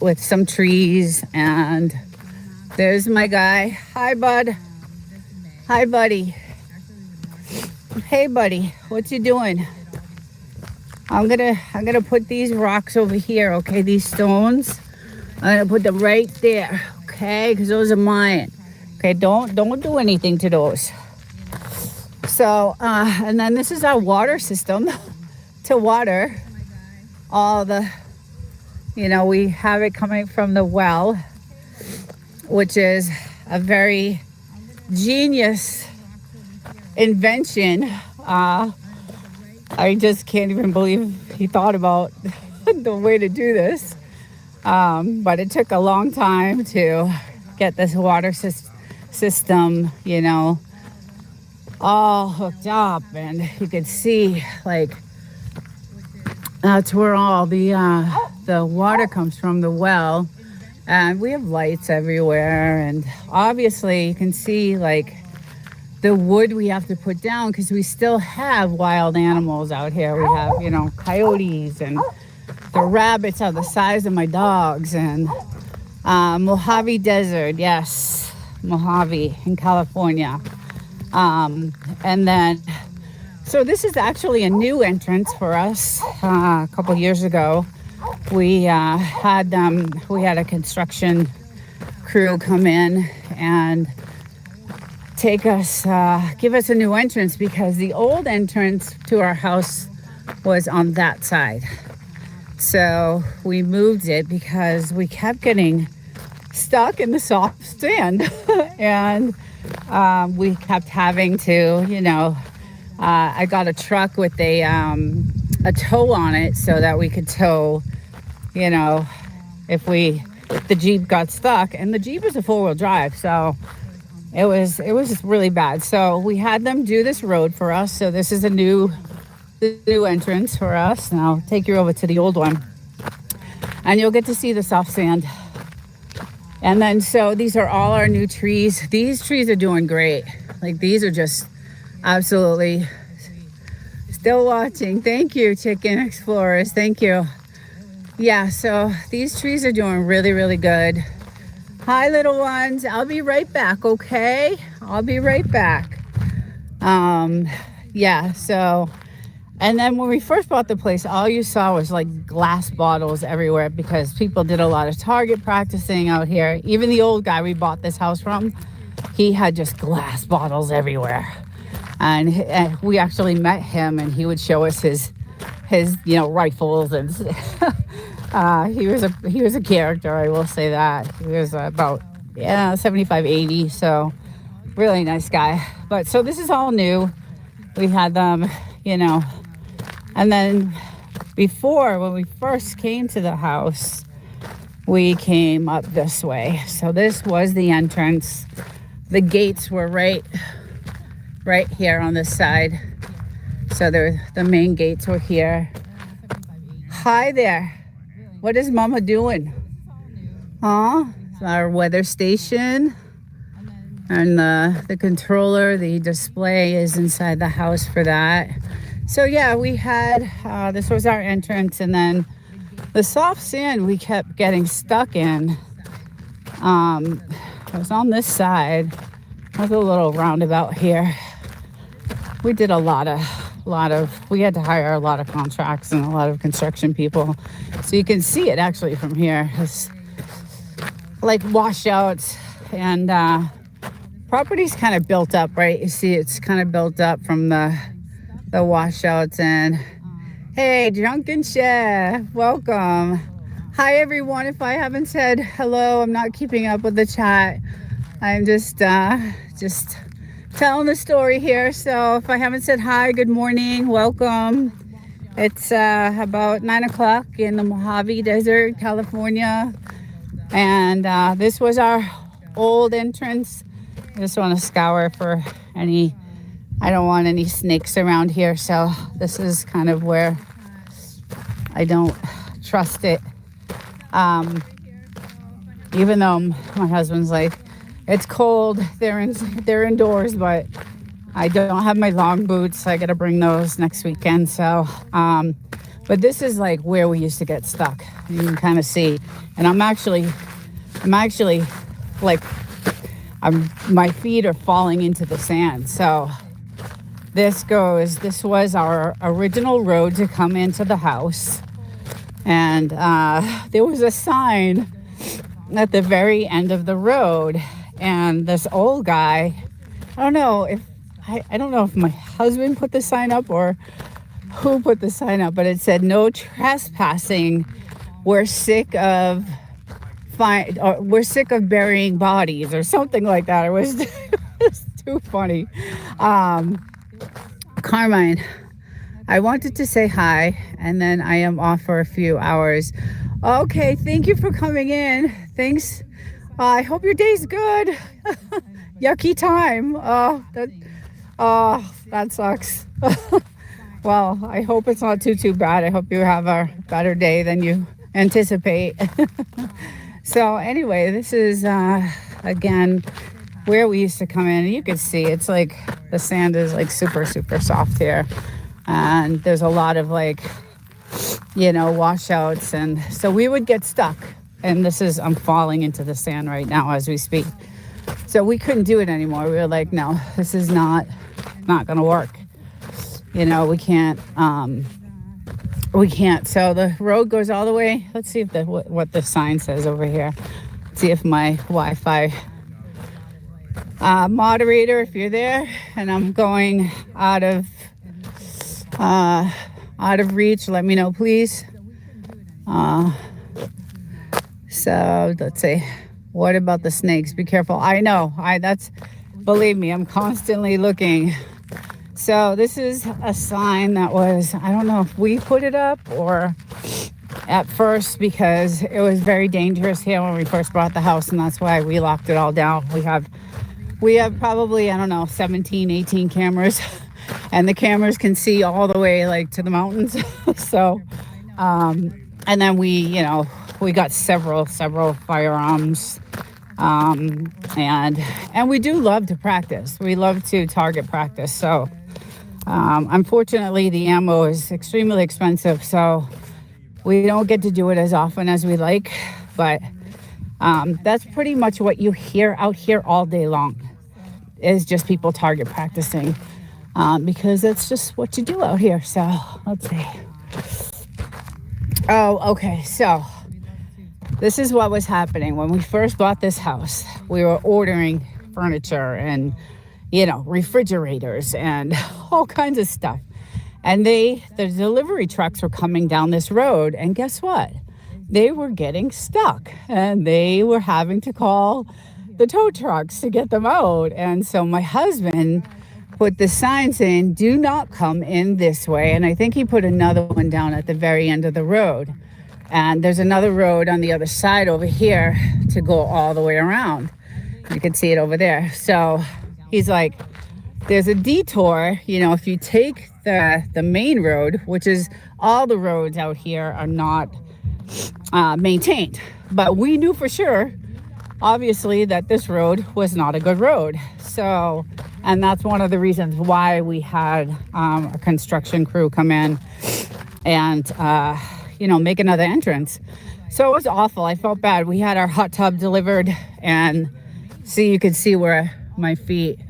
with some trees. And there's my guy. Hi, bud. Hi, buddy. Hey, buddy. What you doing? I'm gonna put these rocks over here, okay? These stones. I'm gonna put them right there, okay? Because those are mine. Okay, don't do anything to those. So, and then this is our water system to water all the, we have it coming from the well, which is a very genius invention. I just can't even believe he thought about the way to do this. But it took a long time to get this water system, all hooked up, and you could see that's where all the water comes from, the well. And we have lights everywhere, and obviously you can see the wood we have to put down, because we still have wild animals out here. We have, coyotes, and the rabbits are the size of my dogs, and Mojave Desert, yes, Mojave in California. And then, so this is actually a new entrance for us. A couple years ago, we had a construction crew come in and give us a new entrance, because the old entrance to our house was on that side. So we moved it because we kept getting stuck in the soft sand. And we kept having to, I got a truck with a tow on it, so that we could tow, if the Jeep got stuck. And the Jeep is a 4-wheel drive, so it was just really bad. So we had them do this road for us. So this is the new entrance for us. And I'll take you over to the old one, and you'll get to see the soft sand. And then, so these are all our new trees. These trees are doing great. These are just absolutely still watching. Thank you, Chicken Explorers. Thank you. Yeah, so these trees are doing really, really good. Hi, little ones. I'll be right back, okay? I'll be right back. Yeah, so, and then when we first bought the place, all you saw was glass bottles everywhere, because people did a lot of target practicing out here. Even the old guy we bought this house from, he had just glass bottles everywhere. And we actually met him, and he would show us his rifles, and he was a character, I will say that. He was about 75, 80, so really nice guy. But so this is all new. We had them, And then before, when we first came to the house, we came up this way. So this was the entrance. The gates were right here on this side. So the main gates were here. Hi there. What is Mama doing? Huh? It's our weather station. And the controller, the display is inside the house for that. So yeah, we had, this was our entrance, and then the soft sand we kept getting stuck in. It was on this side. There's a little roundabout here. We did a lot of, we had to hire a lot of contracts and a lot of construction people. So you can see it actually from here. It's like washouts, and property's kind of built up, right? You see it's kind of built up from the washouts. And hey, Drunken Chef, welcome. Hi everyone. If I haven't said hello, I'm not keeping up with the chat. I'm just telling the story here. So if I haven't said hi, good morning, welcome. It's about 9 o'clock in the Mojave Desert, California. And this was our old entrance. I just want to scour for any, I don't want any snakes around here. So this is kind of where I don't trust it. Even though my husband's like, it's cold, they're indoors, but I don't have my long boots. I got to bring those next weekend. So, but this is like where we used to get stuck. You can kind of see, and I'm actually like, my feet are falling into the sand. So this was our original road to come into the house. And there was a sign at the very end of the road. And this old guy, I don't know if my husband put the sign up or who put the sign up, but it said no trespassing. We're sick of burying bodies or something like that. It was too funny. Carmine, I wanted to say hi, and then I am off for a few hours. Okay, thank you for coming in. Thanks. I hope your day's good. Yucky time. That sucks. Well, I hope it's not too bad. I hope you have a better day than you anticipate. So anyway, this is again where we used to come in, and you can see it's like the sand is like super soft here, and there's a lot of like, washouts, and so we would get stuck. And I'm falling into the sand right now as we speak. So we couldn't do it anymore. We were like, no, this is not gonna work. We can't. So the road goes all the way. Let's see if what the sign says over here. See if my Wi-Fi moderator, if you're there, and I'm going out of reach, let me know, please. So let's see. What about the snakes? Be careful. I know. Believe me, I'm constantly looking. So this is a sign that was, I don't know if we put it up or at first, because it was very dangerous here when we first bought the house, and that's why we locked it all down. We have probably, I don't know, 17, 18 cameras, and the cameras can see all the way like to the mountains. So, and then we got several firearms, and we do love to practice. We love to target practice. So, unfortunately, the ammo is extremely expensive, so we don't get to do it as often as we like. But that's pretty much what you hear out here all day long, is just people target practicing, because that's just what you do out here. So let's see. Oh, okay. So this is what was happening when we first bought this house. We were ordering furniture and, refrigerators and all kinds of stuff. And the delivery trucks were coming down this road. And guess what? They were getting stuck, and they were having to call the tow trucks to get them out. And so my husband put the sign saying, do not come in this way. And I think he put another one down at the very end of the road. And there's another road on the other side over here to go all the way around. You can see it over there. So he's like, there's a detour, if you take the main road, which is all the roads out here are not maintained. But we knew for sure, obviously, that this road was not a good road. So, and that's one of the reasons why we had a construction crew come in and, make another entrance. So it was awful. I felt bad. We had our hot tub delivered, and you could see where my feet,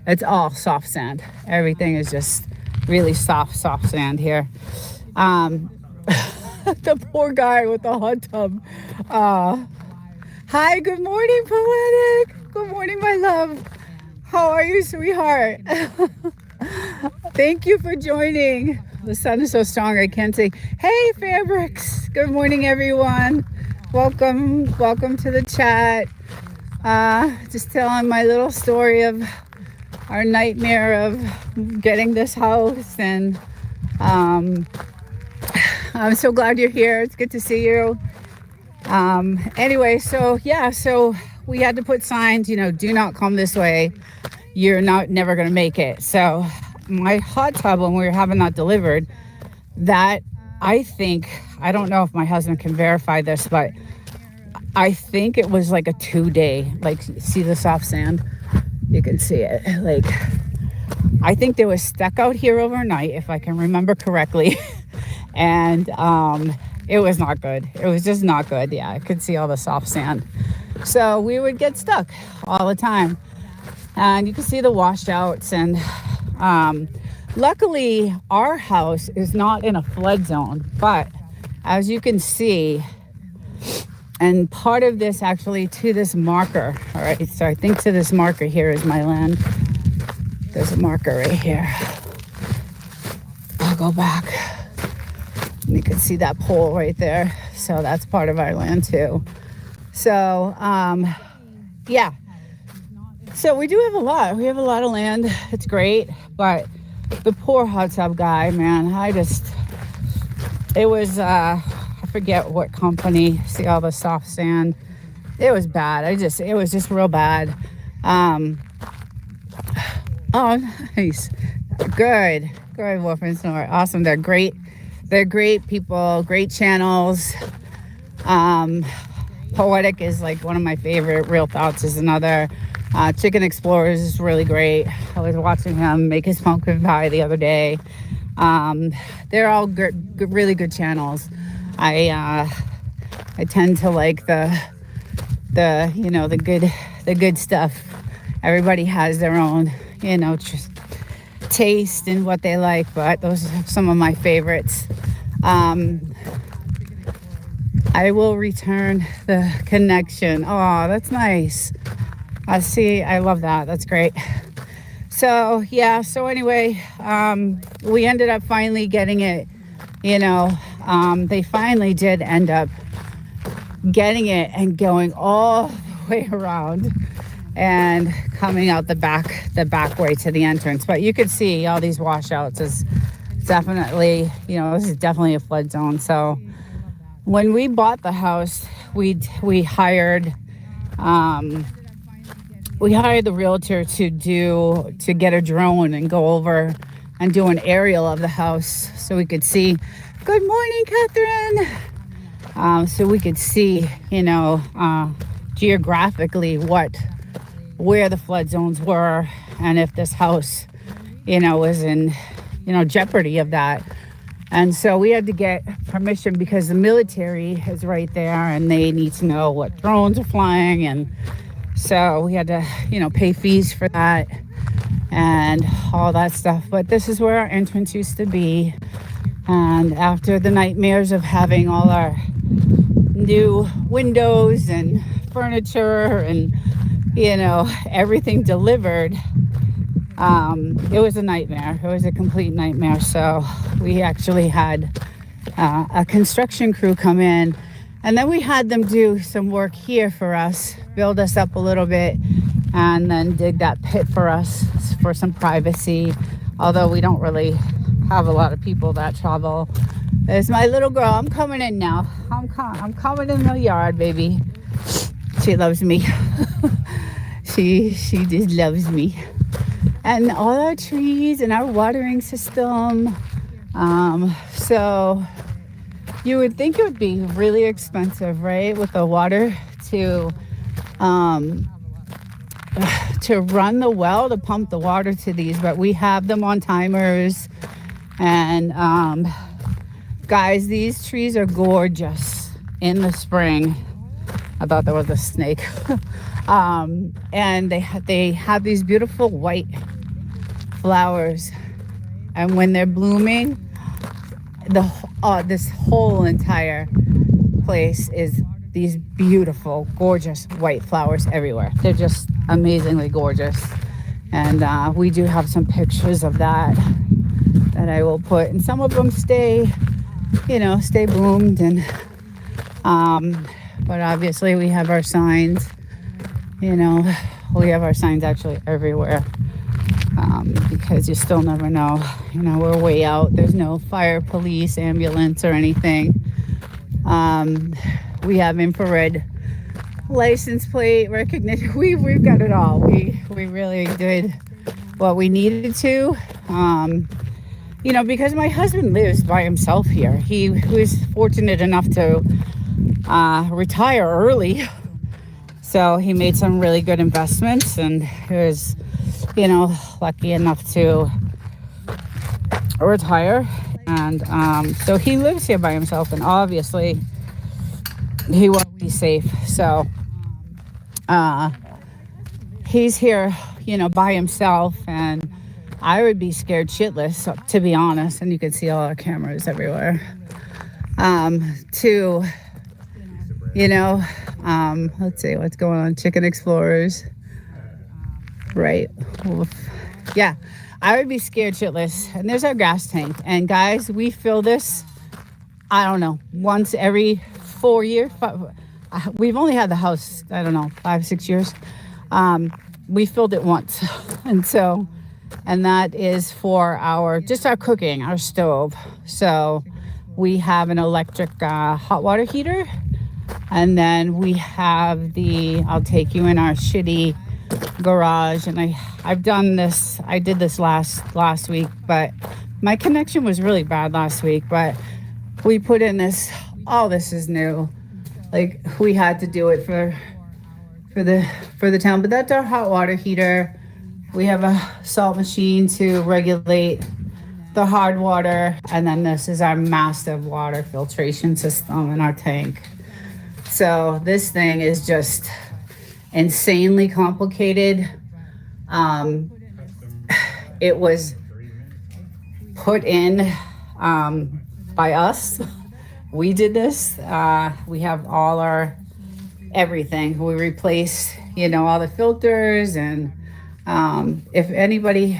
it's all soft sand. Everything is just really soft sand here. The poor guy with the hot tub. Hi, good morning, Poetic. Good morning, my love. How are you, sweetheart? Thank you for joining. The sun is so strong, I can't say, hey, Fabrics. Good morning, everyone. Welcome to the chat. Just telling my little story of our nightmare of getting this house, and I'm so glad you're here. It's good to see you. Anyway, so we had to put signs, do not come this way. You're never going to make it. So my hot tub, when we were having that delivered, that I don't know if my husband can verify this, but I think it was like a 2-day, like, see the soft sand? You can see it. Like, I think they were stuck out here overnight, if I can remember correctly. And it was not good. It was just not good. Yeah, I could see all the soft sand. So we would get stuck all the time. And you can see the washouts. And luckily, our house is not in a flood zone. But as you can see, and part of this actually to this marker. All right, so I think to this marker here is my land. There's a marker right here. I'll go back. You can see that pole right there. So that's part of our land too. So, yeah. So we do have a lot. We have a lot of land. It's great. But the poor hot tub guy, man, it was, I forget what company. See all the soft sand. It was bad. It was just real bad. Oh, nice. Good, Wolf and Snore. Awesome. They're great. They're great people, great channels. Poetic is like one of my favorite. Real Thoughts is another. Chicken Explorers is really great. I was watching him make his pumpkin pie the other day. They're all good, really good channels. I tend to like the good stuff. Everybody has their own, taste and what they like, but those are some of my favorites. I will return the connection. Oh, that's nice. I love that. That's great. So anyway, we ended up finally getting it, they finally did end up getting it and going all the way around and coming out the back way to the entrance. But you could see all these washouts is definitely, this is definitely a flood zone. So when we bought the house, we hired the realtor to get a drone and go over and do an aerial of the house so we could see. Good morning, Catherine. So we could see, geographically where the flood zones were, and if this house, was in, jeopardy of that. And so we had to get permission because the military is right there and they need to know what drones are flying. And so we had to, pay fees for that and all that stuff. But this is where our entrance used to be. And after the nightmares of having all our new windows and furniture and, everything delivered, it was a nightmare. It was a complete nightmare. So we actually had a construction crew come in, and then we had them do some work here for us, build us up a little bit, and then dig that pit for us for some privacy. Although we don't really have a lot of people that travel. There's my little girl. I'm coming in now. I'm coming in the yard, baby. She loves me. she just loves me. And all our trees and our watering system. So you would think it would be really expensive, right, with the water to run the well, to pump the water to these, but we have them on timers. And guys, these trees are gorgeous in the spring. I thought there was a snake. And they have these beautiful white flowers, and when they're blooming, this whole entire place is these beautiful, gorgeous white flowers everywhere. They're just amazingly gorgeous. And we do have some pictures of that I will put, and some of them stay bloomed. And but obviously we have our signs. We have our signs actually everywhere, because you still never know. We're way out. There's no fire, police, ambulance, or anything. We have infrared license plate recognition. We've got it all. We really did what we needed to. Because my husband lives by himself here. He was fortunate enough to retire early. So he made some really good investments, and he was, lucky enough to retire. And so he lives here by himself, and obviously he won't be safe. So he's here, by himself, and I would be scared shitless, to be honest. And you can see all our cameras everywhere. Let's see what's going on. Chicken Explorers. Right. Oof. Yeah, I would be scared shitless. And there's our gas tank. And guys, we fill this, I don't know, once every 4 years. We've only had the house, 5-6 years. We filled it once. And that is for our cooking, our stove. So we have an electric hot water heater. And then we have I'll take you in our shitty garage. And I've done this. I did this last week, but my connection was really bad last week. But we put in this. All this is new. Like, we had to do it for the town. But that's our hot water heater. We have a salt machine to regulate the hard water. And then this is our massive water filtration system in our tank. So this thing is just insanely complicated. It was put in by us. We did this. We have all our everything. We replace, all the filters. And if anybody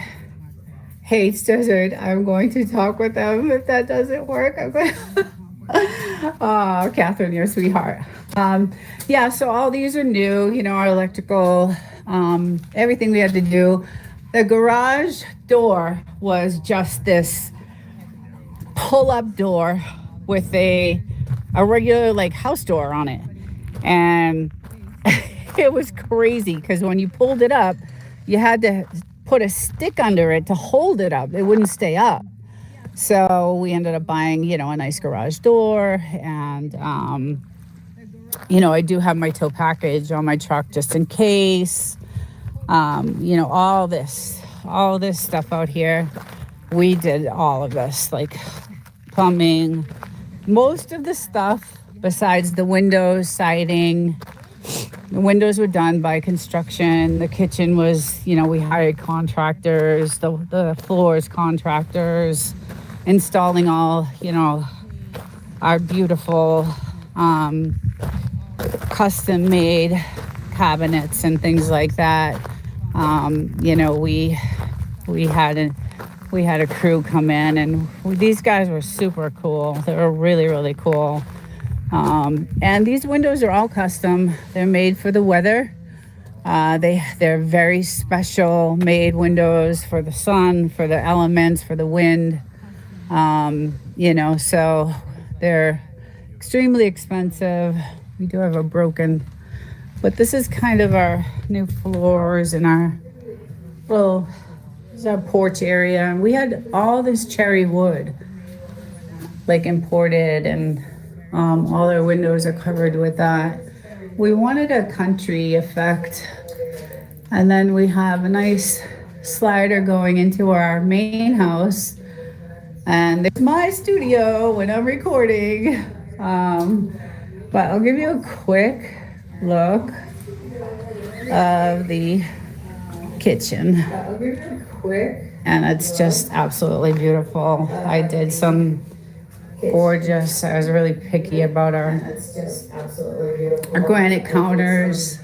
hates desert, I'm going to talk with them. If that doesn't work, I'm going oh, Catherine, you're a sweetheart. So all these are new, our electrical, everything we had to do. The garage door was just this pull-up door with a regular house door on it. And it was crazy because when you pulled it up, you had to put a stick under it to hold it up. It wouldn't stay up. So we ended up buying, a nice garage door. And, I do have my tow package on my truck just in case. All this stuff out here. We did all of this, like plumbing, most of the stuff besides the windows, siding. The windows were done by construction. The kitchen was, we hired contractors, the floors contractors, installing all, our beautiful custom made cabinets and things like that. We had a crew come in, and these guys were super cool. They were really, really cool. And these windows are all custom. They're made for the weather. They're very special made windows for the sun, for the elements, for the wind. So they're extremely expensive. We do have a broken, but this is kind of our new floors and our little, this is our porch area. And we had all this cherry wood, like imported, and all our windows are covered with that. We wanted a country effect. And then we have a nice slider going into our main house. And there's my studio when I'm recording. But I'll give you a quick look of the kitchen. And it's just absolutely beautiful. I did some gorgeous, I was really picky about our granite counters.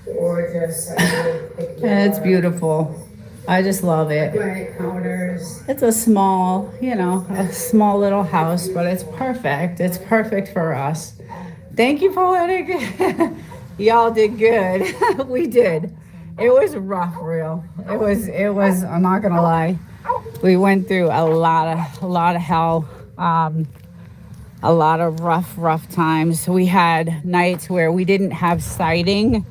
And it's beautiful. I just love it. It's a small little house, but it's perfect. It's perfect for us. Thank you, Poetic. Y'all did good. We did. It was rough, real. It was, I'm not gonna lie. We went through a lot of hell, a lot of rough times. We had nights where we didn't have siding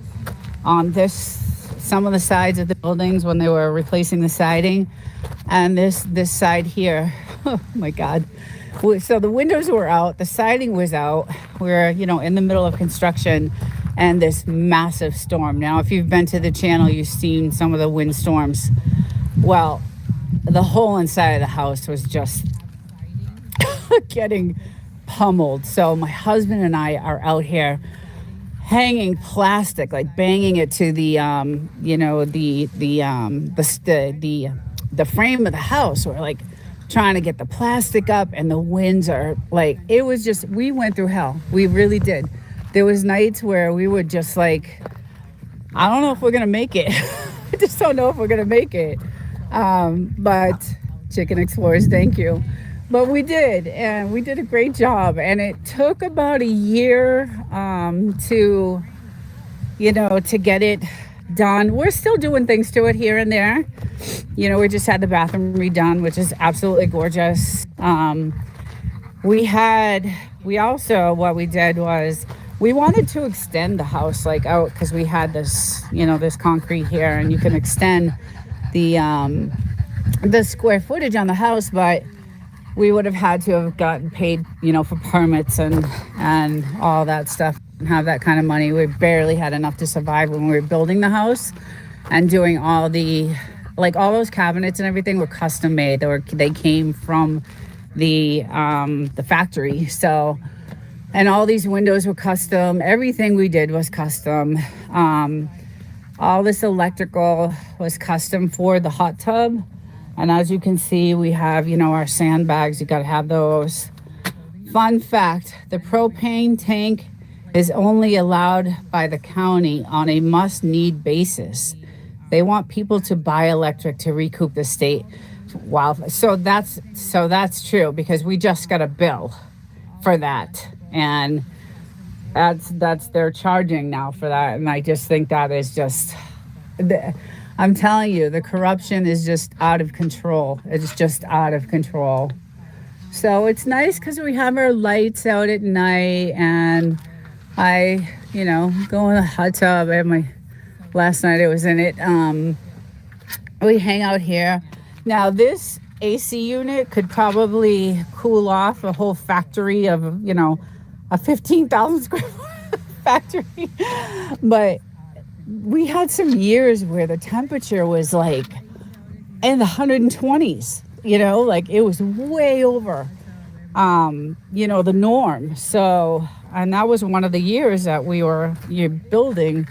on some of the sides of the buildings when they were replacing the siding, and this side here, oh my God. So the windows were out, the siding was out. We were, in the middle of construction, and this massive storm. Now, if you've been to the channel, you've seen some of the windstorms. Well, the whole inside of the house was just getting pummeled. So my husband and I are out here hanging plastic, like banging it to the frame of the house. We're like trying to get the plastic up, and the winds are like, it was just, we went through hell. We really did. There was nights where we would just like, I don't know if we're gonna make it. I just don't know if we're gonna make it. But Chicken Explorers, thank you. But we did, and we did a great job. And it took about a year to get it done. We're still doing things to it here and there. We just had the bathroom redone, which is absolutely gorgeous. What we did was we wanted to extend the house like out, because we had this, this concrete here, and you can extend the square footage on the house, but we would have had to have gotten paid, for permits and all that stuff, and have that kind of money. We barely had enough to survive when we were building the house and doing all those cabinets and everything were custom made. They came from the factory. So, and all these windows were custom. Everything we did was custom. All this electrical was custom for the hot tub. And as you can see, we have, our sandbags. You got to have those. Fun fact, the propane tank is only allowed by the county on a must-need basis. They want people to buy electric to recoup the state. Wow. So that's true, because we just got a bill for that. And that's they're charging now for that. And I just think that is just... I'm telling you, the corruption is just out of control. It's just out of control. So it's nice because we have our lights out at night, and I, go in the hot tub. Last night I was in it. We hang out here. Now this AC unit could probably cool off a whole factory of, a 15,000 square foot factory. But we had some years where the temperature was like in the 120s, like it was way over, the norm. So, and that was one of the years that you're building.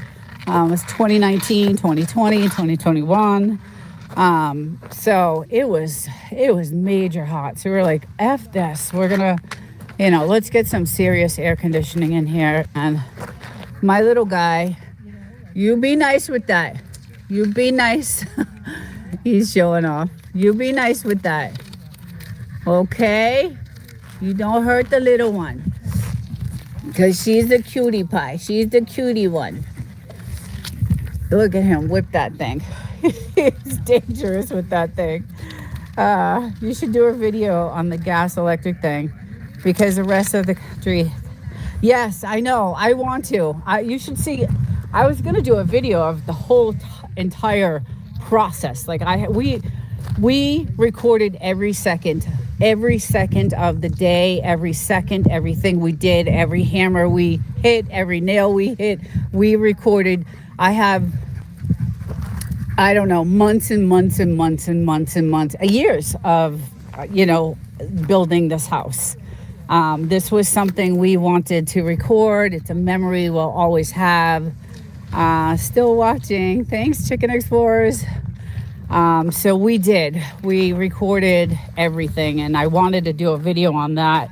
It was 2019, 2020, 2021. So it was major hot. So we were like, F this, we're gonna, let's get some serious air conditioning in here. And my little guy, you be nice with that. You be nice. He's showing off. You be nice with that. Okay? You don't hurt the little one. Because she's the cutie pie. She's the cutie one. Look at him whip that thing. He's dangerous with that thing. You should do a video on the gas electric thing because the rest of the country. Yes, I know. I want to. You should see. I was gonna do a video of the whole entire process. Like we recorded every second of the day, every second, everything we did, every hammer we hit, every nail we hit. We recorded. I have, I don't know, months and months and months and months and months, years of, building this house. This was something we wanted to record. It's a memory we'll always have. Still watching. Thanks, Chicken Explorers. So we recorded everything, and I wanted to do a video on that.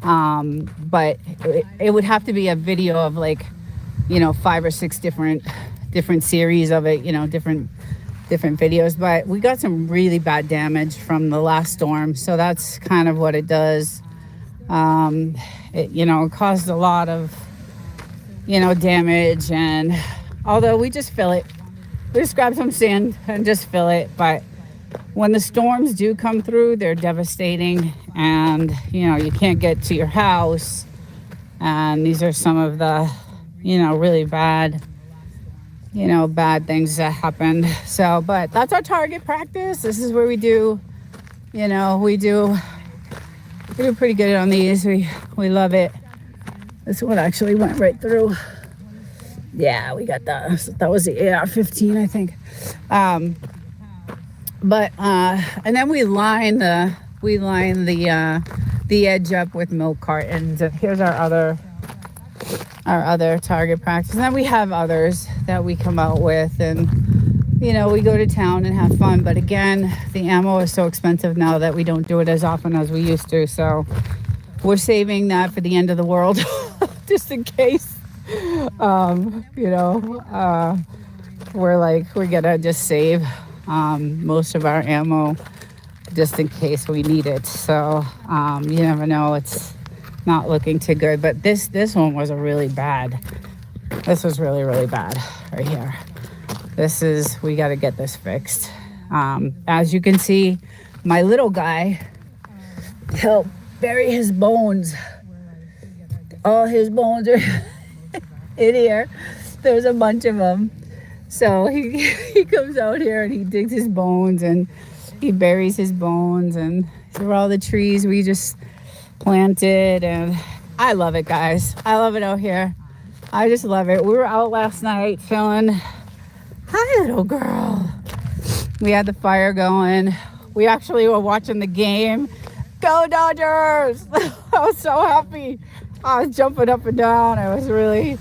But it would have to be a video of 5 or 6 different series of it, different videos. But we got some really bad damage from the last storm. So that's kind of what it does. It caused a lot of, damage, and although we just fill it. We just grab some sand and just fill it. But when the storms do come through, they're devastating, and you can't get to your house. And these are some of the really bad things that happened. So, but that's our target practice. This is where we do we do pretty good on these. We love it. This one actually went right through. Yeah, we got that. That was the AR-15, I think. And then we line the edge up with milk cartons. And here's our other target practice. And then we have others that we come out with, and we go to town and have fun. But again, the ammo is so expensive now that we don't do it as often as we used to. So we're saving that for the end of the world, just in case. We're gonna just save most of our ammo just in case we need it. So you never know. It's not looking too good. But this one was really bad. This was really, really bad right here. We got to get this fixed. As you can see, my little guy, he'll bury his bones. All his bones are in here. There's a bunch of them. So he comes out here and he digs his bones and he buries his bones, and these are all the trees we just planted, and I love it, guys. I love it out here. I just love it. We were out last night chilling. Hi, little girl. We had the fire going. We actually were watching the game. Go Dodgers! I was so happy. I was jumping up and down. I was really...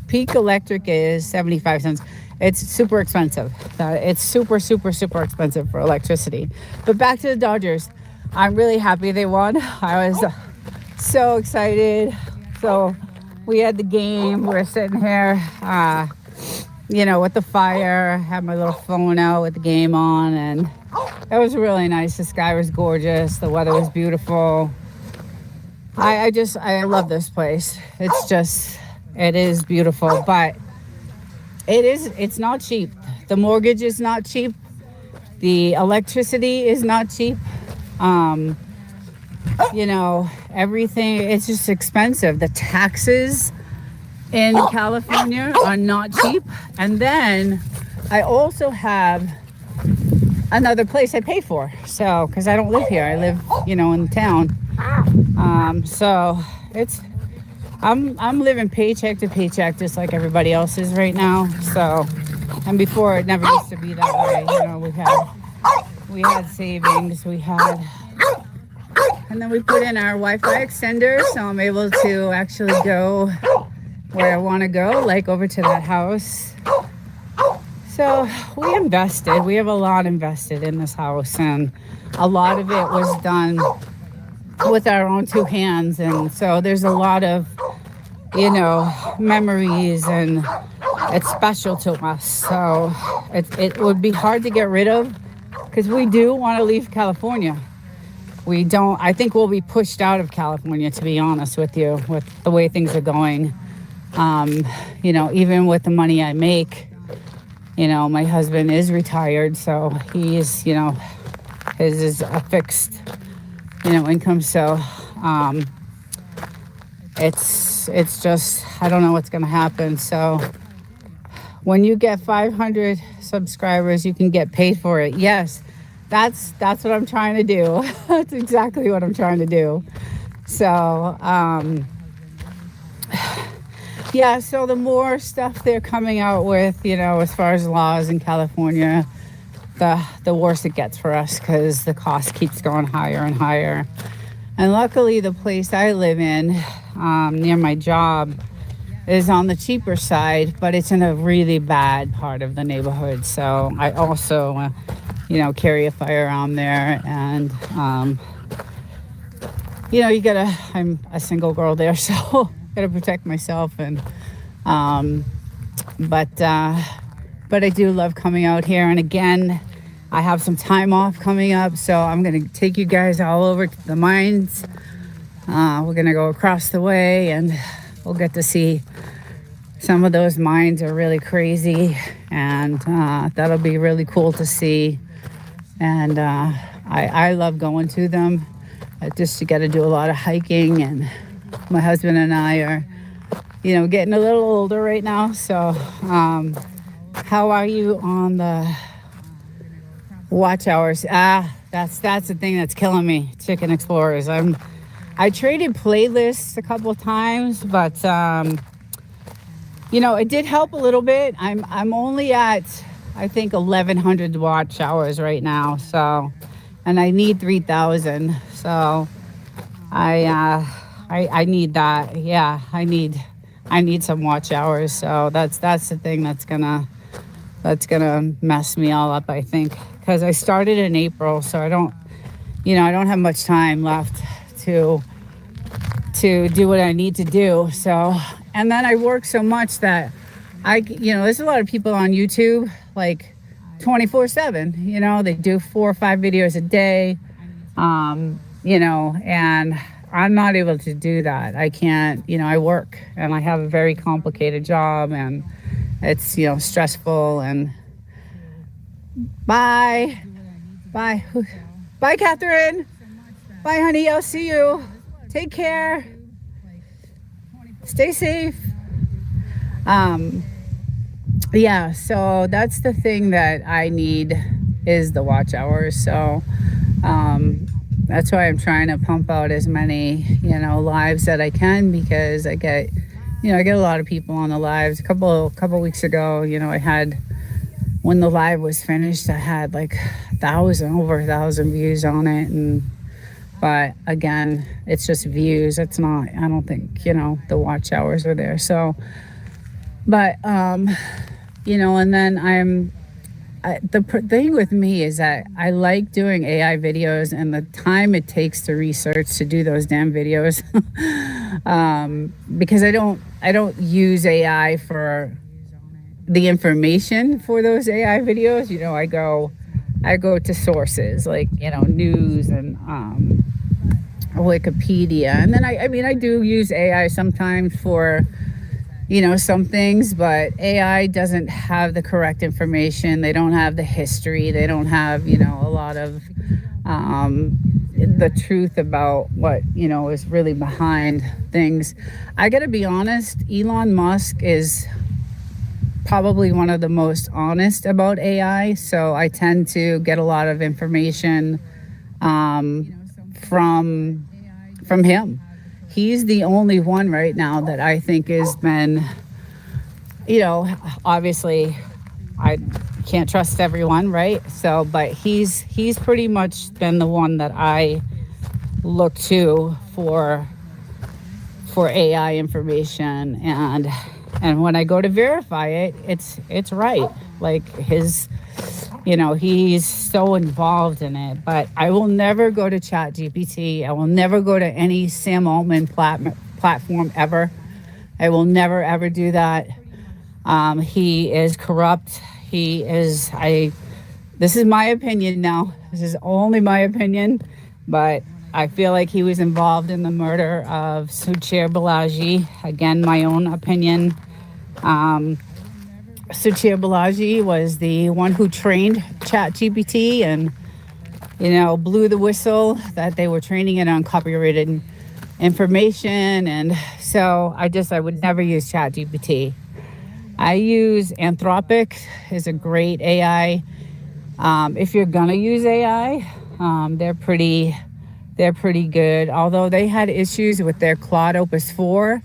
Peak electric is 75 cents. It's super expensive. It's super, super, super expensive for electricity. But back to the Dodgers. I'm really happy they won. I was so excited. So we had the game. We're sitting here, with the fire. I had my little phone out with the game on, and it was really nice. The sky was gorgeous. The weather was beautiful. I love this place. It is beautiful, but it's not cheap. The mortgage is not cheap. The electricity is not cheap. Everything, it's just expensive. The taxes in California are not cheap. And then I also have another place I pay for. So, because I don't live here. I live, in town. So I'm living paycheck to paycheck just like everybody else is right now. So, and before it never used to be that way. We had savings, and then we put in our Wi-Fi extender, so I'm able to actually go where I want to go, like over to that house. So we invested. We have a lot invested in this house, and a lot of it was done with our own 2 hands. And so there's a lot of, memories, and it's special to us. So it would be hard to get rid of, because we do want to leave California. I think we'll be pushed out of California, to be honest with you, with the way things are going. Even with the money I make, my husband is retired, so he is, his is a fixed, income. So it's just, I don't know what's going to happen. So when you get 500 subscribers, you can get paid for it. Yes, that's what I'm trying to do. That's exactly what I'm trying to do. So, yeah, so the more stuff they're coming out with, as far as laws in California, the worse it gets for us, because the cost keeps going higher and higher. And luckily, the place I live in, near my job, is on the cheaper side, but it's in a really bad part of the neighborhood. So I also, carry a firearm there. And, I'm a single girl there, so gotta protect myself. And, but I do love coming out here. And again, I have some time off coming up, so I'm gonna take you guys all over to the mines. We're gonna go across the way, and we'll get to see some of those mines are really crazy, and that'll be really cool to see. And I love going to them. Just you got to do a lot of hiking, and my husband and I are, getting a little older right now. So, how are you on the watch hours? That's the thing that's killing me. Chicken Explorers. I traded playlists a couple of times, but it did help a little bit. I'm only at, I think, 1,100 watch hours right now. So, and I need 3,000. So, I need that. Yeah, I need some watch hours. So that's the thing that's gonna mess me all up, I think, because I started in April, so I don't have much time left to do what I need to do. So, and then I work so much that there's a lot of people on YouTube, like 24/7, they do 4 or 5 videos a day, and I'm not able to do that. I can't, I work, and I have a very complicated job, and it's, stressful. And bye, Catherine. Bye, honey. I'll see you. Take care. Stay safe. Yeah, so that's the thing that I need, is the watch hours. So that's why I'm trying to pump out as many, lives that I can, because I get a lot of people on the lives. A couple weeks ago, I had, when the live was finished, I had like over 1,000 views on it. But again, it's just views. It's not, I don't think, the watch hours are there. So, but, and then the thing with me is that I like doing AI videos, and the time it takes to research to do those damn videos, because I don't use AI for the information for those AI videos. I go to sources like, news and Wikipedia. And then I do use AI sometimes for, some things, but AI doesn't have the correct information. They don't have the history. They don't have, a lot of the truth about what, is really behind things. I got to be honest, Elon Musk is probably one of the most honest about AI. So I tend to get a lot of information from him. He's the only one right now that I think has been, obviously I can't trust everyone, right? So, but he's pretty much been the one that I look to for AI information, and when I go to verify it, it's right. Like he's so involved in it. But I will never go to ChatGPT. I will never go to any Sam Altman platform ever. I will never ever do that. He is corrupt. This is my opinion now. This is only my opinion, but I feel like he was involved in the murder of Suchair Balaji. Again, my own opinion. Um, Suchair Balaji was the one who trained ChatGPT and, blew the whistle that they were training it on copyrighted information. And so I would never use ChatGPT. I use Anthropic, is a great AI. If you're gonna use AI, they're pretty good. Although they had issues with their Claude Opus 4,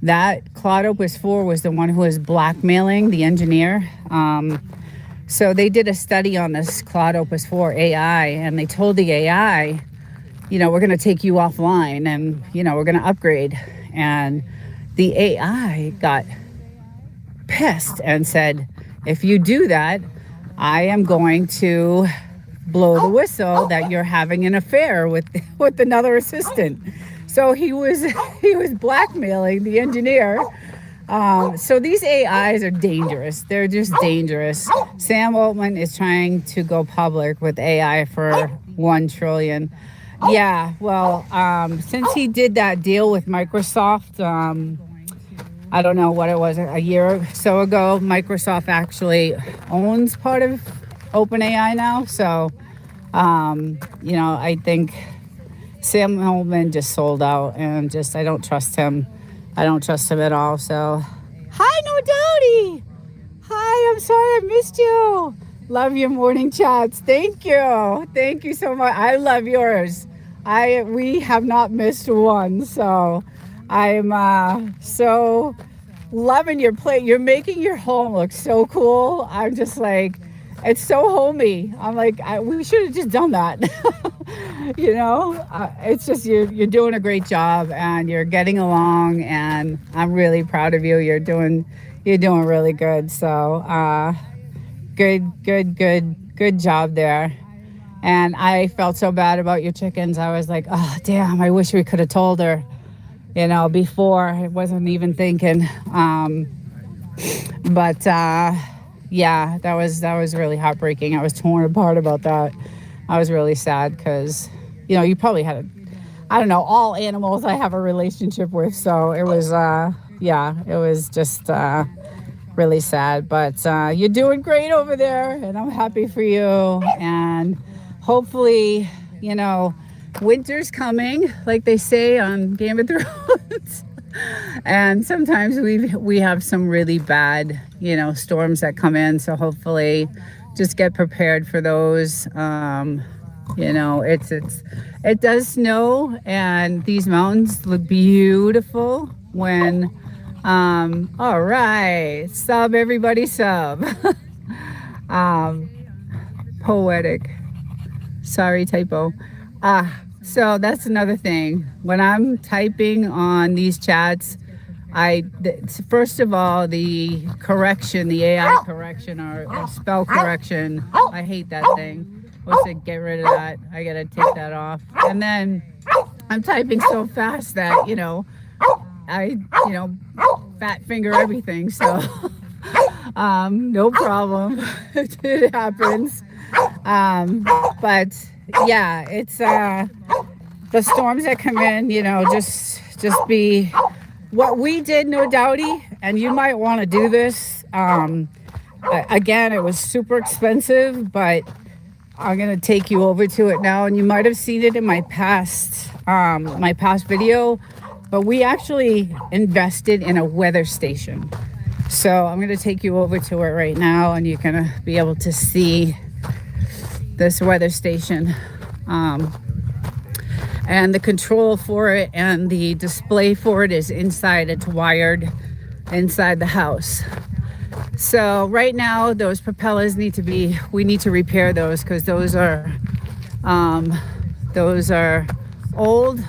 that Claude Opus 4 was the one who was blackmailing the engineer. So they did a study on this Claude Opus 4 AI, and they told the AI, we're going to take you offline, and, we're going to upgrade. And the AI got pissed and said, if you do that, I am going to blow the whistle that you're having an affair with another assistant. So he was blackmailing the engineer. So these AIs are dangerous. They're just dangerous. Sam Altman is trying to go public with AI for 1 trillion. Yeah, well, since he did that deal with Microsoft, I don't know what it was, a year or so ago, Microsoft actually owns part of OpenAI now. So, I think Sam Altman just sold out, and I don't trust him. I don't trust him at all. So, hi, No Doubty. Hi, I'm sorry I missed you. Love your morning chats. Thank you so much. I love yours. We have not missed one. So, I'm so loving your plate. You're making your home look so cool. I'm just like, it's so homey. I'm like, we should have just done that. It's just you're doing a great job, and you're getting along, and I'm really proud of you. You're doing really good. So good job there. And I felt so bad about your chickens. I was like, oh damn, I wish we could have told her, before. I wasn't even thinking. But yeah, that was really heartbreaking. I was torn apart about that. I was really sad because, you probably had I don't know, all animals I have a relationship with. So it was, it was just really sad. But you're doing great over there, and I'm happy for you. And hopefully, winter's coming, like they say on Game of Thrones. And sometimes we have some really bad, storms that come in. So hopefully just get prepared for those. It does snow, and these mountains look beautiful when, all right, sub, everybody sub. Poetic. Sorry, typo. So that's another thing. When I'm typing on these chats, first of all, the correction, the AI correction or spell correction, I hate that thing. What's it? Get rid of that. I gotta take that off. And then I'm typing so fast that, I fat finger everything. So, no problem. It happens. But yeah, it's the storms that come in, just be what we did, No Doubty, and you might want to do this. Again, it was super expensive, but I'm gonna take you over to it now, and you might have seen it in my past video, but we actually invested in a weather station. So I'm gonna take you over to it right now, and you're gonna be able to see this weather station, and the control for it and the display for it is inside. It's wired inside the house. So right now those propellers we need to repair those, because those are old.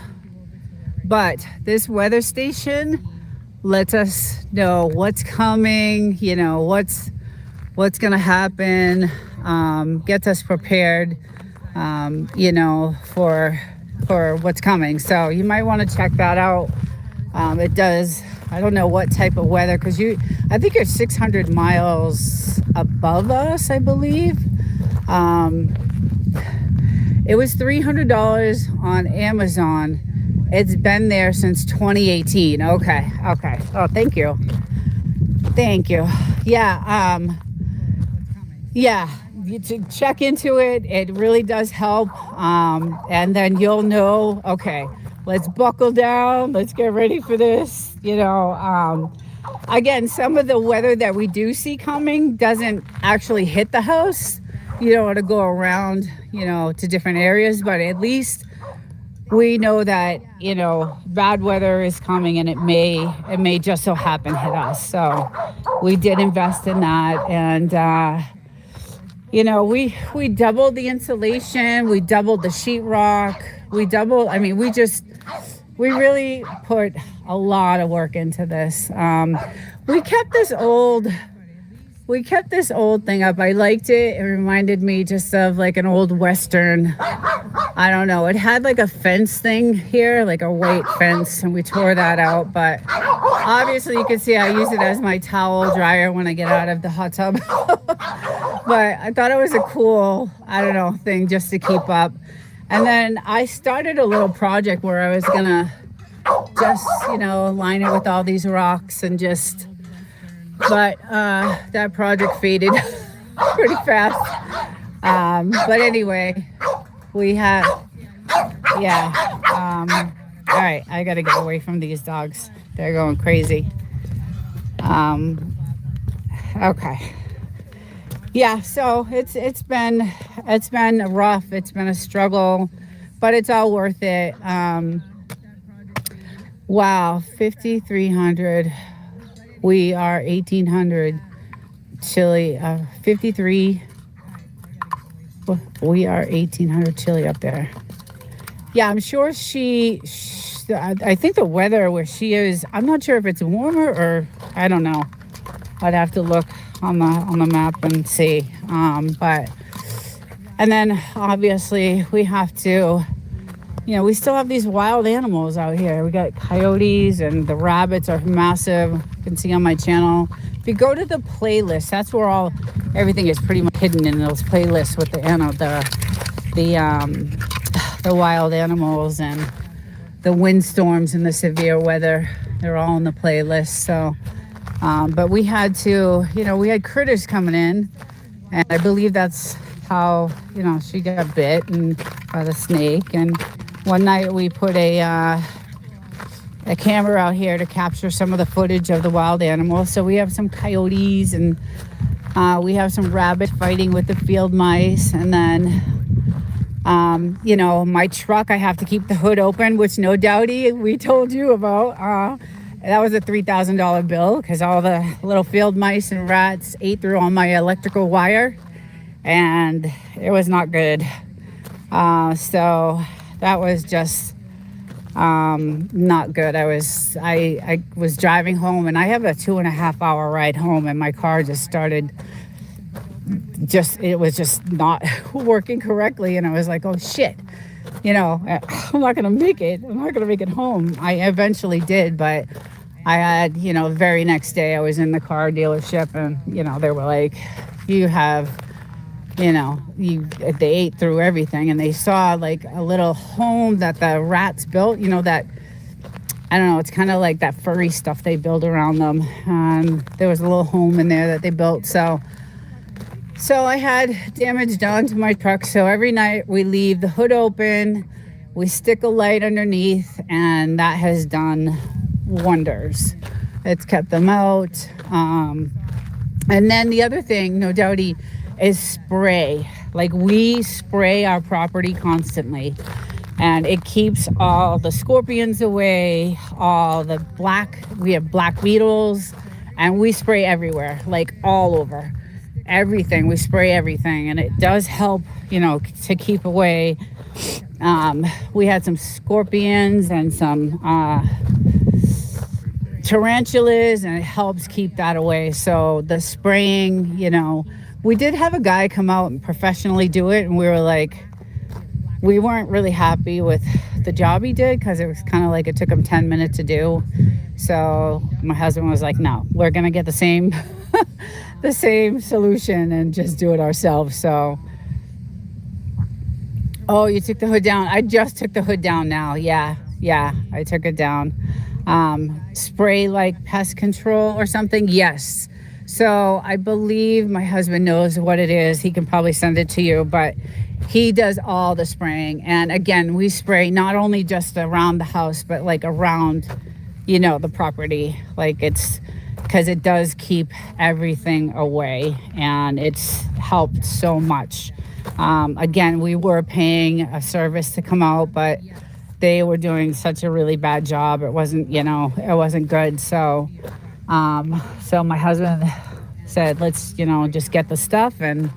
But this weather station lets us know what's coming, what's gonna happen, gets us prepared, for what's coming. So you might want to check that out. It does, I don't know what type of weather, because I think you're 600 miles above us, I believe. It was $300 on Amazon. It's been there since 2018. Okay. Oh, thank you. Yeah. Yeah, you to check into it. It really does help. And then you'll know, okay, let's buckle down. Let's get ready for this. Again, some of the weather that we do see coming doesn't actually hit the house. You don't want to go around, to different areas, but at least we know that, bad weather is coming, and it may just so happen hit us. So we did invest in that. And, we doubled the insulation, we doubled the sheetrock, we really put a lot of work into this. We kept this old thing up. I liked it. It reminded me just of like an old Western. I don't know. It had like a fence thing here, like a white fence, and we tore that out. But obviously you can see I use it as my towel dryer when I get out of the hot tub. But I thought it was a cool, thing just to keep up. And then I started a little project where I was gonna just, line it with all these rocks and but that project faded pretty fast. But anyway, we have, all right, I gotta get away from these dogs. They're going crazy. Okay. Yeah, so it's been rough. It's been a struggle, but it's all worth it. Wow, 5,300. We are 1,800 chili. 53. We are 1,800 chili up there. Yeah, I'm sure I think the weather where she is, I'm not sure if it's warmer or I don't know. I'd have to look on the map and see. And then obviously we have to, we still have these wild animals out here. We got coyotes, and the rabbits are massive. You can see on my channel. If you go to the playlist, that's where everything is pretty much hidden in those playlists with the wild animals and the windstorms and the severe weather. They're all in the playlist. So. But we had to, we had critters coming in, and I believe that's how, she got bit by the snake. And one night we put a camera out here to capture some of the footage of the wild animals. So we have some coyotes, and we have some rabbit fighting with the field mice. And then, my truck, I have to keep the hood open, which no doubty we told you about. That was a $3,000 bill because all the little field mice and rats ate through all my electrical wire, and it was not good. So that was just not good. I was driving home, and I have a 2.5 hour ride home, and my car just started. It was just not working correctly, and I was like, oh shit. I'm not going to make it. I'm not going to make it home. I eventually did, but I had, the very next day I was in the car dealership, and, they were like, you have, they ate through everything, and they saw like a little home that the rats built, that, I don't know, it's kind of like that furry stuff they build around them. There was a little home in there that they built. So I had damage done to my truck. So every night we leave the hood open, we stick a light underneath, and that has done wonders. It's kept them out. And then the other thing, no doubty, is spray. Like, we spray our property constantly, and it keeps all the scorpions away, we have black beetles, and we spray everywhere, like all over. Everything, we spray everything, and it does help, to keep away. We had some scorpions and some tarantulas, and it helps keep that away. So the spraying, we did have a guy come out and professionally do it, and we weren't really happy with the job he did, because it was kind of like it took him 10 minutes to do. So my husband was like, no, we're gonna get the same solution and just do it ourselves. So Oh, you took the hood down. I just took the hood down now. Yeah, yeah, I took it down. Spray like pest control or something. Yes. So I believe my husband knows what it is. He can probably send it to you, but he does all the spraying. And again, we spray not only just around the house, but like around, the property. Like it's because it does keep everything away, and it's helped so much. Again, we were paying a service to come out, but they were doing such a really bad job. It wasn't, it wasn't good. So my husband said, let's, just get the stuff, and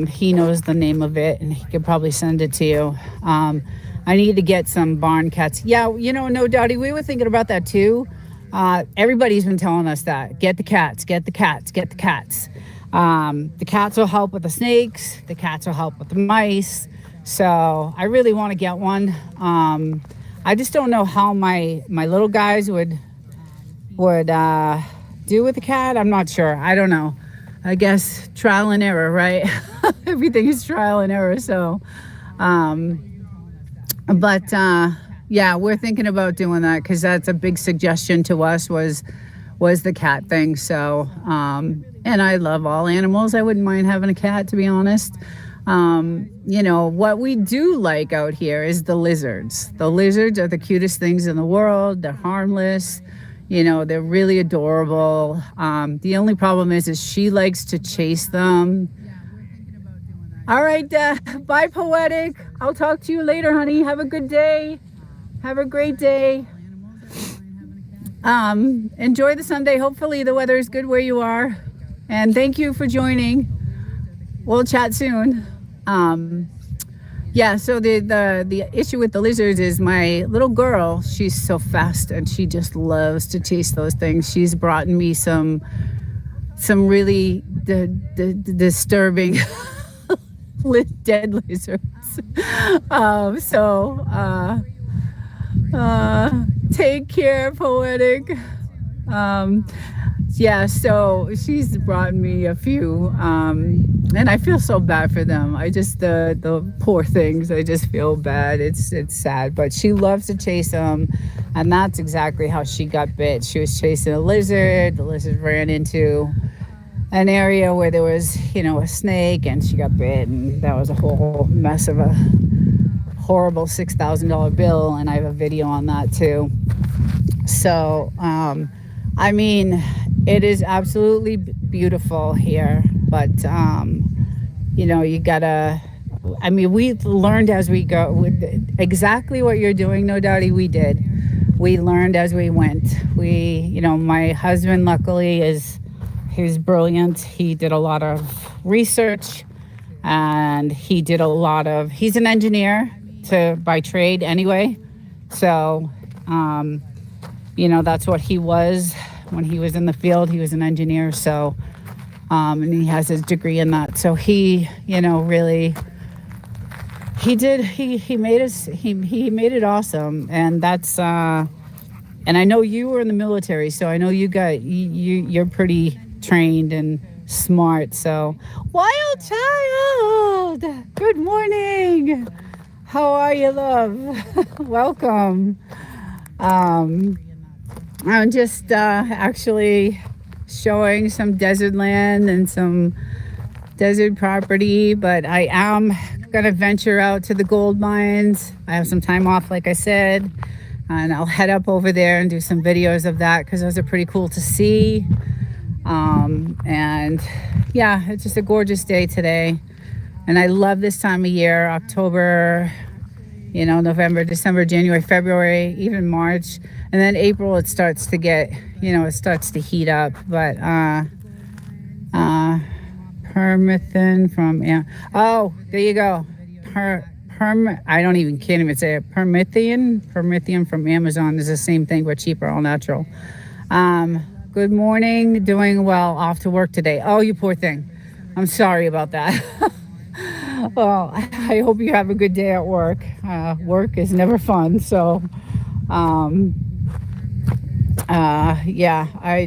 he knows the name of it, and he could probably send it to you. I need to get some barn cats. Yeah, no, Dottie, we were thinking about that too. Everybody's been telling us that. Get the cats, get the cats, get the cats. The cats will help with the snakes. The cats will help with the mice. So I really want to get one. I just don't know how my little guys would do with the cat. I'm not sure. I don't know. I guess trial and error, right? Everything is trial and error. So, yeah, we're thinking about doing that because that's a big suggestion to us was the cat thing. So, and I love all animals. I wouldn't mind having a cat, to be honest. What we do like out here is the lizards. The lizards are the cutest things in the world. They're harmless. They're really adorable. The only problem is she likes to chase them. All right, bye, Poetic. I'll talk to you later, honey. Have a good day. Have a great day. Enjoy the Sunday. Hopefully the weather is good where you are. And thank you for joining. We'll chat soon. Yeah, so the issue with the lizards is my little girl, she's so fast and she just loves to chase those things. She's brought me some really disturbing dead lizards. Take care, Poetic. Yeah, so she's brought me a few, and I feel so bad for them. I just the poor things. I just feel bad. It's sad, but she loves to chase them, and that's exactly how she got bit. She was chasing a lizard. The lizard ran into an area where there was, a snake, and she got bit, and that was a whole mess of a horrible $6,000 bill, and I have a video on that too. So, I mean, it is absolutely beautiful here, but, you gotta, we've learned as we go. Exactly what you're doing, No Doubty, we did. We learned as we went. My husband, luckily, he's brilliant. He did a lot of research, and he's an engineer by trade anyway. So, that's what he was. When he was in the field, he was an engineer. So, and he has his degree in that. So he, really, he made it awesome. And that's, and I know you were in the military, so I know you're pretty trained and smart. So, Wild Child, good morning. How are you, love? Welcome. I'm just actually showing some desert land and some desert property, but I am going to venture out to the gold mines. I have some time off, like I said, and I'll head up over there and do some videos of that because those are pretty cool to see. And yeah, it's just a gorgeous day today. And I love this time of year, October, November, December, January, February, even March. And then April, it starts to get, it starts to heat up. But permethrin from, oh, there you go. Can't even say it. Permethrin from Amazon is the same thing, but cheaper, all natural. Good morning, doing well, off to work today. Oh, you poor thing. I'm sorry about that. Well, I hope you have a good day at work. Work is never fun. So,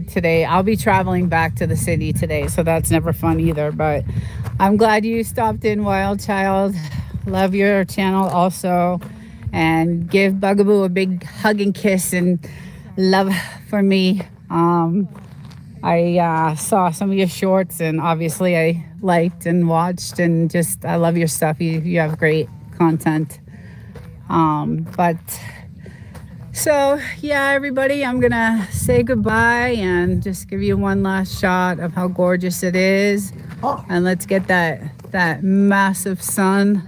today I'll be traveling back to the city today. So that's never fun either. But I'm glad you stopped in, Wild Child. Love your channel also. And give Bugaboo a big hug and kiss and love for me. I saw some of your shorts, and obviously I liked and watched, and just I love your stuff. You have great content. But so yeah, everybody, I'm gonna say goodbye and just give you one last shot of how gorgeous it is, and let's get that massive sun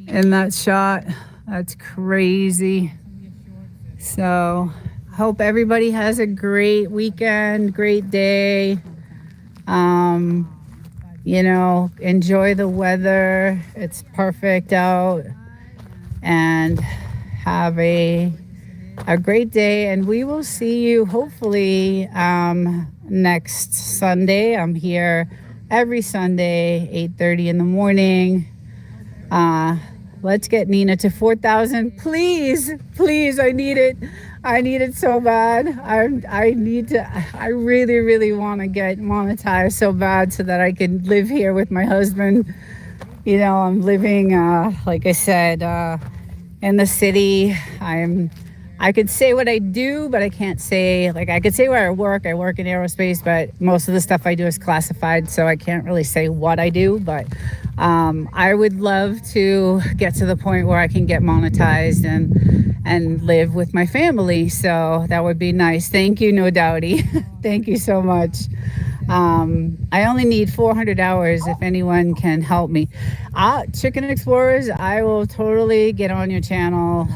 in that shot. That's crazy. So hope everybody has a great weekend, great day. Enjoy the weather. It's perfect out, and have a great day. And we will see you hopefully next Sunday. I'm here every Sunday, 8:30 in the morning. Let's get Nina to 4,000. Please, please, I need it. I need it so bad. I really, really want to get monetized so bad so that I can live here with my husband. I'm living, like I said, in the city. I could say what I do, but I can't say, like, I could say where I work. I work in aerospace, but most of the stuff I do is classified, so I can't really say what I do. But I would love to get to the point where I can get monetized and live with my family. So that would be nice. Thank you, No Doubty. Thank you so much. I only need 400 hours if anyone can help me. Chicken Explorers, I will totally get on your channel.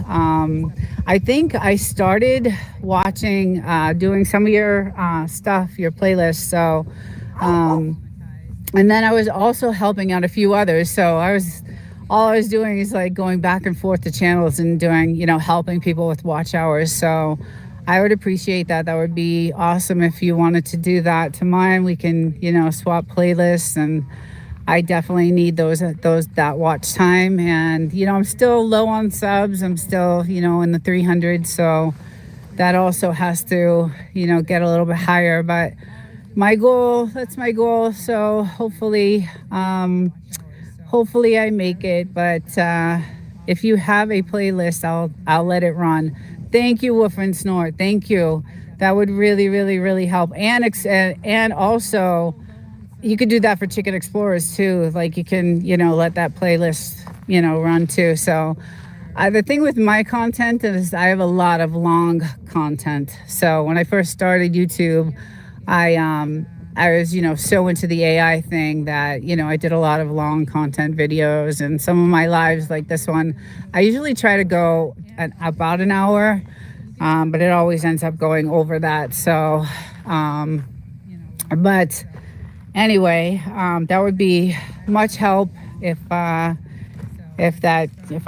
I think I started watching, doing some of your stuff, your playlists. So, and then I was also helping out a few others. So all I was doing is like going back and forth to channels and doing, helping people with watch hours. So I would appreciate that. That would be awesome if you wanted to do that to mine. We can, swap playlists, and I definitely need that watch time. And, I'm still low on subs. I'm still, in the 300s. So that also has to, get a little bit higher. But that's my goal. So hopefully I make it. But if you have a playlist, I'll let it run. Thank you, Woof and Snort. Thank you. That would really, really, really help. And also, you could do that for Chicken Explorers too. Like, you can, let that playlist, run too. So the thing with my content is I have a lot of long content. So when I first started YouTube, I was, so into the AI thing that, I did a lot of long content videos, and some of my lives like this one, I usually try to go about an hour, but it always ends up going over that. So, but anyway, that would be much help if I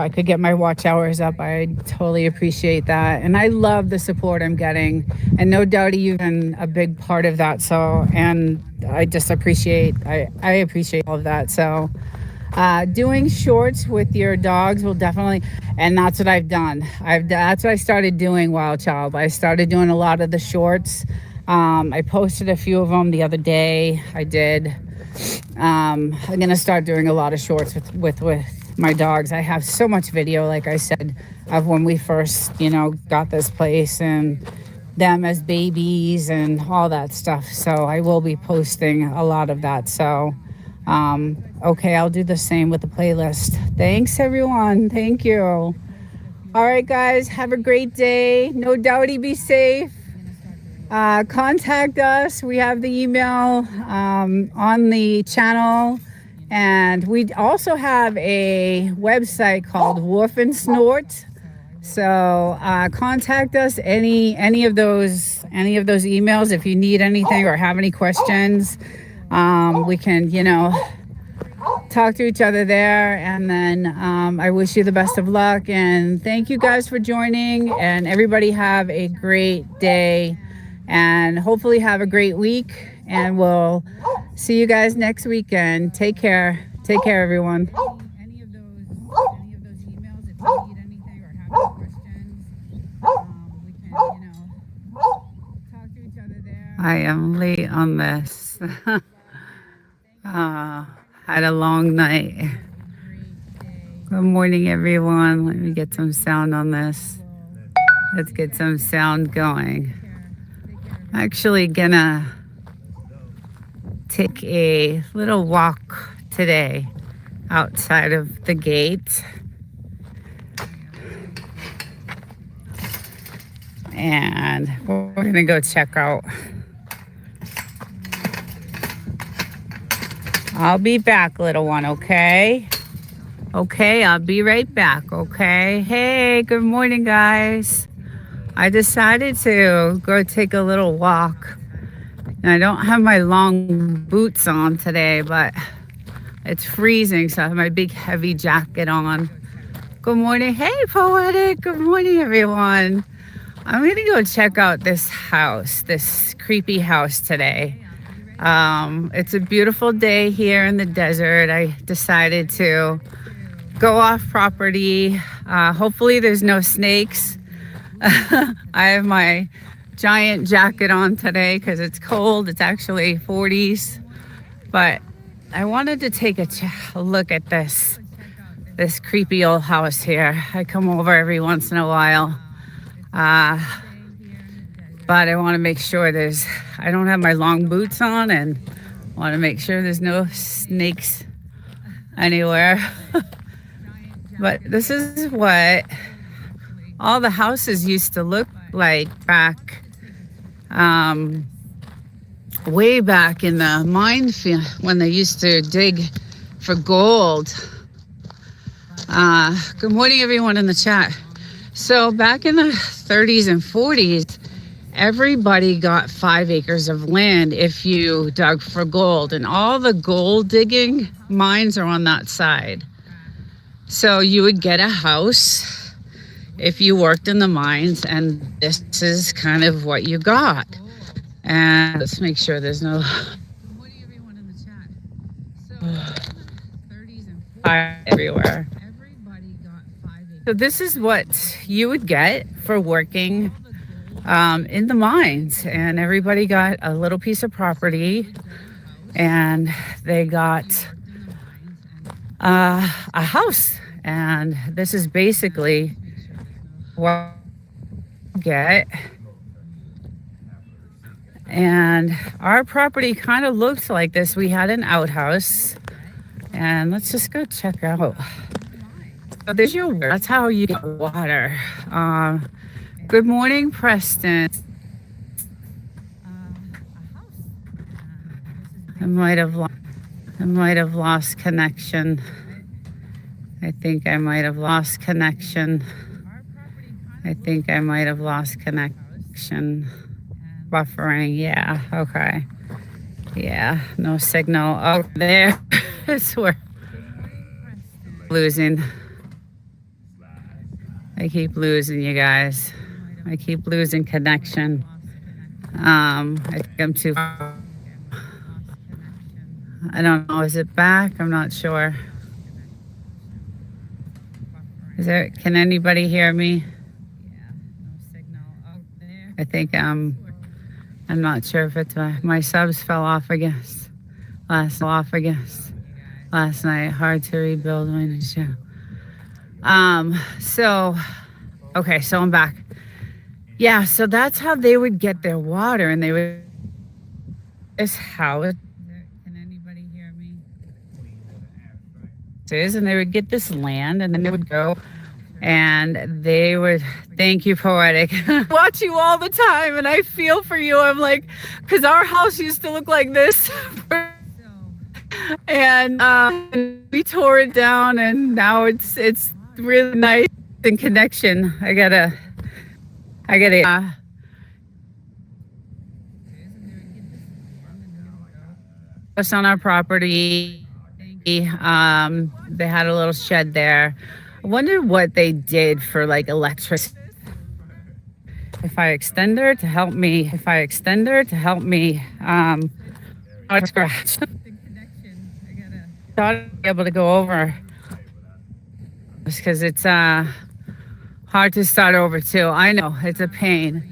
could get my watch hours up. I'd totally appreciate that. And I love the support I'm getting, and No Doubt you've been a big part of that. So, and I just appreciate all of that. So doing shorts with your dogs will definitely, and that's what I've done. That's what I started doing, Wild Child. I started doing a lot of the shorts. I posted a few of them the other day. I did. I'm gonna start doing a lot of shorts with my dogs. I have so much video, like I said, of when we first, got this place, and them as babies and all that stuff. So I will be posting a lot of that. So, okay, I'll do the same with the playlist. Thanks, everyone. Thank you. All right, guys, have a great day. No Doubty, be safe. Contact us. We have the email on the channel. And we also have a website called Woof and Snort. So contact us any of those emails if you need anything or have any questions. We can talk to each other there. And then I wish you the best of luck, and thank you guys for joining, and everybody have a great day, and hopefully have a great week, and we'll see you guys next weekend. Take care, everyone. Any of those emails, if you need anything or have any questions, we can talk to each other there. I am late on this. Had a long night. Good morning, everyone. Let me get some sound on this. Let's get some sound going. I'm actually gonna take a little walk today outside of the gate. And we're gonna go check out. I'll be back, little one, okay? Okay, I'll be right back, okay? Hey, good morning, guys. I decided to go take a little walk. And I don't have my long boots on today, but it's freezing, so I have my big heavy jacket on. Good morning. Hey, Poetic. Good morning, everyone. I'm going to go check out this house, this creepy house today. It's a beautiful day here in the desert. I decided to go off property. Hopefully there's no snakes. I have my giant jacket on today because it's cold. It's actually 40s. But I wanted to take a look at this creepy old house here. I come over every once in a while. But I want to make sure I don't have my long boots on, and want to make sure there's no snakes anywhere. But this is what all the houses used to look like back, way back in the minefield when they used to dig for gold. Good morning, everyone in the chat. So back in the 30s and 40s, everybody got 5 acres of land if you dug for gold, and all the gold digging mines are on that side. So you would get a house if you worked in the mines, and this is kind of what you got. And let's make sure there's no fire everywhere. So this is what you would get for working in the mines, and everybody got a little piece of property, and they got a house. And this is basically what you get. And our property kind of looked like this. We had an outhouse, and let's just go check out. So there's your water. That's how you get water. Good morning, Preston. I might have lost connection. I think I might have lost connection. Buffering, yeah, okay. Yeah, no signal. Oh, there. It's where losing. I keep losing you guys. I keep losing connection. I think I'm too far. I don't know. Is it back? I'm not sure. Can anybody hear me? I think I'm not sure if it's my subs fell off, I guess. Last night. Hard to rebuild my show. Okay, so I'm back. Yeah, so that's how they would get their water, and they would this house. Can anybody hear me? And they would get this land, and then they would go, and they would. Thank you, Poetic. Watch you all the time, and I feel for you. I'm like, because our house used to look like this, and we tore it down, and now it's really nice in connection. I gotta us on our property. They had a little shed there. I wonder what they did for like electricity. If I extend her to help me, scratch. Thought I'd be able to go over because it's hard to start over too. I know it's a pain.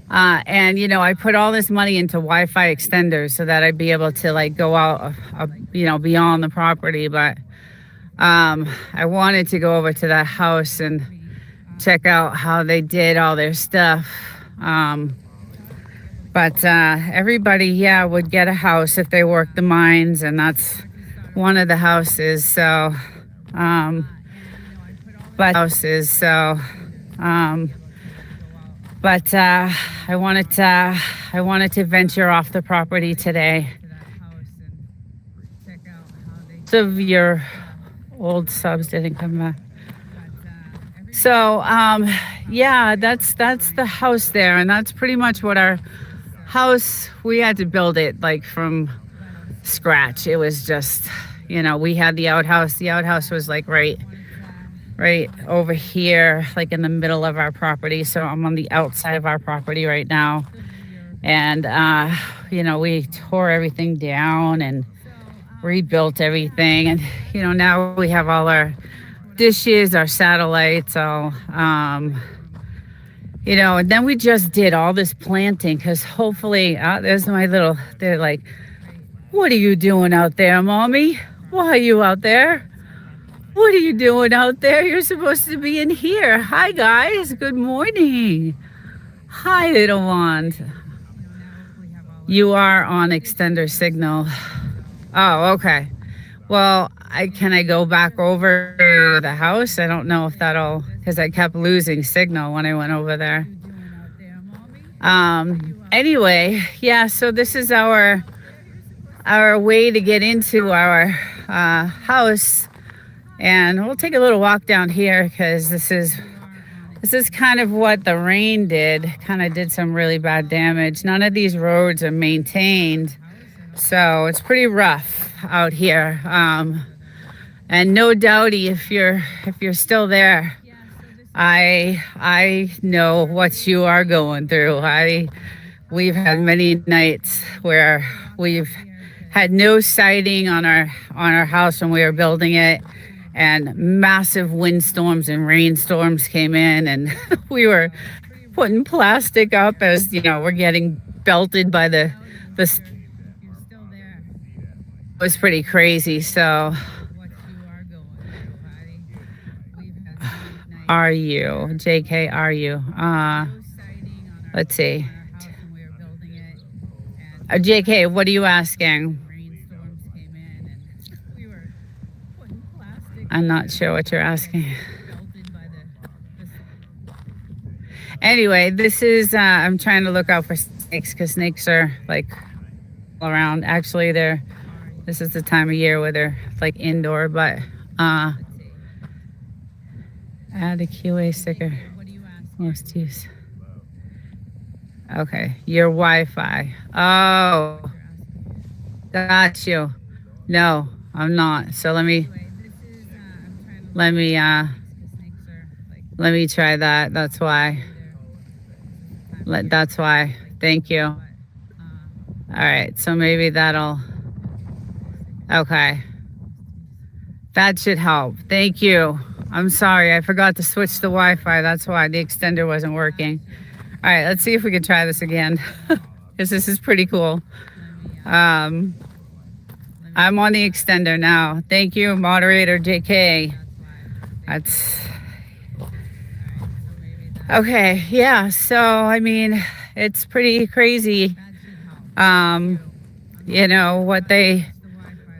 And I put all this money into Wi-Fi extenders so that I'd be able to like go out, beyond the property. But I wanted to go over to that house and check out how they did all their stuff. Um, but everybody, yeah, would get a house if they worked the mines, and that's one of the houses. Um, so, um, but I wanted to venture off the property today. Of your old subs didn't come back. So yeah, that's the house there, and that's pretty much what our house. We had to build it like from scratch. It was just, we had the outhouse. The outhouse was like right over here, like in the middle of our property. So I'm on the outside of our property right now, and we tore everything down and rebuilt everything, and now we have all our dishes, our satellites, all and then we just did all this planting because hopefully there's my little, they're like, what are you doing out there, mommy? Why are you out there? What are you doing out there? You're supposed to be in here. Hi guys, good morning. Hi little one. You are on extender signal. Oh, okay. Well, can I go back over to the house? I don't know if that'll, because I kept losing signal when I went over there. Anyway, yeah, so this is our way to get into our house, and we'll take a little walk down here because this is kind of what the rain did. Kind of did some really bad damage. None of these roads are maintained, so it's pretty rough out here. And no doubty, if you're still there, I know what you are going through. We've had many nights where we've had no siding on our house when we were building it, and massive windstorms and rainstorms came in, and we were putting plastic up as we're getting belted by the. It was pretty crazy. So are you JK? Are you let's see, JK, what are you asking? I'm not sure what you're asking. Anyway, this is I'm trying to look out for snakes because snakes are like all around. Actually, this is the time of year where they're like indoor, but add a QA sticker. Most use. Okay, your Wi-Fi. Oh, got you. No, I'm not. So let me try that. That's why. That's why. Thank you. All right, so maybe that'll. Okay. That should help. Thank you. I'm sorry, I forgot to switch the Wi-Fi. That's why the extender wasn't working. All right, let's see if we can try this again, because this is pretty cool. I'm on the extender now. Thank you, moderator JK. That's okay. Yeah, so I mean, it's pretty crazy.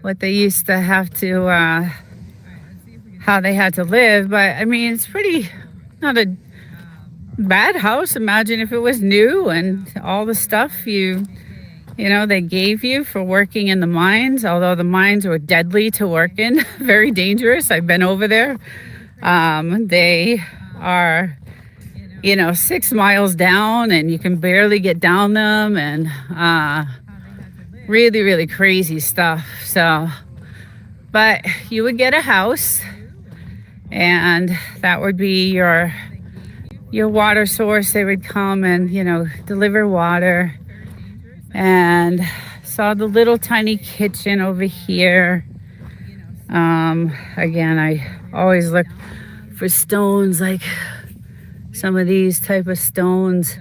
What they used to have to how they had to live, but I mean, it's pretty not a bad house. Imagine if it was new and all the stuff they gave you for working in the mines, although the mines were deadly to work in, very dangerous. I've been over there. They are 6 miles down, and you can barely get down them, and really, really crazy stuff. So, but you would get a house, and that would be your water source. They would come and deliver water. And saw the little tiny kitchen over here. Again, I always look for stones, like some of these type of stones.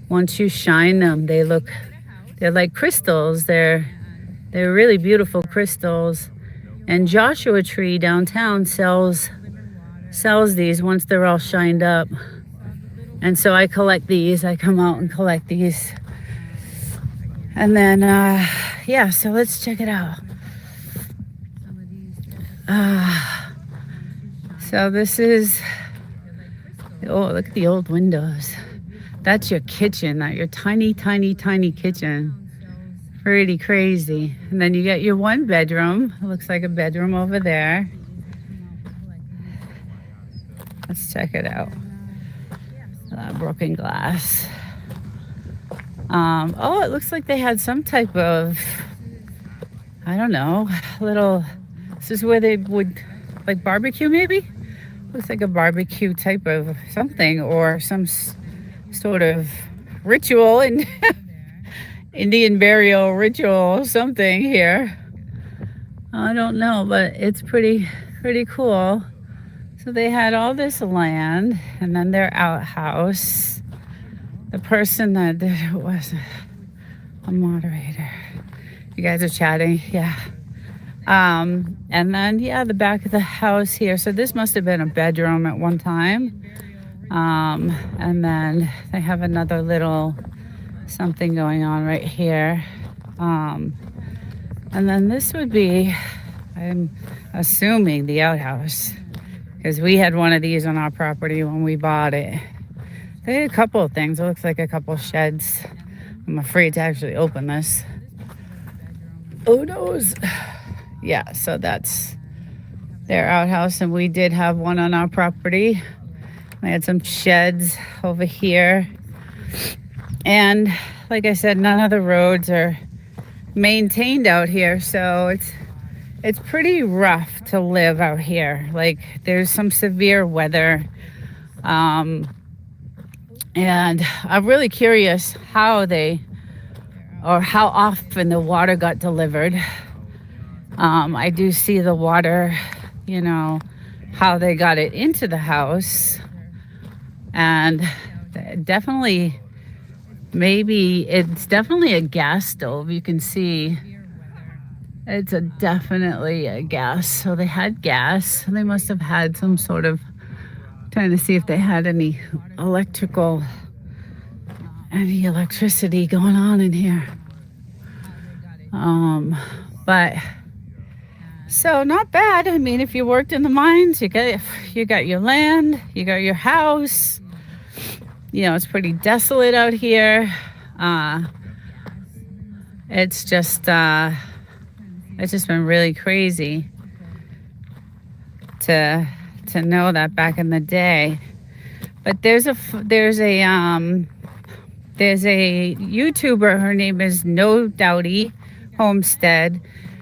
Once you shine them, they're like crystals. They're really beautiful crystals. And Joshua Tree downtown sells these once they're all shined up. And so I collect these. I come out and collect these. And then, yeah, so let's check it out. So this is, oh, look at the old windows. That's your kitchen, your tiny, tiny, tiny kitchen. Pretty crazy. And then you get your one bedroom. It looks like a bedroom over there. Let's check it out. Broken glass. Oh, it looks like they had some type of, I don't know, this is where they would, like barbecue maybe? Looks like a barbecue type of something, or some sort of ritual, and Indian burial ritual, something here. I don't know, but it's pretty cool. So they had all this land, and then their outhouse. The person that did it was a moderator. You guys are chatting, yeah. And then, yeah, the back of the house here. So this must have been a bedroom at one time. And then they have another little something going on right here. And then this would be, I'm assuming, the outhouse, because we had one of these on our property when we bought it. They had a couple of things. It looks like a couple of sheds. I'm afraid to actually open this. Oh, noes. Yeah, so that's their outhouse, and we did have one on our property. We had some sheds over here. And like I said, none of the roads are maintained out here, so it's pretty rough to live out here. Like, there's some severe weather. And I'm really curious how often the water got delivered. I do see the water, how they got it into the house. And definitely, it's definitely a gas stove. You can see it's definitely a gas. So they had gas. They must have had some sort of, trying to see if they had any electricity going on in here. But so not bad. I mean, if you worked in the mines, you got your land, you got your house. It's pretty desolate out here. It's just been really crazy to know that back in the day. But there's a YouTuber. Her name is No Doubty Homestead,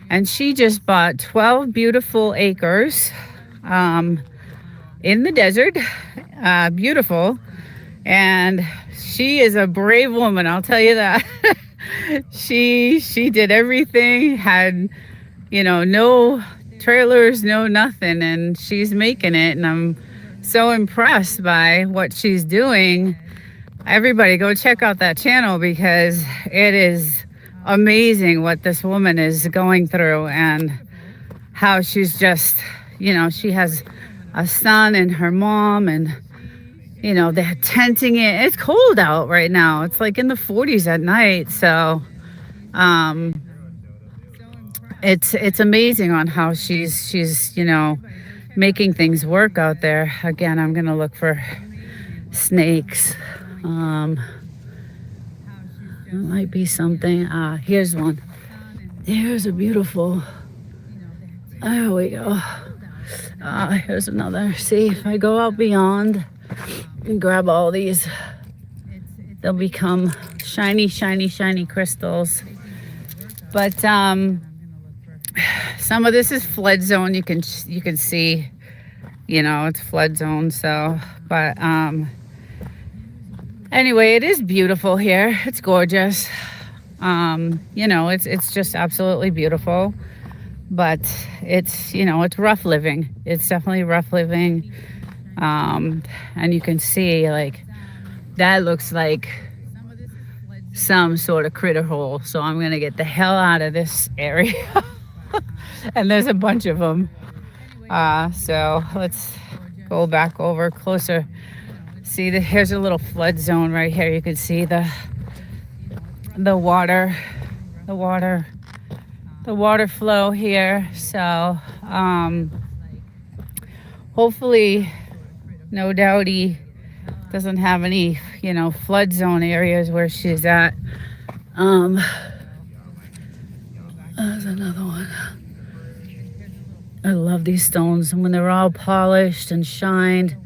and she just bought 12 beautiful acres in the desert. Beautiful. And she is a brave woman, I'll tell you that. She did everything, had no trailers, no nothing, and she's making it, and I'm so impressed by what she's doing. Everybody go check out that channel, because it is amazing what this woman is going through, and how she's just, she has a son and her mom, and they're tenting it. It's cold out right now. It's like in the 40s at night. So it's amazing on how she's making things work out there. Again, I'm gonna look for snakes. There might be something. Here's one. Here's a beautiful, there we go. Here's another. See, if I go out beyond and grab all these, they'll become shiny, shiny, shiny crystals. But some of this is flood zone. You can see, it's flood zone. So, but anyway, it is beautiful here. It's gorgeous. It's just absolutely beautiful. But it's it's rough living. It's definitely rough living. And you can see, like, that looks like some sort of critter hole. So I'm gonna get the hell out of this area. And there's a bunch of them. So let's go back over closer. See, here's a little flood zone right here. You can see the water, the water, the water flow here. So hopefully, no doubt he doesn't have any, flood zone areas where she's at. There's another one. I love these stones when they're all polished and shined.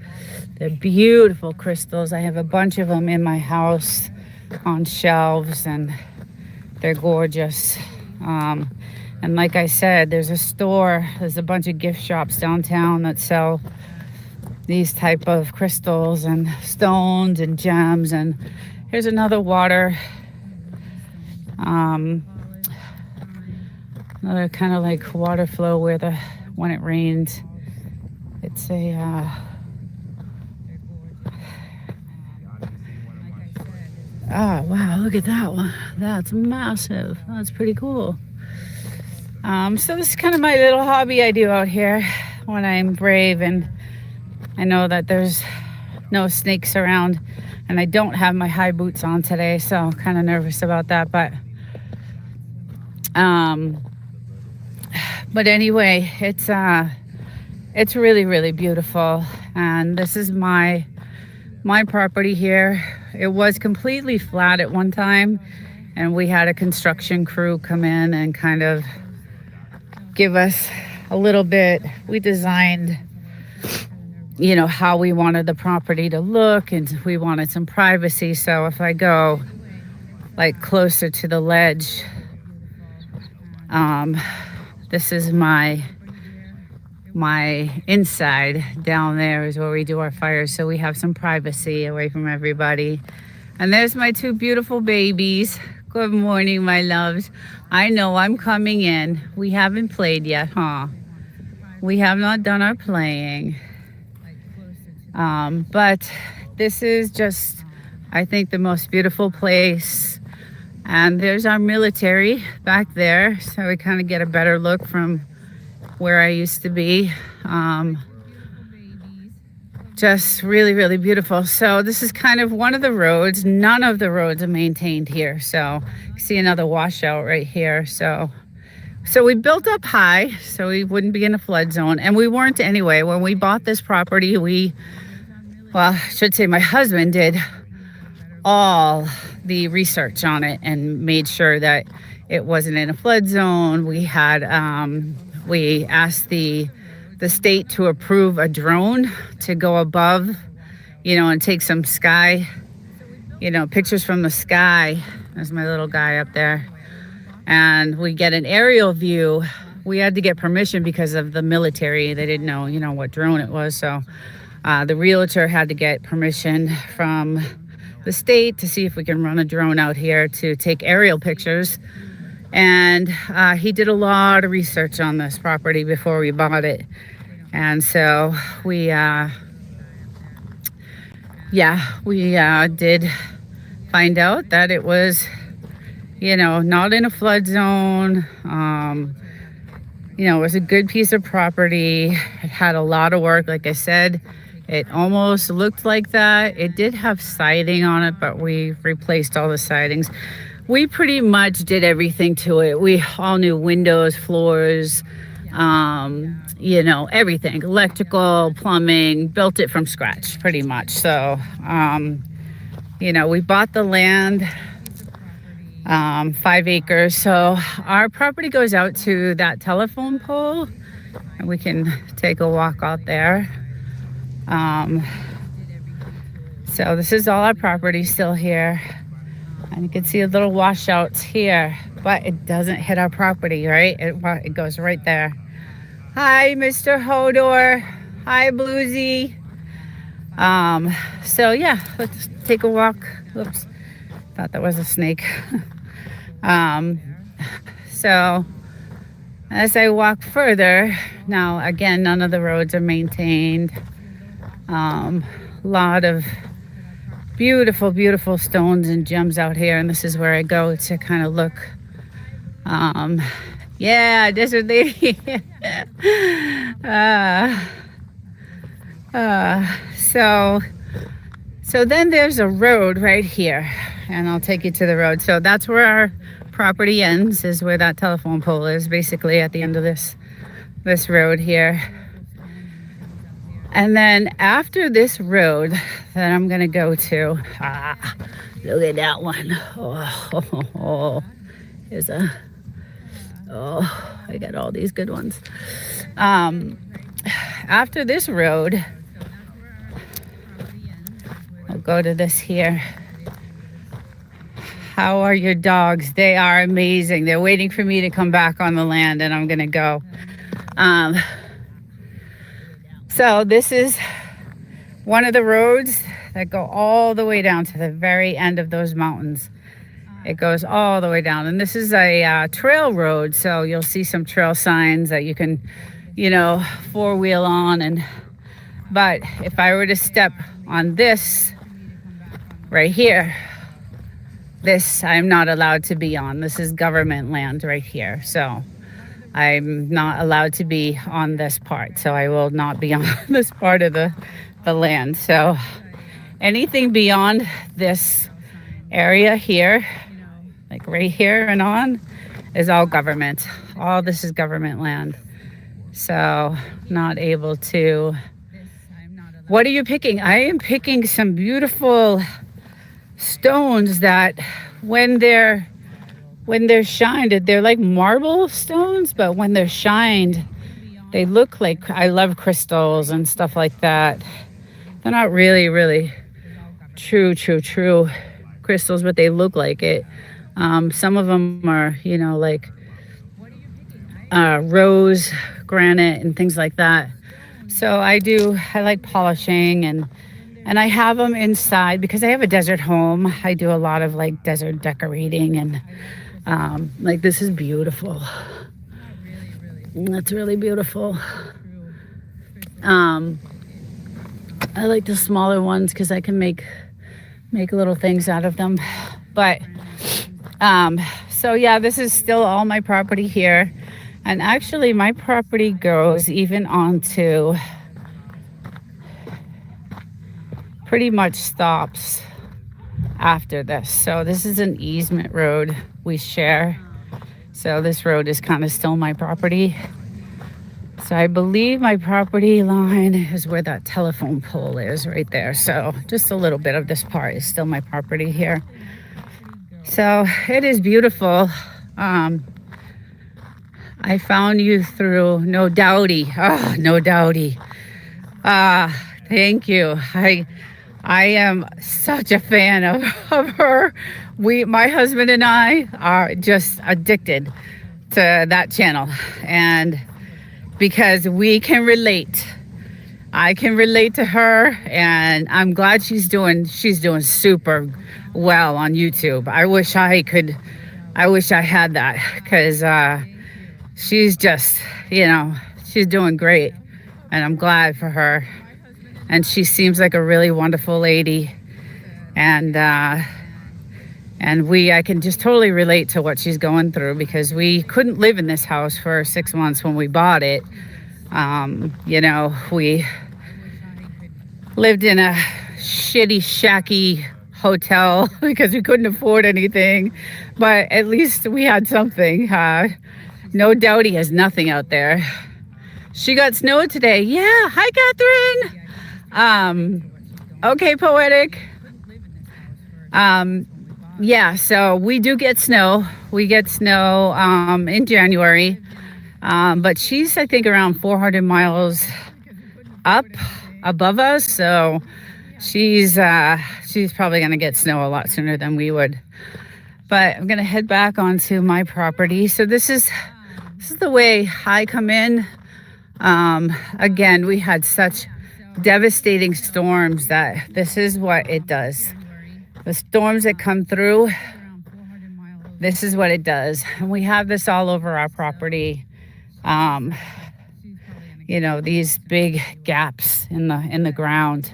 They're beautiful crystals. I have a bunch of them in my house on shelves, and they're gorgeous. And like I said, there's a bunch of gift shops downtown that sell these type of crystals and stones and gems. And here's another water, another kind of like water flow where when it rains, it's a wow, look at that one. That's massive. That's pretty cool. So this is kind of my little hobby I do out here when I'm brave and I know that there's no snakes around, and I don't have my high boots on today, so I'm kind of nervous about that. But anyway, it's really, really beautiful. And this is my property here. It was completely flat at one time, and we had a construction crew come in and kind of give us a little bit. We designed, how we wanted the property to look, and we wanted some privacy. So if I go like closer to the ledge, this is my inside. Down there is where we do our fires, so we have some privacy away from everybody. And there's my two beautiful babies. Good morning, my loves. I know I'm coming in. We haven't played yet, huh? We have not done our playing. But this is just, I think, the most beautiful place. And there's our military back there, so we kind of get a better look from where I used to be. Just really, really beautiful. So this is kind of one of the roads. None of the roads are maintained here. So you see another washout right here. So we built up high so we wouldn't be in a flood zone. And we weren't anyway. When we bought this property, I should say my husband did all the research on it and made sure that it wasn't in a flood zone. We had, we asked the state to approve a drone to go above, and take some sky, pictures from the sky. There's my little guy up there. And we get an aerial view. We had to get permission because of the military. They didn't know, what drone it was. So the realtor had to get permission from the state to see if we can run a drone out here to take aerial pictures. And he did a lot of research on this property before we bought it. And so we did find out that it was, not in a flood zone. It was a good piece of property. It had a lot of work. Like I said, it almost looked like that. It did have siding on it, but we replaced all the sidings. We pretty much did everything to it. We all new windows, floors, everything, electrical, plumbing, built it from scratch pretty much. So, we bought the land, 5 acres. So our property goes out to that telephone pole, and we can take a walk out there. So this is all our property still here. And you can see a little washouts here, but it doesn't hit our property, right? It goes right there. Hi, Mr. Hodor. Hi, Bluesy. So yeah, let's take a walk. Oops, thought that was a snake. So as I walk further, now again, none of the roads are maintained. Lot of beautiful, beautiful stones and gems out here, and this is where I go to kind of look Yeah, desert lady. uh, so then there's a road right here, and I'll take you to the road. So that's where our property ends, is where that telephone pole is, basically at the end of this road here. And then after this road that I'm gonna go to, look at that one. Oh, here's a, I got all these good ones. After this road, I'll go to this here. How are your dogs? They are amazing. They're waiting for me to come back on the land, and I'm gonna go. So this is one of the roads that go all the way down to the very end of those mountains. It goes all the way down, and this is a trail road, so you'll see some trail signs that you can, four-wheel on. But if I were to step on this right here, this I'm not allowed to be on. This is government land right here, so I'm not allowed to be on this part. So I will not be on this part of the land. So anything beyond this area here, like right here and on, is all government. All this is government land. So not able to. What are you picking? I am picking some beautiful stones that when they're shined, they're like marble stones, but when they're shined, they look like, I love crystals and stuff like that. They're not really true crystals, but they look like it. Some of them are, like rose granite and things like that. So I like polishing, and I have them inside because I have a desert home. I do a lot of like desert decorating, and like this is beautiful. That's really beautiful. I like the smaller ones because I can make little things out of them. But so yeah, this is still all my property here. And actually my property goes even onto, pretty much stops after this. So this is an easement road we share. So this road is kind of still my property. So I believe my property line is where that telephone pole is, right there. So just a little bit of this part is still my property here. So it is beautiful. I found you through No Doubty. Oh, No Doubty. Thank you. I am such a fan of her. My husband and I are just addicted to that channel, and because we can relate. I can relate to her, and I'm glad she's doing super well on YouTube. I wish I had that, because she's just, she's doing great, and I'm glad for her. And she seems like a really wonderful lady, and I can just totally relate to what she's going through, because we couldn't live in this house for 6 months when we bought it. We lived in a shitty, shacky hotel because we couldn't afford anything, but at least we had something. No Doubty has nothing out there. She got snow today. Yeah, hi, Catherine. Okay, Poetic. Yeah, so we do get snow. We get snow in January. But she's, I think, around 400 miles up above us. So she's probably going to get snow a lot sooner than we would. But I'm going to head back onto my property. So this is the way I come in. Again, we had such devastating storms that this is what it does. The storms that come through, this is what it does. And we have this all over our property. These big gaps in the ground.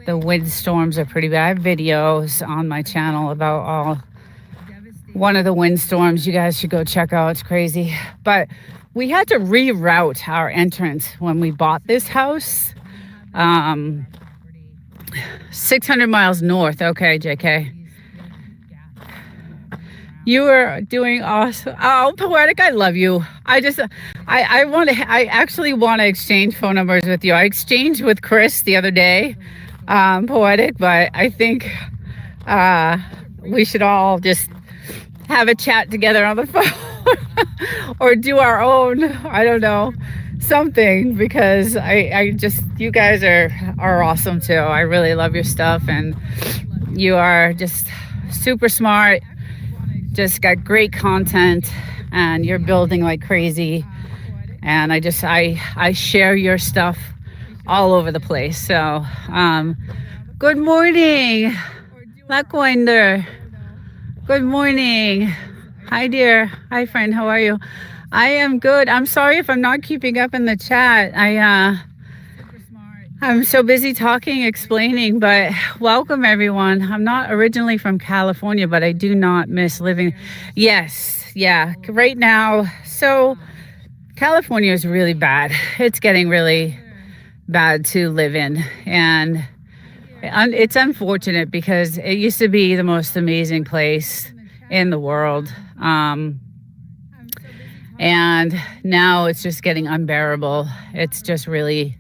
The wind storms are pretty bad. I have videos on my channel about one of the windstorms. You guys should go check out. It's crazy. But we had to reroute our entrance when we bought this house. 600 miles north. Okay, JK. You are doing awesome. Oh, Poetic, I love you. I actually want to exchange phone numbers with you. I exchanged with Chris the other day, Poetic, but I think we should all just have a chat together on the phone or do our own, I don't know, something, because I just, you guys are awesome too. I really love your stuff, and you are just super smart, just got great content, and you're building like crazy. And I share your stuff all over the place. So, good morning, Lackwinder. Good morning. Hi, dear. Hi, friend. How are you? I am good. I'm sorry if I'm not keeping up in the chat. I'm so busy talking, explaining, but welcome everyone. I'm not originally from California, but I do not miss living. Yes, yeah, right now. So California is really bad. It's getting really bad to live in. And it's unfortunate because it used to be the most amazing place in the world. And now it's just getting unbearable. It's just really,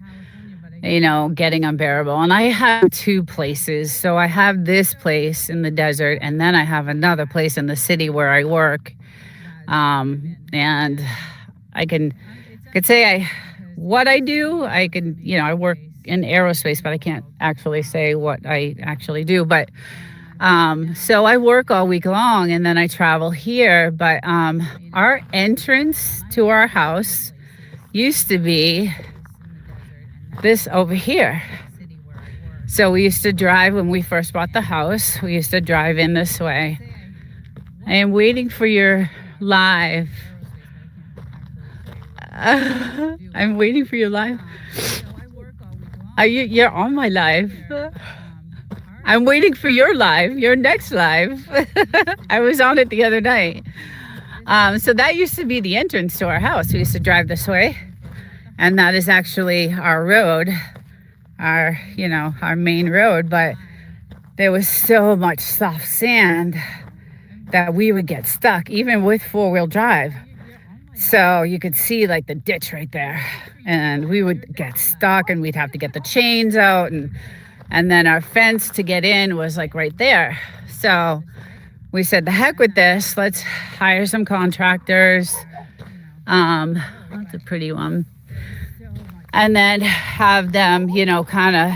getting unbearable. And I have two places. So I have this place in the desert, and then I have another place in the city where I work. And I could say what I do. I work in aerospace, but I can't actually say what I actually do. But so I work all week long, and then I travel here. But our entrance to our house used to be this over here. So we used to drive, when we first bought the house, we used to drive in this way. I am waiting for your live. I'm waiting for your live. You're on my live. I'm waiting for your live, your next live. I was on it the other night. So that used to be the entrance to our house. We used to drive this way. And that is actually our road, our main road. But there was so much soft sand that we would get stuck, even with four-wheel drive. So you could see like the ditch right there. And we would get stuck, and we'd have to get the chains out. And then our fence to get in was like right there. So we said, the heck with this. Let's hire some contractors. That's a pretty one. And then have them, kind of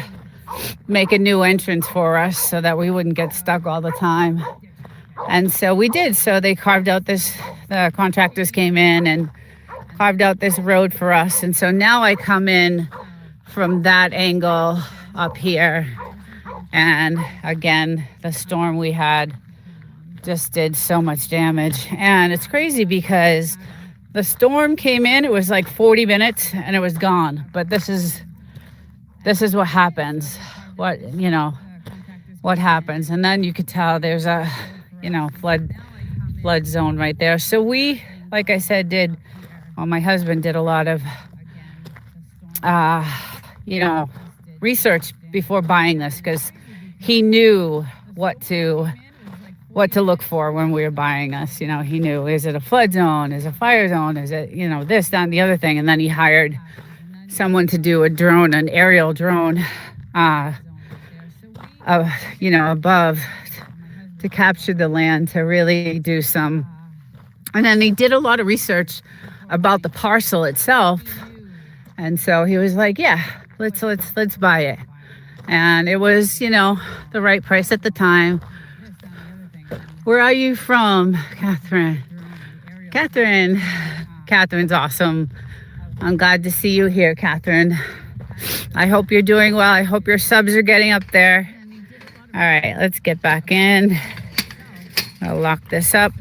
make a new entrance for us so that we wouldn't get stuck all the time. And so we did. So they carved out the contractors came in and carved out this road for us. And so now I come in from that angle up here. And again, the storm we had just did so much damage. And it's crazy because the storm came in, it was like 40 minutes and it was gone. But this is what happens. What happens. And then you could tell there's a, flood zone right there. So we, like I said, my husband did a lot of, research before buying this, because he knew what to look for when we were buying this. He knew, is it a flood zone? Is it a fire zone? Is it, this, that, and the other thing. And then he hired someone to do an aerial drone, above to capture the land, to really do some. And then he did a lot of research about the parcel itself. And so he was like, yeah, let's buy it. And it was, the right price at the time. Where are you from, Catherine? Catherine's awesome. I'm glad to see you here, Catherine. I hope you're doing well. I hope your subs are getting up there. All right, let's get back in. I'll lock this up.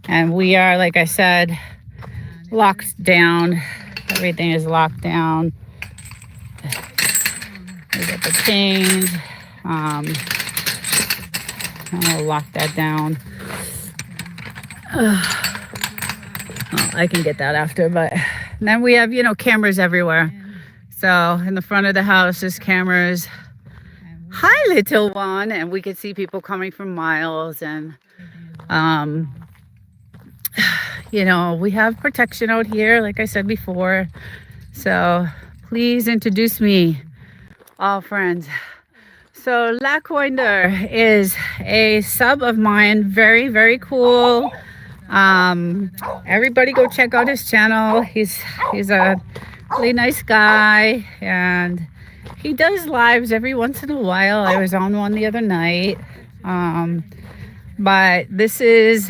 And we are, like I said, locked down. Everything is locked down. We get the chains. I'll lock that down. Well, I can get that after, but then we have, cameras everywhere. So in the front of the house, there's cameras. Hi, little one. And we could see people coming from miles. And, we have protection out here, like I said before. So please introduce me, all friends. So Lackwinder is a sub of mine. Very, very cool. Everybody go check out his channel. He's a really nice guy, and he does lives every once in a while. I was on one the other night. But this is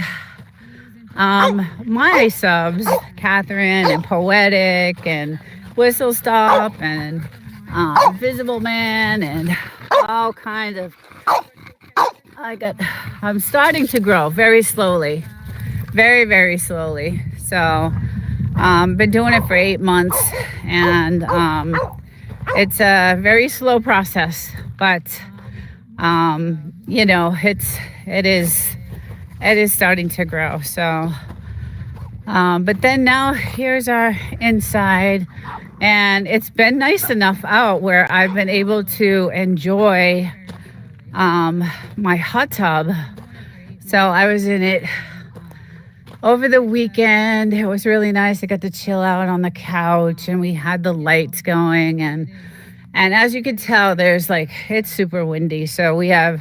my subs, Catherine and Poetic and Whistle Stop and Visible Man and all kinds of. I'm starting to grow very slowly. Very, very slowly. So, been doing it for 8 months, and it's a very slow process, but it is starting to grow. So, but then now here's our inside, and it's been nice enough out where I've been able to enjoy my hot tub. So I was in it over the weekend. It was really nice. I got to chill out on the couch, and we had the lights going, and as you can tell, it's super windy. So we have,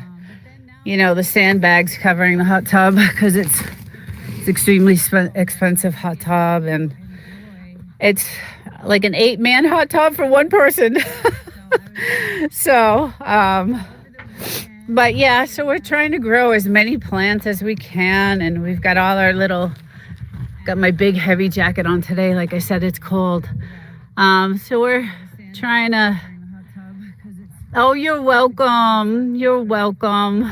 the sandbags covering the hot tub because it's extremely expensive hot tub, and it's like an 8-man hot tub for one person. So, but yeah, so we're trying to grow as many plants as we can, and we've got all our got my big heavy jacket on today. Like I said, it's cold. So we're trying to, oh, you're welcome. You're welcome.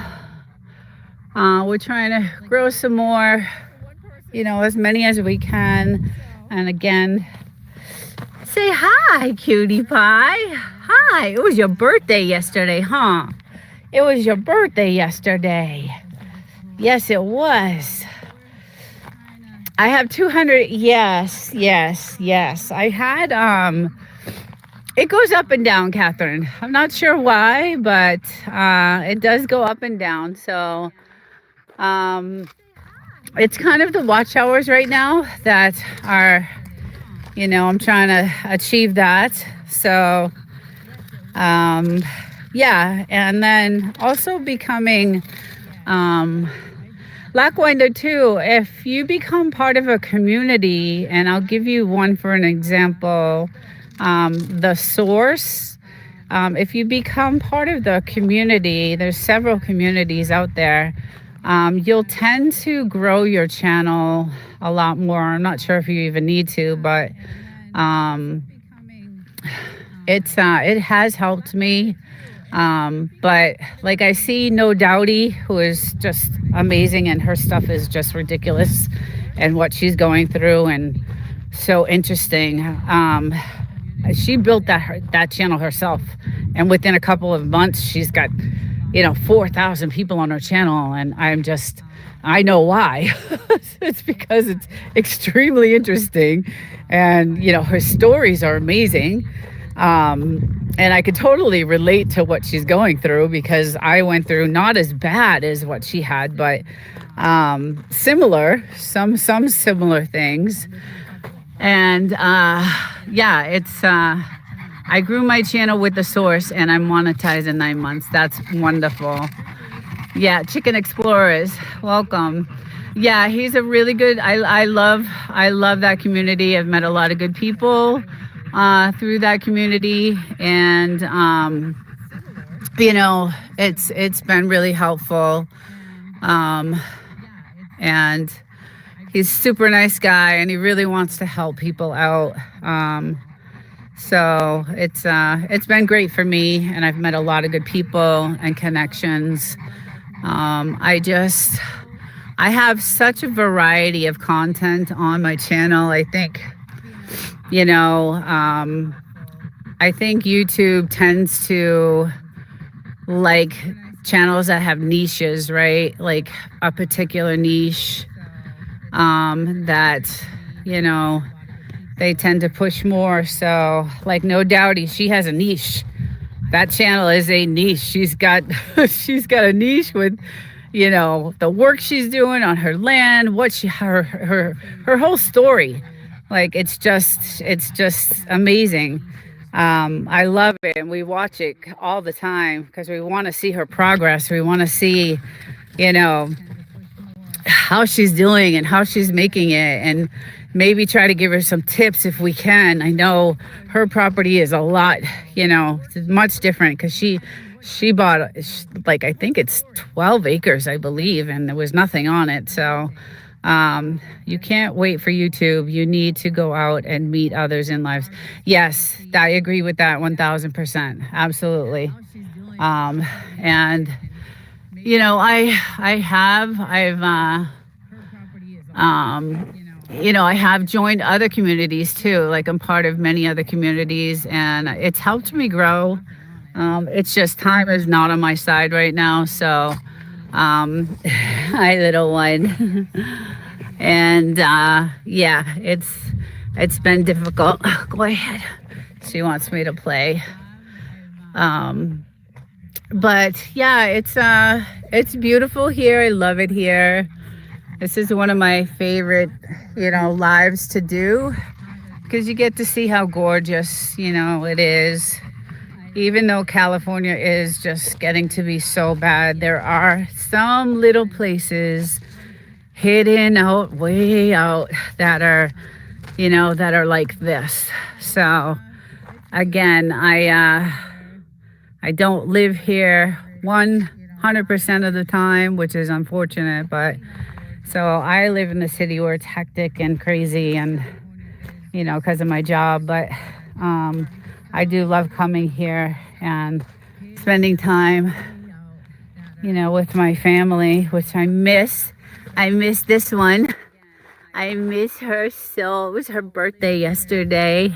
We're trying to grow some more, as many as we can. And again, say hi, cutie pie. Hi, it was your birthday yesterday, huh? It was your birthday yesterday. Yes, it was. I have 200. Yes. I had, it goes up and down, Catherine. I'm not sure why, but it does go up and down. So it's kind of the watch hours right now that are, I'm trying to achieve that. So, yeah, and then also becoming Lackwinder too. If you become part of a community, and I'll give you one for an example, the Source. If you become part of the community, there's several communities out there. You'll tend to grow your channel a lot more. I'm not sure if you even need to, but it has helped me. But like I see No Doubty, who is just amazing, and her stuff is just ridiculous, and what she's going through, and so interesting. She built that channel herself, and within a couple of months, she's got 4,000 people on her channel, and I know why. It's because it's extremely interesting, and her stories are amazing. And I could totally relate to what she's going through, because I went through not as bad as what she had, but similar, some similar things. And yeah, it's I grew my channel with the Source, and I'm monetized in 9 months. That's wonderful. Yeah, Chicken Explorers, welcome. Yeah, he's a really good. I love that community. I've met a lot of good people through that community, and it's been really helpful. And he's a super nice guy, and he really wants to help people out. So it's been great for me, and I've met a lot of good people and connections. I have such a variety of content on my channel. I think YouTube tends to like channels that have niches, right? Like a particular niche. that, you know, they tend to push more. So, like, no doubty, she has a niche. That channel is a niche. She's got she's got a niche with, you know, the work she's doing on her land, what she her whole story. Like, it's just amazing. I love it, and we watch it all the time because we want to see her progress. We want to see, you know, how she's doing and how she's making it, and maybe try to give her some tips if we can. I know her property is a lot, you know, it's much different because she bought, like, I think it's 12 acres, I believe, and there was nothing on it. So you can't wait for YouTube. You need to go out and meet others in lives. Yes, I agree with that 1000%. Absolutely. And you know, you know, I have joined other communities too. Like, I'm part of many other communities, and it's helped me grow. It's just time is not on my side right now. So, hi, little one. And yeah, it's been difficult. Go ahead. She wants me to play. But yeah, it's beautiful here. I love it here. This is one of my favorite, you know, lives to do because you get to see how gorgeous, you know, it is. Even though California is just getting to be so bad, there are some little places hidden out, way out, that are, you know, that are like this. So again, I don't live here 100% of the time, which is unfortunate, but so I live in the city where it's hectic and crazy, and, you know, because of my job. But I do love coming here and spending time, you know, with my family, which I miss. I miss this one. I miss her so. It was her birthday yesterday.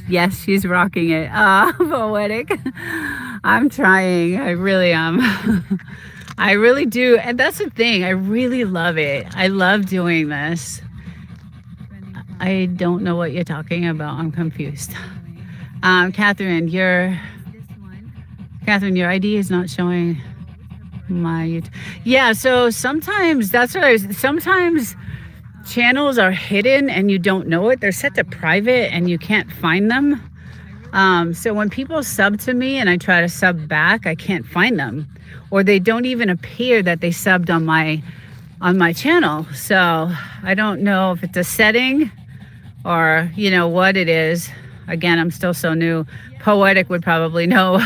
Yes, she's rocking it. Poetic. I'm trying. I really am. I really do. And that's the thing. I really love it. I love doing this. I don't know what you're talking about. I'm confused. Catherine, your ID is not showing my YouTube. Yeah, so sometimes sometimes channels are hidden and you don't know it. They're set to private and you can't find them. So when people sub to me and I try to sub back, I can't find them, or they don't even appear that they subbed on my channel. So I don't know if it's a setting or, you know, what it is. Again, I'm still so new. Poetic would probably know.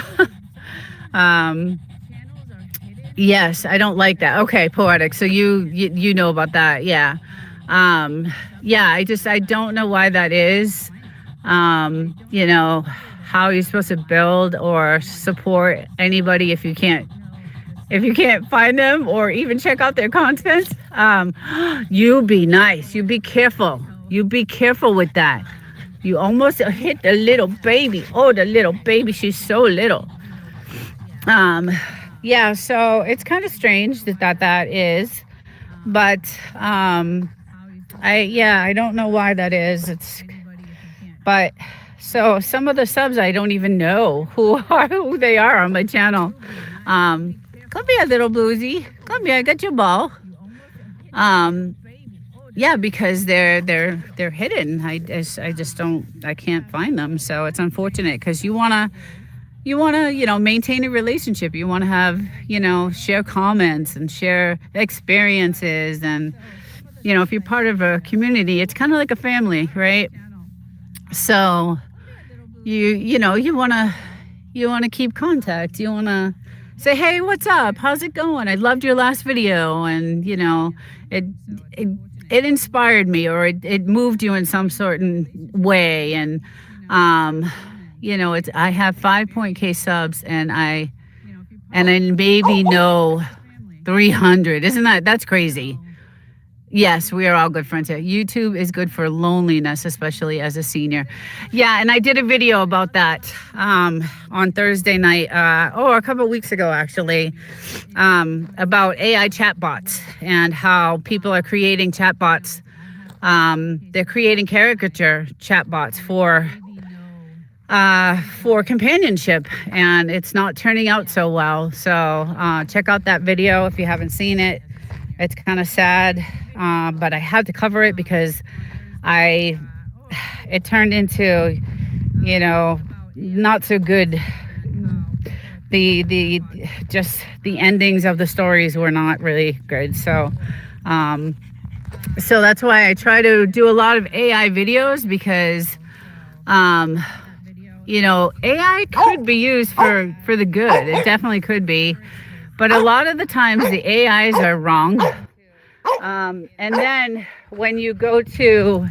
Yes, I don't like that. Okay, Poetic. So you know about that. Yeah. Yeah, I don't know why that is. You know, how you're supposed to build or support anybody if you can't find them or even check out their content. You be nice. You be careful. You be careful with that. You almost hit the little baby. Oh, the little baby. She's so little. Yeah, so it's kind of strange that is, but I don't know why that is. But so some of the subs I don't even know who they are on my channel. Come here, little bluesy. Come here, I got your ball. Yeah, because they're hidden. I just don't. I can't find them. So it's unfortunate because you wanna maintain a relationship. You want to have, share comments and share experiences, and if you're part of a community, it's kind of like a family, right? So you want to keep contact. You want to say, hey, what's up? How's it going? I loved your last video, and it inspired me, or it moved you in some certain way, and I have 5.k subs, and I maybe know 300. That's crazy. Yes, we are all good friends here. YouTube is good for loneliness, especially as a senior. Yeah, and I did a video about that on Thursday night, a couple of weeks ago, actually, about AI chatbots and how people are creating chatbots. They're creating caricature chatbots for companionship, and it's not turning out so well. So check out that video if you haven't seen it. It's kind of sad, but I had to cover it because I it turned into, not so good. The just the endings of the stories were not really good. Um, so that's why I try to do a lot of AI videos, because um, AI could be used for the good. It definitely could be, but a lot of the times the AIs are wrong. And then when you go to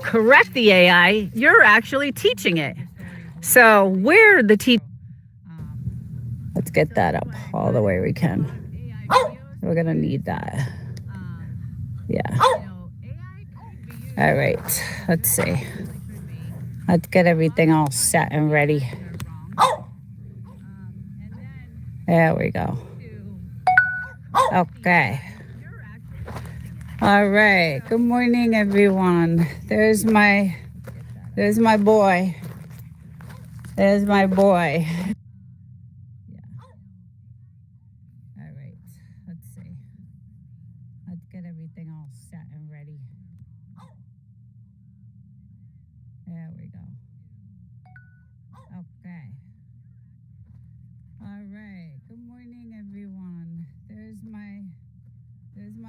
correct the AI, you're actually teaching it. So we're the teacher. Let's get that up all the way we can. We're gonna need that. Yeah. All right. Let's see. Let's get everything all set and ready. There we go. Okay. All right. Good morning, everyone. There's my boy. There's my boy. Yeah. All right. Let's see. Let's get everything all set and ready. There we go. Okay. All right. Good morning, everyone. There's my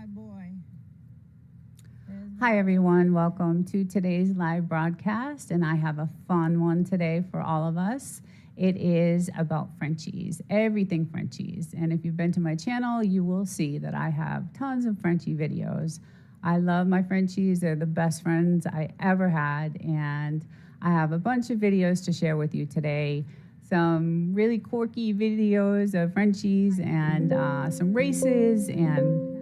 boy. Hi, everyone. Welcome to today's live broadcast, and I have a fun one today for all of us. It is about Frenchies, everything Frenchies. And if you've been to my channel, you will see that I have tons of Frenchie videos. I love my Frenchies. They're the best friends I ever had, and I have a bunch of videos to share with you today. Some really quirky videos of Frenchies and some races and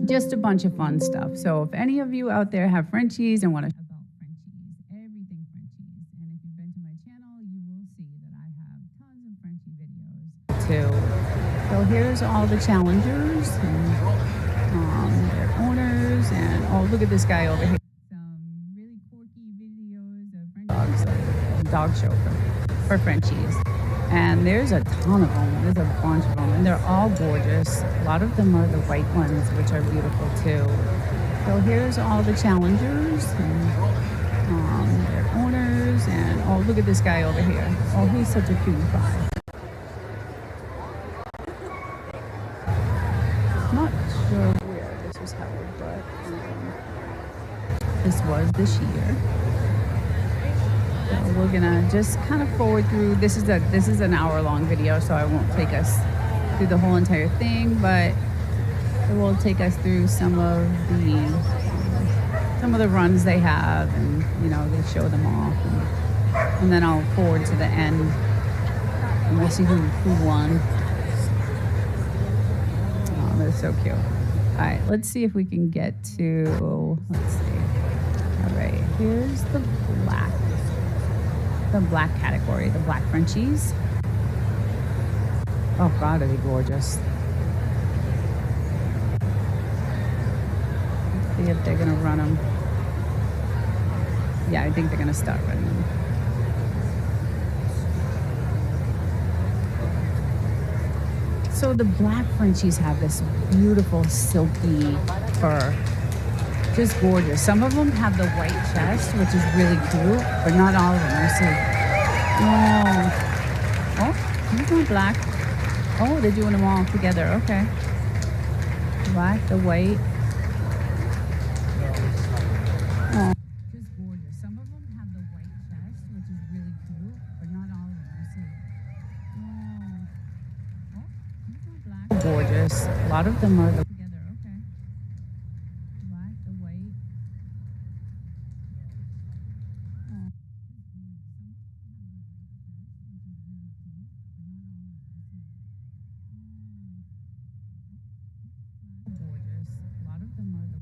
just a bunch of fun stuff. So if any of you out there have Frenchies and want to about Frenchies, everything Frenchies, and if you've been to my channel, you will see that I have tons of Frenchie videos too. So here's all the challengers and their owners, and oh, look at this guy over here. Some really quirky videos of French dog show for Frenchies. And there's a ton of them. There's a bunch of them, and they're all gorgeous. A lot of them are the white ones, which are beautiful too. So here's all the challengers and their owners, and oh, look at this guy over here. Oh, he's such a cutie pie. Not sure where this was held, but this was this year. So we're gonna just kind of forward through. This is an hour-long video, so I won't take us through the whole entire thing, but it will take us through some of the runs they have, and they show them off, and then I'll forward to the end, and we'll see who won. Oh, they're so cute. All right, let's see if we can get to. Let's see. All right, here's the black category, the black Frenchies. Oh God, are they gorgeous. Let's see if they're gonna run them. Yeah, I think they're gonna start running them. So the black Frenchies have this beautiful silky fur. Just gorgeous. Some of them have the white chest, which is really cute, but not all of them. I see. Oh, he's not black. Oh, they're doing them all together. Okay. Black, the white. Oh, just gorgeous. Some of them have the white chest, which is really cute, but not all of them. I see. Oh, he's not black. Gorgeous. A lot of them are the together. Okay. Black, the white. Gorgeous. A lot of them are the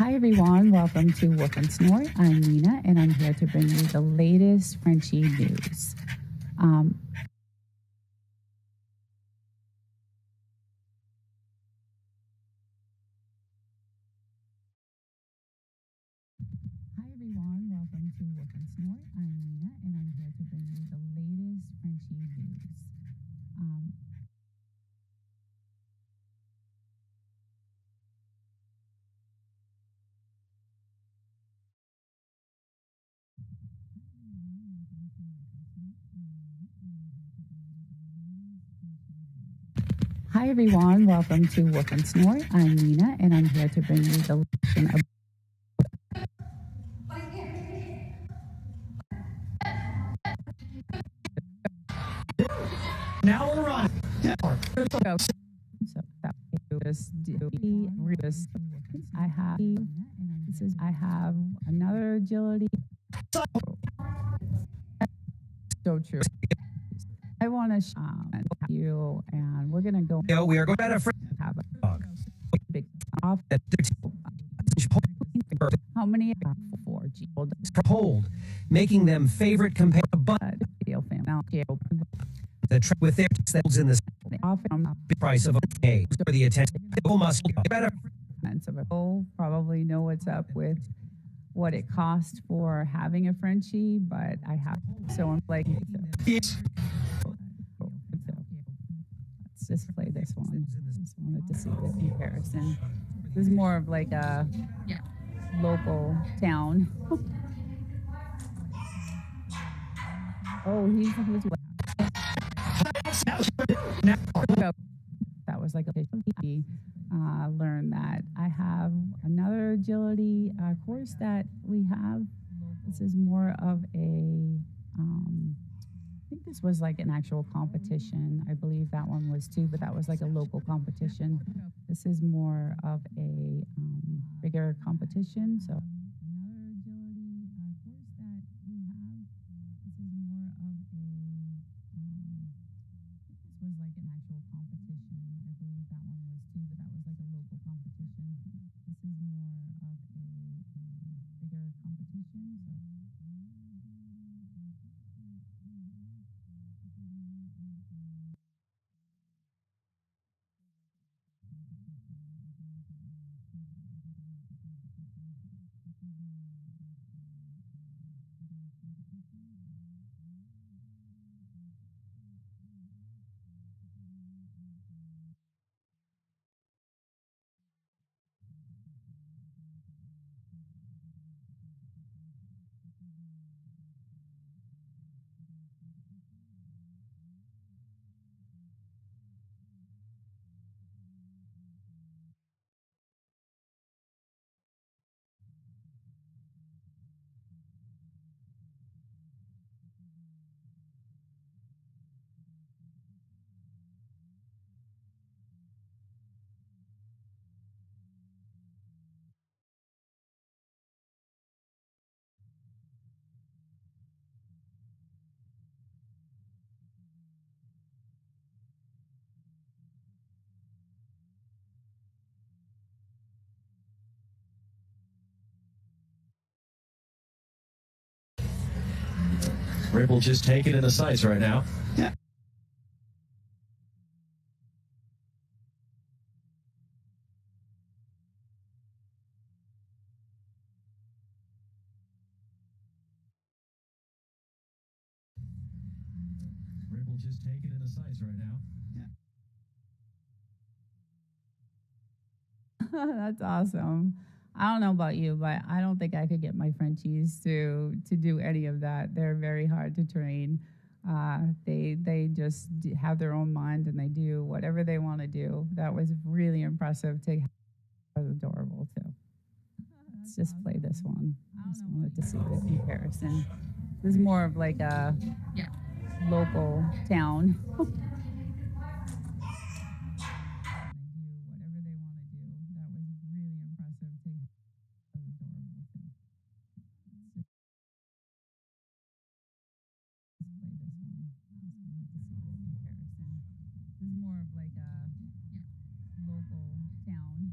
Hi everyone, welcome to Wolf and Snort. I'm Nina and I'm here to bring you the latest Frenchie news. Hi everyone, welcome to Wolf and Snort. I'm Nina and I'm here to bring you the latest Frenchie news. Hi everyone, welcome to Wolf and Snort. I'm Nina and I'm here to bring you the latest of Now we're on. so that I have I have another agility. So true. I want to you and we're gonna go. We are going to Have a dog. big off. How many? Four. Hold, making them favorite compared to Bud. The trick with their holds in the price of a for the attention. Must better. People probably know what's up with what it costs for having a Frenchie, but I have so I'm like. Let's just play this one. Just wanted to see the comparison. This is more of like a local town. Oh, he's that was like a learned that I have another agility course that we have. This is more of a I think this was like an actual competition. I believe that one was too, but that was like a local competition. This is more of a bigger competition. So another agility course that we have. This is more of a this was like an actual competition. I believe that one was too, but that was like a local competition. This is more of a bigger competition. So Ripple just taking in the sights right now. Yeah. Ripple just taking in the sights right now. that's awesome. I don't know about you, but I don't think I could get my Frenchies to do any of that. They're very hard to train. They just have their own mind and they do whatever they want to do. That was really impressive. Was adorable too. Let's just play this one. I just wanted to see the comparison. This is more of like a local town. More of like a local town.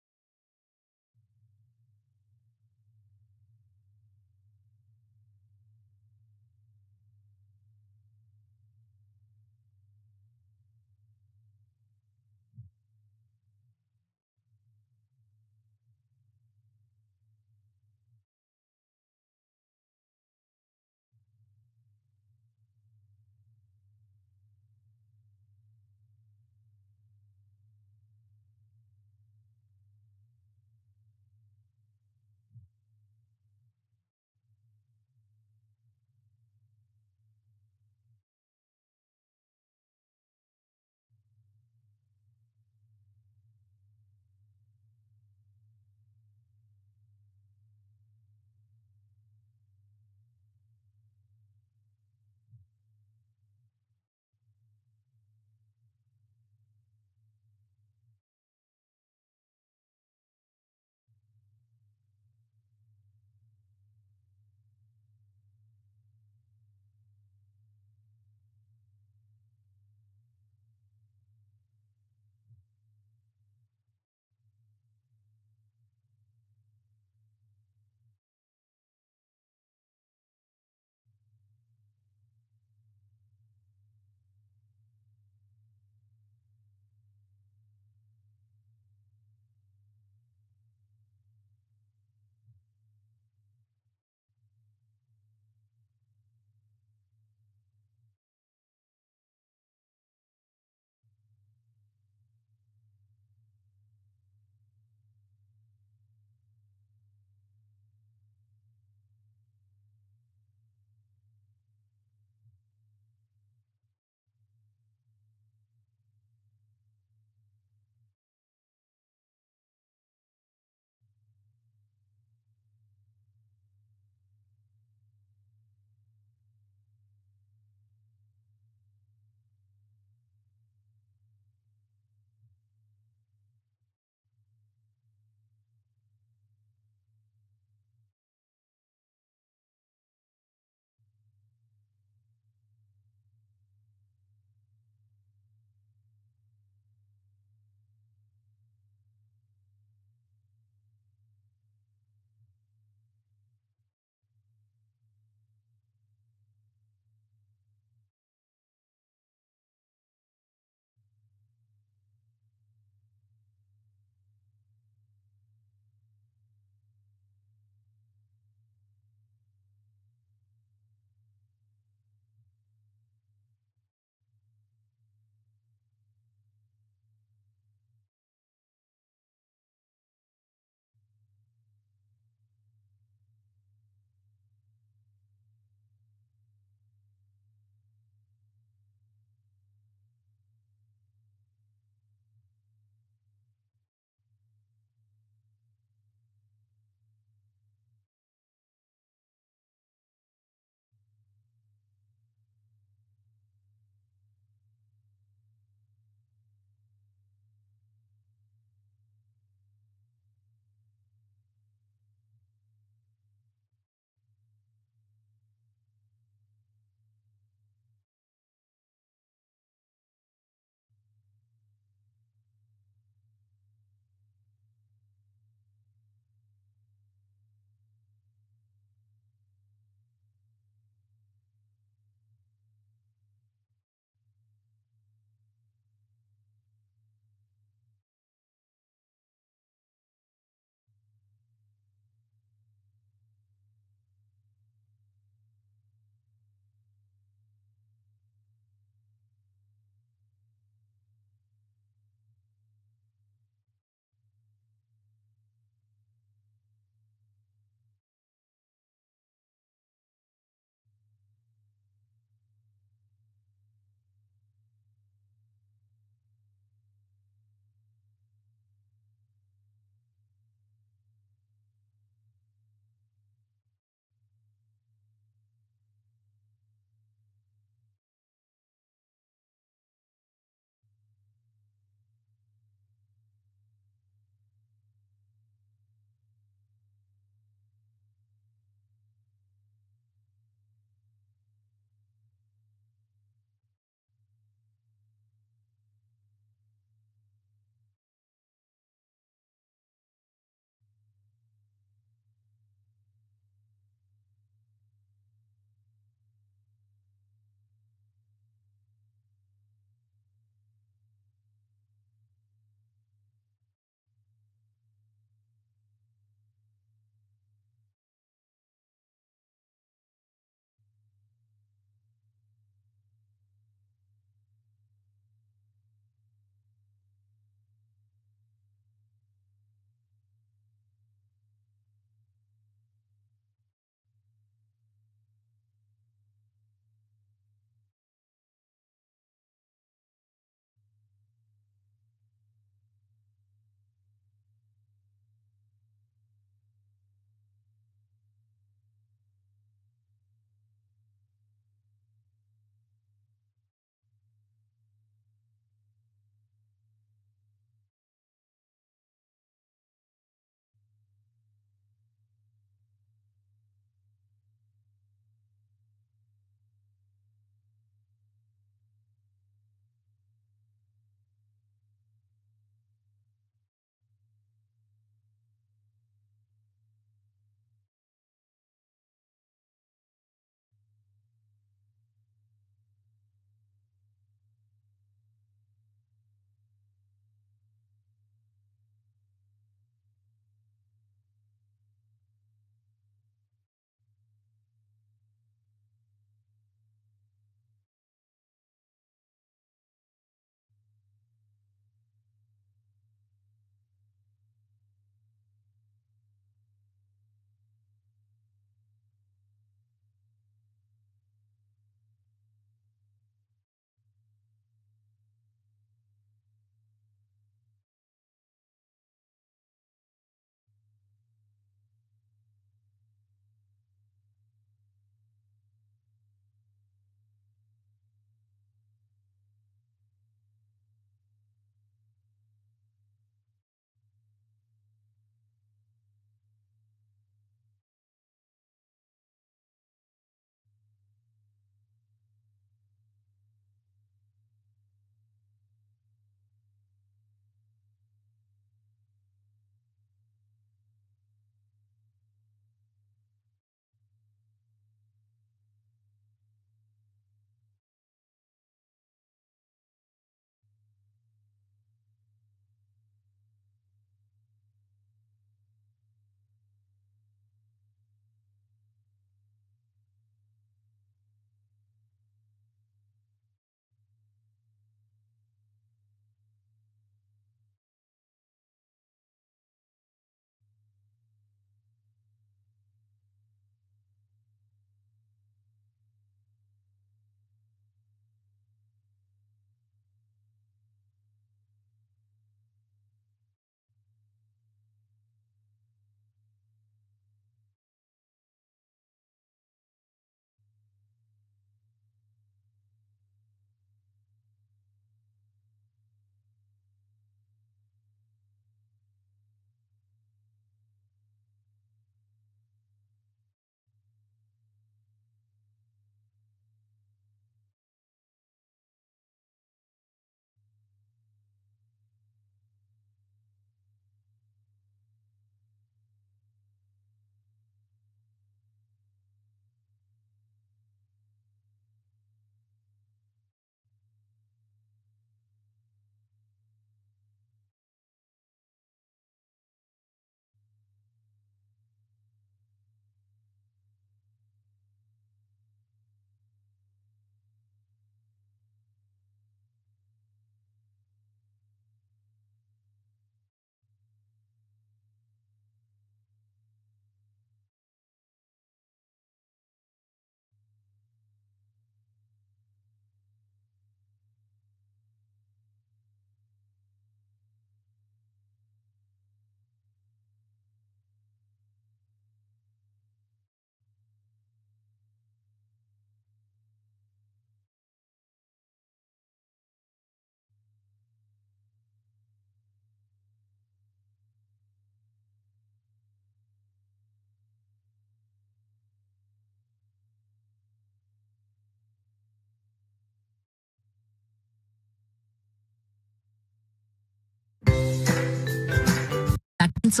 Let's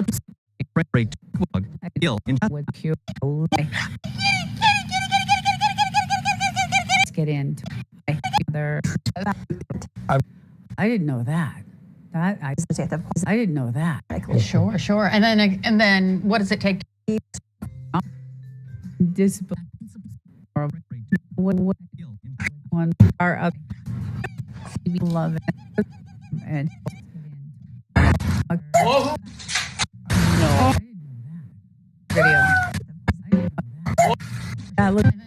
get into other. I didn't know that. I didn't know that. Sure, sure. And then what does it take? Discipline. One are up. We love it. And no video. Look. And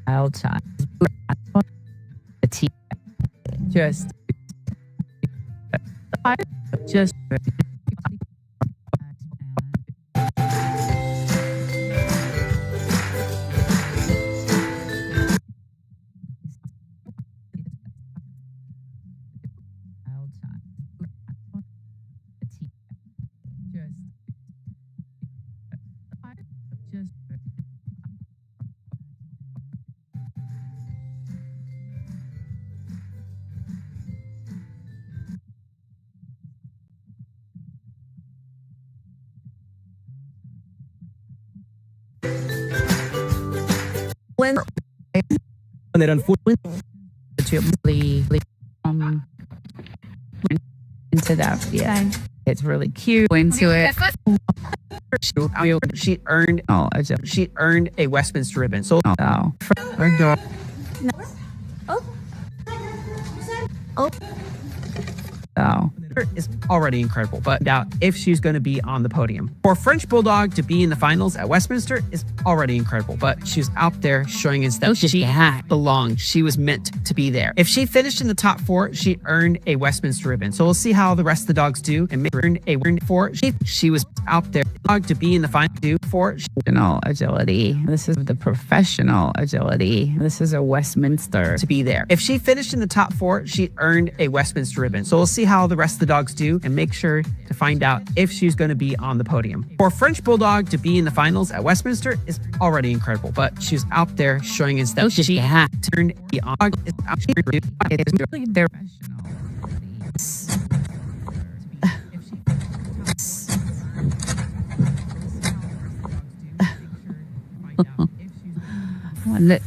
outside. Just And then unfortunately, um into that. Yeah, it's really cute. Into it. she earned a Westminster ribbon. So is already incredible, but doubt if she's going to be on the podium. For a French Bulldog to be in the finals at Westminster is already incredible, but she's out there showing us that she belonged. She was meant to be there. If she finished in the top 4, she earned a Westminster ribbon. So we'll see how the rest of the dogs do and earn a win for. She was out there to be in the final for agility. This is the professional agility. This is a Westminster to be there. If she finished in the top 4, she earned a Westminster ribbon. So we'll see how the rest of the dogs do and make sure to find out if she's going to be on the podium. For a French Bulldog to be in the finals at Westminster is already incredible, but she's out there showing us that she turned the dog is out they're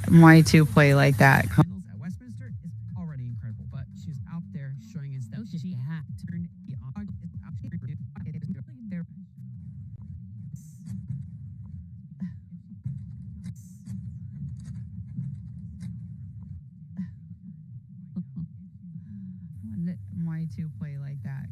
why to play like that? at Westminster is already incredible, but she's out there showing us that she turned the dog is out why to play like that?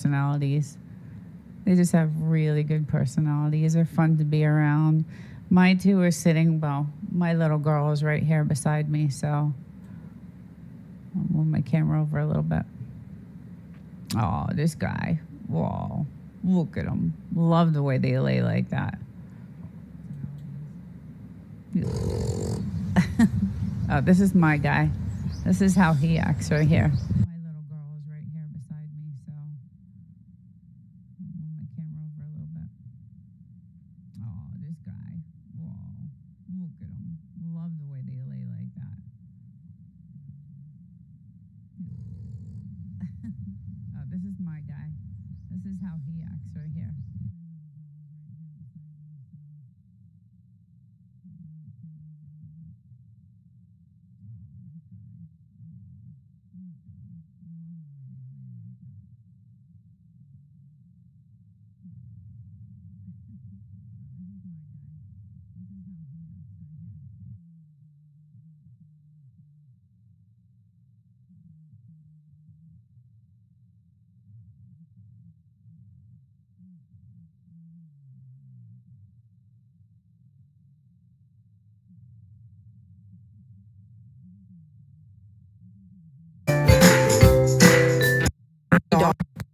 personalities. They just have really good personalities. They're fun to be around. My two are sitting, well, my little girl is right here beside me, so I'll move my camera over a little bit. Oh, this guy. Whoa, look at him. Love the way they lay like that. Oh, this is my guy. This is how he acts right here. My little girl is right here beside me, so I'll move my camera over a little bit. Oh, this guy. Whoa, look at him. Love the way they lay like that. Oh, this is my guy. This is how he acts right here.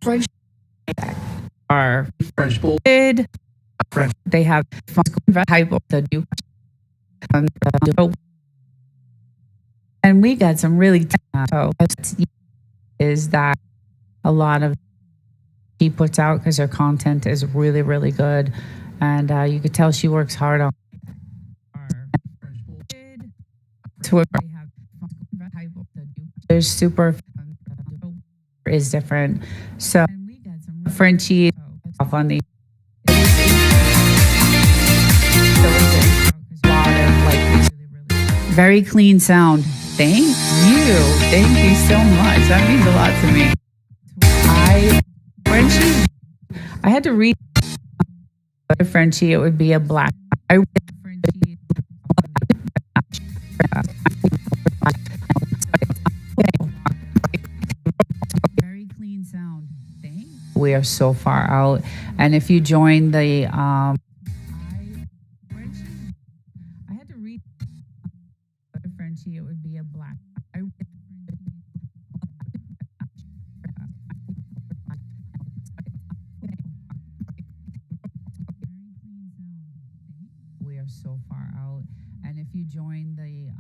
French are French bulldog. They have type of the new, and we got some really so is that a lot of she puts out because her content is really really good, and you could tell she works hard on. There's super is different, so Frenchie off on the very clean sound. Thank you so much. That means a lot to me. Frenchie, I had to read Frenchie. It would be a black. Very clean sound. We are so far out, and if you join the I had to read Frenchie. It would be a black. We are so far out, and if you join the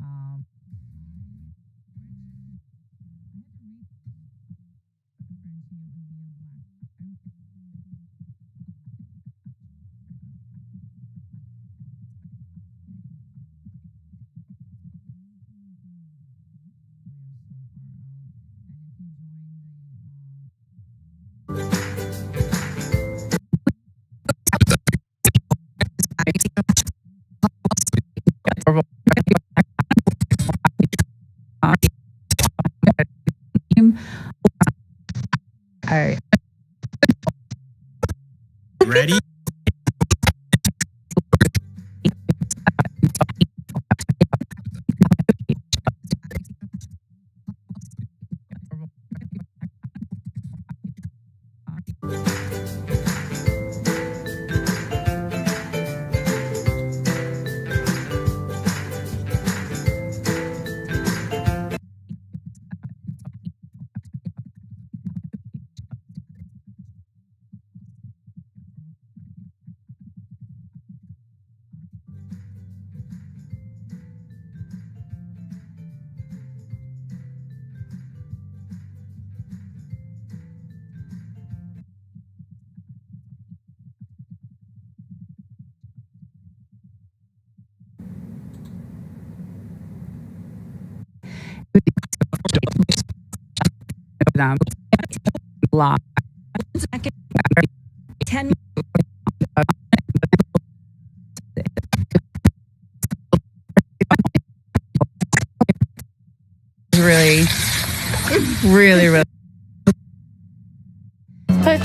I Ready? block 10 really, really, really. But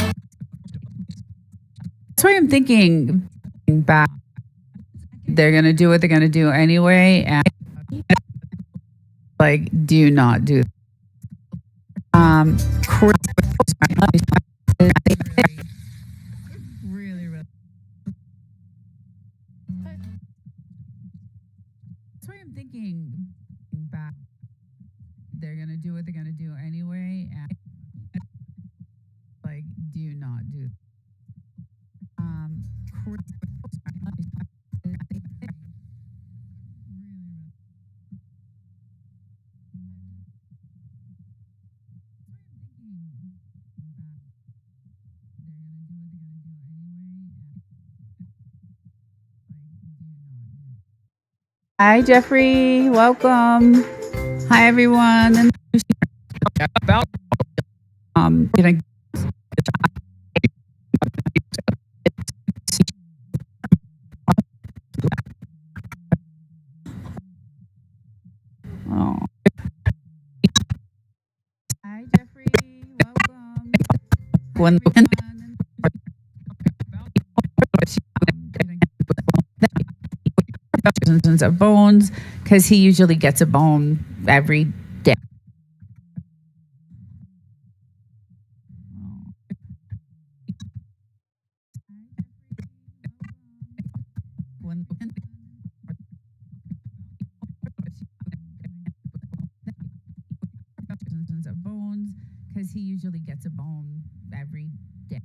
that's why I'm thinking back. They're gonna do what they're gonna do anyway, and like, do not do. they're gonna do what they're gonna do anyway, and like, do not do. Um, Hi, Jeffrey. Welcome. Hi, everyone. About Can I? Oh. Hi, Jeffrey. Welcome. One. Dozens of bones because he usually gets a bone every day. Dozens of bones because he usually gets a bone every day.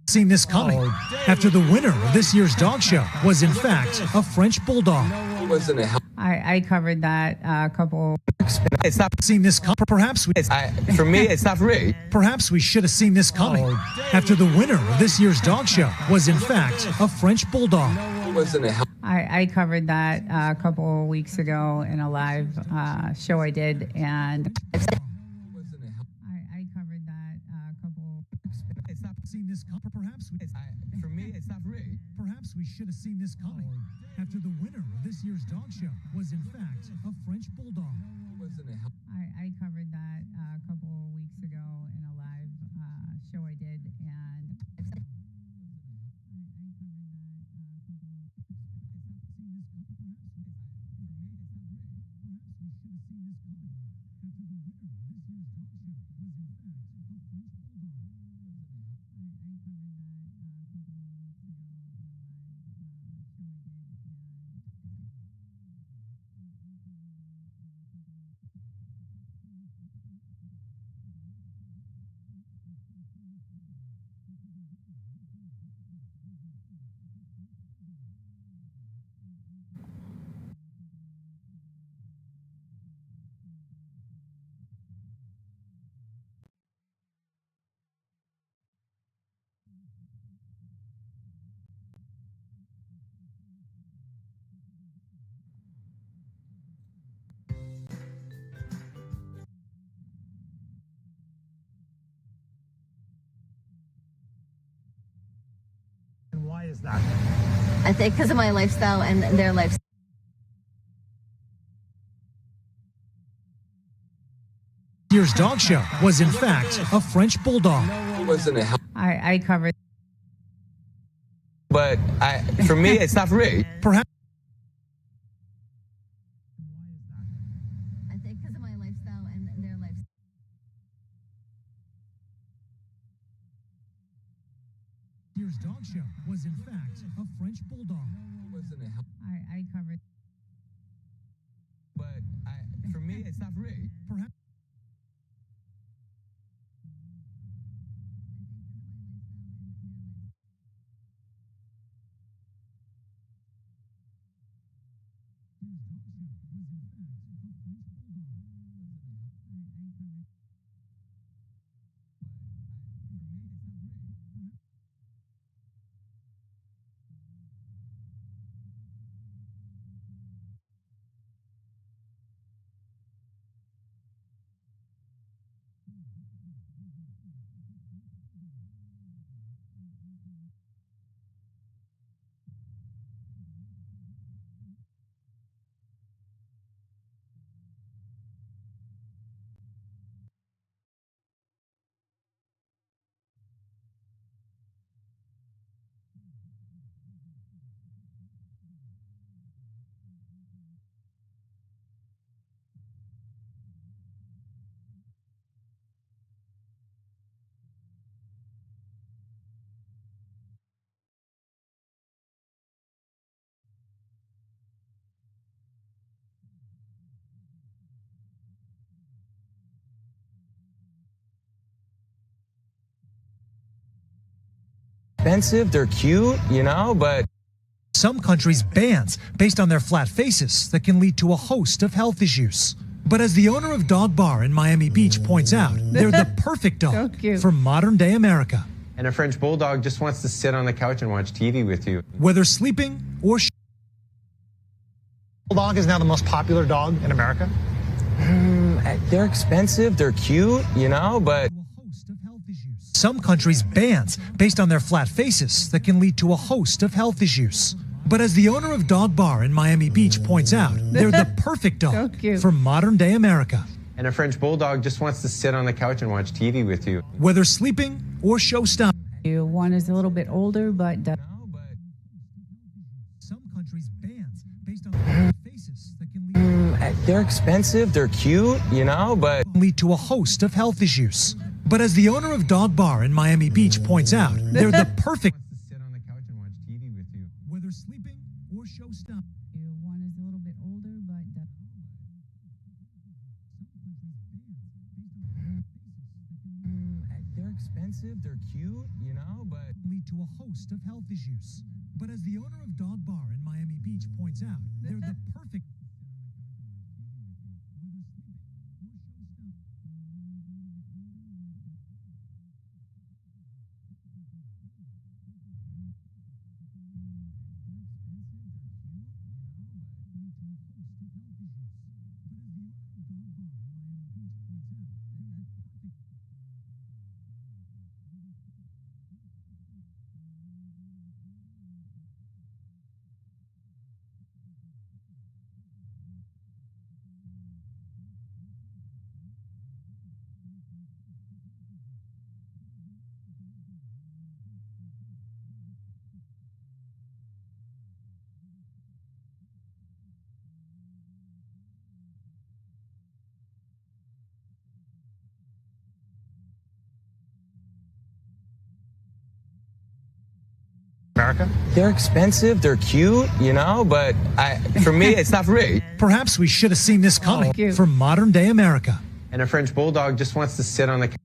Seen this coming after the winner of this year's dog show was in fact a French bulldog. I covered that a couple. it's not Seen this coming. for me. It's not for me. Perhaps we should have seen this coming after the winner of this year's dog show was in fact a French bulldog. I covered that a couple weeks ago in a live show I did, and I covered that a couple. It's not seen this coming. For me, it's not for me. Perhaps we should have seen this coming after the winner of this year's dog show was in fact a French bulldog. I covered that a couple weeks ago in a live show I did, and And why is that? I think because of my lifestyle and their lifestyle. Year's dog show was in fact a French bulldog. I covered. But for me, it's not for me. Perhaps I think because of my lifestyle and their lifestyle. year's dog show was in fact a French bulldog. I covered. But for me, it's not for me. Perhaps expensive, they're cute, but Some countries' bans based on their flat faces that can lead to a host of health issues. But as the owner of Dog Bar in Miami Beach points out, they're the perfect dog cute. for modern-day America. and a French bulldog just wants to sit on the couch and watch TV with you. Whether sleeping or Bulldog is now the most popular dog in America. They're expensive, they're cute, but some countries' bans based on their flat faces that can lead to a host of health issues. But as the owner of Dog Bar in Miami Beach points out, they're the perfect dog cute. for modern-day America. and a French bulldog just wants to sit on the couch and watch TV with you. Whether sleeping or show-stopping. One is a little bit older, but Some countries' bans based on their flat faces that can They're expensive, they're cute, but lead to a host of health issues. But as the owner of Dog Bar in Miami Beach points out, they're the perfect sit on the couch and watch TV with you. whether sleeping or show-stopping. one is a little bit older, but They're expensive, they're cute, but lead to a host of health issues. But as the owner of Dog Bar in Miami Beach points out, they're the perfect America. they're expensive, they're cute, but for me, it's not for me. Perhaps we should have seen this coming cute. for modern-day America. And a French bulldog just wants to sit on the couch.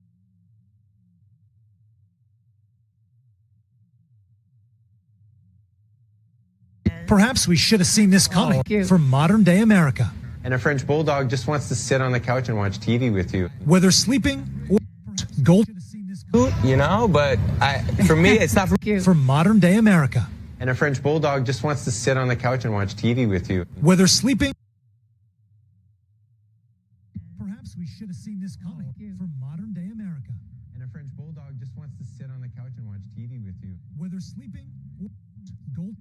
Perhaps we should have seen this coming cute. for modern-day America. And a French bulldog just wants to sit on the couch and watch TV with you. Whether sleeping or gold But for me, it's not for modern-day America. And a French bulldog just wants to sit on the couch and watch TV with you. Whether sleeping. Perhaps we should have seen this coming for modern-day America. And a French bulldog just wants to sit on the couch and watch TV with you. Whether sleeping or gold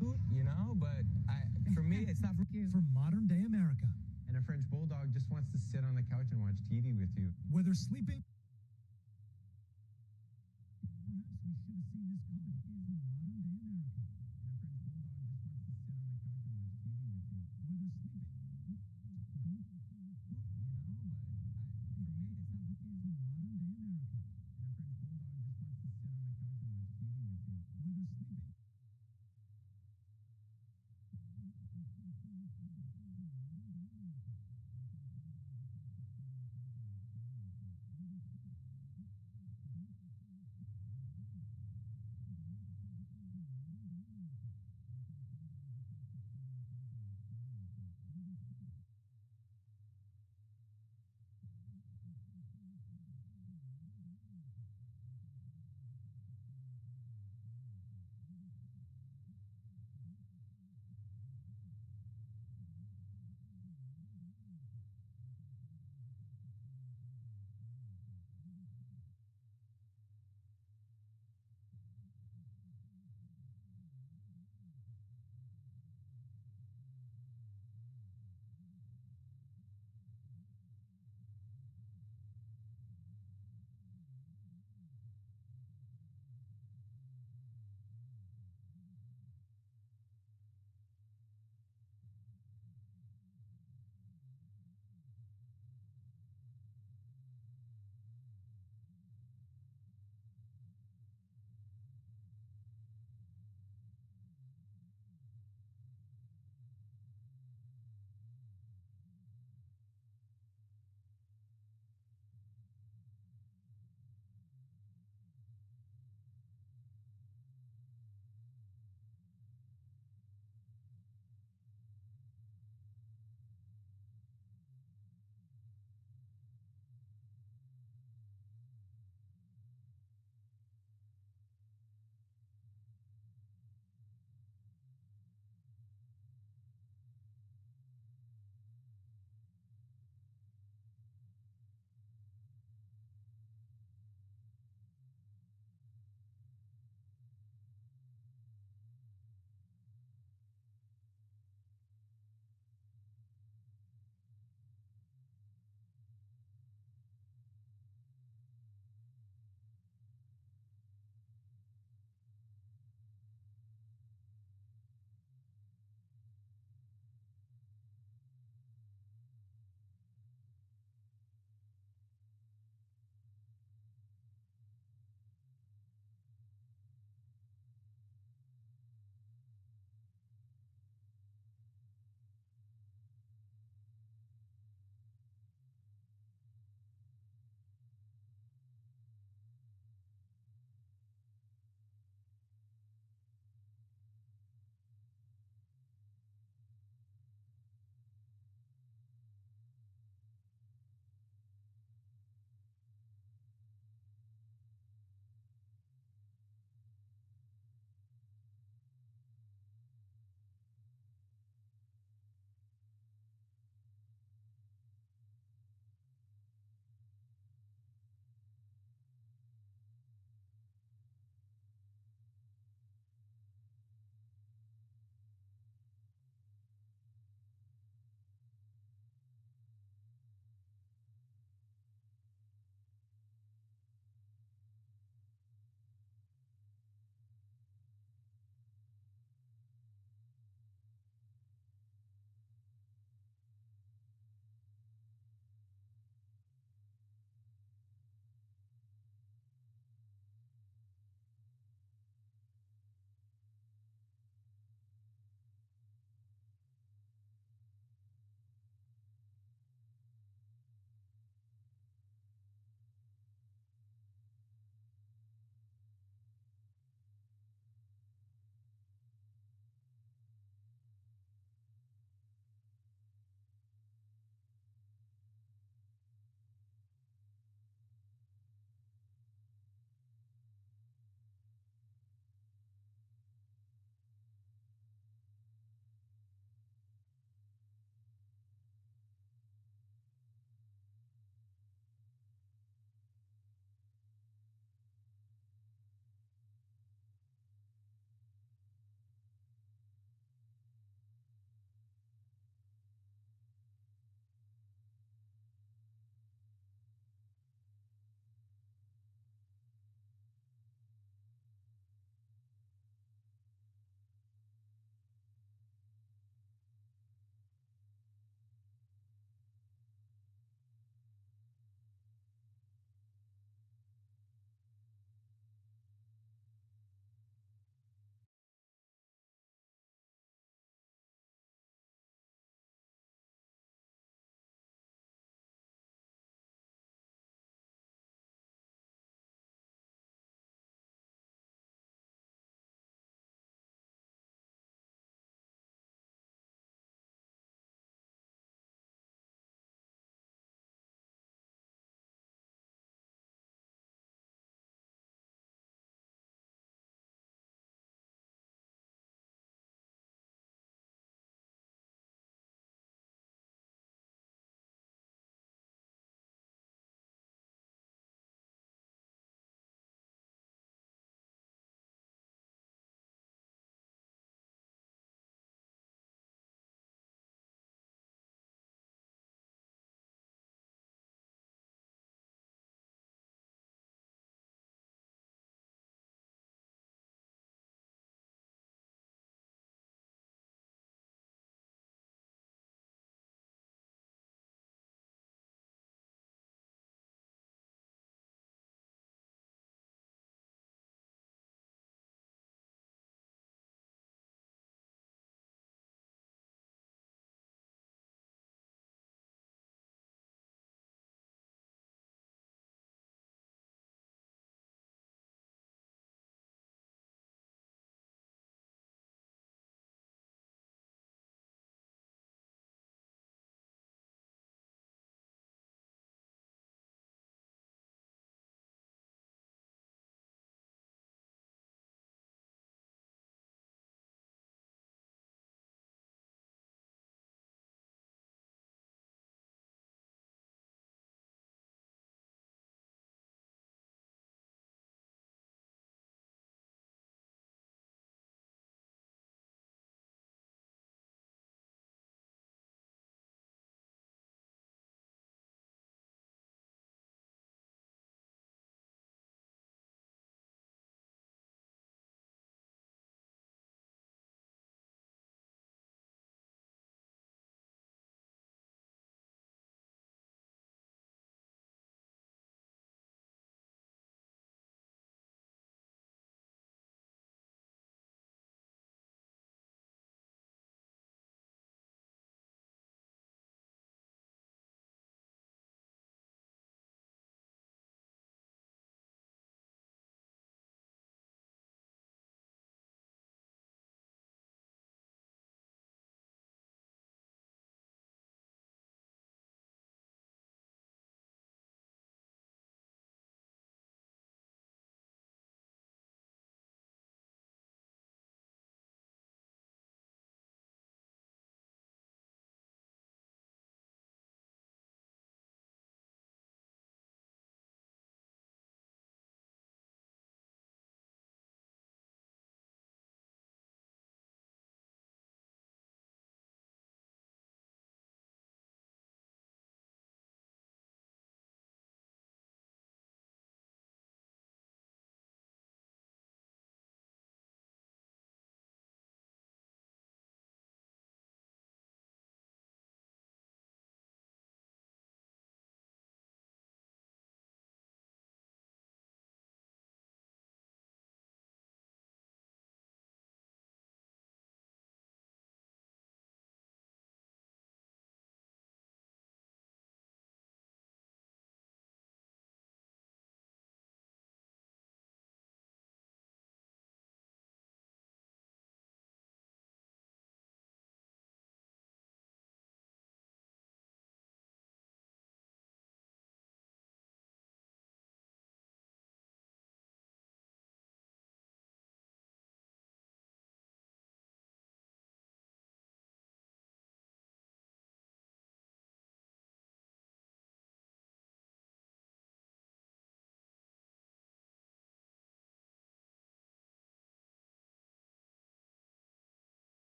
But for me, it's not for modern-day America. And a French bulldog just wants to sit on the couch and watch TV with you. Whether sleeping.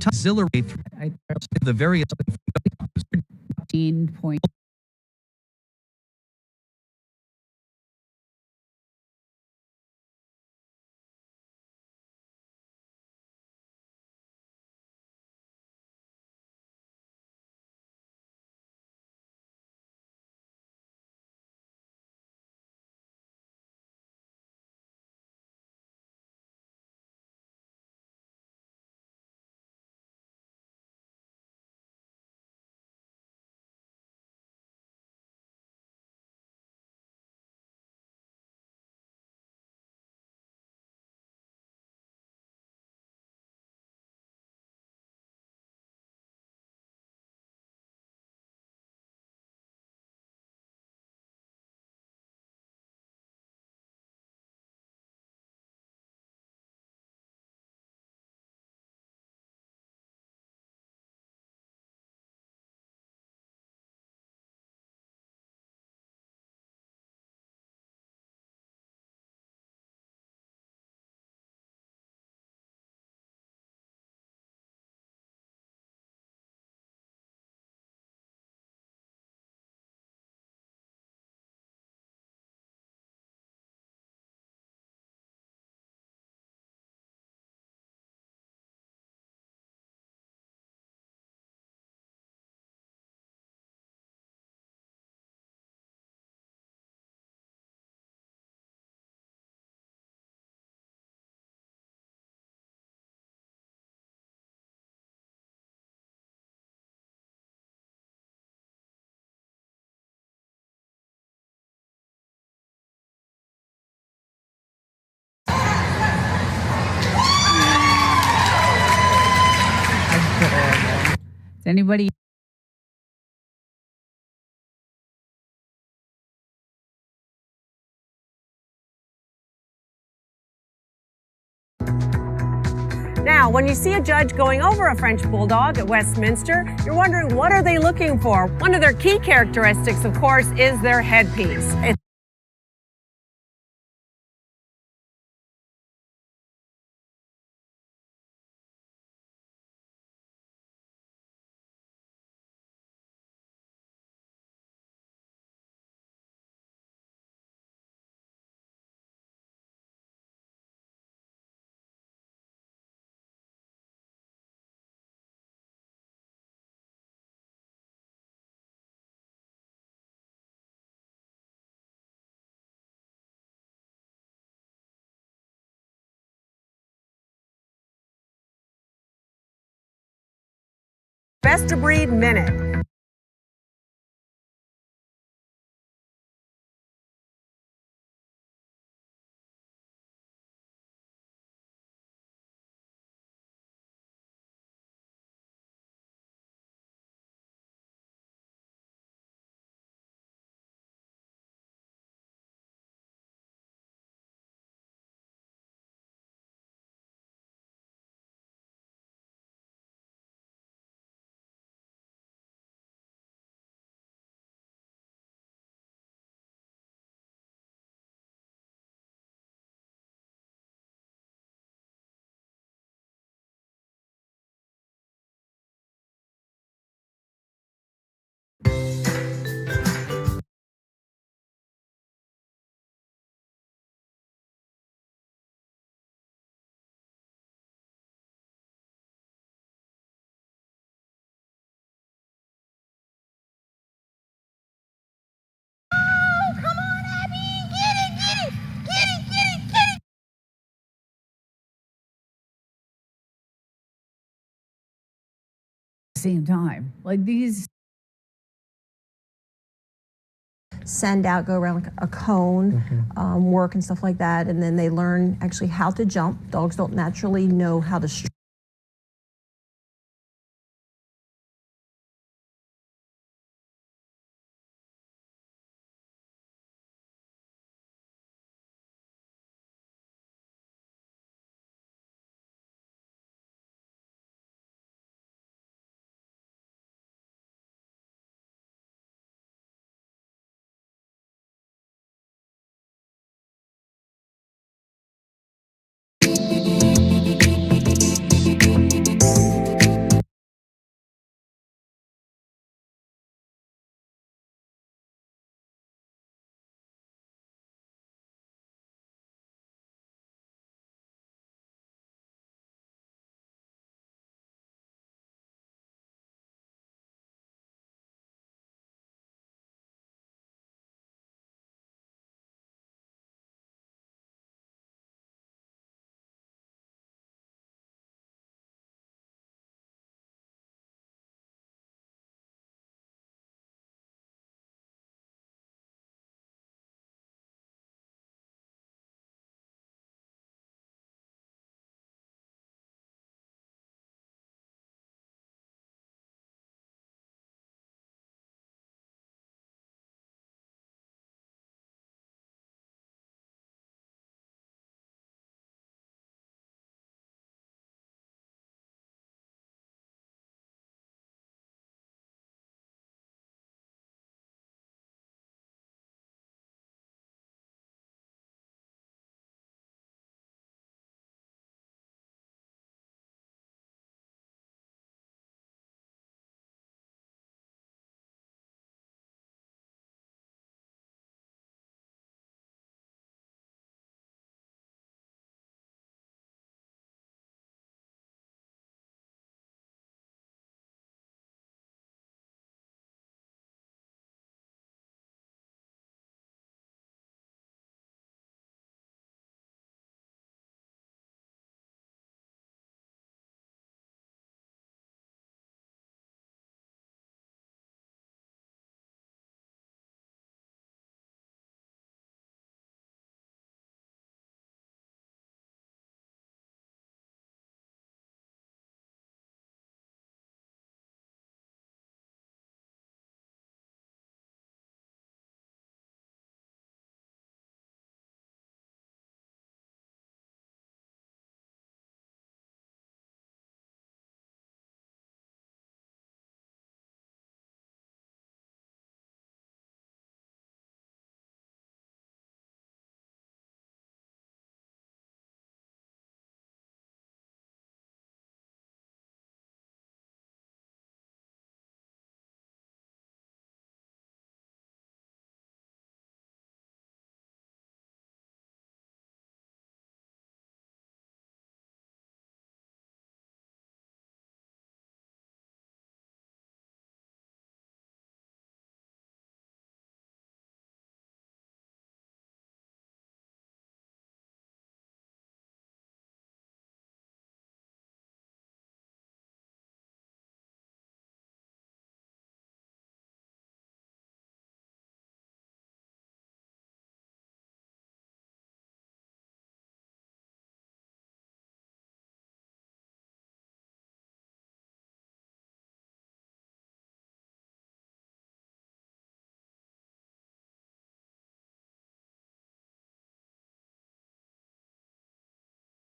Auxiliary the various 15 point. Is anybody? Now, when you see a judge going over a French Bulldog at Westminster, you're wondering, what are they looking for? One of their key characteristics, of course, is their headpiece. Best of Breed Minute. Same time, like these. Send out, go around like a cone, work and stuff like that, and then they learn actually how to jump. Dogs don't naturally know how to